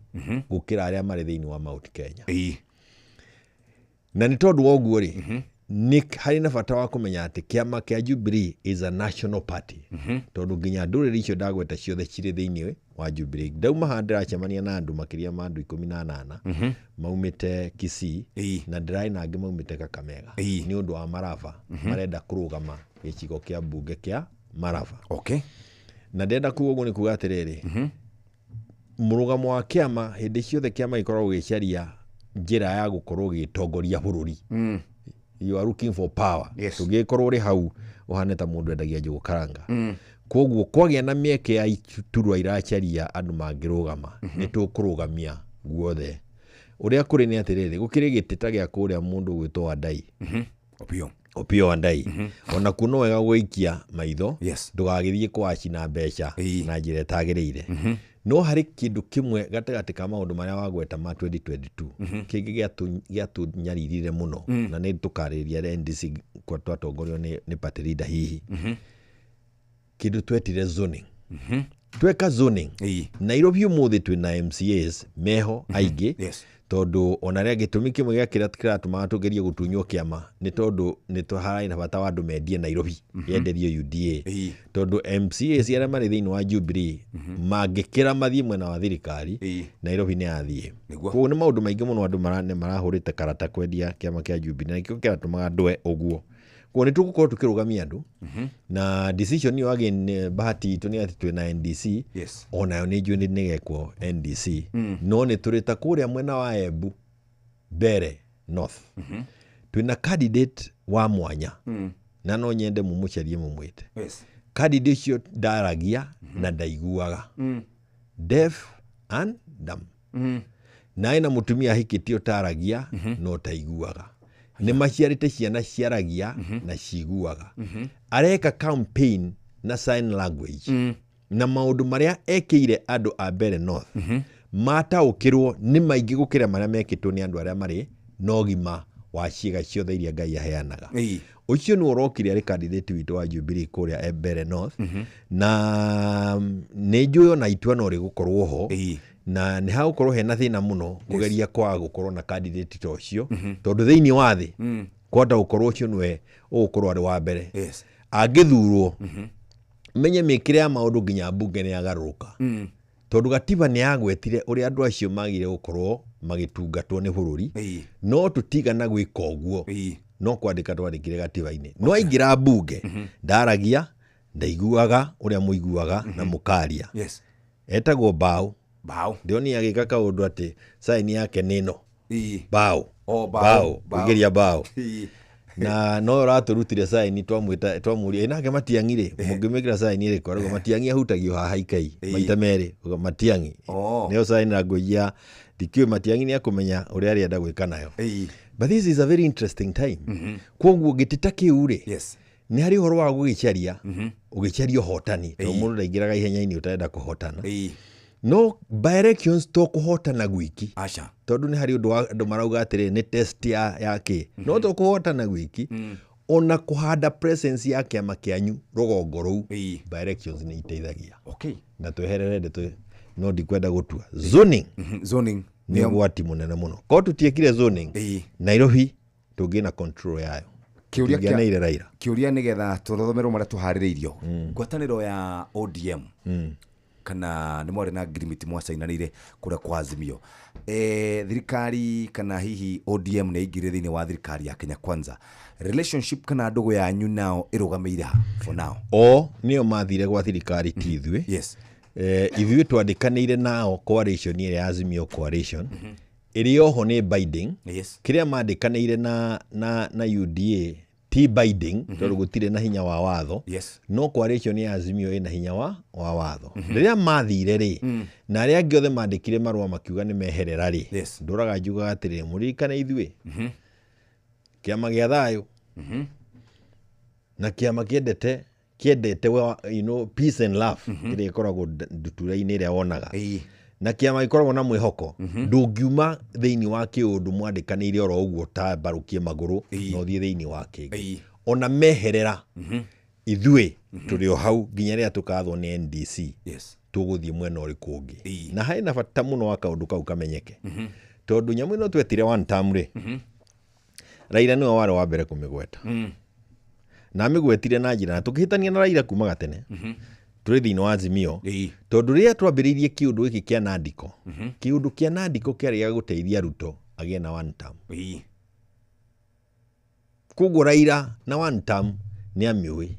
gũkĩra arĩa marĩ thĩinĩ wa Mount Kenya. Na nĩ tondũ wa ũguo rĩ nĩ harĩ na bata wa kũmenya atĩ kĩama kĩa Jubilee is a national party tondũ nginya ndũrĩrĩ icio ndagweta ciothe cirĩ thĩinĩ wa Jubilee. Ndauma haha ndĩracemania na andũ makĩria ma andũ 18 maumĩte Kisii na ndĩrarĩ na angĩ maumĩte Kakamega nĩ ũndũ wa Marava marenda kũrũgama gĩcigo kĩa mbunge kĩa Marava. Na ndenda kuga ũguo nĩ kuga atĩrĩrĩ mũrũgamo wa kĩama hĩndĩ ciothe kĩama gĩkoragwo gĩcaria njĩra ya gũkorwo gĩtongoria bũrũri. You are looking for power. Tũngĩkorwo ũrĩ hau ũhane ta mũndũ endagia njũgũ karanga. Koguo kwagĩa na mĩeke ya iturwa iracaria andũ mangĩrũgama nĩ tũkũrũgamia guothe. Ũrĩa kũrĩ nĩ atĩrĩrĩ gũkĩrĩ gĩtĩta gĩa kũrĩa mũndũ gwĩtwo Wandai. Opiyo Wandai. Ona kuno wega gũikia maitho ndũgagĩthiĩ kwacina mbeca na njĩra ĩtagĩrĩire. No harĩ kĩndũ kĩmwe gatagatĩ ka maũndũ marĩa wagweta ma 2022 kĩngĩ gĩatũnyaririre mũno na nĩ tũkarĩrĩria NDC kwa twatongorio nĩ party leader hihi kĩndũ twetire zoning tweka zoning Nairobi umuthi twina MCAs meho aingĩ tondu ona rĩa gĩtũmi kĩmwe gĩa kĩrĩa kĩratũmaga tũgerie gũtunywo kĩama nĩ tondu nĩ tũharaina na bata wa andũ mendie Nairobi yenderio UDA tondu MCAs arĩa marĩ thĩinĩ wa Jubilee mangĩkĩra mathiĩ mwena wa thirikari Nairobi nĩ athiĩ koguo nĩ maũndũ maingĩ mũno andũ marahũrĩte karata kwendia kĩama kĩa Jubilee na kĩo kĩratũmaga ndwe ũguo kwa nĩ tũgũkorwo tũkĩrũgamia andũ na decision ĩyo again bahati itũ nĩ atĩ twĩna NDC onayo nĩ njũĩ nĩgekwo NDC no nĩ tũrĩ ta kũrĩa mwena wa Embu Mbere North twĩna candidate wa mwanya na no nyende mũmũcarie mũmwĩte candidate ũcio ndaragia na ndaiguaga deaf and dumb na ena mũtumia ahikĩtio taragia no taiguaga nĩ maciarĩte ciana ciaragia na ciguaga areka campaign na sign language na maũndũ marĩa ekĩire andũ a Mbere North mataũkĩrwo nĩ maingĩ gũkĩra marĩa mekĩtwo nĩ andũ arĩa marĩ na ũgima wa ciĩga ciothe iria Ngai aheanaga ũcio nĩ ũrokire arĩ candidate witũ wa Jubilee kũrĩa Mbere North na nĩ njũĩ ona itua no rĩgũkorwo ho na nĩ hagũkorwo hena thĩna mũno kũgeria kwaga gũkorwo na candidate ta ũcio tondũ thĩinĩ wa thĩ kwenda gũkorwo ũcio nĩwe ũgũkorwo arĩ wa mbere angĩthurwo menye mĩkĩre ya maũndũ nginya mbunge nĩ yagarũrũka tondũ gatiba nĩ yagwetire ũrĩa andũ acio magire gũkorwo magĩtungatwo nĩ bũrũri no tũtigana gwĩka ũguo no kwandĩka twandĩkire gatiba-inĩ no aingĩra mbunge ndaragia ndaiguaga ũrĩa mũiguaga na mũkaria etagwo Bao Ndioni agĩka kaũndũ atĩ sign yake nĩ no Bao ũgeria Bao na no ratũrutire sign twamũria nake Matiang'i mũngĩmĩkĩra sign ĩrĩkũ arauga Matiang'i ahutagio haha ikai maita merĩ Matiang'i nĩyo sign language ya ndikĩũĩ Matiang'i nĩ akũmenya ũrĩa arenda gwĩka nayo but this is a very interesting time koguo gĩtĩta kĩu rĩ nĩ harĩ ũhoro wa gũgĩcaria ũgĩcaria ũhotani tondũ mũndũ ndaingĩraga ihenya-inĩ ũtarenda kũhotana no by elections to kuhotana gwiki tondu ni hari undu andu marauga atiri ni test ya ki no to kuhotana gwiki ona kuhanda presence ya kiama kianyu rugongo ruu by elections ni iteithagia na tweherere ndeto no ndikwenda gutua zoning ni gwati munene muno ko tutiekire zoning Nairobi tungina control yayo kiuria nigetha turothomerwo maria tuhaririirio ngwataniro ya ODM kana nĩ mwarĩ na agreement mwacainanĩire kũrĩa kwa Azimio thirikari kana hihi ODM nĩ ingire thĩinĩ wa thirikari ya Kenya Kwanza relationship kana ndũgũ yanyu nao ĩrũgamĩire ha for now nĩo mathire gwa thirikari ti ithuĩ ithuĩ twandĩkanĩire nao coalition ĩrĩa ya Azimio coalition ĩrĩa oho nĩ binding kĩrĩa mandĩkanĩire na UDA ti binding tondũ gũtirĩ na hinya wa watho no coalition ya Azimio ĩna hinya wa watho rĩrĩa mathire rĩ na arĩa angĩ othe mandĩkire marũa makiuga nĩ meherera rĩ ndũraga njugaga atĩrĩ mũririkane ithuĩ kĩama gĩa thayũ na kĩama kĩendete peace and love ĩrĩa ĩkoragwo ndutura-inĩ ĩrĩa wonaga na kĩama gĩkoragwo na mwĩhoko ndũngiuma thĩinĩ wa kĩũndũ mwandĩkanĩire oro ũguo ta mbarũkie magũrũ no thiĩ thĩinĩ wa kĩngĩ ona meherera ithuĩ tũrĩ o hau nginya rĩrĩa tũkathwo nĩ NDC tũgũthiĩ mwena ũrĩkũ ũngĩ na harĩ na bata mũno wa kaũndũ kau kamenyeke tondũ nyamũ ĩno twetire one term rĩ Raila nĩwe warĩ wa mbere kũmĩgweta na amĩgwetire na njĩra na tũkĩhĩtania na Raila kuma gatene tũrĩ thĩinĩ wa Azimio tondũ rĩrĩa twambĩrĩirie kĩũndũ gĩkĩ kĩa Nandiko kĩũndũ kĩa Nandiko kĩarĩ gĩa gũteithia Ruto agĩe na one term koguo Raila na one term nĩ amĩũĩ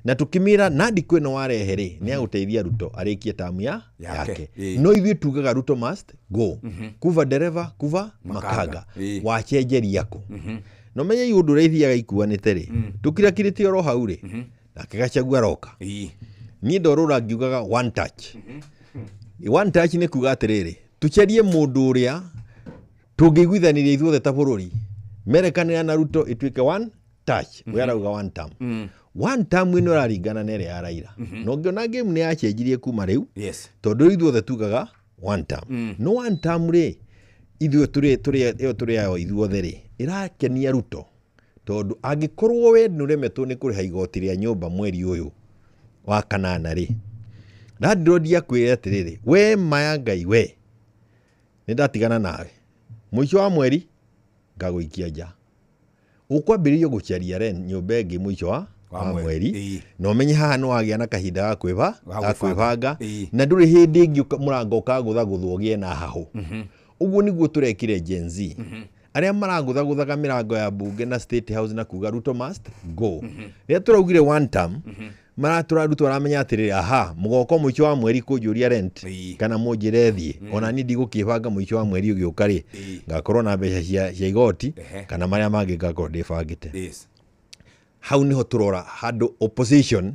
na tũkĩmĩra Nandiko ĩno warehe rĩ nĩ agũteithia Ruto arĩkie term yake no ithuĩ tugaga Ruto must go kuva dereva kuva makanga wacenjeria kũ no menye iũndũ ũrĩa ithiaga ikuanĩte rĩ tũkirakirĩte oro hau rĩ nake Gachagua aroka niĩ ndorũra ngiugaga one touch nĩ kuga atĩrĩrĩ tũcarie mũndũ ũrĩa tũngĩiguithanĩria ithuothe ta bũrũri merekanĩra na Ruto ĩtuĩke one touch we arauga one term one term ĩno ĩraringana na ĩrĩa ya Raila na ũngĩona game nĩ yacenjirie kuma rĩu tondũ ithuothe tugaga one term no one term rĩ ithuĩ tũrĩ ayo ithuothe rĩ ĩrakenia Ruto tondũ angĩkorwo we nĩũremetwo nĩ kũrĩha igoti rĩa nyũmba mweri ũyũ wa kanana rĩ landlord yakwire atiriri we maya ngai we nindatigana nawe mwisho wa mweri ngaguikia nja ukwambiririo gucaria rent nyumba ingi mwisho wa mweri no umenye haha no agia na kahinda ga kwibanga na nduri hindi ingi murango kaguthaguthwo gie na hahu uguo niguo turekire Gen Z aria maraguthaga mirango ya bunge na State House na kuga Ruto must go ria turaugire one term Ruto aramenya atiriri aha mugoko mwisho wa mweri kujuria rent kana mujire thie ona ni ndigukibanga mwisho wa mweri ugiuka ri ngakorwo na mbeca cia igoti kana maria mangi ngakorwo ndibangite hau niho turora handu opposition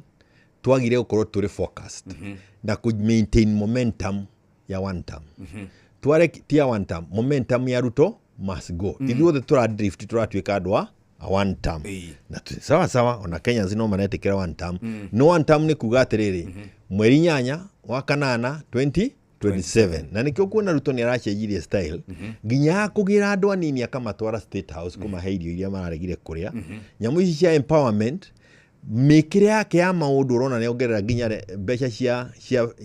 twagire gukorwo turi focused na ku maintain momentum ya one term tware tia one term momentum ya Ruto must go ithuothe tura drift turatwika andwa a one term na sawa ona Kenya zino manetikira one term no one term ni kuga atiriri mweri 8 wa kanana 2027 na nikio kuona Ruto ni aracenjirie style nginya kugira andwa nini akamatwara State House kuma heirio iria mararegire kuria nyamu ici cia empowerment mikire yake ya maundu urona ni ongerera nginya mbeca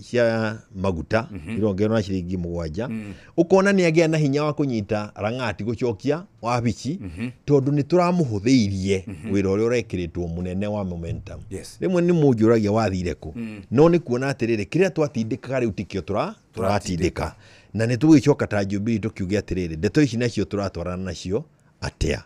cia maguta irongerwa na ciringi 7 ukona ni agia na hinya wa kunyita rangati gucokia wabici tondu ni turamuhuthiirie wira uria urekiritwo munene wa momentum rimwe ni mujuragia wathire ku no ni kuona atiriri kiria twatindikaga riu tikio turatindika na ni tugicoka ta Jubilee tukiugia atiriri ndeto ici nacio turatwarana nacio atia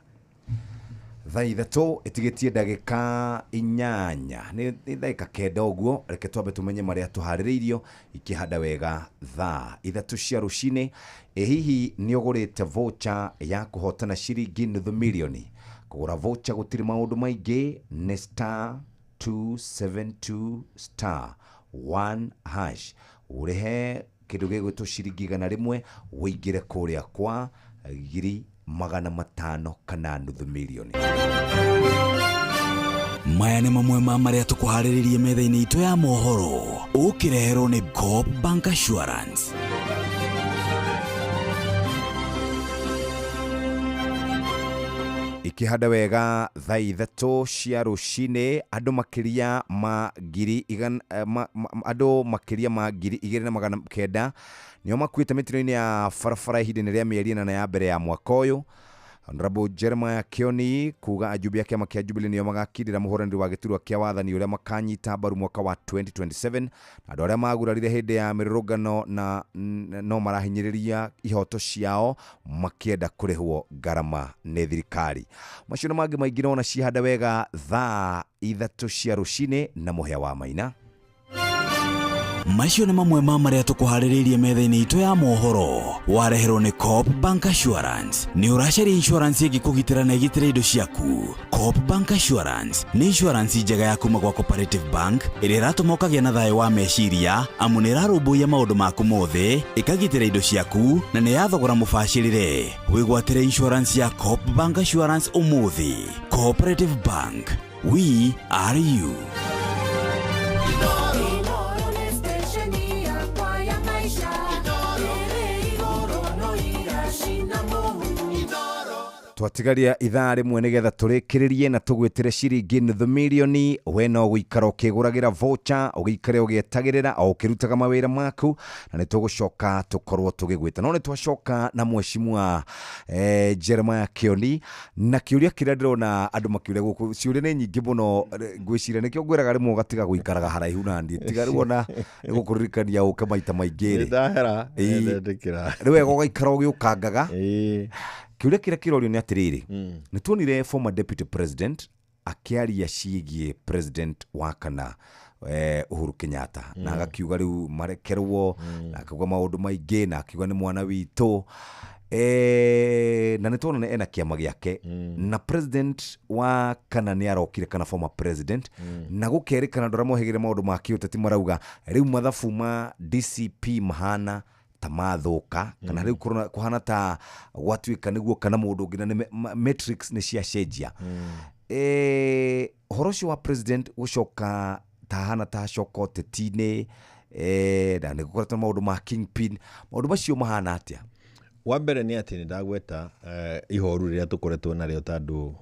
thaa ithatũ ĩtigĩtie ndagĩka 8 nĩ ndagĩka 9 ũguo reke twambe tumenye marĩa tũharĩrĩirio ikĩhanda wega thaa 3 cia rũcinĩ hihi nĩ ũgũrĩte voucher ya kũhotana ciringi nuthu milioni kũgũra voucher gũtirĩ maũndũ maingĩ nĩ *272*1# ũrĩhe kĩndũ gĩgwĩtwo ciringi 100 wĩingĩre kũrĩa kwa 500 kana nuthu milioni. Maya nĩ mamwe ma marĩa tũkũharĩrĩirie metha-inĩ itũ ya mohoro ũkĩreherwo nĩ Coop Bank Assurance. Ikĩhanda wega thaa 3 cia rũcinĩ andũ makĩria ma 2,900 nĩo makuĩte mĩtino-inĩ ya barabara ihinda-inĩ rĩa mĩeri 8 ya mbere ya mwaka ũyũ. Honorable Jeremiah Kioni kuga ajumbe ya kĩama kĩa Jubilee nĩo magakirĩra mũhũranĩri wa gĩturwa kĩa wathani ũrĩa makanyita mbaru mwaka wa 2027 na andũ arĩa magurarire hĩndĩ ya mĩrũrũngano na no marahinyĩrĩria ihoto ciao makĩenda kũrĩhwo ngarama nĩ thirikari. Macio na mangĩ maingĩ nona cihanda wega thaa 3 cia rũcinĩ na mũhĩa wa Maina. Macio nĩ mamwe ma marĩa tũkũharĩrĩirie metha-inĩ itũ ya mohoro wareherwo nĩ Coop Bank Assurance. Nĩ ũracaria insurance ĩngĩkũgitĩra na ĩgitĩre indo ciaku. Coop Bank Assurance nĩ insurance njega ya kuma gwa Cooperative Bank ĩrĩa ĩratũma ũkagĩa na thayũ wa meciria amu nĩ ĩrarũmbũiya maũndũ maku mothe ĩkagitĩra indo ciaku na nĩ yathogora mũbacĩrĩre. Wĩgwatĩre insurance ya Coop Bank Assurance ũmũthĩ. Cooperative Bank, we are you. Twatigaria ithaa rĩmwe nĩgetha tũrĩkĩrĩrie na tũgwĩtĩre ciringi nuthu milioni. We no gũikara ũkĩgũragĩra voucher ũgĩikare ũgĩetagĩrĩra o ũkĩrutaga mawĩra maku na nĩ tũgũcoka tũkorwo tũgĩgwĩta. No nĩ twacoka na mheshimiwa Jeremiah Kioni na kĩũria kĩrĩa ndĩrona andũ makĩũria gũkũ ciũria nĩ nyingĩ mũno ngwĩciria nĩkĩo ngwĩraga rĩmwe ũgatiga gũikaraga haraihu na niĩ tiga rĩu ona nĩgũkũririkania ũke maita maingĩ rĩ wega ũgaikara ũgĩũkangaga. Kiuria kĩrĩa kĩrorio nĩ atĩrĩrĩ nĩ tuonire former deputy president akĩaria ciĩgiĩ president wa kana Uhuru Kenyatta na agakiuga rĩu marekerwo na akauga maũndũ maingĩ na akiuga nĩ mwana witũ na nĩ tuona ena kĩama gĩake na president wa kana nĩ arokire kana former president na gũkerĩkana ndora mohegere maũndũ ma kĩũteti marauga rĩu mathabu ma DCP mahana ta mathoka kana rĩu kuhana ta gwatuĩka nĩguo kana mũndũ ũngĩ na matrix nĩ ciacenjia. Ũhoro ũcio wa president gũcoka tahana ta coka ũteti-inĩ na nĩ gũkoretwo na maũndũ ma kingpin, maũndũ macio mahana atĩa? Wa mbere nĩ atĩ nĩ ndagweta ihoru rĩrĩa tũkoretwo narĩo tondũ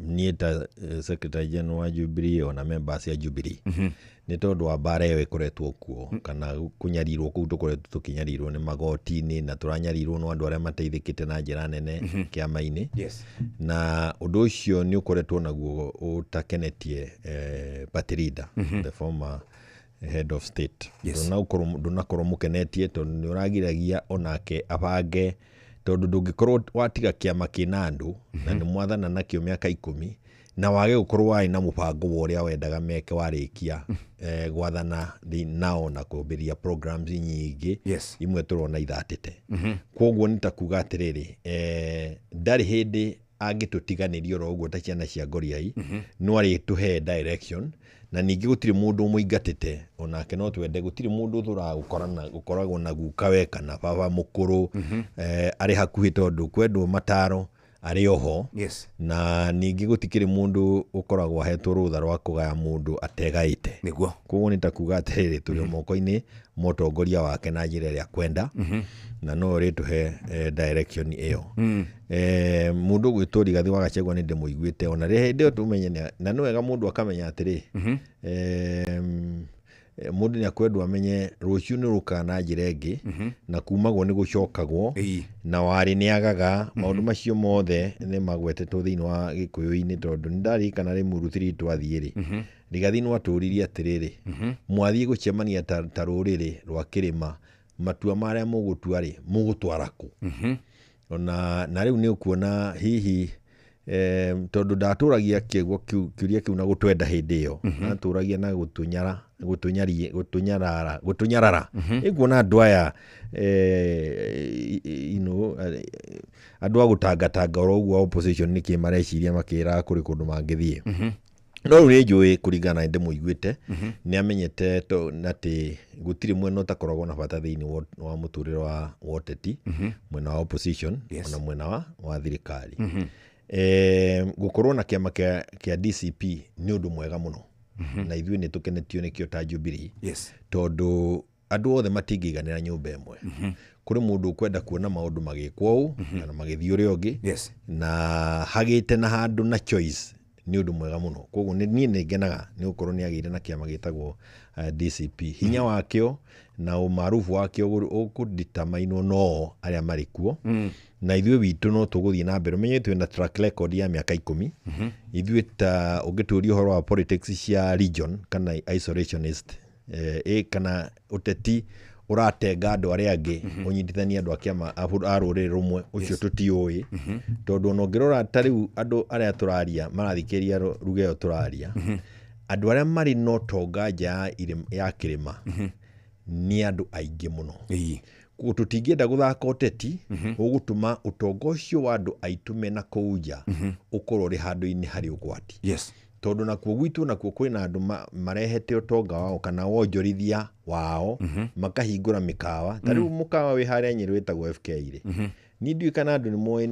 niĩ ta secretary general wa Jubilee ona members ya Jubilee nĩ tondũ wa mbara ĩyo ĩkoretwo kuo kana kũnyarirwo kũu tũkoretwo tũkĩnyarirwo nĩ magoti-inĩ na tũranyarirwo nĩ andũ arĩa mateithĩkĩte na njĩra nene kĩama-inĩ na ũndũ ũcio nĩ ũkoretwo naguo ũtakenetie party leader the former head of state ndũnakorwo mũkenetie tondũ nĩ ũragiragia onake abange tondũ ndũngĩkorwo watiga kĩama kĩna andũ na nĩ mwathana nakĩo mĩaka 10 na wage gũkorwo warĩ na mũbango wa ũrĩa wendaga meke warĩkia gwathana nao na kũambĩrĩria programs nyingĩ imwe tũrona ithatĩte kwoguo nĩ ta kuga atĩrĩrĩ ndarĩ hĩndĩ angĩtũtiganĩria oro ũguo ta ciana cia ngoriai no arĩtũhe direction na ningĩ gũtirĩ mũndũ mũingatĩte onake no twende gũtirĩ mũndũ ũkoragwo na guka we kana baba mũkũrũ arĩ hakuhĩ tondũ kwendwo mataro arĩ oho na ningĩ gũtikĩrĩ mũndũ ũkoragwo ahetwo rũtha rwa kũgaya mũndũ ategaĩte nĩguo koguo nĩ ta kuga atĩrĩrĩ tũrĩ moko-inĩ mũtongoria wake na njĩra ĩrĩa kwenda na no rĩtũhe direction ĩyo mũndũ gwĩtwo Rigathĩ wa Gachagua nĩ ndĩmũiguĩte ona rĩ hĩndĩ ĩyo tũmenye na nĩ wega mũndũ akamenya atĩrĩ mũndũ nĩ akwendwo amenye rũciũ nĩ rũkaga na njĩra ĩngĩ na kumagwo nĩ gũcokagwo na warĩ nĩ agaga maũndũ macio mothe nĩ magwetetwo thĩinĩ wa Gĩkũyũ-inĩ tondũ nĩ ndarikana Limuru 3 twathiĩ-rĩ Rigathĩ nĩ atũririe atĩrĩrĩ mwathiĩ gũcemania ta rũrĩrĩ rwa kĩrĩma matua marĩa mũgũtua-rĩ mũgũtwara kũ na rĩu nĩ ũkuona hihi tondũ ndatũragia kĩũria kĩu na gũtwenda hĩndĩ ĩyo natũragia na gũtũnyarara ĩkuona andũ aya andũ a gũtangatanga oro ũguo opposition nĩkĩ mareciria makĩraga kũrĩ kũndũ mangĩthiĩ no rĩu nĩ njũĩ kũringana na ndĩmũiguĩte nĩ amenyete atĩ gũtirĩ mwena ũtakoragwo na bata thĩinĩ wa mũtũrĩre wa ũteti mwena wa opposition ona mwena wa thirikari gũkorwo na kĩama kĩa DCP nĩ ũndũ mwega mũno na ithuĩ nĩ tũkenetio nĩkĩo ta Jubilee tondũ andũ othe matingĩiganĩra nyũmba ĩmwe kũrĩ mũndũ ũkwenda kuona maũndũ magĩkwo ũũ kana magĩthiĩ ũrĩa ũngĩ na hagĩte na handũ na choice nĩ ũndũ mwega mũno kwoguo niĩ nĩ ngenaga nĩ gũkorwo nĩ agĩire na kĩama gĩtagwo DCP hinya wakĩo na ũmaarufu wakĩo ũkũdetermine no arĩa marĩ kuo na ithuĩ witũ no tũgũthiĩ na mbere menye twĩna track record ya mĩaka 10 ithuĩ ta ũngĩtũria ũhoro wa politics cia region kana isolationist kana ũteti ũratenga andũ arĩa angĩ ũnyitithania andũ a kĩama a rũrĩrĩ rũmwe ũcio tũtiũĩ tondũ ona ũngĩrora ta rĩu andũ arĩa tũraria marathikĩria ruga ĩyo tũraria andũ arĩa marĩ na ũtonga nja ya kĩrĩma nĩ andũ aingĩ mũno koguo tũtingĩenda gũthaka ũteti ũgũtũma ũtonga ũcio wa andũ aitũ mena kũu nja ũkorwo ũrĩ handũ-inĩ harĩ ũgwati tondũ nakuo gwitũ nakuo kwĩ na andũ marehete ũtonga wao kana wonjorithia wao makahingũra mĩkawa ta rĩu mũkawa wĩ harĩa Nyĩrĩ wĩtagwo FK-rĩ niĩ ndiũĩ kana andũ nĩ moĩ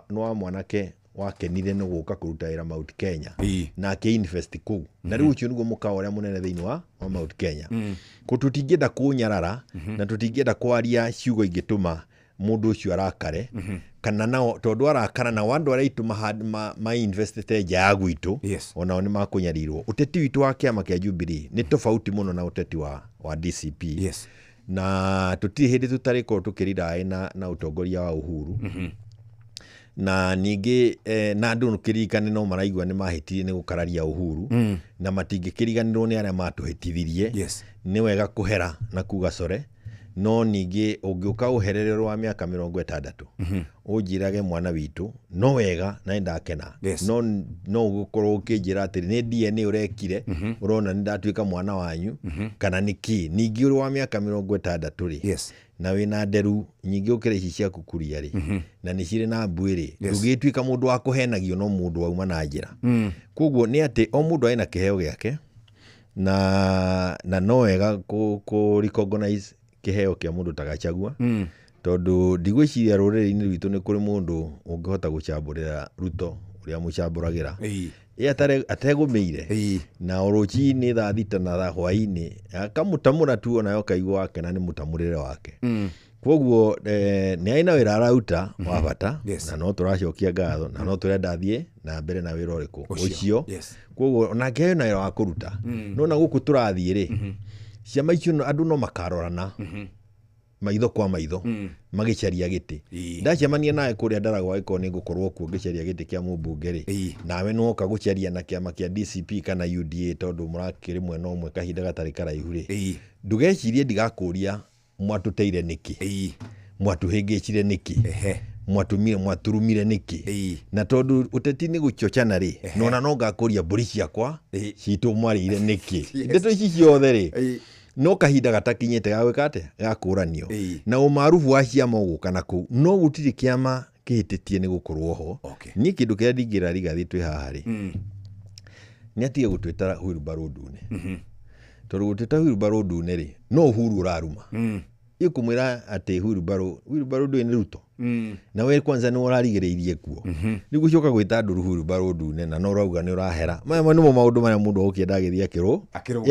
nĩ wa mwanake wakenire nĩ gũka kũruta wĩra Mount Kenya na akĩinvest kũu na rĩu ũcio nĩguo mũkawa ũrĩa mũnene thĩinĩ wa Mount Kenya tũtingĩenda kũnyarara na tũtingĩenda kwaria ciugo ingĩtũma mũndũ ũcio arakare kana nao tondũ arakara na andũ arĩa aitũ mainvestete nja ya gwitũ onao nĩ makũnyarirwo ũteti witũ wa kĩama kĩa Jubilee nĩ tofauti mũno na ũteti wa DCP na tũtirĩ hĩndĩ tũtarĩkorwo tũkĩriraĩ na ũtongoria wa Uhuru na ningĩ na andũ nũkĩririkane no maraigua nĩ mahĩtirie nĩ gũkararia Uhuru na matingĩkĩriganĩrwo nĩ arĩa matũhĩtithirie nĩ wega kũhera na kuga core no ningĩ ũngĩũka ũhererero wa mĩaka 60 ũnjirage mwana witũ no wega na ndakena no ũgũkorwo ũkĩnjĩra atĩ nĩ DNA ũrekire ũrona nĩ ndatuĩka mwana wanyu kana nĩkĩ ningĩ ũrĩ wa mĩaka 60 na wĩna nderu nyingĩ ũkĩra ici cia kukuria-rĩ na nĩ cirĩ na mbuĩ-rĩ ndũgĩtuĩka mũndũ wa kũhenagio no mũndũ wauma na njĩra koguo nĩ atĩ o mũndũ arĩ na kĩheo gĩake na no wega kũ-recognize kĩheo kĩa mũndũ ta Gachagua tondũ ndigwĩciria rũrĩrĩ-inĩ rwitũ nĩ kũrĩ mũndũ ũngĩhota gũcambũrĩra Ruto ũrĩa mũcambũragĩra ategũmĩire na rũcinĩ thaa 6 na thaa hwainĩ akamũtamũra tu ona yo kaigua wake na nĩ mũtamũrĩre wake Koguo nĩ aina wĩra arauta wa bata na no tũracokia ngatho na no tũrenda thiĩ na mbere na wĩra ũrĩkũ ũcio. Koguo onake hena wĩra wa kũruta no na gũkũ tũrathiĩ rĩ ciama icio andũ no makarorana maitho kwa maitho magĩcaria gĩtĩ. Ndacemania nawe kũrĩa Ndaragwa ĩkorwo nĩ ngũkorwo kuo ngĩcaria gĩtĩ kĩa mũmbunge rĩ nawe no oka gũcaria na kĩama kĩa DCP kana UDA tondũ mũrakĩrĩ mwena ũmwe kahinda gatarĩ karaihu rĩ ndũgecirie ndigakũria mwatũteire nĩkĩ mwatũhĩngĩcire nĩkĩ mwaturumire nĩkĩ na tondũ ũteti nĩ gũchochana rĩ nona no ngakũria mbũri ciakwa citũ mwarĩire nĩkĩ. Ndeto ici ciothe rĩ no kahinda gatakinyĩte gagwĩka atĩa gakũranio na ũmaarufu wa ciama ũgũka na kũu no gũtirĩ kĩama kĩhĩtĩtie nĩ gũkorwo ho. Niĩ kĩndũ kĩrĩa ndingĩra rigathĩ twĩ haha rĩ nĩ atige gũtwĩta wheelbarrow ndune tondũ gũtwĩta wheelbarrow ndune rĩ no Uhuru ũraruma ikumwĩra atĩ wheelbarrow ndune nĩ Ruto na we kwanza nĩ ũrarigĩrĩirie kuo nĩ gũcoka gwĩta andũ wheelbarrow ndune na no ũrauga nĩ ũrahera maya nĩmo maũndũ marĩa mũndũ ũkĩenda agĩthiĩ akĩrũ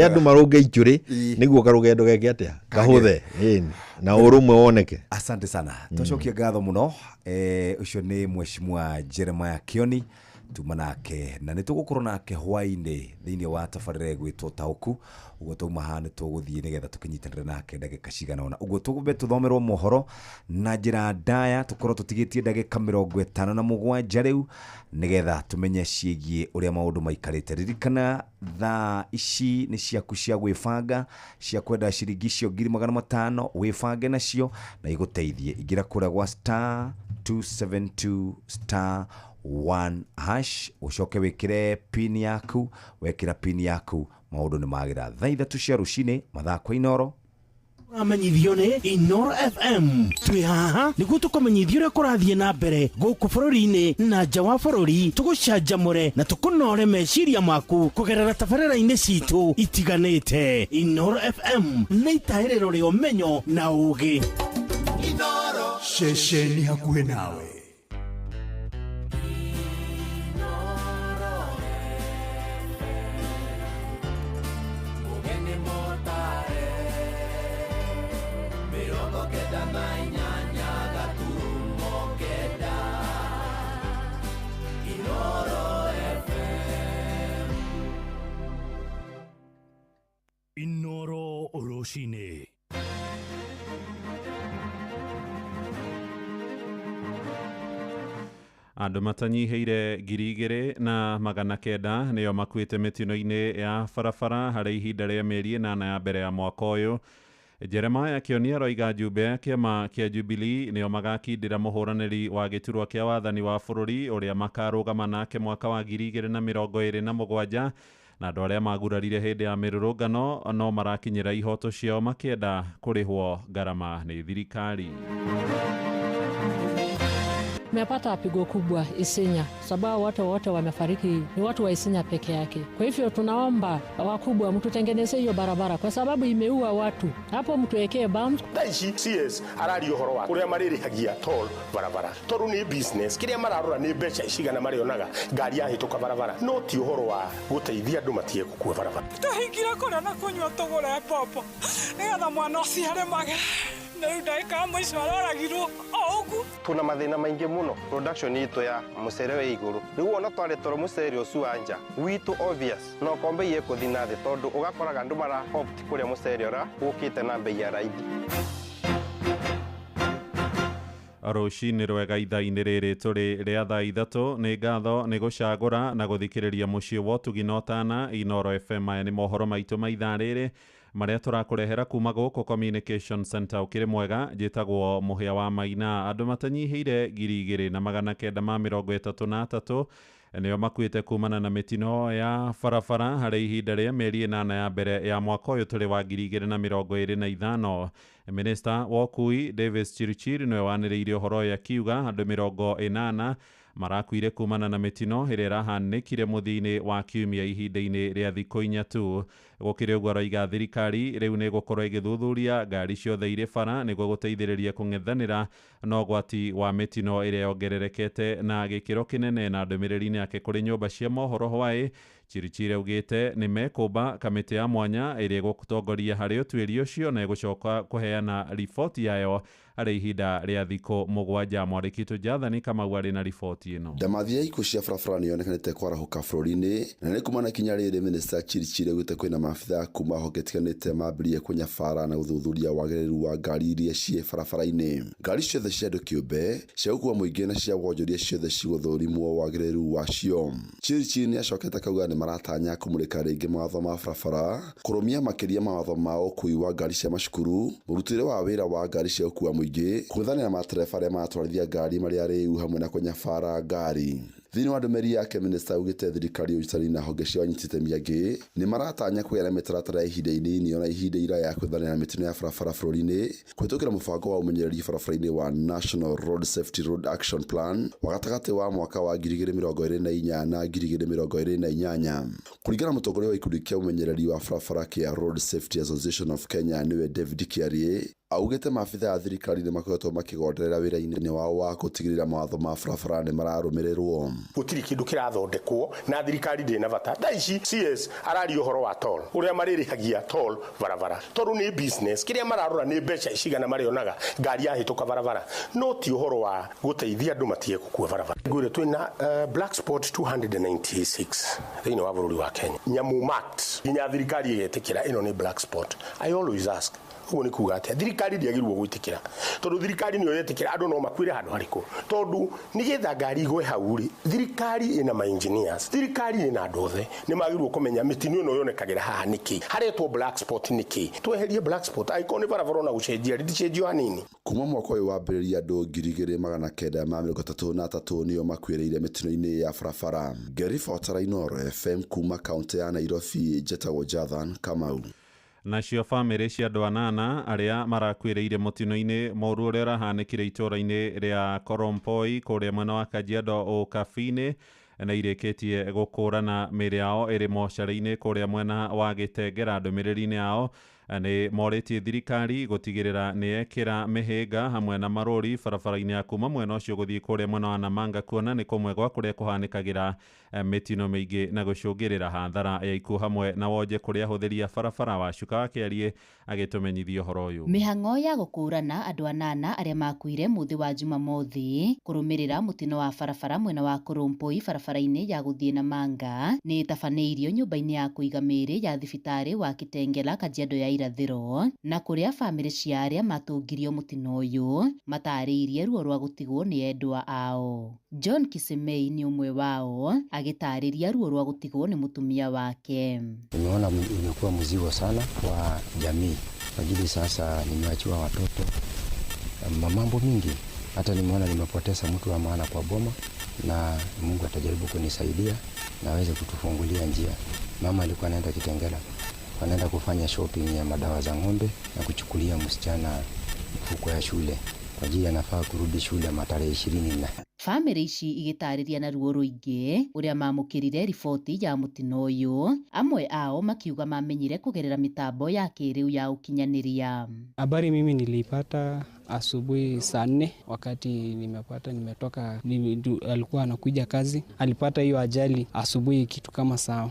andũ marũnge icũrĩ nĩguo karũgendo geke atĩa kahũthe na ũrũmwe woneke. Asante sana tũcokie ngatho mũno ũcio nĩ Mheshimiwa Jeremiah Kioni tuma nake na nĩ tũgũkorwo nake hwainĩ thĩinĩ wa tabarĩra ĩgwĩtwo Taũku. Ũguo tũma haha nĩ tũgũthiĩ nĩgetha tũkĩnyitanĩre nake ndagĩka cigana ũna. Ũguo tũgũbe tũthomerwo mohoro na njĩra ndaya tũkorwo tũtigĩtie ndagĩka 57 rĩu nĩgetha tũmenye ciĩgiĩ ũrĩa maũndũ maikarĩte. Ririkana thaa ici nĩ ciaku cia gwĩbanga cia kwenda ciringi cio 500 wĩbange nacio na igũteithie. Ingĩra kũrĩa gwa *272*1# ucoke wikire pin yaku. Wekira pin yaku maũndũ nĩ magira. Thaa 3 cia rũcinĩ mathako Inoro amenyithio nĩ Inoro FM. Twĩ haha nĩguo tũkũmenyithio ũrĩa kũrathiĩ na mbere gũkũ bũrũri-inĩ na nja wa bũrũri, tũgũcanjamũre na tũkũnore meciria maku kũgerera tabarĩra-inĩ citũ itiganĩte. Inoro FM nĩ itaĩrĩro rĩa ũmenyo na ũũgĩ. Inoro ceceni hakuhĩ nawe. Inoro Oroshine. Andũ matanyihĩire 2,900 nĩo makuĩte mĩtino-inĩ ya barabara harĩ ihinda rĩa mĩeri 8 ya mbere ya mwaka ũyũ. Jeremiah Kioni aroiga njumbe ya kĩama kĩa Jubilee nĩo magakindĩra mũhũranĩri wa gĩturwa kĩa wathani wa bũrũri ũrĩa makarũgama nake mwaka wa 2027 na andũ arĩa magurarire hĩndĩ ya mĩrũrũngano no marakinyĩra ihoto ciao makĩenda kũrĩhwo gharama nĩ thirikari. Tumepata pigo kubwa Isinya, sababu watu wote wamefariki ni watu wa Isinya peke yake. Kwa hivyo tunaomba wakubwa mtutengeneze hiyo barabara kwa sababu imeua watu. Hapo mtuwekee bumps. Daishi CS arari uhoro wa kuria maririhagia toll barabara. Toru ni business. Kiria mararora ni mbeca icigana marionaga ngari yahituka barabara. No ti uhoro wa guteithia andu matie gukua barabara. Tuhingira kora na kunywa tugure popo. Nigetha mwana ucio aremage. Tuna mathina maingi muno production itu ya mucere we iguru riu ona twari toro mucere ucio wanja witu obvious no kombe ye kuthina thi tondu ugakoraga andu mara opt kuria mucere ora ukite na bei ya raithi. Rũcinĩ rwega ithaa-inĩ rĩrĩ tũrĩ rĩa thaa 3 nĩ ngatho nĩ gũcagũra na gũthikĩrĩria mũciĩ wa ũtugi na ũtana Inoro FM. Aya nĩ mohoro maitũ ma ithaa rĩrĩ marĩa tũrakũrehera kuma gũkũ Communication Center ũkĩrĩ mwega. Njĩtagwo Mũhĩa wa Maina. Andũ matanyihĩire 2,933 nĩo makuĩte kumana na mĩtino ya barabara harĩ ihinda rĩa mĩeri 8 ya mbere ya mwaka ũyũ tũrĩ wa 2025. Minista wa ũkui Davis Chirchir nĩwe wanĩrĩire ũhoro ũyũ akiuga andũ 80 marakuire kumana na mĩtino ĩrĩa ĩrahanĩkire mũthia-inĩ wa kiumia ihinda-inĩ rĩa thikũ 4 tu. gukire uguo roiga thirikari riu ni gukorwo igithuthuria ngari ciothe ire bara niguo guteithĩrĩria kung'ethanĩra na ũgwati wa mĩtino ĩrĩa yongererekete na gĩkĩro kĩnene. Na ndũmĩrĩri-inĩ yake kũrĩ nyũmba cia mohoro Hwaĩ, Chirichiri augĩte nĩ mekũmba kamĩtĩ ya mwanya ĩrĩa ĩgũtongoria harĩ ũtuĩria ũcio na ĩgũcoka kũheana riboti yayo harĩ ihinda rĩa thikũ 7. Mwandĩki Jathani Kamau arĩ na riboti ĩno. Ndamathi ya ikuũ cia barabara nĩ yonekanĩte kwarahũka bũrũri-inĩ, na nĩ kumana kinya rĩrĩ Minista Chirichiri augĩte kwĩna maabitha kuma honge itiganĩte mambirie kũnyabara na gũthuthuria wagĩrĩru wa ngari iria ciĩ barabara-inĩ. Ngari ciothe cia andũ kĩũmbe cia gũkua mũingĩ na cia wonjoria ciothe cigũthũrimwo wagĩrĩru wacio. Chirichiri nĩ acokete akauga nĩ maratanya kũmũrĩka rĩngĩ mawatho ma barabara, kũrũmia makĩria mawatho ma ũkui wa ngari cia macukuru, mũrutĩre wa wĩra wa ngari cia gũkua mũingĩ, kũng'ethanĩra matereba arĩa maratwarithia ngari marĩa rĩu hamwe na kũnyabara ngari. Thĩinĩ wa ndũmĩrĩri yake, Minista augĩte thirikari ũnyitanĩri na honge cia anyiti itemi angĩ nĩ maratanya kũgĩa na mĩtaratara ya ihinda inini ona ihinda iraya kũng'ethanĩra na mĩtino ya barabara bũrũri-inĩ kũhĩtũkĩra mũbango wa ũmenyereri barabara-inĩ wa National Road Safety Road Action Plan wa gatagatĩ wa mwaka wa 2024 na 2028. Kũringana na mũtongoria wa gĩkundi kĩa ũmenyereri wa barabara kĩa Road Safety Association of Kenya nĩwe David Kĩarie, augĩte maabitha ya thirikari nĩ makoretwo makĩgonderera wĩra-inĩ wao wa gũtigĩrĩra mawatho ma barabara nĩ mararũmĩrĩrwo. Gũtirĩ kĩndũ kĩrathondekwo na thirikari ndĩna bata. Thaa ici CS araria ũhoro wa toll, ũrĩa marĩrĩhagia toll barabara. Tondũ nĩ business, kĩrĩa mararora nĩ mbeca cigana marĩonaga ngari yahĩtũka barabara, no ti ũhoro wa gũteithia andũ matige gũkua barabara. Ngwĩre twĩna black spot 296 thĩinĩ wa bũrũri wa Kenya. Nyamũ marked, nginya thirikari ĩgetĩkĩra ĩno nĩ black spot. I always ask, ũguo nĩ kuga atĩa thirikari ndĩagĩrĩirwo gwĩtĩkĩra, tondũ thirikari nĩyo yetĩkĩra andũ no makuĩre handũ harĩkũ, tondũ nĩgetha ngari igwe hau rĩ, thirikari ĩna ma engineers, thirikari ĩna andũ othe nĩ magĩrĩirwo kũmenya mĩtino ĩno yonekagĩra haha nĩkĩ, haretwo black spot nĩkĩ, tweherie black spot angĩkorwo nĩ barabara na gũcenjia rĩticenjio hanini. Kuma mwaka ũyũ wambĩrĩria andũ 2,933 nĩo makuĩrĩire mĩtino-inĩ ya barabara. Ngĩribotera Inooro FM kuma kaunti ya Nairobi, njĩtagwo Jathan Kamau. Nacio bamĩrĩ cia andũ 8 arĩa marakuĩrĩire mũtino-inĩ mũru ũrĩa ũrahanĩkire itũũra-inĩ rĩa Korompoi kũrĩa mwena wa Kajiado Ũkabi-inĩ na irĩkĩtie gũkũrana mĩĩrĩ yao ĩrĩ mocarĩ-inĩ kũrĩa mwena wa Gĩtengera. Ndũmĩrĩri-inĩ yao nĩ morĩtie thirikari gũtigĩrĩra nĩ yekĩra mĩhĩnga hamwe na marũri barabara-inĩ ya kuma mwena ũcio gũthiĩ kũrĩa mwena wa Namanga, kuona nĩ kũmwe gwa kũrĩa kũhanĩkagĩra mĩtino mĩingĩ na gũcũngĩrĩra hathara ya ikuũ hamwe na wonje kũrĩa ahũthĩri a barabara. Wacuka wa Kĩarie agĩtũmenyithia ũhoro ũyũ. Mĩhang'o ya gũkũrana andũ 8 arĩa makuire mũthĩ wa Jumamothi kũrũmĩrĩra mũtino wa barabara mwena wa Korompoi barabara-inĩ ya gũthiĩ Namanga nĩ tabanĩirio nyũmba-inĩ ya kũiga mĩĩrĩ ya thibitarĩ wa Kitengela, Kajiado ya irathĩro, na kũrĩa bamĩrĩ cia arĩa matũngirio mũtino ũyũ matarĩirie ruo rwa gũtigwo nĩ endwa ao. John Kisemei ni ũmwe wao agĩtarĩria ruo rwa gũtigwo nĩ mũtumia wake. Nimeona imekuwa mzigo sana kwa jamii, kwa ajili sasa nimeachiwa watoto, mambo mingi, hata nimeona nimepoteza mtu wa maana kwa boma, na Mungu atajaribu kunisaidia na aweze kutufungulia njia. Mama alikuwa anaenda Kitengela, anaenda kufanya shopping ya madawa za ng'ombe na kuchukulia msichana mfuko ya shule kwa ajili anafaa kurudi shule tarehe 20. Bamĩrĩ ici igĩtarĩria na ruo rũingĩ ũrĩa mamũkĩrire riboti ya mũtino ũyũ, amwe ao makiuga mamenyire kũgerera mitambo ya kĩrĩu ya ukinyanĩria. Habari mimi nilipata asubuhi saa 4 wakati nimetoka, alikuwa anakuja kazi, alipata hiyo ajali asubuhi kitu kama saa.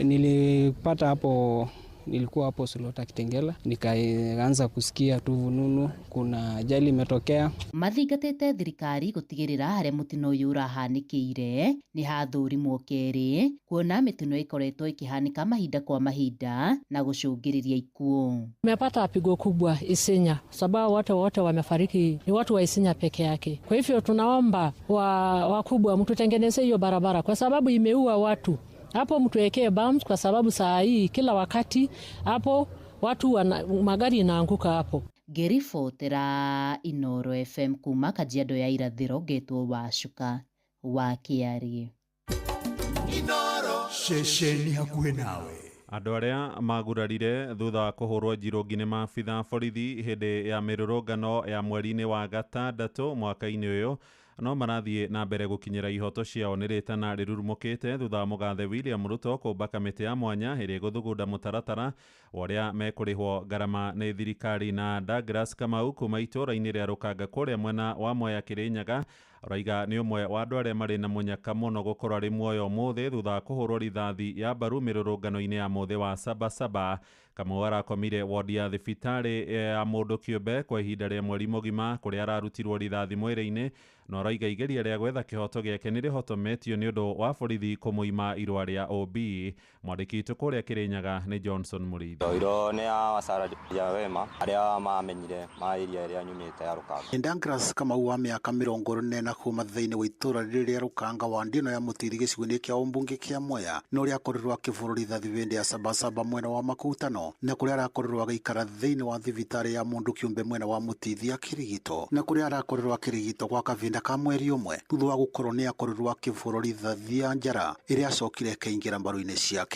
Nilipata hapo, nilikuwa hapo Sulota Kitengela, nikaanza kusikia tu vununu kuna ajali imetokea. Mathingatĩte thirikari gũtigĩrĩra harĩa mũtino ũyũ ũrahanĩkĩire nĩ hathũrimwo kerĩ, kuona mĩtino ĩkoretwo ĩkĩhanĩka mahinda kwa mahinda na gũcũngĩrĩria ikuũ. Tumepata pigo kubwa Isinya, sababu watu wote wamefariki ni watu wa Isinya peke yake. Kwa hivyo tunaomba wakubwa mtutengeneze hiyo barabara kwa sababu imeua watu. Hapo mtuwekee bumps kwa sababu saa hii kila wakati hapo watu magari inaanguka hapo. Ngĩribotera Inooro FM kuma Kajiado ya irathĩro, ngetwo Wacuka wa Kĩarie. Inooro ceceni hakuhĩ nawe. Andũ arĩa magurarire thutha wa kũhũrwo njirũngi nĩ maabitha borithi hĩndĩ ya mĩrũrũngano ya mweri-inĩ wa gatandatũ mwaka-inĩ ũyũ no marathiĩ na mbere gũkinyĩra ihoto ciao nĩ rĩtana rĩrurumũkĩte thutha wa mũgathe William Ruto kũmba kamĩtĩ ya mwanya ĩrĩa gũthugunda mũtaratara ũrĩa mekũrĩhwo ngarama nĩ thirikari. Na Douglas Kamau kuma itũũra-inĩ rĩa Rũkanga kũrĩa mwena wa Mwea Kĩrĩnyaga Raiga nĩ ũmwe wa andũ arĩa marĩ na mũnyaka mũno gũkorwo arĩ muoyo mũthĩ thutha wa kũhũrwo rithathi ya mbaru mĩrũrũngano-inĩ ya mũthĩ wa Sabasaba. Kamau arakomire wodi ya thibitarĩ ya mũndũ kĩũmbe kwa ihinda rĩa mweri mũgima kũrĩa ararutirwo rithathi mwĩrĩ-inĩ, no Raiga igeria rĩa gwetha kĩhoto gĩake nĩ rĩhotometio nĩ ũndũ wa borithi kũmũima irũa rĩa OB. Mwandĩki witũ kũrĩa Kĩrĩnyaga nĩ Johnson Mũrĩithi. Iro nĩ ya Wasaraja Wema arĩa mamenyire mairia ĩrĩa nyumĩte ya Rũkanga. Douglas Kamau wa mĩaka 40 kuma thĩinĩ wa itũũra rĩrĩa Rũkanga wa ndino ya mũtiri gĩcigo-inĩ kĩa ũmbunge kĩa Mwea no rĩa akorirwo akĩbũrwo rithathi hĩndĩ ya Sabasaba mwena wa Makutano, na kũrĩa arakorirwo agĩikara thĩinĩ wa thibitarĩ ya mũndũ kĩũmbe mwena wa Mũtithi akĩrigitwo, na kũrĩa arakorirwo akĩrigitwo gwa kavinda ka mweri ũmwe thutha wa gũkorwo nĩ akorirwo akĩbũrwo rithathi ya njara ĩrĩa acokire akĩingĩra mbaru-inĩ ciake.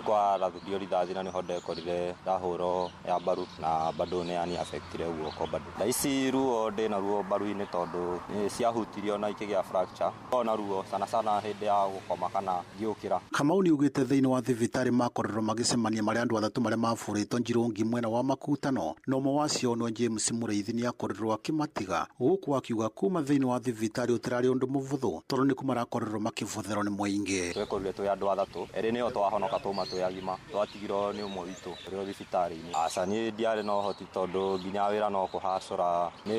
Kwa rathio rithathi na nĩho ndekorire ndahũrwo ya mbaru na bado nĩ ani affectire guoko bado. Ici ruo ndĩna ruo mbaru-inĩ tondũ ciahutirio na ikĩgĩa fracture. Ona ruo sana hĩndĩ ya gũkoma kana ngĩũkĩra. Kamau nĩ ugĩte thĩinĩ wa thibitarĩ makorirwo magĩcemania marĩ andũ atatũ marĩa mabũrĩtwo Njirũngi mwena wa Makutano, no ũmwe wacio no James Mũrĩithi nĩ akorirwo akĩmatiga gũkũ akiuga kuma thĩinĩ wa thibitarĩ ũtirarĩ ũndũ mũvũthũ tondũ nĩ kuma arakorirwo makĩbũthĩrwo nĩ mũingĩ. Twekorire twĩ andũ atatũ erĩ nĩo twahonoka tuma twĩ agima, twatigirwo nĩ ũmwe witũ ũrĩ thibitarĩ-inĩ. Aca niĩ ndiarĩ na ũhoti tondũ nginya wĩra no kũhacũra nĩ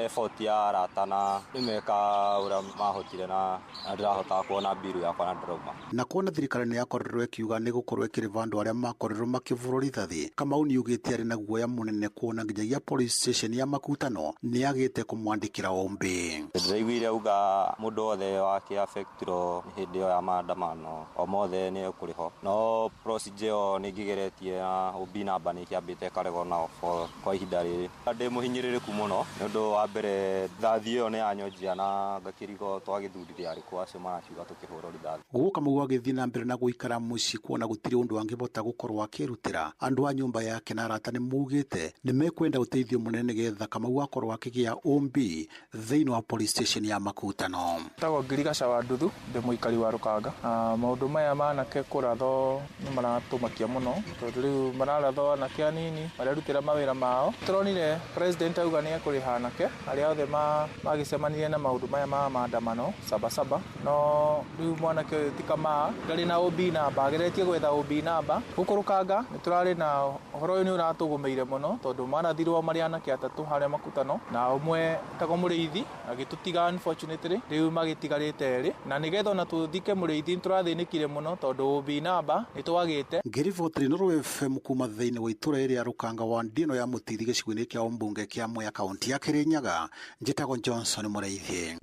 effort ya arata na nĩmeka ũrĩa mahotire na ndirahota kuona mbiru yakwa na ndĩrauma. Na kuona thirikari nĩ yakorirwo ĩkiuga nĩ gũkorwo ĩkĩrĩva andũ arĩa makorirwo makĩbũrwo rithathi, Kamau nĩ ugĩte arĩ na guoya mũnene kuona nginyagia police station ya Makutano nĩ agĩte kũmwandĩkĩra ombi. Ndĩraiguire auga mũndũ wothe wakĩaffectirwo hĩndĩ ĩyo ya maandamano o mothe nĩ ekũrĩho, no procedure ĩyo nĩ ngĩgeretie na OB namba nĩ kĩambĩte karego nao kwa ihinda rĩrĩ. Ndĩ mũhinyĩrĩrĩku mũno nĩ ũndũ wa mbere thathi ĩyo nĩ yanyonjia na ngakĩrigo twagĩthurithia arĩkũ acio marakiuga tũkĩhũrwo rithathi. Gũkũ Kamau agĩthiĩ na mbere na gũikara mũciĩ kuona gũtirĩ ũndũ angĩhota gũkorwo akĩrutĩra. Andũ a nyũmba yake na arata nĩ mugĩte nĩ mekwenda ũteithio mũnene nĩgetha Kamau akorwo akĩgĩa ombi thĩinĩ wa police station ya Makutano. Tagwo Ngirigaca wa Nduthu, ndĩ mũikari wa Rũkanga. Maũndũ maya manake kũrathwo nĩ maratũmakia mũno tondũ rĩu mararathwo anake anini marerutĩra mawĩra mao. Tũronire president auga nĩ ekũrĩha anake arĩa othe magĩcemanirie na maũndũ maya ma maandamano Sabasaba, no rĩu mwanake ũyũ ti Kamau ndarĩ na OB namba, ageretie gwetha OB namba. Gũkũ Rũkanga nĩ tũrarĩ na ũhoro ũyũ nĩ ũratũgũmĩire mũno tondũ manathirwo marĩ anake atatũ harĩa Makutano na ũmwe tagwo Mũrĩithi agĩtũtiga unfortunately, rĩu magĩtigarĩte erĩ na nĩgetha ona tũthike Mũrĩithi tũrathĩnĩkire mũno tondũ OB namba nĩ twagĩte. Ngĩribotire Nuru FM kuma thĩinĩ wa itũũra rĩa Rũkanga wa ndino ya Mũtithi gĩcigo-inĩ kĩa ũmbunge kĩa Mwea kaunti ya Kĩrĩnyaga, njĩtagwo Johnson Mũrĩithi.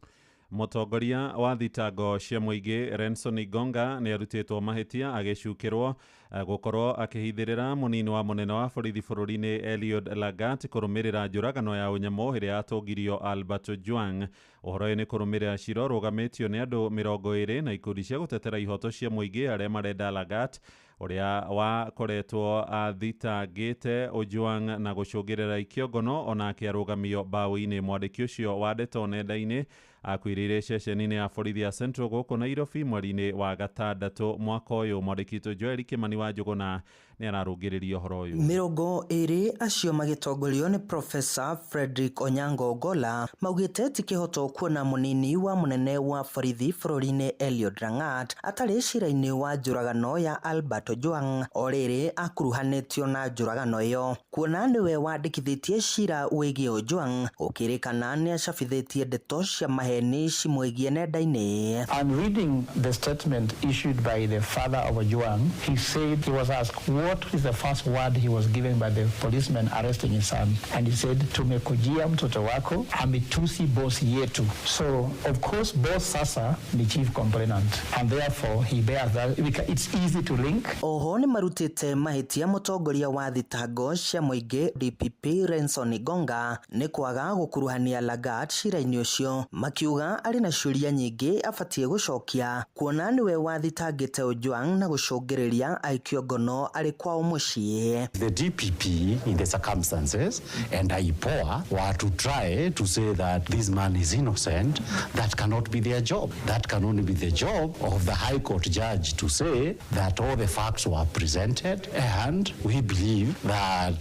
Mũtongoria wa thitango cia mũingĩ Renson Igonga nĩ arutĩtwo mahĩtia agĩcukĩrwo gũkorwo akĩhithĩrĩra mũnini wa mũnene wa borithi bũrũri-inĩ Eliud Lagat kũrũmĩrĩra njũragano ya ũnyamũ ĩrĩa yatongirio Albert Ojwang. Ũhoro ũyũ nĩ kũrũmĩrĩra cira rũgamĩtio nĩ andũ 20 na ikundi cia gũtetera ihoto cia mũingĩ arĩa marenda Lagat ũrĩa wakoretwo athitangĩte Ojwang na gũcũngĩrĩra ikĩongono ona akĩarũgamio mbaũ-inĩ. Mwandĩki ũcio wa ndeto nenda-inĩ akwĩrĩire ceceni-inĩ ya borithi ya Central gũkũ Nairobi mweri-inĩ wa gatandatũ mwaka ũyũ. Mwandĩki witũ Joel Kimani wa Njũgũna nĩ ararũngĩrĩria ũhoro ũyũ. 20 acio magĩtongorio nĩ Professor Frederick Onyango Ogolla maugĩte ti kĩhoto kuona mũnini wa mũnene wa borithi bũrũri-inĩ Eliud Lagat atarĩ cira-inĩ wa njũragano ya Albert Ojwang o rĩrĩ akuruhanĩtio na njũragano ĩyo, kuona nĩwe wandĩkithĩtie cira wĩgiĩ Ojwang ũkĩrĩkana nĩ acabithĩtie ndeto cia maheni cimwĩgiĩ nenda-inĩ. I'm reading the statement issued by the father of Ojwang. He said he was asked what is the first word he was given by the policeman arresting his son, and he said tumekujia mtoto wako ametusi boss yetu. So of course boss sasa ni chief complainant and therefore he bears that. It's easy to link. Oho nĩ marutĩte mahĩtia mũtongoria wa thitango cia mũingĩ DPP Renson Igonga nĩ kwaga gũkuruhania Lagat cira-inĩ ũcio akiuga arĩ na ciũria nyingĩ abatie gũcokia kuona nĩwe wathitangĩte Ojwang na gũcũngĩrĩria aikio ngono arĩ kwao mũciĩ. The DPP in the circumstances and IPOA were to try to say that this man is innocent. That cannot be their job. That can only be the job of the High Court judge to say that all the facts were presented and we believe that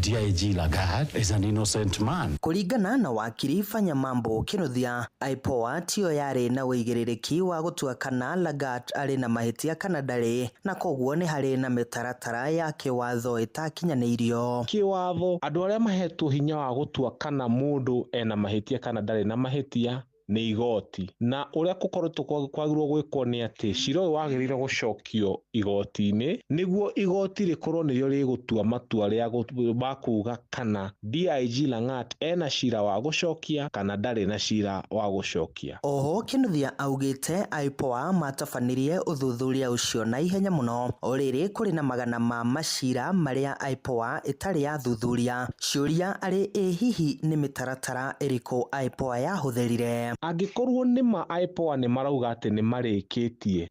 DIG Lagat is an innocent man. Kũringana na wakiri Fanya Mambo Kinuthia, IPOA tio yarĩ na ũigĩrĩrĩki wa gũtua kana Lagat arĩ na mahĩtia kana ndarĩ, na koguo nĩ harĩ na mĩtaratara ya kĩwatho ĩtakinyanĩirio. Kĩwatho andũ arĩa mahetwo hinya wa gũtua kana mũndũ ena mahĩtia kana ndarĩ na mahĩtia nĩ igoti, na ũrĩa gũkoretwo kwagĩrĩirwo gwĩkwo nĩ atĩ cira ũyũ wagĩrĩire gũcokio igoti-inĩ nĩguo igoti rĩkorwo nĩrĩo rĩgũtua matua rĩa makuga kana DIG Lagat ena cira wa gũcokia kana ndarĩ na cira wa gũcokia. Oho Kinuthia augĩte IPOA matabanirie ũthuthuria ũcio na ihenya mũno, o rĩrĩ kũrĩ na magana ma macira marĩa IPOA ĩtarĩ yathuthuria. Ciũria arĩ hihi nĩ mĩtaratara ĩrĩkũ IPOA yahũthĩrire. Angĩkorwo nĩma IPOA nĩ marauga atĩ nĩ marĩkĩtie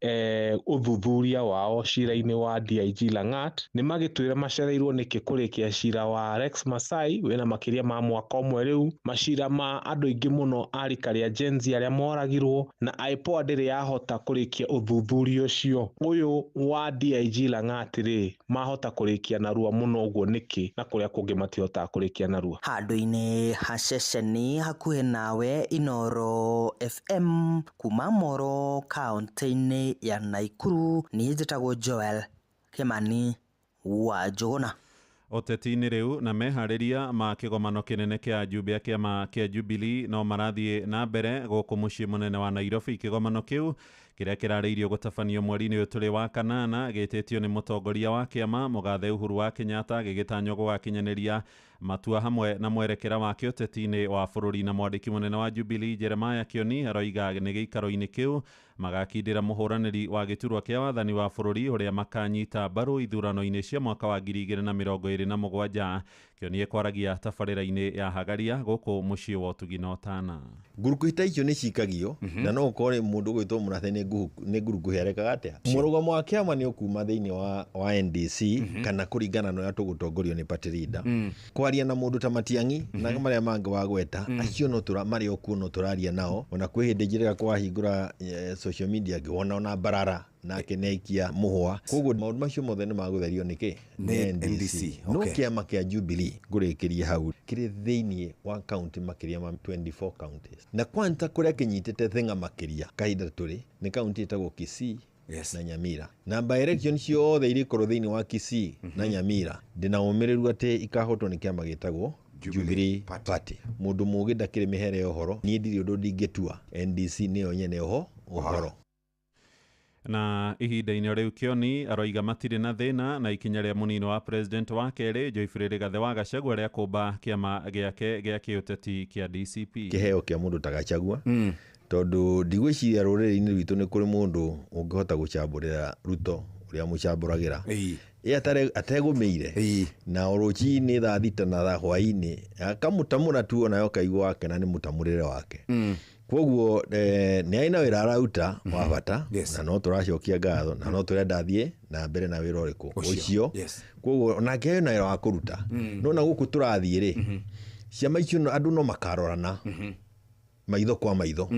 ũthuthuria wao cira-inĩ wa DIG Lagat, nĩ magĩtwĩre macereirwo nĩkĩ kũrĩkia cira wa Rex Masai wĩna makĩria ma mwaka ũmwe rĩu, macira ma andũ aingĩ mũno arika rĩa Gen Z arĩa moragirwo, na IPOA ndĩrĩ yahota kũrĩkia ũthuthuria ũcio. Ũyũ wa DIG Lagat rĩ mahota kũrĩkia narua mũno ũguo nĩkĩ na kũrĩa kũngĩ matihotaga kũrĩkia narua. Handũ-inĩ ha ceceni hakuhĩ nawe Inoro FM kuma Moro kaunti-inĩ ya Naikuru, niĩ njĩtagwo Joel Kimani wa Njũgũna. Ũteti-inĩ rĩu na meharĩria ma kĩgomano kĩnene kĩa Jubilee kĩama kĩa Jubilee no marathiĩ na mbere gũkũ mũciĩ mũnene wa Nairobi. Kĩgomano kĩu kĩrĩa kĩrarĩirio gũtabanio mweri-inĩ ũyũ tũrĩ wa kanana gĩtĩtio nĩ mũtongoria wa kĩama mũgathe Uhuru wa Kenyatta, gĩgĩtanywo gũgakinyanĩria matua hamwe na mwerekera wa kĩũteti-inĩ wa bũrũri, na mwandĩki mũnene wa Jubilee Jeremiah Kioni aroiga nĩ gĩikaro-inĩ kĩu magakindĩra mũhũranĩri wa gĩturwa kĩa wathani wa bũrũri ũrĩa makanyita mbaru ithurano-inĩ cia mwaka wa 2027. Kioni ekwaragia tabarĩra-inĩ ya Hagaria gũkũ mũciĩ wa Ũtugi na Otana. Nguruku ita icio nĩ cikagio na no ũkore mũndũ gwĩtwo mũrathe nĩ nguruku herekaga atĩa. Mũrũgamo wa kĩama nĩ ũkuma thĩinĩ wa NDC kana kũringana na ũrĩa tũgũtongorio nĩ party leader. Kwaria na mũndũ ta Matiang'i na marĩa mangĩ wa gweta acio no marĩ okuo no tũraria nao, ona kwĩ hĩndĩ njĩrĩga kwahingũra social media ngĩwona ona Mbarara nake nĩaikia mũhwa. Koguo maũndũ macio mothe nĩ magũtherio nĩkĩ? Nĩ NDC. No kĩama kĩa Jubilee ngũrĩkĩrie hau kĩrĩ thĩinĩ wa kaunti makĩria ma 24 counties, na kwanta kũrĩa kĩnyitĩte thĩng'a makĩria kahinda tũrĩ nĩ kaunti ĩtagwo Kisii na Nyamira, na by election ciothe irĩkorwo thĩinĩ wa Kisii na Nyamira ndĩna ũmĩrĩru atĩ ikahotwo nĩ kĩama gĩtagwo Jubilee Party. Mũndũ mũgĩ ndakĩrĩ mĩhere ya ũhoro, niĩ ndirĩ ũndũ ndingĩtua, NDC nĩyo nyene ũhoro. Na ihinda-inĩ rĩu Kioni aroiga matirĩ na thĩna na ikinya rĩa mũnini wa president wa kerĩ Joyfrey Rigathĩ wa Gachagua rĩa kũmba kĩama gĩake gĩa kĩũteti kĩa DCP. Kĩheo kĩa mũndũ ta Gachagua tondũ ndigwĩciria rũrĩrĩ-inĩ rwitũ nĩ kũrĩ mũndũ ũngĩhota gũcambũrĩra Ruto ũrĩa mũcambũragĩra ategũmĩire na rũcinĩ thaa thita na thaa hwainĩ akamũtamũra tu ona yo kaigua wake na nĩ mũtamũrĩre wake. Kwoguo nĩ aina wĩra arauta wa bata na no tũracokia ngatho na no tũrenda thiĩ na mbere na wĩra ũrĩkũ ũcio. Kwoguo onake hena wĩra wa kũruta no na gũkũ tũrathiĩ rĩ ciama icio andũ no makarorana maitho kwa maitho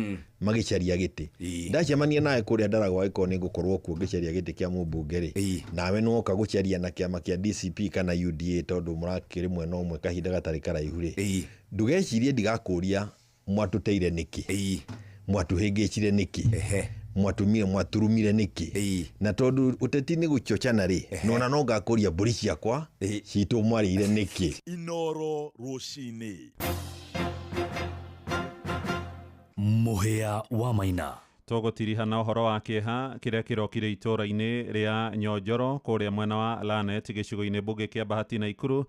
magĩcaria gĩtĩ. Ndacemania nawe kũrĩa Ndaragwa ĩkorwo nĩ ngũkorwo kuo ngĩcaria gĩtĩ kĩa mũmbunge rĩ nawe no ũka gũcaria na kĩama kĩa DCP kana UDA tondũ mũrakĩrĩ mwena ũmwe kahinda gatarĩ karaihu rĩ ndũgecirie ndigakũria mwatũteire nĩkĩ, mwatũhĩngĩcire nĩkĩ, mwaturumire nĩkĩ, na tondũ ũteti-inĩ gũchochana rĩ nona no ngakũria mbũri ciakwa citũ mwarĩire nĩkĩ. Inoro rũcinĩ mũhĩa wa Maina. Tũgũtiriha na ũhoro wa kĩeha kĩrĩa kĩrokire itũũra-inĩ rĩa Nyonjoro kũrĩa mwena wa Lanet gĩcigo-inĩ mbunge kĩa Bahati Naikuru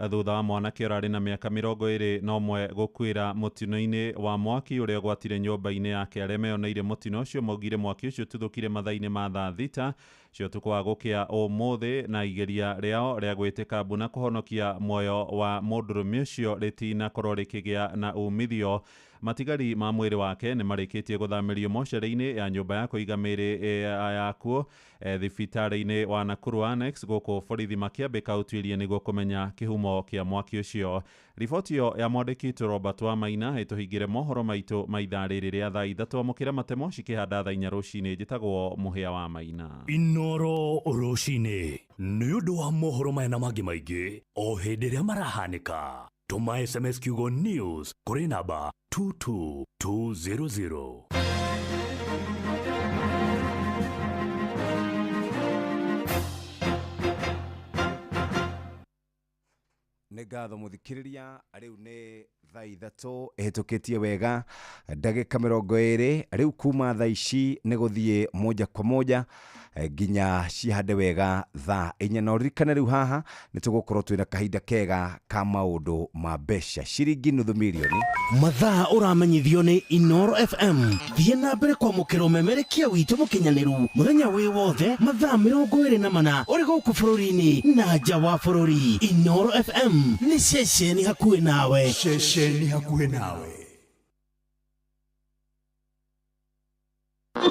thutha wa mwanake ũrarĩ na mĩaka 21 gũkuĩra mũtino-inĩ wa mwaki ũrĩa ũgwatire nyũmba-inĩ yake. Arĩa meyoneire mũtino ũcio maugire mwaki ũcio ũtuthũkire mathaa-inĩ ma thaa thita cio ũtukũ wa gũkĩa ũmũthĩ, na igeria rĩao rĩa gwĩtĩka mbuna kũhonokia muoyo wa mũndũrũme ũcio rĩtinakorwo rĩkĩgĩa na umithio. matigari ma mwĩrĩ wake nĩ marĩkĩtie gũthamĩrio mocarĩ-inĩ ya nyũmba ya kũiga mĩĩrĩ yakuo thibitarĩ-inĩ wa Nakuru Annex gũkũ borithi makĩambĩka ũtuĩria nĩguo kũmenya kĩhumo kĩa mwaki ũcio. Riboti ĩyo ya mwandĩki Robert Wamaina ĩtũhingĩre mohoro maitũ ma ithaa rĩrĩ rĩa thaa ithatũ amũkĩra matemo cikĩhanda thaa 4 rũcinĩ. Njĩtagwo Mũhĩa wa Maina. Inoro rũcinĩ nĩ ũndũ wa mohoro maya na mangĩ maingĩ o hĩndĩ ĩrĩa marahanĩka. Tũma SMS kiugo news kũrĩ namba 22200. Nĩ ngatho mũthikĩrĩria, rĩu nĩ thaa ithatũ ĩhĩtũkĩtie wega ndagĩka 20. Rĩu kuma thaa ici nĩ gũthiĩ moja kwa moja nginya cihande wega thaa 4. Na ũririkane rĩu haha nĩ tũgũkorwo twĩna kahinda kega ka maũndũ ma mbeca ciringi $500,000. Mathaa ũramenyithio nĩ Inoro FM. Thiĩ na mbere kwamũkĩra ũmemerekia witũ mũkinyanĩru mũthenya wĩ wothe mathaa 24 ũrĩ gũkũ bũrũri-inĩ na nja wa bũrũri. Inoro FM nĩ ceceni hakuhĩ nawe. Ceceni hakuhĩ nawe.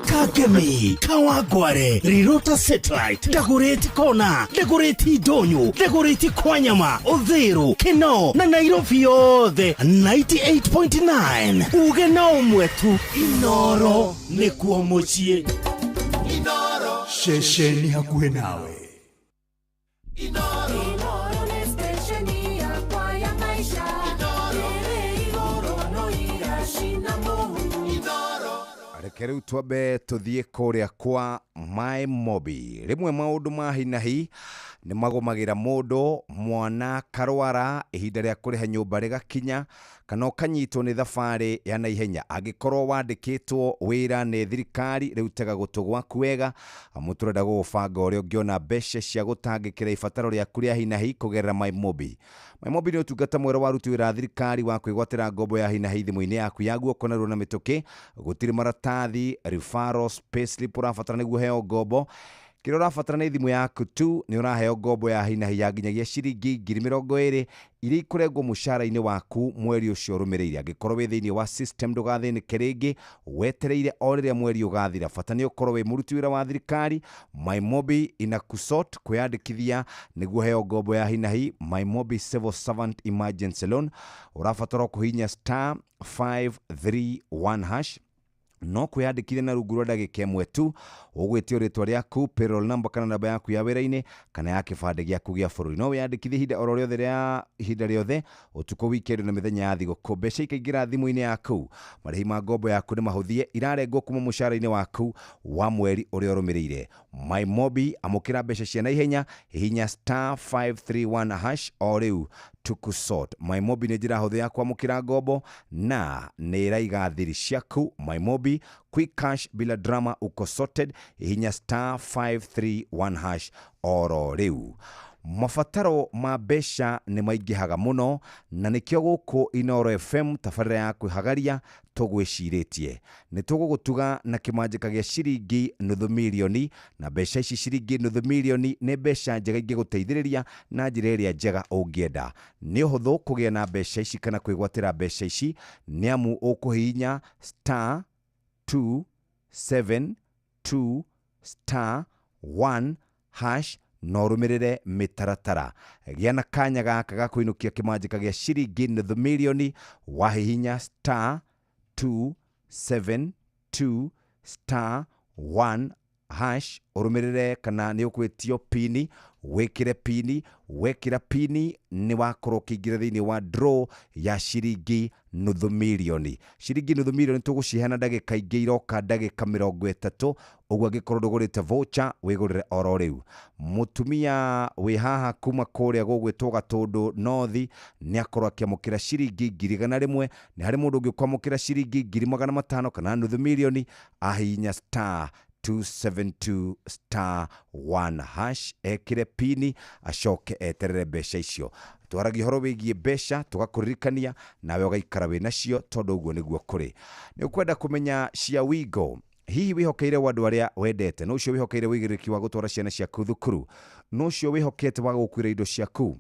Kagemi, Kawangware, Rirota Satellite, Dagoretti Kona, Dagoretti Donyo, Dagoretti Kwanyama, Odhero, Keno, na Nairobi yothe 98.9. Uge na umwetu, Inoro nĩkuo mũciĩ. Inoro, ceceni hakuhĩ nawe. Inoro nĩ stesheni yakwa ya maisha. Igũrũ no igacina mũhu. Reke rĩu twambe tũthiĩ kũrĩa kwa My Mobi. Rĩmwe maũndũ ma hinahi nĩ magomagĩra mũndũ, mwana karwara, ihinda rĩa kũrĩha nyũmba rĩgakinya, kana ũkanyitwo nĩ thabarĩ ya naihenya. Angĩkorwo wandĩkĩtwo wĩra nĩ thirikari, rĩu tega gũtũ gwaku wega, mũtũrenda gũbanga ũrĩa ũngĩona mbeca cia gũtangĩkĩra ibataro rĩaku rĩa hinahi kũgerera My Mobi. My Mobi nĩ ũtungata mwero wa aruti wĩra a thirikari wa kwĩgwatĩra ngombo ya hinahi thimũ-inĩ yaku ya guoko na rũna mĩtũkĩ. Gũtirĩ maratathi, referrals, payslip ũrabatara nĩguo heo ngombo. Kĩrĩa ũrabatara nĩ thimũ yaku tu, nĩ ũraheo ngombo ya hinahi ya nginyagia ciringi 20,000 iria ikũrengwo mũcara-inĩ waku mweri ũcio ũrũmĩrĩire. Angĩkorwo wĩ thĩinĩ wa system ndũgathĩnĩke rĩngĩ, wetereire o rĩrĩa mweri ũgathira. Bata nĩ ũkorwo wĩ mũruti wĩra wa thirikari. My Mobi inakusort kwĩyandĩkithia nĩguo heo ngombo ya hinahi. My Mobi Civil Servant Emergency Loan. Ũrabatara kũhihinya *531#. No kwĩyandĩkithia na rungu rwa ndagĩka ĩmwe tu. Ũgwĩtio rĩtwa rĩaku, payroll number kana namba yaku ya wĩra-inĩ kana ya kĩbandĩ gĩaku gĩa bũrũri. No wĩyandĩkithie ihinda oro rĩothe rĩa ihinda rĩothe, ũtukũ, wikendi na mĩthenya ya thigũkũ. Mbeca ikaingĩra thimũ-inĩ yaku. Marĩhi ma ngombo yaku nĩ mahũthie, irarengwo kuma mũcara-inĩ waku wa mweri ũrĩa ũrũmĩrĩire. My Mobi, amũkĩra mbeca cia naihenya, hihinya *531# o rĩu tukusort. My Mobi nĩ njĩra hũthũ ya kwamũkĩra ngombo na nĩ ĩraiga thiri ciaku. My Mobi, quick cash bila drama, uko sorted. Hihinya *531# oro rĩu. Mabataro ma mbeca nĩ maingĩhaga mũno, na nĩkĩo gũkũ Inoro FM tabarĩra ya kwĩhagaria tũgwĩcirĩtie. Nĩ tũgũgũtuga na kĩmanjĩka gĩa ciringi $500,000, na mbeca ici ciringi $500,000 nĩ mbeca njega ingĩgũteithĩrĩria na njĩra ĩrĩa njega ũngĩenda. Nĩ ũhũthũ kũgĩa na mbeca ici kana kwĩgwatĩra mbeca ici, nĩ amu ũkũhihinya *272*1# no rũmĩrĩre mĩtaratara. Gĩa na kanya gaka ga kũinũkia kĩmanjĩka gĩa ciringi $500,000 wahihinya *272*1#. Ũrũmĩrĩre kana nĩ ũkwĩtio pini, wĩkĩre pini, wekĩra pini nĩ wakorwo kĩingĩra thĩinĩ wa draw ya ciringi $500,000. Ciringi $500,000 tũgũciheana ndagĩka ingĩ iroka ndagĩka 30. Ũguo angĩkorwo ndũgũrĩte voucher, wĩgũrĩre oro rĩu. Mũtumia wĩ haha kuma kũrĩa gũgwĩtwo Gatũndũ North nĩ akorwo akĩamũkĩra ciringi 100,000. Nĩ harĩ mũndũ ũngĩ kwamũkĩra ciringi 500,000 kana $500,000, ahihinya *272*1#, ekĩre pini, acoke eterere mbeca icio. Twaragia horo wĩgiĩ mbeca, tũgakũririkania nawe ũgaikara wĩ nacio, tondũ ũguo nĩguo kũrĩ. Nĩ ũkwenda kũmenya cia Wigo, hihi wĩhokeire andũ arĩa wendete, no ũcio wĩhokeire wĩigĩrĩrĩki wa gũtwara ciana ciaku thukuru, no ũcio wĩhokete wa gũkuĩra indo ciaku,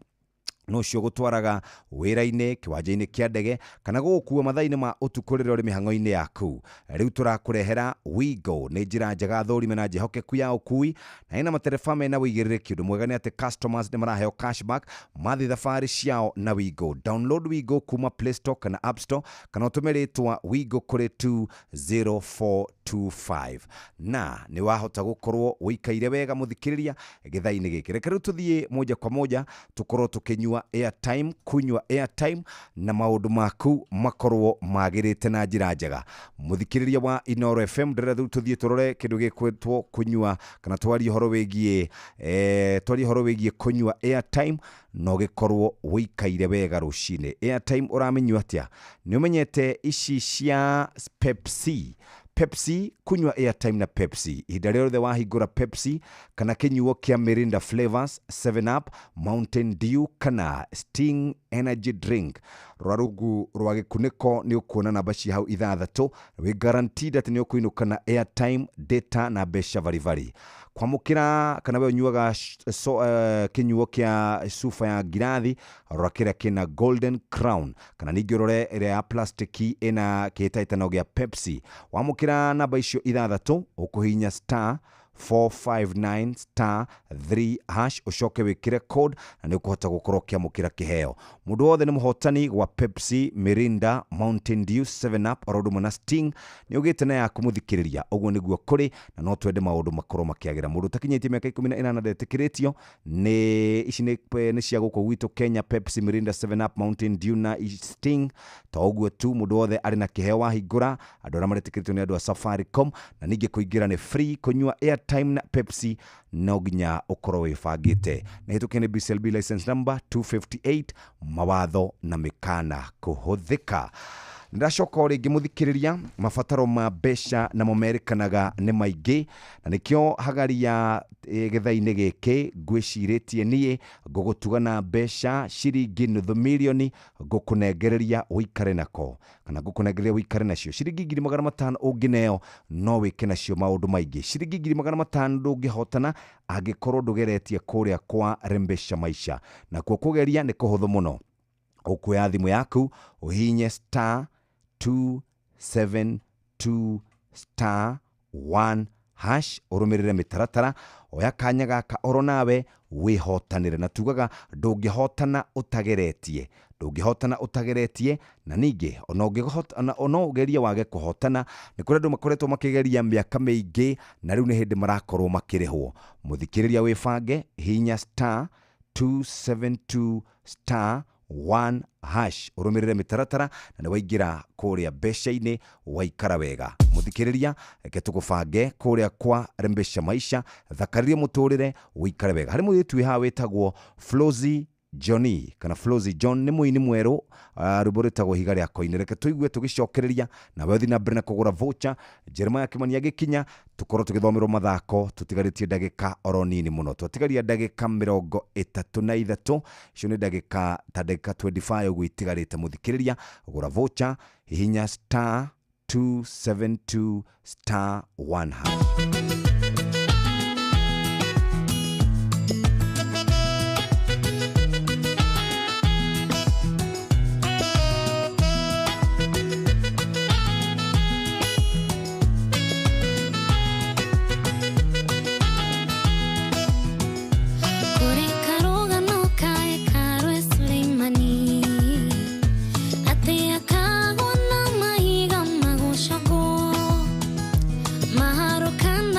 no cio gutwaraga wira-ini kiwanja-ini kia ndege kana gukua mathaini ma utukurire uri mihango-ini yaku. Riu turakurehera Wigo ni njira njega thorime na njihokeku ya ukui na ina matereba mena wigiriki. Undu mwega ni ati customers ni maraheo cashback mathi thabari ciao na Wigo. Download Wigo kuma Play Store kana App Store kana utume ritwa Wigo kuri 20425 na ni wahota gukorwo wikaire wega muthikiriria githaini giki. Reke riu tuthie moja kwa moja tukorwo tukinyua airtime, kunywa airtime na maundu maku makorwo magirite na njira njega. Muthikiriria wa Inoro FM ndire tuthie turore kindu gikwetwo kunywa kana twari horo wigie kunywa airtime no gikorwo wikaire wega rucine. Airtime uramenywa atia? Ni umenyete ici cia Pepsi, kunywa airtime na Pepsi. Ihinda riothe wahingura Pepsi kana kinyuo kia Mirinda Flavors, 7 Up, Mountain Dew kana Sting Energy Drink. Rwarungu rwa gikuniko ni ukuona namba ci hau 6. We guaranteed ati ni ukuinuka na airtime, data na besha varivari. Kwamukira kana we unyuaga kinyuo kia sufa ya girathi rakira kina Golden Crown kana ningirore ire ya plastiki ina kitaitano gia Pepsi. Wamukira namba icio 6 ukuhinya *459*3# ucoke wikire code na ni ukuhota gukorwo kiamukira kiheo. Mundu wothe ni muhotani wa Pepsi, Mirinda, Mountain Dew, 7 Up, Orodo na Sting ni ugite na ya kumuthikiriria. Uguo niguo kuri na no twende maundu makorwo makiagira. Mundu takinyite miaka 18 ndetikiritio ni ici ni cia guko gwitu Kenya. Pepsi, Mirinda, 7 Up, Mountain Dew na Sting to uguo tu. Mundu wothe ari na kiheo wahingura. Andu ara maretikiritio ni andu a Safaricom na ninge kuingira ni free kunywa airtime na Pepsi no ginya ukorwo wifangite. Na hitukene BCLB license number 258 mawatho na mikana kuhuthika. Ndiracoka o ringi muthikiriria mabataro ma besha na mumerikanaga ni maingi na nikio hagaria githaini giki ngwiciritie nie ngugutugana besha ciringi $500,000 ngukunengereria uikare nako kana ngukunengereria uikare nacio. Ciringi 500,000 ungineo no wike nacio maundu maingi. Ciringi 500,000 ndungihotana angikorwo ndugeretie kuria kwa Rembesha Maisha. Na kuo kugeria ni kuhuthu muno. Ukuya thimu yaku uhinye *272*1# urumirire mitaratara oya kanya gaka oro nawe wihotanire. Na tugaga ndungihotana utageretie na ninge ona ugeria wage kuhotana ni kuri andu makoretwo makigeria miaka miingi na riu ni hindi marakorwo makirihwo. Muthikiriria wifange hinya *272*1# urumirire mitaratara na ni waingira kuria besha-ini waikara wega. Muthikiriria reke tugufange kuria kwa Rembesha Maisha thakaririe muturire wikare wega. Hari muritu ha wetagwo Flozy Johnny kana Flozy John ni muini mweru ruboretagwo higa ria koine. Reke tuigue tugicokereria na wethi na brena kugura voucher Jeremiah Kimani agikinya tukorwo tugithomerwo mathako tutigaritie ndagika oro nini muno. Twatigaria ndagika 33 icio ni ndagika 25 uguo itigarite. Muthikiriria gura voucher hihinya *272*1#. Maharo kan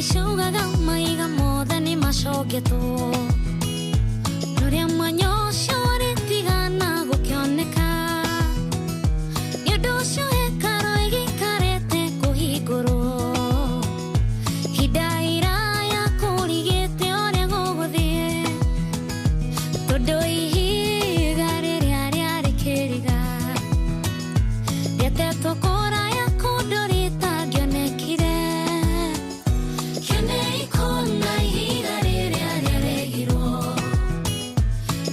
Maicaugaga maiga mothe nĩ macoketwo rũrĩa mwanya ũcio rĩtigana gũkĩoneka nĩ ũndũ ũcio hekaro ĩgĩikarĩte kũhingũrwo hinda iraya kũrigĩte ũrĩa gũgũthiĩ tondũ ihiga rĩrĩa rĩarĩ kĩriga rĩetetwo kũraya kũndũ rĩtangĩonekire kĩone ikona ihiga rĩrĩa rĩarehirwo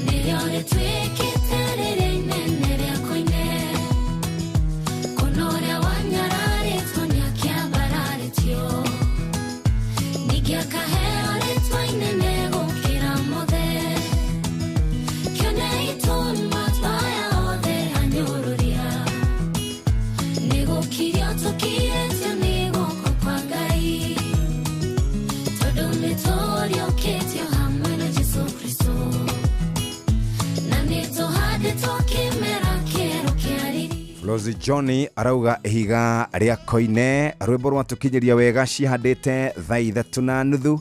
nĩrĩo rĩtuĩkĩte rĩrĩa inene rĩa koine kũna ũrĩa wanyararĩtwo nĩakĩambararĩtio ningĩ akaheo rĩtwa inene gũkĩra mothe kĩone itũma twaya othe anyũrũria nĩgũkirio tũkirĩtio nĩ guoko kwa Ngai tondũ nĩtũriũkĩtio hamwe na Jesũ Kristo na nĩtũhandĩtwo kĩmera kĩerũ kĩa riri. Lozi Johnny arauga ihiga rĩa koine rwĩmbo rwatũkinyĩria wega cihandĩte thaa 3:30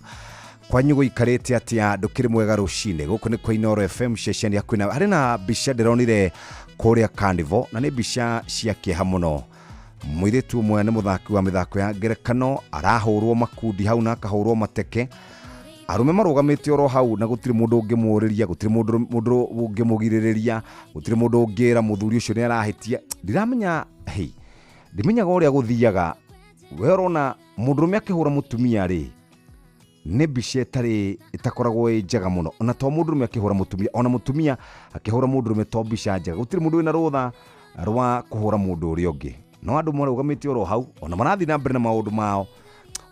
kwanyu gũikarĩte atĩa ndũkĩrĩ mwega rũcinĩ gũkũ nĩ kwa Inooro FM ceceni ya kwĩna harĩ na mbica ndĩronire kũrĩa Carnival na nĩ mbica cia kĩeha mũno mũirĩtu ũmwe nĩ mũthaki wa mĩthako ya ngerekano arahũrwo makundi hau na akahũrwo mateke arume marũgamĩte oro hau na gũtirĩ mũndũ ũngĩmũũrĩria gũtirĩ mũndũ ũngĩmũgirĩrĩria gũtirĩ mũndũ ũngĩra mũthuri ũcio nĩ arahĩtia ndiramenya ndimenyaga ũrĩa gũthiaga we ũrona mũndũrũme akĩhũra mũtumia rĩ nĩ mbica ĩtakoragwo ĩ njega mũno ona to mũndũrũme akĩhũra mũtumia ona mũtumia akĩhũra mũndũrũme to mbica njega gũtirĩ mũndũ wĩna rũtha rwa kũhũra mũndũ ũrĩa ũngĩ no andũ marũgamĩte oro hau ona marathiĩ na mbere na maũndũ mao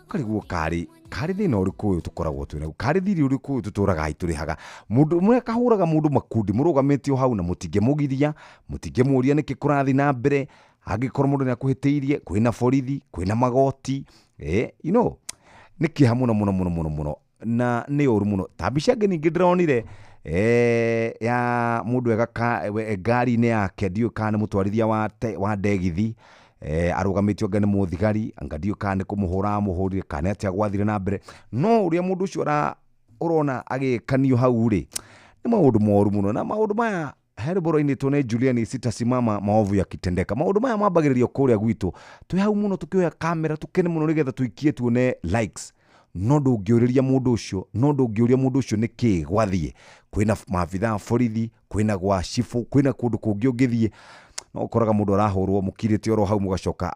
ũkarigwo karĩ thĩna ũrĩkũ ũyũ tũkoragwo twĩnaguo karĩ thiri ũrĩkũ ũyũ tũtũraga tũrĩhaga mũndũ ũmwe akahũraga mũndũ makundi mũrũgamĩte o hau na mũtingĩmũgiria mũtingĩmũũria nĩkĩ kũrathiĩ na mbere angĩkorwo mũndũ nĩakũhĩtĩirie kwĩna borithi kwĩna magoti nĩ kĩeha mũno na nĩ ũru mũno ta mbica ĩngĩ ningĩ ndĩronire ya mũndũ ngari-inĩ yake ndiũĩ kana nĩ mũtwarithia wa ndegithi arũgamĩtio anga nĩ mũthigari anga ndiũĩ kana nĩ kũmũhũra mũhũrire kana atĩa gwathire na mbere no ũrĩa mũndũ ũcio ũrona agĩkanio hau rĩ nĩ maũndũ moru mũno na maũndũ maya heriboro-inĩ tũne Juliani sitasimama maovu yakitendeka maũndũ maya mambagĩrĩrio kũrĩa gwitũ twĩ hau mũno tũkĩoya kamera tũkene mũno nĩgetha tũikie tuone likes no ndũngĩũrĩria mũndũ ũcio nĩkĩ gwathiĩ kwĩna maabitha borithi kwĩna gwa cifu kwĩna kũndũ kũngĩ ũngĩthiĩ no ũkoraga mũndũ arahũrwo mũkirĩte oro hau mũgacoka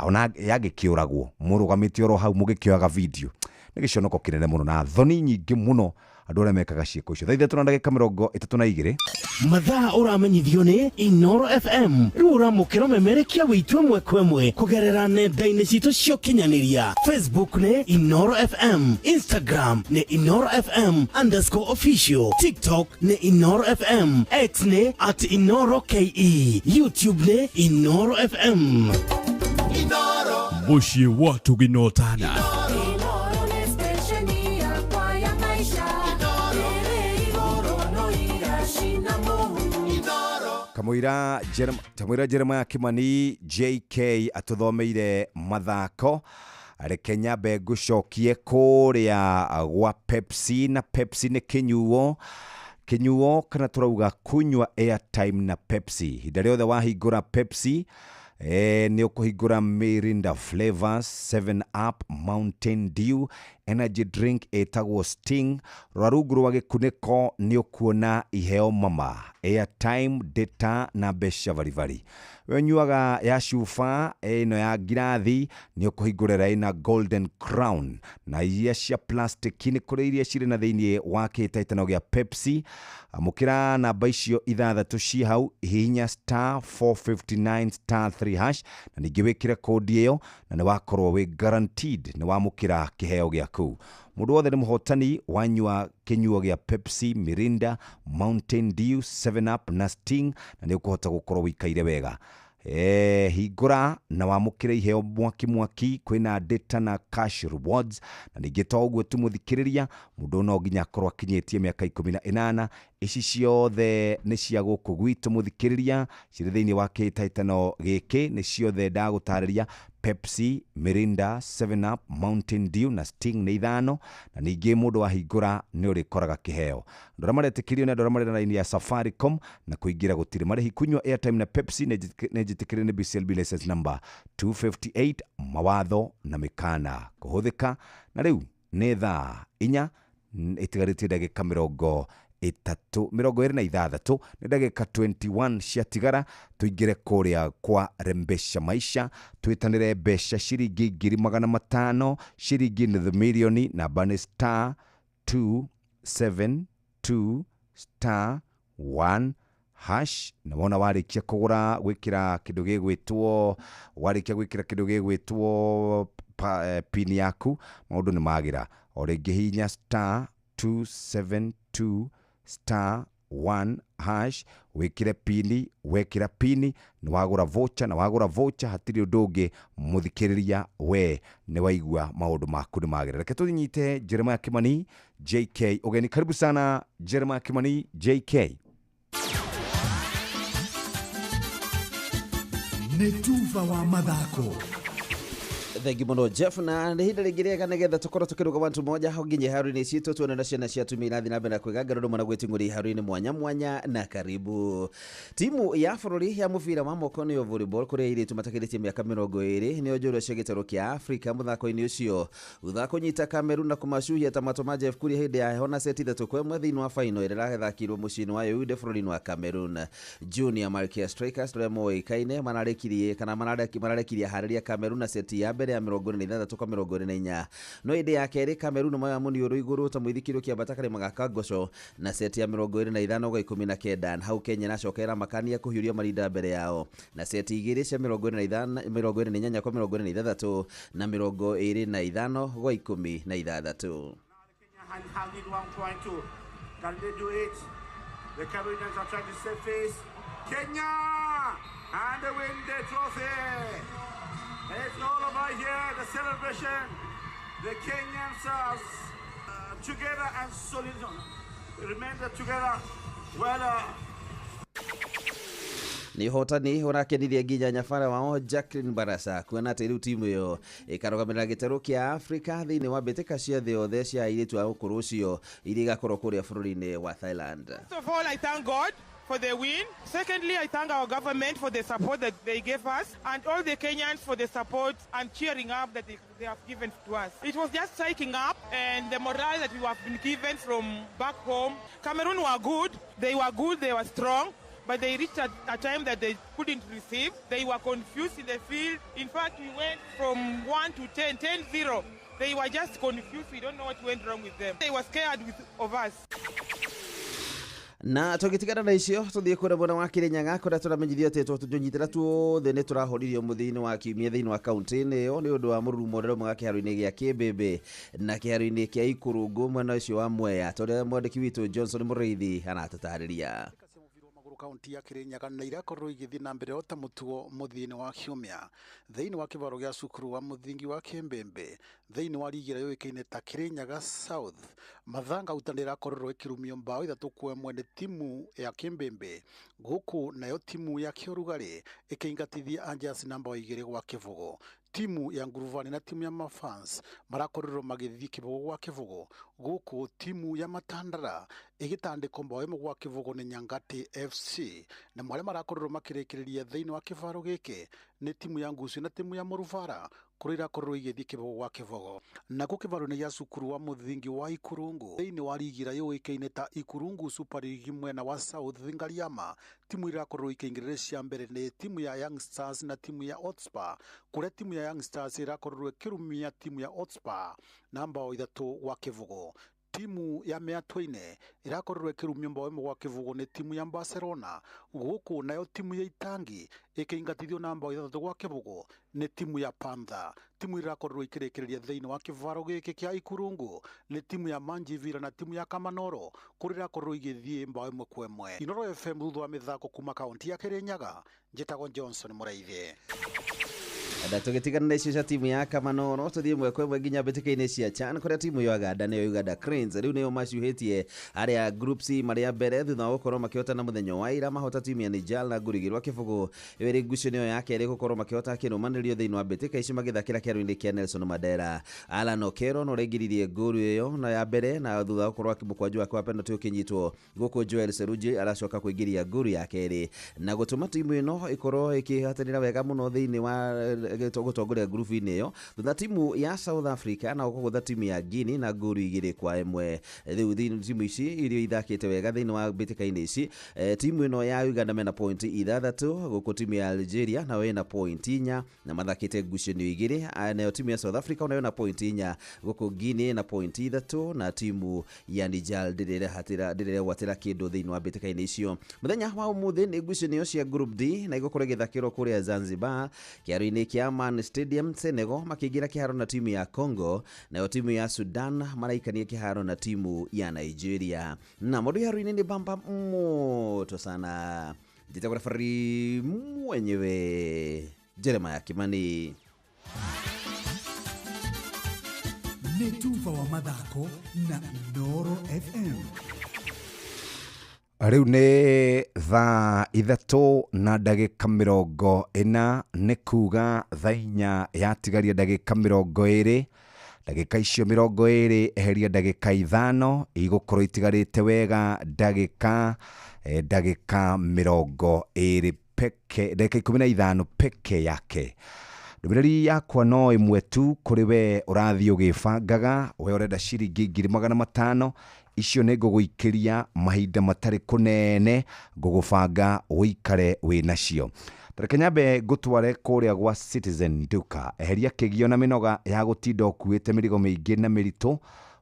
ona yagĩkĩũragwo mũrũgamĩte oro hau mũgĩkĩoyaga video nĩ gĩconoko kĩnene mũno na thoni nyingĩ mũno andũ arĩa mekaga ciĩko icio thaa 3:32 mathaa ũramenyithio nĩ Inooro FM rĩu ũramũkĩra ũmemerekia wĩitũ ĩmwe kwa ĩmwe kũgerera nenda-inĩ citũ cia ũkinyanĩria Facebook nĩ Inooro FM Instagram nĩ Inooro FM_official TikTok nĩ Inooro FM X nĩ @InooroKE YouTube nĩ Inooro FM Mũciĩ wa Tuginotana kamũira Jeremiah Kimani JK atũthomeire mathako reke nyambe ngũcokie kũrĩa gwa Pepsi na Pepsi nĩ kĩnyuo kana tũrauga kunywa airtime na Pepsi hinda rĩothe wahingũra Pepsi nĩ ũkũhingũra Mirinda Flavors 7 Up Mountain Dew energy drink etagwo Sting rwa rungu rwa gĩkunĩko nĩ ũkuona iheo mama airtime data na mbeca varivari we nyuaga ya cuba ĩno ya ngirathi nĩ ũkũhingũrĩra ĩna Golden Crown na iria cia plastic nĩ kũrĩ iria cirĩ na thĩinĩ wa kĩhĩtahĩtano gĩa Pepsi amũkĩra namba icio 6 ciĩ hau hihinya *459*3# na ningĩ wĩkĩre kodi ĩyo na nĩ wakorwo wĩ guaranteed nĩ wamũkĩra kĩheo gĩa kũu mũndũ wothe nĩ mũhotani wanyua kĩnyuo gĩa Pepsi, Mirinda, Mountain Dew, 7 Up na Sting na nĩ ũkũhota gũkorwo wĩikaire wega hingũra na wamũkĩre iheo mwaki kwĩna data na cash rewards na ningĩ to ũguo tu mũthikĩrĩria mũndũ no nginya akorwo akinyĩtie mĩaka 18 ici ciothe nĩ cia gũkũ gwitũ mũthikĩrĩria cirĩ thĩinĩ wa kĩhĩtahĩtano gĩkĩ nĩ ciothe ndagũtarĩria. Pepsi, Mirinda, 7up, Mountain Dew na Sting nĩ 5, na ningĩ mũndũ wahingũra nĩ ũrĩkoraga kĩheo. Andũ arĩa maretĩkĩrio nĩ andũ arĩa marĩ na raini ya Safaricom, na kũingĩra gũtirĩ marĩhi. Kunyua airtime na Pepsi nĩ njĩtĩkĩrĩe nĩ BCLB license number 258, mawatho na mĩkana kũhũthĩka. Na rĩu nĩ thaa 4 ĩtigarĩtie ndagĩka 26 nĩ ndagĩka 21 ciatigara tũingĩre kũrĩa kwa Rembesha Maisha, twĩtanĩre mbeca ciringi 500,000, ciringi nuthu mirioni, namba nĩ *272*1#. Na wona warĩkia kũgũra gwĩkĩra kĩndũ gĩgwĩtwo pin yaku, maũndũ nĩ magĩra. O rĩngĩ hihinya *272*1#, wĩkĩre pini, wekĩra pini nĩ wagũra voucher, na wagũra voucher hatirĩ ũndũ ũngĩ mũthikĩrĩria, we nĩ waigua maũndũ maku nĩ magĩra. Reke tũnyite Jeremiah Kimani JK ũgeni. Karibu sana Jeremiah Kimani JK. Nĩ tuva wa mathako. Thangi muno Jeff, na nĩ hinda rĩngĩ rĩega nĩgetha tũkorwo tũkĩruga bantu moja ho nginya haru-inĩ citũ tuone na ciana cia tumia irathi na mbere na kwĩgangara ũndũ mwana gwĩting'ũria haru-inĩ mwanya mwanya. Na karibu timu ya bũrũri ya mũbira wa moko nĩyo volleyball kũrĩa airĩtu matakĩrĩtie mĩaka 20 nĩyo njorua cia gĩtarũ kĩa Afrika mũthako-inĩ ũcio thutha kũnyita Cameroon na kũmacuhia ta matoma Jeff Kuria hĩndĩ ya heho na seti 3-1 thĩinĩ wa final ĩrĩa ĩrathakirwo mũciĩ-inĩ wa Yaounde bũrũri-inĩ wa Cameroon. Junior Malkia Strikers tũrĩa moĩkaine mararekirie harĩria Cameroon na seti ya mbere ya 46-24. No ĩndĩ ya kerĩ Cameroon moya mũniũrũ igũrũ ta mũithikĩrio kĩambata karĩ magaka ngoco na seti ya 25-19. Hau Kenya nacokerera makania kũhiũria marinda mbere yao na seti igĩrĩ cia 28-26 na 25-16. The Cameroonians are trying to set face. Kenya and they win the trophy. It's all over here, the celebration. The Kenyans are together and solid. Remain together. Well, Ni hotani ũrakenirie nginya nyabara wao Jacqueline Barasa kuona atĩ rĩu timu ĩyo ĩkarũgamĩrĩra gĩtarũ kĩa Afrika thĩinĩ wa mbĩtĩka cia thĩ yothe cia airĩtu a ũkũrũ ũcio iria igakorwo kũrĩa bũrũri-inĩ wa Thailand. First of all, I thank God for the win. Secondly, I thank our government for the support that they gave us and all the Kenyans for the support and cheering up that they have given to us. It was just psyching up and the morale that we have been given from back home. Cameroon were good, they were strong, but they reached a time that they couldn't receive. They were confused in the field. In fact, we went from 1 to 10, 10-0. They were just confused. We don't know what went wrong with them. They were scared of us. Na tũgĩtigana na icio tũthiĩ kũrĩa mwena wa Kĩrĩnyaga kũrĩa tũramenyithio atĩ tũnyitĩra tuothe nĩ tũrahũririo mũthia-inĩ wa kiumia thĩinĩ wa kaunti-inĩ ĩyo nĩ ũndũ wa mũrurumo ũrĩa ũmwe kĩharo-inĩ gĩa Kĩmbĩmbĩ na kĩharo-inĩ kĩa Ikurungu mwena ũcio wa Mwea. Tũrĩa mwandĩki witũ Johnson Mũrĩithi anatũtarĩria. Kaunti ya Kĩrĩnyaga na irakorwo igĩthiĩ na mbere ota mũtugo mũthia-inĩ wa kiumia thĩinĩ wa kĩbaro gĩa cukuru wa mũthingi wa Kĩmbĩmbĩ thĩinĩ wa ligi ĩrĩa yũĩkaine ta Kĩrĩnyaga South. Mathanga utanĩra akorwo ĩkĩrumio mbao 3-1 nĩ timu ya Kĩmbĩmbĩ gũkũ nayo timu ya Kĩorugarĩ ĩkĩingatithia Angels namba 2 gwa kĩbũgũ. Timu ya Nguruvani na timu ya Mafans marakorerwo magĩthiĩ kĩbũgũ gwa kĩbũgũ gũkũ timu ya Matandara ĩgĩtandĩkwo mbao 1 gwa kĩbũgũ nĩ Nyangati FC na marĩa marakorerwo makĩrĩkĩrĩria thĩinĩ wa kĩbaro gĩkĩ nĩ timu ya Ngucio na timu ya Mũruvara kũrĩa irakorwo igĩthiĩ kĩbũgũ gwa kĩbũgũ. Nako kĩbaro-inĩ gĩa cukuru wa mũthingi wa Ikurungu thĩinĩ wa ligi ĩrĩa yũĩkaine ta Ikurungu Super League mwena wa South Ngariama timu irakorwo ikĩingĩrĩra cia mbere nĩ timu ya Young Stars na timu ya Hotspur kũrĩa timu ya Young Stars irakorwo ĩkĩrumia timu ya Hotspur namba 3 gwa kĩbũgũ. Timu ya Meatũ-inĩ irakorwo ĩkĩrumio mbao 1 gwa kĩbũgũ nĩ timu ya Barcelona gũkũ nayo timu ya Itangi ĩkĩingatithio na mbao 3 gwa kĩbũgũ nĩ timu ya Panther. Timu irakorwo ikĩrĩkĩrĩria thĩinĩ wa kĩbaro gĩkĩ kĩa Ikurungu nĩ timu ya Manjivira na timu ya Kamanoro kũrĩa irakorwo igĩthiĩ mbao 1-1. Inoro FM thutha wa mĩthako kuma kaunti ya Kĩrĩnyaga njĩtagwo Johnson Mũrĩithi. na tugitigana na icio cia timu ya Kamanono tuthie mwe kwa mwe nginya mbĩtĩka-inĩ cia CHAN kuria timu ya Uganda nĩyo Uganda Cranes riu nĩyo maciuhĩtie aria group C maria mbere thutha wa gũkorwo makĩhotana mũthenya wa ira mahota timu ya Niger na ngurigirwa kĩbũgũ ĩrĩ ngucanio ya kerĩ gũkorwo makĩhota kĩrũmanĩrĩrio thĩinĩ wa mbĩtĩka icio magĩthakĩra kĩharo-inĩ kĩa Nelson Mandela. Alan Okero no rĩngiririe ngũru ĩyo na ya mbere na thutha wa gũkorwo mũkwanjũ wake wa penalty ũkĩnyitwo gũkũ Joel Seruji aracoka kũingĩria ngũru ya kerĩ na gũtũma timu ĩno ĩkorwo ĩkĩhatanĩra wega mũno thĩinĩ wa gũtongoria group-inĩ ĩyo thutha timu ya South Africa na gũkũgũtha timu ya Guinea na ngũru 2-1. Rĩu timu ici iria ithakĩte wega thĩinĩ wa mbĩtĩka-inĩ ici timu ĩno ya Uganda mena point 6 gũkũ timu ya Algeria nayo ĩna point 4 na mathakĩte ngucanio 2 nayo timu ya South Africa nayo ĩna point 4 gũkũ Guinea na point 3 na timu ya Niger ndĩrĩgwatĩra kĩndũ thĩinĩ wa mbĩtĩka-inĩ icio. Mũthenya wa ũmũthĩ nĩ ngucanio cia group D na igũkorwo igĩthakĩrwo kũrĩa Zanzibar kĩharo-inĩ kĩa Man Stadium. Senegal makĩingĩra kĩharo na timu ya Congo nayo timu ya Sudan maraikania kĩharo na timu ya Nigeria. Na mũndũ kĩharo-inĩ nĩ bamba moto sana njĩtagwo referee mwenyewe Jeremiah Kimani. Nĩ tuva wa mathako na Inooro FM. Riu nĩ thaa 3:40 nĩ kuga thaa 4 yatigaria ndagĩka 20 ndagĩka icio 20 eheria ndagĩka 5 igũkorwo itigarĩte wega ndagĩka 20 peke ndagĩka 15 peke yake. Ndũmĩrĩri yakwa no ĩmwe tu kũrĩ we ũrathiĩ ũgĩbangaga we ũrenda ciringi 500 icio nĩ ngũgũikĩria mahinda matarĩ kũnene ngũgũbanga ũikare wĩ nacio. Tareke nyambe ngũtware kũrĩa gwa Citizen Duka eheria kĩgio na mĩnoga ya gũtinda ũkuĩte mĩrigo mĩingĩ na mĩritũ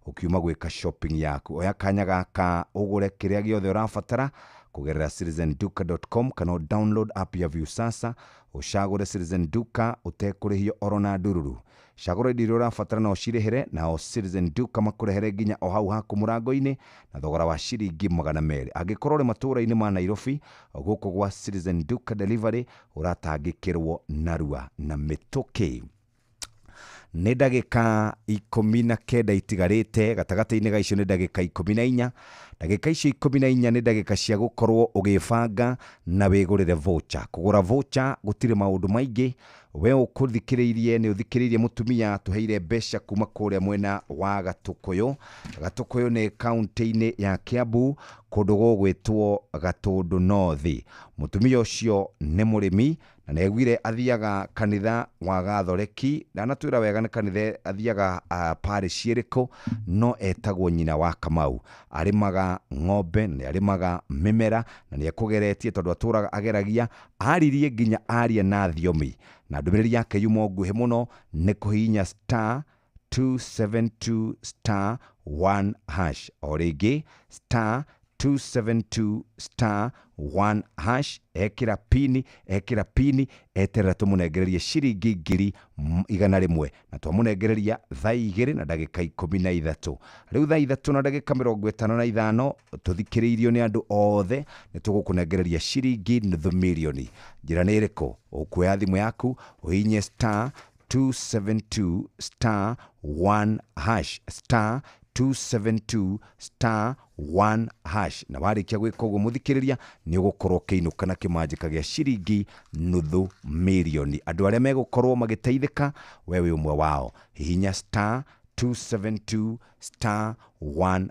ũkiuma gwĩka shopping yaku. Oya kanya gaka ũgũre kĩrĩa gĩothe ũrabatara kugerera citizenduka.com kana download app ya Viusasa ucagure Citizen Duka utekũrĩhio oro na ndururu. Cagura indo iria ũrabatara na ũcirĩhĩre nao Citizen Duka makũrehere nginya o hau haku mũrango-inĩ na thogora wa ciringi 200. Angĩkorwo ũrĩ matũũra-inĩ ma Nairobi gũkũ gwa Citizen Duka delivery ũratangĩkĩrwo narua na mĩtũkĩ. Nĩ ndagĩka 19 itigarĩte gatagatĩ-inĩ ga icio nĩ ndagĩka 14. Ndagĩka icio 14 nĩ ndagĩka cia gũkorwo ũgĩbanga na wĩgũrĩre voucher. Kũgũra voucher gũtirĩ maũndũ maingĩ. We ũkũthikĩrĩirie nĩ ũthikĩrĩirie mũtumia tũheire mbeca kuma kũrĩa mwena wa Gatũkũyũ. Gatũkũyũ nĩ kaunti-inĩ ya Kiambu kũndũ gũgwĩtwo Gatũndũ North. Mũtumia ũcio nĩ mũrĩmi na nĩaiguire athiaga kanitha wa Gathoreki na anatwĩra wega nĩ kanitha athiaga parish ĩrĩkũ no etagwo nyina wa Kamau. Arĩmaga ng'ombe nĩ arĩmaga mĩmera na nĩ ekũgeretie tondũ atũraga ageragia aririe nginya aria na thiomi na ndũmĩrĩri yake yuma nguhĩ mũno nĩ kũhihinya *272*1#. O rĩngĩ *272*1#. Ekĩra pini eterera tũmũnengererie ciringi 100 na twamũnengereria thaa 2 na ndagĩka 13. Rĩu thaa 3 na ndagĩka 55 tũthikĩrĩirio nĩ andũ othe nĩ tũgũkũnengereria ciringi 500,000. Njĩra nĩ ĩrĩkũ? Ũkuoya thimũ yaku ũhihinye *272*1#. 272*1# na warĩkia gwĩka ũguo mũthikĩrĩria nĩ ũgũkorwo kĩinũka na kĩmanjĩka gĩa ciringi 500,000. Andũ arĩa megũkorwo magĩteithĩka we wĩ ũmwe wao. Hihinya *272*1#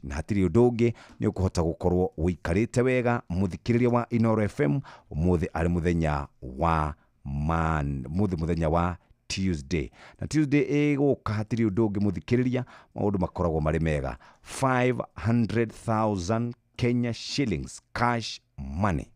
na hatirĩ ũndũ ũngĩ nĩ ũkũhota gũkorwo ũikarĩte wega mũthikĩrĩria wa Inooro FM ũmũthĩ arĩ mũthenya wa Tuesday. Na Tuesday ĩgũka hatirĩ ũndũ ũngĩ mũthikĩrĩria maũndũ makoragwo marĩ mega. 500,000 Kenya shillings cash money.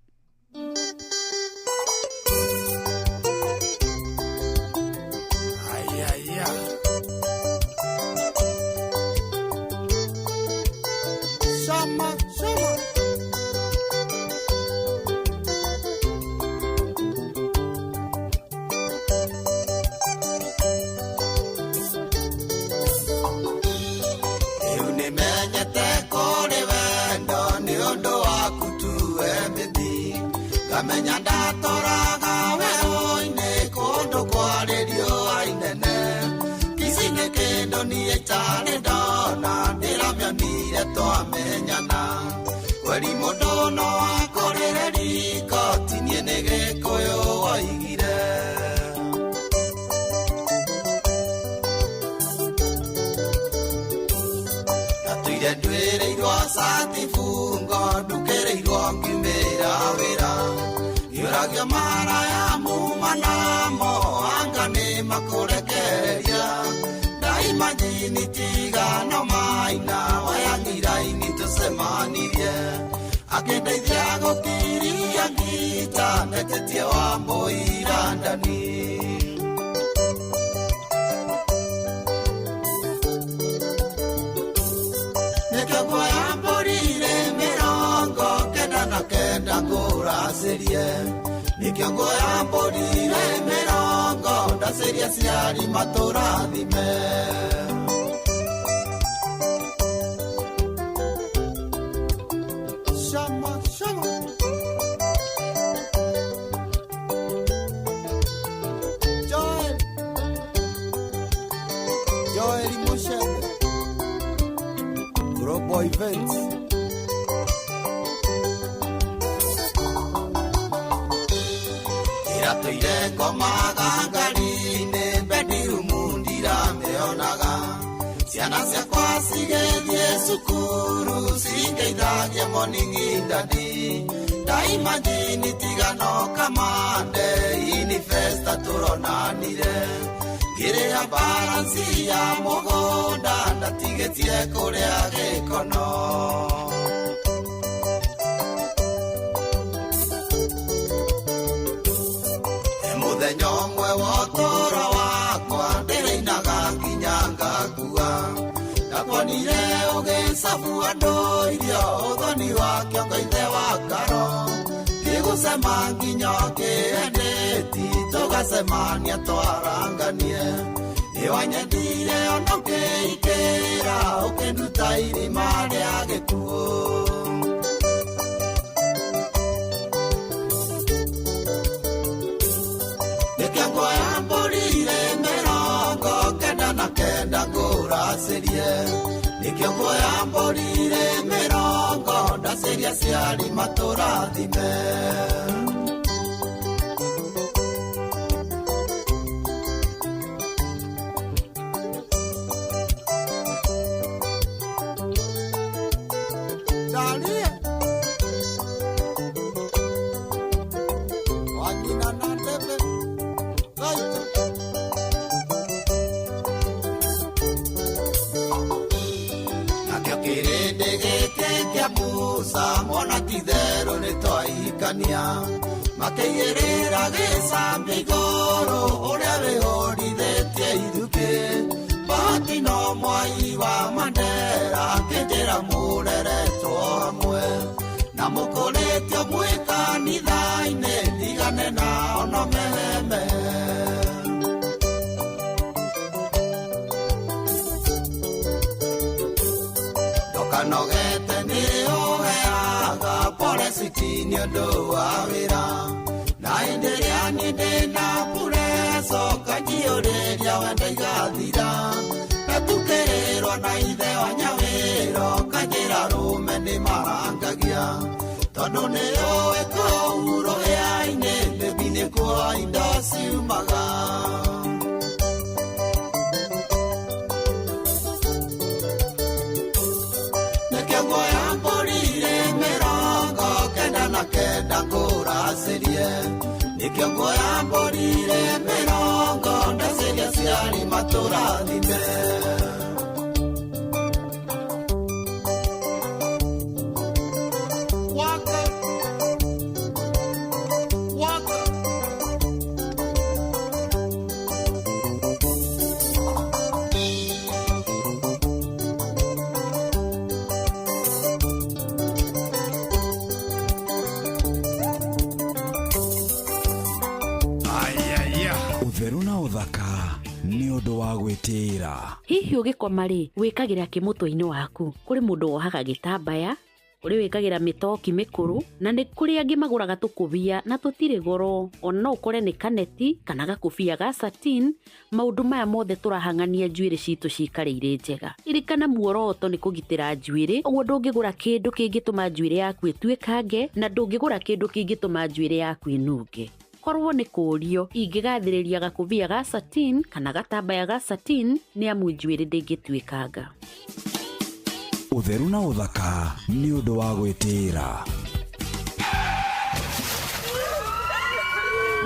Kamenya ndatoraga werũ-inĩ kũndũ kwa nĩ ndona ndĩramĩonire twamenyana kweri mũndũ no akorere riko tinie nĩ gĩkũyũ woigire ndatuire nduĩrĩirwo satifung'o ndukĩrĩirwo ngiumĩra wĩra yũragio maraya muma namo anga nĩ makũrekereria ndaimagini tigano maina wayang'iraini tũcemanirie akĩndeithia gũkiria ngita ndetetie wa mũira ndani nĩkĩo nguoya mbũrire mĩrongo kenda na kenda ngũracĩrie nĩkĩo nguoya mbũrire mĩrongo ndacĩria ciari matũrathime Shama, shama. Joel Mushebe Global Events Iratoire komaga ngari-inĩ bedroom ndiramĩonaga ciana ciakwa cigĩthiĩ cukuru cingeithagia morning daddy ndaimagini tigano kamande inifesta tũronanire ngĩrĩha baransi ya mũgũnda ndatigĩtie kũrĩa gĩkono mũthenya ũmwe wa ũtũũro wakwa ndĩrĩinaga nginya ngakua ndakuonire ũgĩcabu andũ irio ũthoni wakĩo ngaithe wa karo ndigũcema nginya kĩendeti tũgacemania twaranganie nĩwanyendire ona ũkĩikĩra ũkĩnduta irima rĩa gĩkuũ nĩkĩo nguoya mbũrire mĩrongo kenda na kenda ngũracĩrie nĩkĩo nguoya mbũrire mĩrongo ndacĩria ciari matũrathime Dalia wanyina na ndebe gaita nakĩo kĩrĩndĩ gĩkĩ kĩa Musa mwana ti-therũ nĩ twaikania makĩigĩrĩra gĩcambĩ igũrũ ũrĩa wĩhũrithĩtie ithuki Bahati no mwai wa Mandera kĩnjĩra mũreretwo hamwe na mũkũrĩtio mwĩ kanitha-inĩ ndigane nao no meheme ndokanogete nĩ ũheaga pole sitini ũndũ wa wĩra na hĩndĩ ĩrĩa niĩ ndĩna pureso kanjiũrĩria wenda igathira ngatukĩrĩrwo na ithe wa nyawĩro kanjĩra rũme nĩ marangagia tondũ nĩ ũĩ kũu rũhĩa-inĩ mbĩbi nĩkuo indo ciumaga nĩkĩo nguoya mbũrire mĩrongo kenda na kenda ngũracĩrie nĩkĩo nguoya mbũrire mĩrongo ndacĩria ciari matũrathime waka waka ũtheru na ũthaka nĩ ũndũ wa gwĩtĩĩra. Hihi ũgĩkoma rĩ wĩkagĩra kĩ mũtwe-inĩ waku? Kũrĩ mũndũ wohaga gĩtambaya, uri wikagira mitoki mikuru na ni kuri angi maguraga tukubia na tutire goro ona no ukore ni kaneti kana gakubia ga satin maundu maya mothe turahangania njuire citu cikarire njega irikana muoroto ni kugitira njuire uguo ndungigura kindu kingituma njuire yaku ituikange na ndungigura kindu kingituma njuire yaku inunge korwo ni kurio ingigathiriria gakubia ga satin kana gatambaya ga satin ni amu njuire ndingituikanga utheru na uthaka ni undu wa gwitira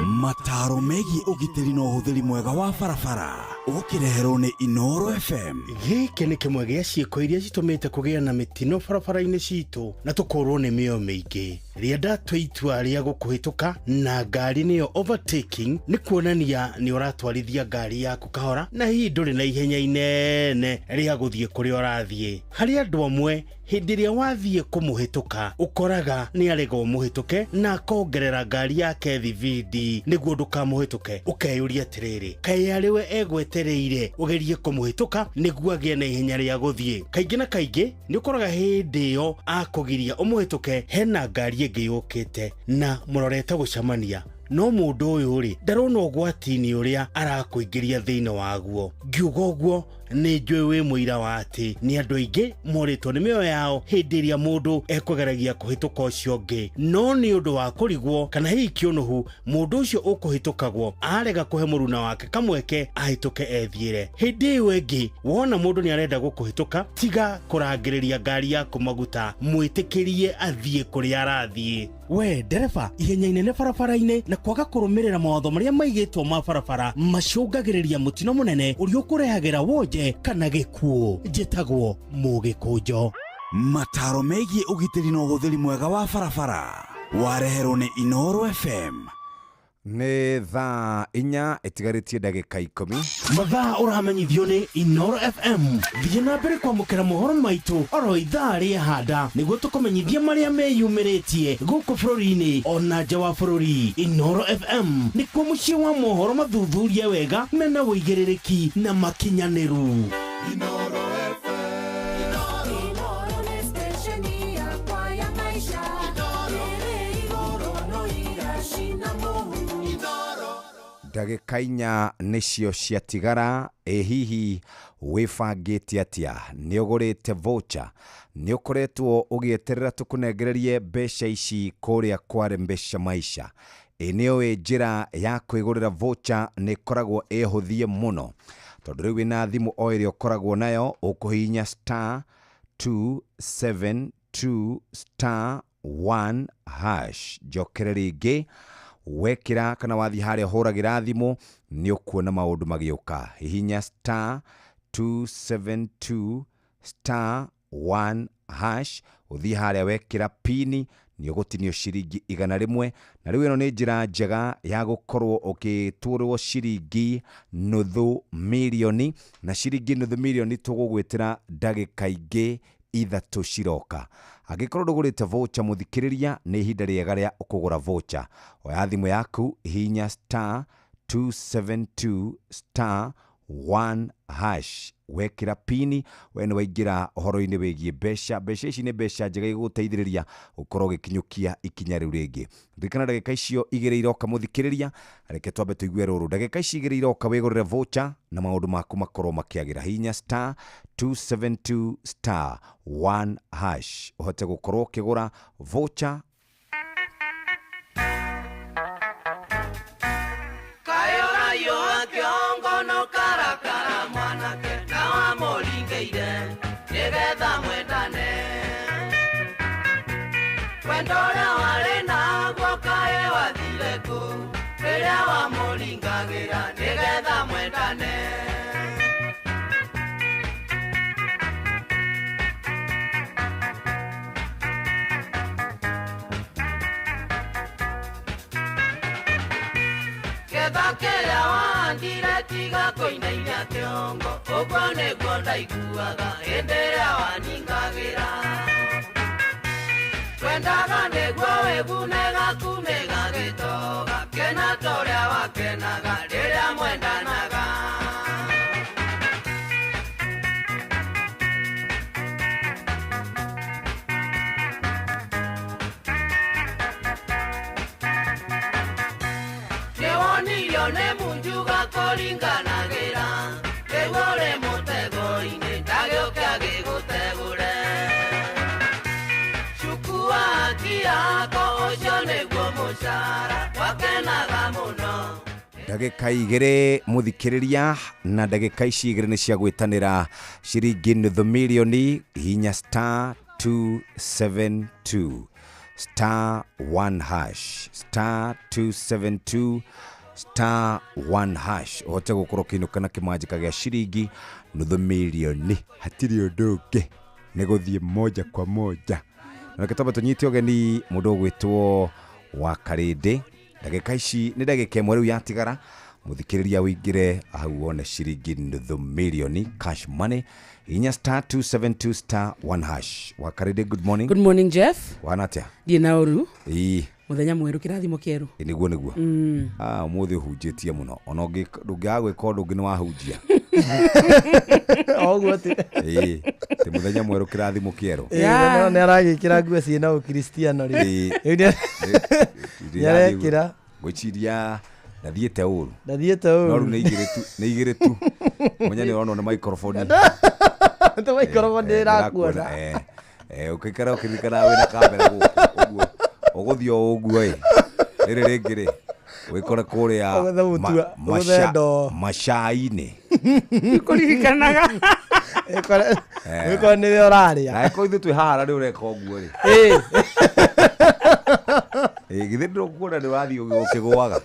mataro megi ugitiri no uthiri mwega wa barabara ukireherwo ni Inoro FM. Giki ni kimwe gia ciiko iria citumite kugia na mitino barabara-ini citu na tukorwo ni mio mingi ria ndatwa itua ria gukuhituka na ngari niyo overtaking ni kuonania ni uratwarithia ngari yaku kahora na hihi nduri na ihenya inene ria guthie kuri urathie hari andu amwe hindi ria wathie kumuhituka ukoraga ni arega umuhituke na kongerera ngari yake thibidi niguo ndukamuhituke ukeyuria atiriri kai ariwe egwetereire ugerie kumuhituka niguo agie na ihenya ria guthie kaingi na kaingi ni ukoraga hindi yo akugiria umuhituke hena ngari ingi yukite na murorete gucamania no mundu uyu ri ndarona ugwati-ini uria arakuingiria thiini waguo ngiuga uguo ni njui wi muira wa ati ni andu aingi moritwo ni mioyo yao hindi iria mundu ekwegeragia kuhituka ucio ungi no ni undu wa kurigwo kana hihi kiunuhu mundu ucio ukuhitukagwo arega kuhe muruna wake kamweke ahituke ethiire hindi iyo ingi wona mundu ni arenda gukuhituka tiga kurangiriria ngari yaku maguta mwitikirie athie kuri arathie we ndereba ihenya inene barabara-ini na kwaga kurumirira mawatho maria maigitwo ma barabara macungagiriria mutino munene uria ukurehagira wonje kana gikuo njitagwo Mugikunjo. Mataro megie ugitiri no uthiri mwega wa barabara wareherwo ni Inoro FM. Nĩ thaa 4 ĩtigarĩtie ndagĩka 10 mathaa ũramenyithio nĩ Inoro FM thiĩ na mbere kwamũkĩra mohoro maitũ oro ithaa rĩa handa nĩguo tũkũmenyithia marĩa meyumĩrĩtie gũkũ bũrũri-inĩ ona nja wa bũrũri. Inoro FM nĩkuo mũciĩ wa mohoro mathuthurie wega mena wũigĩrĩrĩki na makinyanĩru. Inoro ndagĩka 4 nĩcio ciatigara hihi wĩbangĩte atĩa nĩ ũgũrĩte voucher nĩ ũkoretwo ũgĩeterera tũkũnengererie mbeca ici kũrĩa Kware Mbeca Maisha nĩoĩ njĩra ya kwĩgũrĩra voucher nĩ koragwo ĩhũthie mũno tondũ rĩu wĩna thimũ o ĩrĩa ũkoragwo nayo ũkũhihinya *272*1# njokere rĩngĩ wekira kana wathi haria huragira thimu ni ukuona maundu magioka hihinya *272*1# uthi haria wekira pini ni ugutinio ciringi 100 na riu ino ni njira njega ya gukorwo ukitwirwo ciringi $500,000 na ciringi $500,000 tugugwitira ndagika ingi 3 ciroka. Angĩkorwo ndũgũrĩte voucher muthikĩrĩria nĩ ihinda rĩega rĩa kũgũra voucher. Oya thimũ yaku hihinya *272*1# wekira pini wene waingira ũhoro-inĩ wĩgiĩ mbeca. Mbeca ici nĩ mbeca njega igũteithĩrĩria gũkorwo ũgĩkinyũkia ikinya rĩu rĩngĩ. Ririkana ndagĩka icio igĩrĩ iroka muthikĩrĩria reke twambe tũigue rũrũ. Ndagĩka ici igĩrĩ iroka wĩgũrĩre voucher na maũndũ maku makorwo makĩagĩra. Hihinya *272*1# uhote gukorwo ukigura voucher. Kayora yo kiongo no karakara mwanake na wa moringeire nigetha mwendane wendora wale na gwokae wathire ku rĩrĩa wa moringagira nigetha mwendane Kĩrĩa wandire tiga kũinainia kĩongo ũguo nĩguo ndaiguaga hĩndĩ ĩrĩa waningagĩra wendaga nĩguo wĩgunega kumĩga gĩtoga kena ta ũrĩa wakenaga rĩrĩa mwendanaga milione munjuga koringanagira egore mutego-ini ndagĩũke agĩgũtegũre cukua kiako ũcio nĩguo mũcara wakenaga mũno. Ndagĩka igĩrĩ mũthikĩrĩria na ndagĩka ici igĩrĩ nĩ cia gwĩtanĩra ciringi nuthu mirioni hinya star 272 star 1 hash star 272 star 1 hash uhote gũkorwo ũkĩinũka na kĩmanjĩka gĩa ciringi nuthu mirioni hatirĩ ũndũ ũngĩ nĩ gũthiĩ moja kwa moja na gĩtaba tũnyite ũgeni mũndũ ũgwĩtwo wa Karĩndĩ. Ndagĩka ici nĩ ndagĩka ĩmwe rĩu yatigara mũthikĩrĩria wĩingĩre hau wone ciringi nuthu mirioni cash money hinya star 272 star 1 hash. Wa Karĩndĩ, good morning. Good morning Jeff. Wana atĩa? Ndiĩ na ũru. Muthenya mwerũ kĩrathimo kĩerũ. Nĩguo. Ũmũthĩ ũhunjĩtie mũno. Ona ndũngĩagwĩka ũndũ ũngĩ nĩ wahunjia. Oguo ti. Ti muthenya mwerũ kĩrathimo kĩerũ. Nĩ aragĩkĩra nguo ciĩna ũkristiano rĩ. Nĩarekĩra. Gwĩciria ndathiĩte ũru. No rĩu nĩ igĩrĩ tu. Mũnya nĩ ũrona nĩ microphone. Nĩ microphone ĩrakuona. Ũkĩikara ũkĩririkana wĩna kamera ũguo. Ũgũthiĩ ũguo rĩrĩ rĩngĩ rĩ wĩkore kũrĩa macai-inĩ kũririkanaga wĩkore nĩwe ũrarĩa na ĩko ithuĩ twĩ haha rĩ ũreka ũguo rĩ githĩ ndĩrũkuona nĩ wathiĩ ũkĩgũaga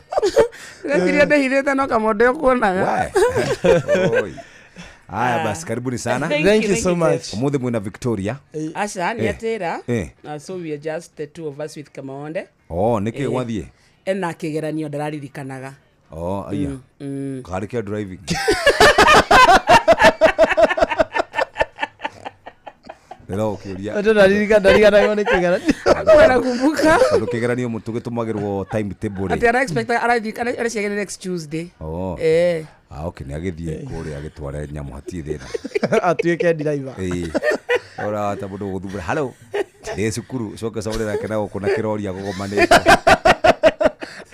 gatiria ndĩhithĩte no kamondo ũkuonaga. Haya basi, karibuni sana. Thank you so much. Umuthi mwina Victoria. Asha ni atera. So we are just the two of us with Kamaonde. Niki wathie. Ena kigeranio ndararirikanaga. Aya. Karike driving. Nero ukiuria. Ndaririkana ni kigeranio. Kwenda kumbuka. Ndo kigeranio muntu gitumagirwo timetable. Ati ara expect ara ciagene next Tuesday. Okay, nĩ agĩthiĩ kũrĩa agĩtware nyamũ hatirĩ thĩna. Atuĩke driver. Ora ta mũndũ gũthumbũra. Hello. Ndĩ cukuru coka caũrĩra kena gũkũ na kĩroria gũgomanĩte.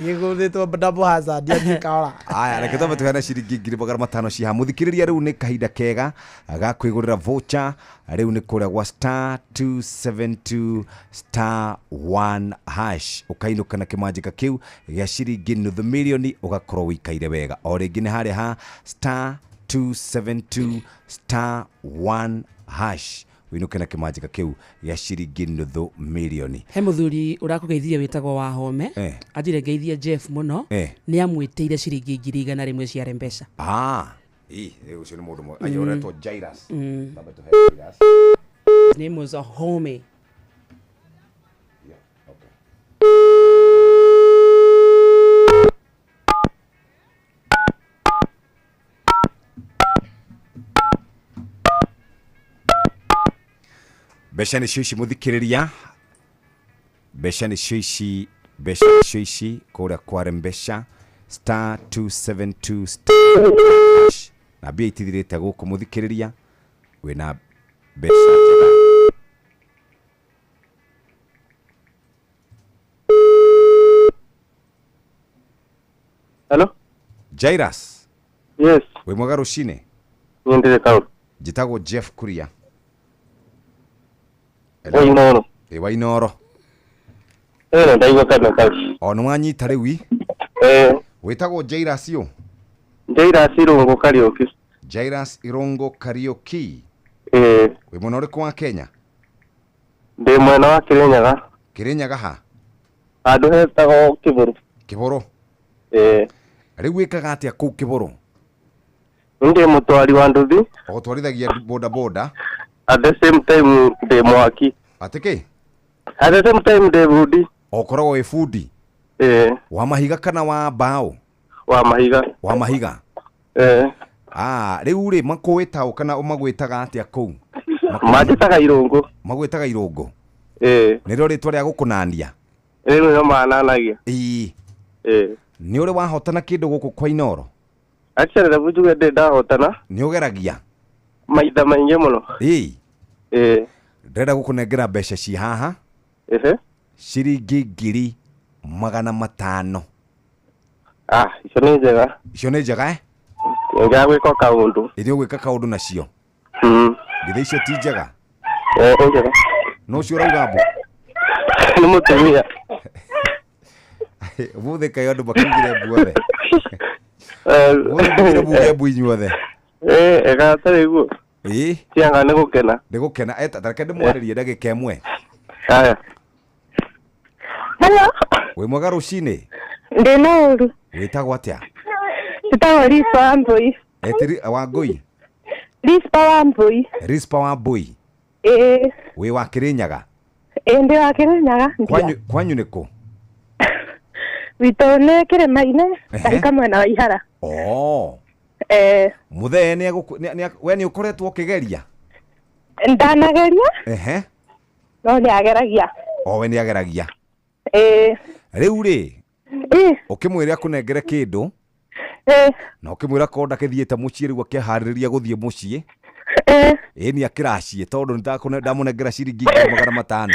Gĩgũthĩtwo double hazard yakĩkaora. Aya, reke tũbe tũheana ciringi 5,000 ciha. Mũthikĩrĩria rĩu nĩ kahinda kega ga kwĩgũrĩra voucher. Rĩu nĩ kũrĩa gwa star 272 star 1 hash. Ũkainũka na kĩmanjĩka kĩu gĩa ciringi nuthu mirioni ũgakorwo wĩikaire wega. O rĩngĩ nĩ harĩa ha star 272 star 1 hash. Winuke na kimanjika kiu ya ciringi nuthu mirioni. He muthuri urakũgeithia wĩtagwo wa Home. Athire ngeithia Jeff muno. Nĩ amwĩtĩire ciringi 100 cia Mpesa. Ucio nĩ mũndũ mwe. Ayoretwo Jairus. Tamba tũhe Jairus. His name was Home. Besha nĩ cio ici mũthikĩrĩria. Besha nĩ cio ici kũrĩa kwa Mpesa star 272 star hash. Na mbia itithirĩte gũkũ mũthikĩrĩria wĩna mbeca njega. Hello? Jairus. Yes. Wĩ mwega rũcinĩ? Niĩ ndĩrĩ kaũndũ. Njĩtagwo Jeff Kuria. Wainoro. Wainoro. Ndaigua kana kaci. Nĩ wanyita rĩu wĩtagwo Jairus yo? Jairus Irungu Kariuki. Jairus Irungu Kariuki. Wĩ mwena ũrĩkũ wa Kenya? Ndĩ mwena wa Kirinyaga. Kirinyaga ha? Handũ hetagwo Kĩbũrũ. Kĩbũrũ? Rĩu wĩkaga atĩa kũu Kĩbũrũ? Ndĩ mũtwari wa nduthi. Ũgũtwarithagia boda boda? At the same time ndĩ mwaki. Atĩkĩ? At the same time ndĩ bundi. Ũkoragwo wĩ bundi? Wa mahiga kana wa mbaũ? Wa mahiga. Wa mahiga? Rĩu rĩ makũĩtaũ kana ũmagwĩtaga atĩa kũu? Manjĩtaga Irũngũ. Magwĩtaga Irũngũ? Nĩrĩo rĩtwa rĩa gũkũnania? Nĩrĩo mananagia. Nĩ ũrĩ wahotana kĩndũ gũkũ kwa Inoro? Actually the njuge ndĩ ndahotana. Nĩ ũgeragia? Maitha maingĩ mũno. Ndĩrenda gũkũnengera mbeca ci haha. Ciringi 500. icio nĩ njega. Icio nĩ njega Nga gwĩka kaũndũ. Irio gwĩka kaũndũ nacio. Githĩ icio ti njega? Nĩ njega. No cio rauga mbo. Nĩ mũtumia. Mũthĩ kaĩ andũ makugire mbuothe. Mũthĩ mbuge mbu inyuothe. Ega tarĩ guo. Tianga nĩ gũkena. Nĩ gũkena tareke ndĩmwarĩrie ndagĩka ĩmwe. Haya. Hello. Wĩ mwega rũcinĩ? Ndĩna ũru. Wĩtagwo atĩa? Ndĩtagwo Rispa Wambui. Wangui? Rispa Wambui. Rispa Wambui. Wĩ wa Kĩrĩnyaga? Ndĩ wa Kĩrĩnyaga. Kwanyu nĩ kũ? Witũ nĩ Kĩrĩma-inĩ, katika mwena wa Ihara. Mũthee we nĩ ũkoretwo ũkĩgeria? Ndanageria. No nĩ ageragia. We nĩ ageragia. Rĩu rĩ, ũkĩmwĩra akũnengere kĩndũ na ũkĩmwĩra ko ndakĩthiĩte mũciĩ rĩu akĩharĩrĩria gũthiĩ mũciĩ, nĩ akĩraciĩ tondũ ndamũnengera ciringi 500.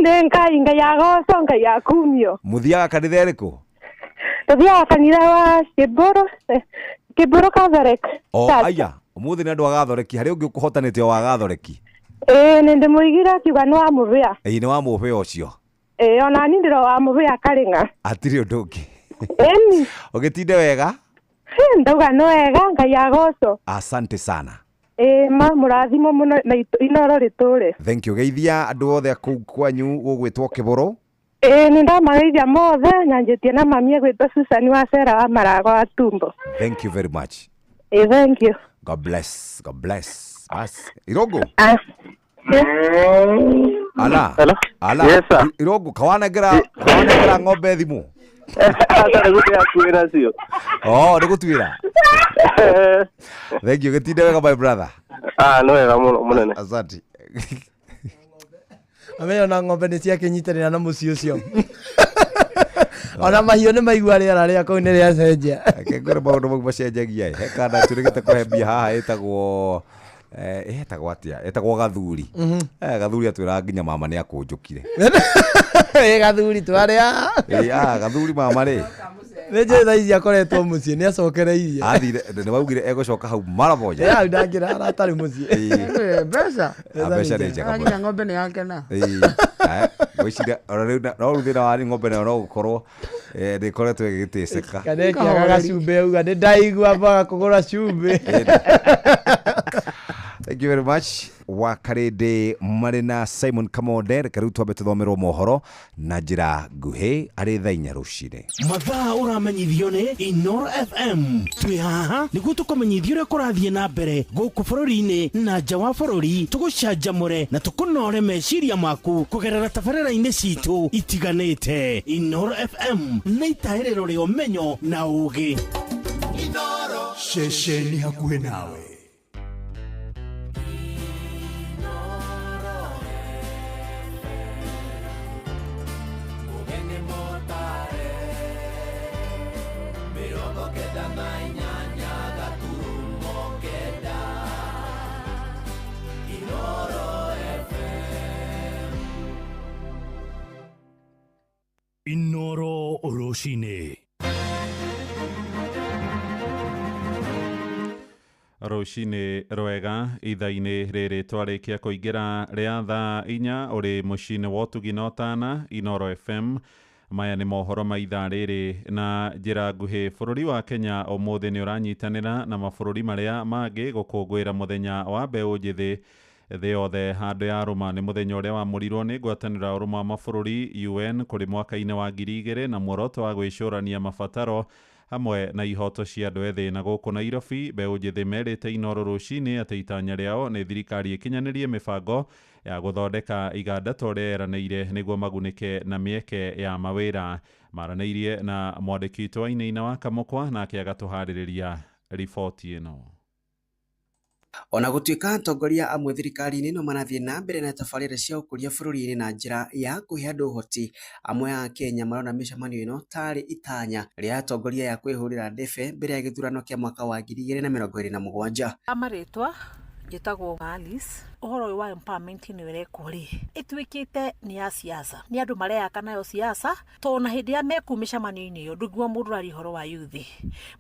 Nĩ Ngai yagoco, Ngai yakumio. Mũthiaga kanitha ĩrĩkũ? Tũthiaga kanitha wa Kĩmbũrũ Catholic. Aya, ũmũthĩ nĩ andũ a Gathoreki, harĩ ũngĩ ũkũhotanĩte wa Gathoreki? Nĩ ndĩmũigire akiuga nĩ wa mũhĩa. Nĩ wa mũhĩa ũcio. Ona niĩ ndĩro wa mũhĩa Karĩng'a. Hatirĩ ũndũ ũngĩ. Ũgĩtinde wega? Ndauga nĩ wega, Ngai agoco. Asante sana. Mũrathimo mũno na Inooro rĩtũre. Thank you. Geithia andũ othe kũu kwanyu gũgwĩtwo Kĩbũrũ. Nĩ ndamageithia mothe, nyanjĩtie na mami egwĩtwo Susan wa Cera wa Marago wa Tumbo. Thank you very much. Thank you. God bless. God bless. Irogo. Ala. Yes, sir. Irogo kawanegera ng'ombe thimũ. Atarĩ gũtĩa kuĩra cio. Nĩ gũtuĩra. Thank you. Gĩtinde wega my brother. Nĩ wega mũno mũnene. Asante. Amenya na ng'ombe nĩ ciakĩnyitanĩra na mũciĩ ũcio. Ona mahiũ nĩ maigua rĩera rĩa kũu nĩ rĩacenjia. Kĩngũrĩ maũndũ mau macenjagia he kana tũrĩgĩte kũhe mbia haha ĩtagwo atĩa ĩtagwo Gathuri. Gathuri atwĩra nginya mama nĩ akũnjũkire. Gathuri twarĩa. Gathuri mama rĩ. Nĩ njũĩ thaa ici akoretwo mũciĩ nĩ acokereirie. Athire nĩ baugire egũcoka hau mara moja. Hau ndangĩra atarĩ mũciĩ. Mbeca. Mbeca nĩ njega mũno. Ng'ombe nĩ yakena. Gwĩciria no rĩu thĩna wa ng'ombe nayo no gũkorwo ndĩkoretwo ĩgĩgĩtĩcĩka. Kanĩkiaga gacumbĩ auga nĩ ndaigua mbaga kũgũra cumbĩ. Thank you very much. Wakarĩndĩ marĩ na Simon Kamonde, reka rĩu twambe tũthomerwo mohoro na njĩra nguhĩ arĩ thaa 4 rũcinĩ. Mathaa ũramenyithio nĩ Inooro FM. Twĩ haha nĩguo tũkũmenyithia ũrĩa kũrathiĩ na mbere gũkũ bũrũri-inĩ na nja wa bũrũri, tũgũcanjamũre na tũkũnore meciria maku kũgerera tabarĩra-inĩ citũ itiganĩte. Inooro FM nĩ itaĩrĩro rĩa ũmenyo na ũũgĩ. Inooro ceceni hakuhĩ nawe. Inooro rũcinĩ. Rũcinĩ rwega ithaa-inĩ rĩrĩ twarĩkia kũingĩra rĩa thaa 4 ũrĩ mũciĩ-inĩ wa ũtugi na ũtana Inooro FM. Maya nĩ mohoro ma ithaa rĩrĩ na njĩra nguhĩ. Bũrũri wa Kenya ũmũthĩ nĩ ũranyitanĩra na mabũrũri marĩa mangĩ gũkũngũĩra mũthenya wa mbeũ njĩthĩ thĩ yothe. Handũ ya Roma nĩ mũthenya ũrĩa wamũrirwo nĩ ngwatanĩro ya ũrũmwe wa mabũrũri UN kũrĩ mwaka-inĩ wa 2000 na muoroto wa gwĩcũrania mabataro hamwe na ihoto cia andũ ethĩ. Na gũkũ Nairobi mbeũ njĩthĩ merĩte Inooro rũcinĩ atĩ itanya rĩao nĩ thirikari ĩkinyanĩrie mĩbango ya gũthondeka iganda ta ũrĩa yeranĩire nĩguo magunĩke na mĩeke ya mawĩra. Maranĩirie na mwandĩki witũ Wainaina wa Kamũkwa nake agatũharĩrĩria riboti ĩno. Ona gũtuĩka atongoria amwe thirikari-inĩ no marathiĩ na mbere na tabarĩra cia ũkũria bũrũri-inĩ na njĩra ya kũhe andũ ũhoti, amwe a Kenya marona mĩcemanio ĩno tarĩ itanya rĩa atongoria ya kwĩhũrĩra ndebe mbere ya gĩthurano kĩa mwaka wa 2027. Amarĩtwa Njĩtagwo Alice. Ũhoro wa empowerment nĩ wĩrekwo rĩ, ĩtuĩkĩte nĩ ya siasa, nĩ andũ mareyaka nayo siasa, tondũ na hĩndĩ ya meku mĩcemanio-inĩ ĩyo ndũiguo mũndũ arĩ ũhoro wa yuthi,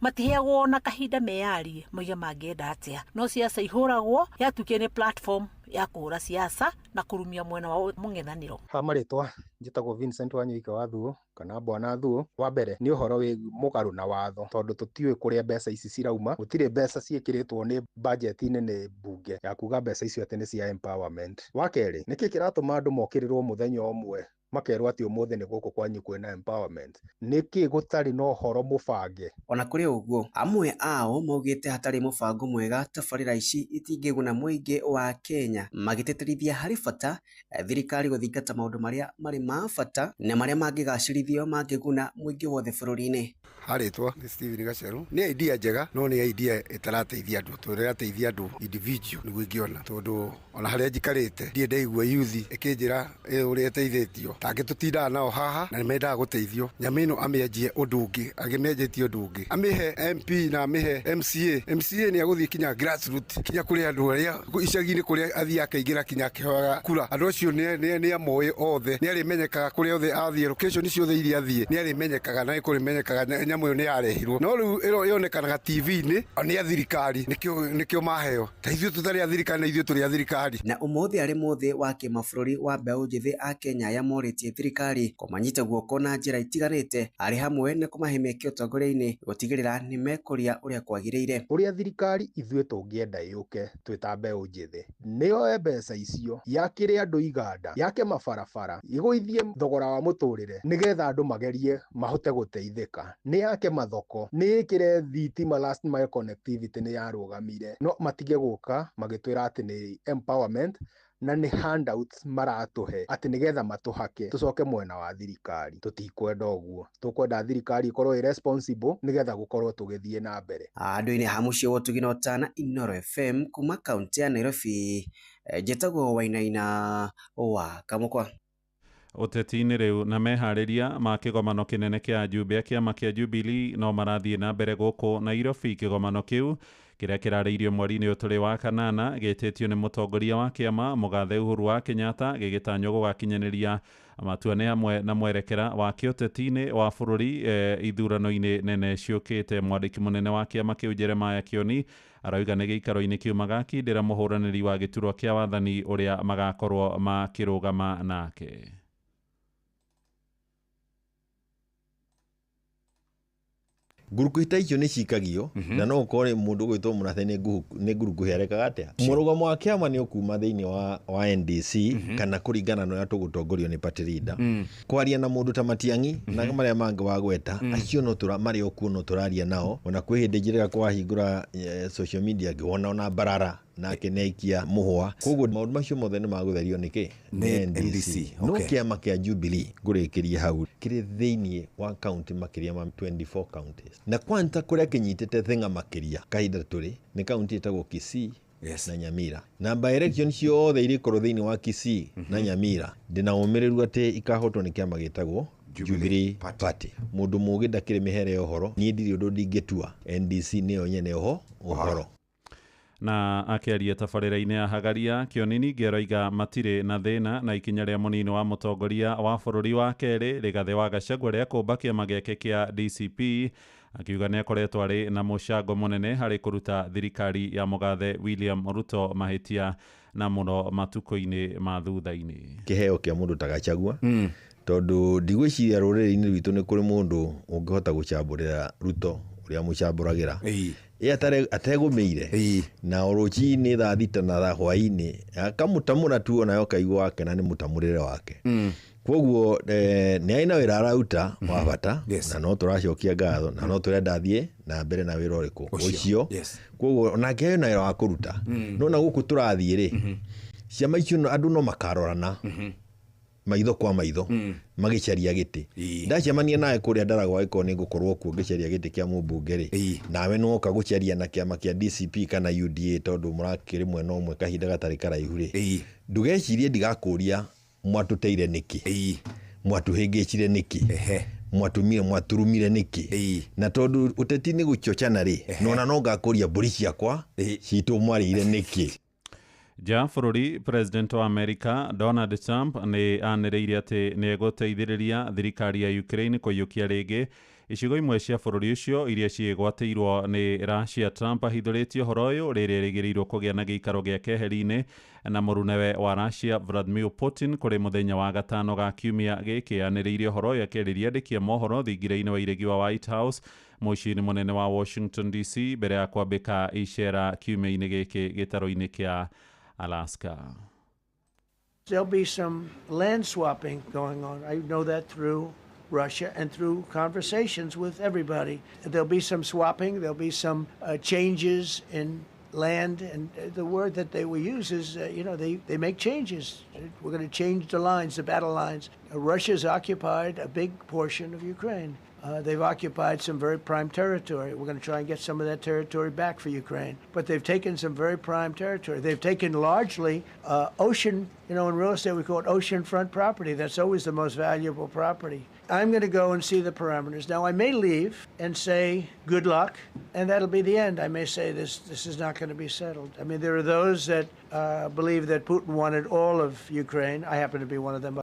matiheagwo na kahinda meyarie moige mangĩenda atĩa, no siasa ihũragwo, yatuĩke nĩ platform ya kũhũra siasa na kũrumia mwena wa mũng'ethanĩro. Ha marĩtwa njĩtagwo Vincent Wanyuike wa Thuo kana Bwana Thuo. Wa mbere nĩ ũhoro wĩ mũgarũ na watho, tondũ tũtiũĩ kũrĩa mbeca ici cirauma, gũtirĩ mbeca ciĩkĩrĩtwo nĩ budget-inĩ nĩ bunge ya kuga mbeca icio atĩ nĩ cia empowerment. Wa kerĩ, nĩkĩ kĩratũma andũ mokĩrĩrwo mũthenya ũmwe makerwo atĩ ũmũthĩ nĩ gũkũ kwanyu kwĩna empowerment? Nĩkĩ gũtarĩ na ũhoro mũbange? Ona kũrĩ ũguo, amwe ao maugĩte hatarĩ mũbango mwega tabarĩra ici itingĩguna mũingĩ wa Kenya, magĩtĩtĩrithia harĩ bata thirikari gũthingata maũndũ marĩa marĩ ma bata na marĩa mangĩgacĩrithio mangĩguna mũingĩ wothe bũrũri-inĩ. Harĩtwa nĩ Steven Gaceru. Nĩ idea njega, no nĩ idea ĩtarateithia andũ, tondũ ĩrateithia andũ individual nĩguo ingĩona, tondũ ona harĩa njikarĩte ndiĩ ndaigua yuthi ĩkĩnjĩra ũrĩa ĩteithĩtio, tangĩ tũtindaga nao haha na nĩmendaga gũteithio. Nyamũ ĩno amĩenjie ũndũ ũngĩ, agĩmenjetie ũndũ ũngĩ, amĩhe MP na amĩhe MCA nĩ agũthiĩ kinya grassroots, kinya kũrĩ andũ arĩa icagi-inĩ kũrĩa athiĩ akaingĩra kinya akĩhoyaga kura. Andũ acio nĩ amoĩ othe, nĩ arĩmenyekaga kũrĩa othe athiĩ, location ciothe iria athiĩ nĩ arĩmenyekaga na nĩkũrĩmenyekaga nyamũ ĩyo nĩ yarehirwo. No rĩu yonekanaga TV-inĩ nĩ a thirikari, nĩkĩo maheo. Ta ithuĩ tũtarĩ a thirikari na ithuĩ tũrĩ a thirikari. Na ũmũthĩ arĩ mũthĩ wa kĩmabũrũri wa mbeũ njĩthĩ a Kenya yamorĩtie thirikari kũmanyita guoko na njĩra itiganĩte, arĩ hamwe na kũmahe mĩeke ũtongoria-inĩ gũtigĩrĩra nĩ mekũria ũrĩa kwagĩrĩire. Ũrĩa thirikari ithuĩ tũngĩenda yũke twĩ ta mbeũ njĩthĩ nĩyoe mbeca icio yakĩre andũ iganda, yake mabarabara, igũithie thogora wa mũtũrĩre nĩgetha andũ magerie mahote gũteithĩka, nĩ yake mathoko, nĩ ĩkĩre thitima last mile connectivity nĩ yarũgamire, no matige gũka magĩtwĩra atĩ nĩ empowerment na nĩ handouts maratũhe atĩ nĩgetha matũhake tũcoke mwena wa thirikari. Tũtikwenda ũguo, tũkwenda thirikari ikorwo irresponsible nĩgetha gũkorwo tũgĩthiĩ na mbere. Andũ-inĩ ha mũciĩ wa Ũtugi na Ũtana, Inooro FM kuma kaunti ya Nairobi, njĩtagwo Wainaina wa Kamũkwa. Ũteti-inĩ rĩu na meharĩria ma kĩgomano kĩnene kĩa Jubilee, kĩama kĩa Jubilee no marathiĩ na mbere gũkũ Nairobi. Kĩgomano kĩu kĩrĩa kĩrarĩirio mweri-inĩ ũtũrĩ wa kanana gĩtĩtio nĩ mũtongoria wa kĩama Mũgathe Uhuru wa Kenyatta, gĩgĩtanywo gũgakinyanĩria matuane hamwe na mwerekera wa kĩũteti-inĩ wa bũrũri ithurano-inĩ nene ciũkĩte. Mwandĩki mũnene wa kĩama kĩu Jeremiah Kioni arauga nĩ gĩikaro-inĩ kĩu magakindĩra mũhũranĩri wa gĩturwa kĩa wathani ũrĩa magakorwo makĩrũgama nake. Ngurukuhita icio nĩ cikagio na no ũkore mũndũ gwĩtwo mũrathe nĩ ngurukuhi arekaga atĩa. Mũrũgamo wa kĩama nĩ ũkuma thĩinĩ wa NDC kana kũringana na ũrĩa tũgũtongorio nĩ party leader. Kwaria na mũndũ ta Matiang'i na marĩa mangĩ wa gweta acio no marĩ okuo no tũraria nao, ona kwĩ hĩndĩ njĩrĩga kwahingũra social media ngĩwona ona Mbarara nake nĩaikia mũhwa. Koguo maũndũ macio mothe nĩ magũtherio nĩkĩ? Nĩ NDC. No kĩama kĩa Jubilee ngũrĩkĩrie hau kĩrĩ thĩinĩ wa kaunti makĩria ma 24 counties, na kwanta kũrĩa kĩnyitĩte thĩng'a makĩria kahinda tũrĩ nĩ kaunti ĩtagwo Kisii na Nyamira, na by election ciothe irĩ korwo thĩinĩ wa Kisii na Nyamira ndĩna ũmĩrĩru atĩ ikahotwo nĩ kĩama gĩtagwo Jubilee Party. Mũndũ mũgĩ ndakĩrĩ mĩhere ya ũhoro, niĩ ndirĩ ũndũ ndingĩtua, NDC nĩyo nyene ũhoro. Na akĩaria tabarĩra-inĩ ya Hagaria, Kioni ningĩ aroiga matirĩ na thĩna na ikinya rĩa mũnini wa mũtongoria wa bũrũri wa kerĩ Rigathĩ wa Gachagua rĩa kũmba kĩama gĩake kĩa DCP, akiuga nĩ akoretwo arĩ na mũcango mũnene harĩ kũruta thirikari ya Mũgathe William Ruto mahĩtia na mũno matukũ-inĩ ma thutha-inĩ. Kĩheo kĩa mũndũ ta Gachagua tondũ ndigwĩciria rũrĩrĩ-inĩ rwitũ nĩ kũrĩ mũndũ ũngĩhota gũcambũrĩra Ruto ũrĩa mũcambũragĩra ategũmĩire na rũcinĩ thaa thita na thaa hwainĩ akamũtamũra tu ona yokaigua wake na nĩ mũtamũrĩre wake. Koguo nĩ aina wĩra araruta wa bata na no tũracokia ngatho na no tũrenda athiĩ na mbere na wĩra ũrĩkũ ũcio. Koguo onake hena wĩra wa kũruta, no na gũkũ tũrathiĩ rĩ ciama icio andũ no makarorana maitho kwa maitho magĩcaria gĩtĩ. Ndacemania nawe kũrĩa Ndaragwa ĩkorwo nĩ ngũkorwo kuo ngĩcaria gĩtĩ kĩa mũmbunge rĩ, nawe no ũka gũcaria na kĩama kĩa DCP kana UDA tondũ mũrakĩrĩ mwena ũmwe kahinda gatarĩ karaihu rĩ, ndũgecirie ndigakũria mwatũteire nĩkĩ, mwatũhĩngĩcire nĩkĩ, mwaturumire nĩkĩ, na tondũ ũteti nĩ gũchochana rĩ, nona no ngakũria mbũri ciakwa citũ mwarĩire nĩkĩ. ja bũrũri president wa America Donald Trump nĩ anĩrĩire atĩ nĩ egũteithĩrĩria thirikari ya Ukraine kũiyũkia rĩngĩ icigo imwe cia bũrũri ũcio iria ciĩgwatĩirwo nĩ Russia. Trump ahithũrĩtie ũhoro ũyũ rĩrĩa rĩgĩrĩirwo kũgĩa na gĩikaro gĩa keheri-inĩ na mũrunawe wa Russia Vladimir Putin kũrĩ mũthenya wa gatano ga kiumia gĩkĩ. Anĩrĩire ũhoro ũyũ akĩarĩria andĩki a mohoro thingira-inĩ wa iregi wa White House mũciĩ-inĩ mũnene wa Washington DC mbere ya kwambĩka icera kiumia-inĩ gĩkĩ gĩtaro-inĩ kĩa Alaska. There'll be some land swapping going on. I know that through Russia and through conversations with everybody. There'll be some swapping. There'll be some changes in land. And the word that they will use is, they make changes. We're going to change the lines, the battle lines. Russia's occupied a big portion of Ukraine. They've occupied some very prime territory. We're going to try and get some of that territory back for Ukraine. But they've taken some very prime territory. They've taken largely ocean, in real estate we call it oceanfront property. That's always the most valuable property. I'm going to go and see the parameters. Now, I may leave and say, good luck, and that'll be the end. I may say this is not going to be settled. I mean, there are those that believe that Putin wanted all of Ukraine. I happen to be one of them.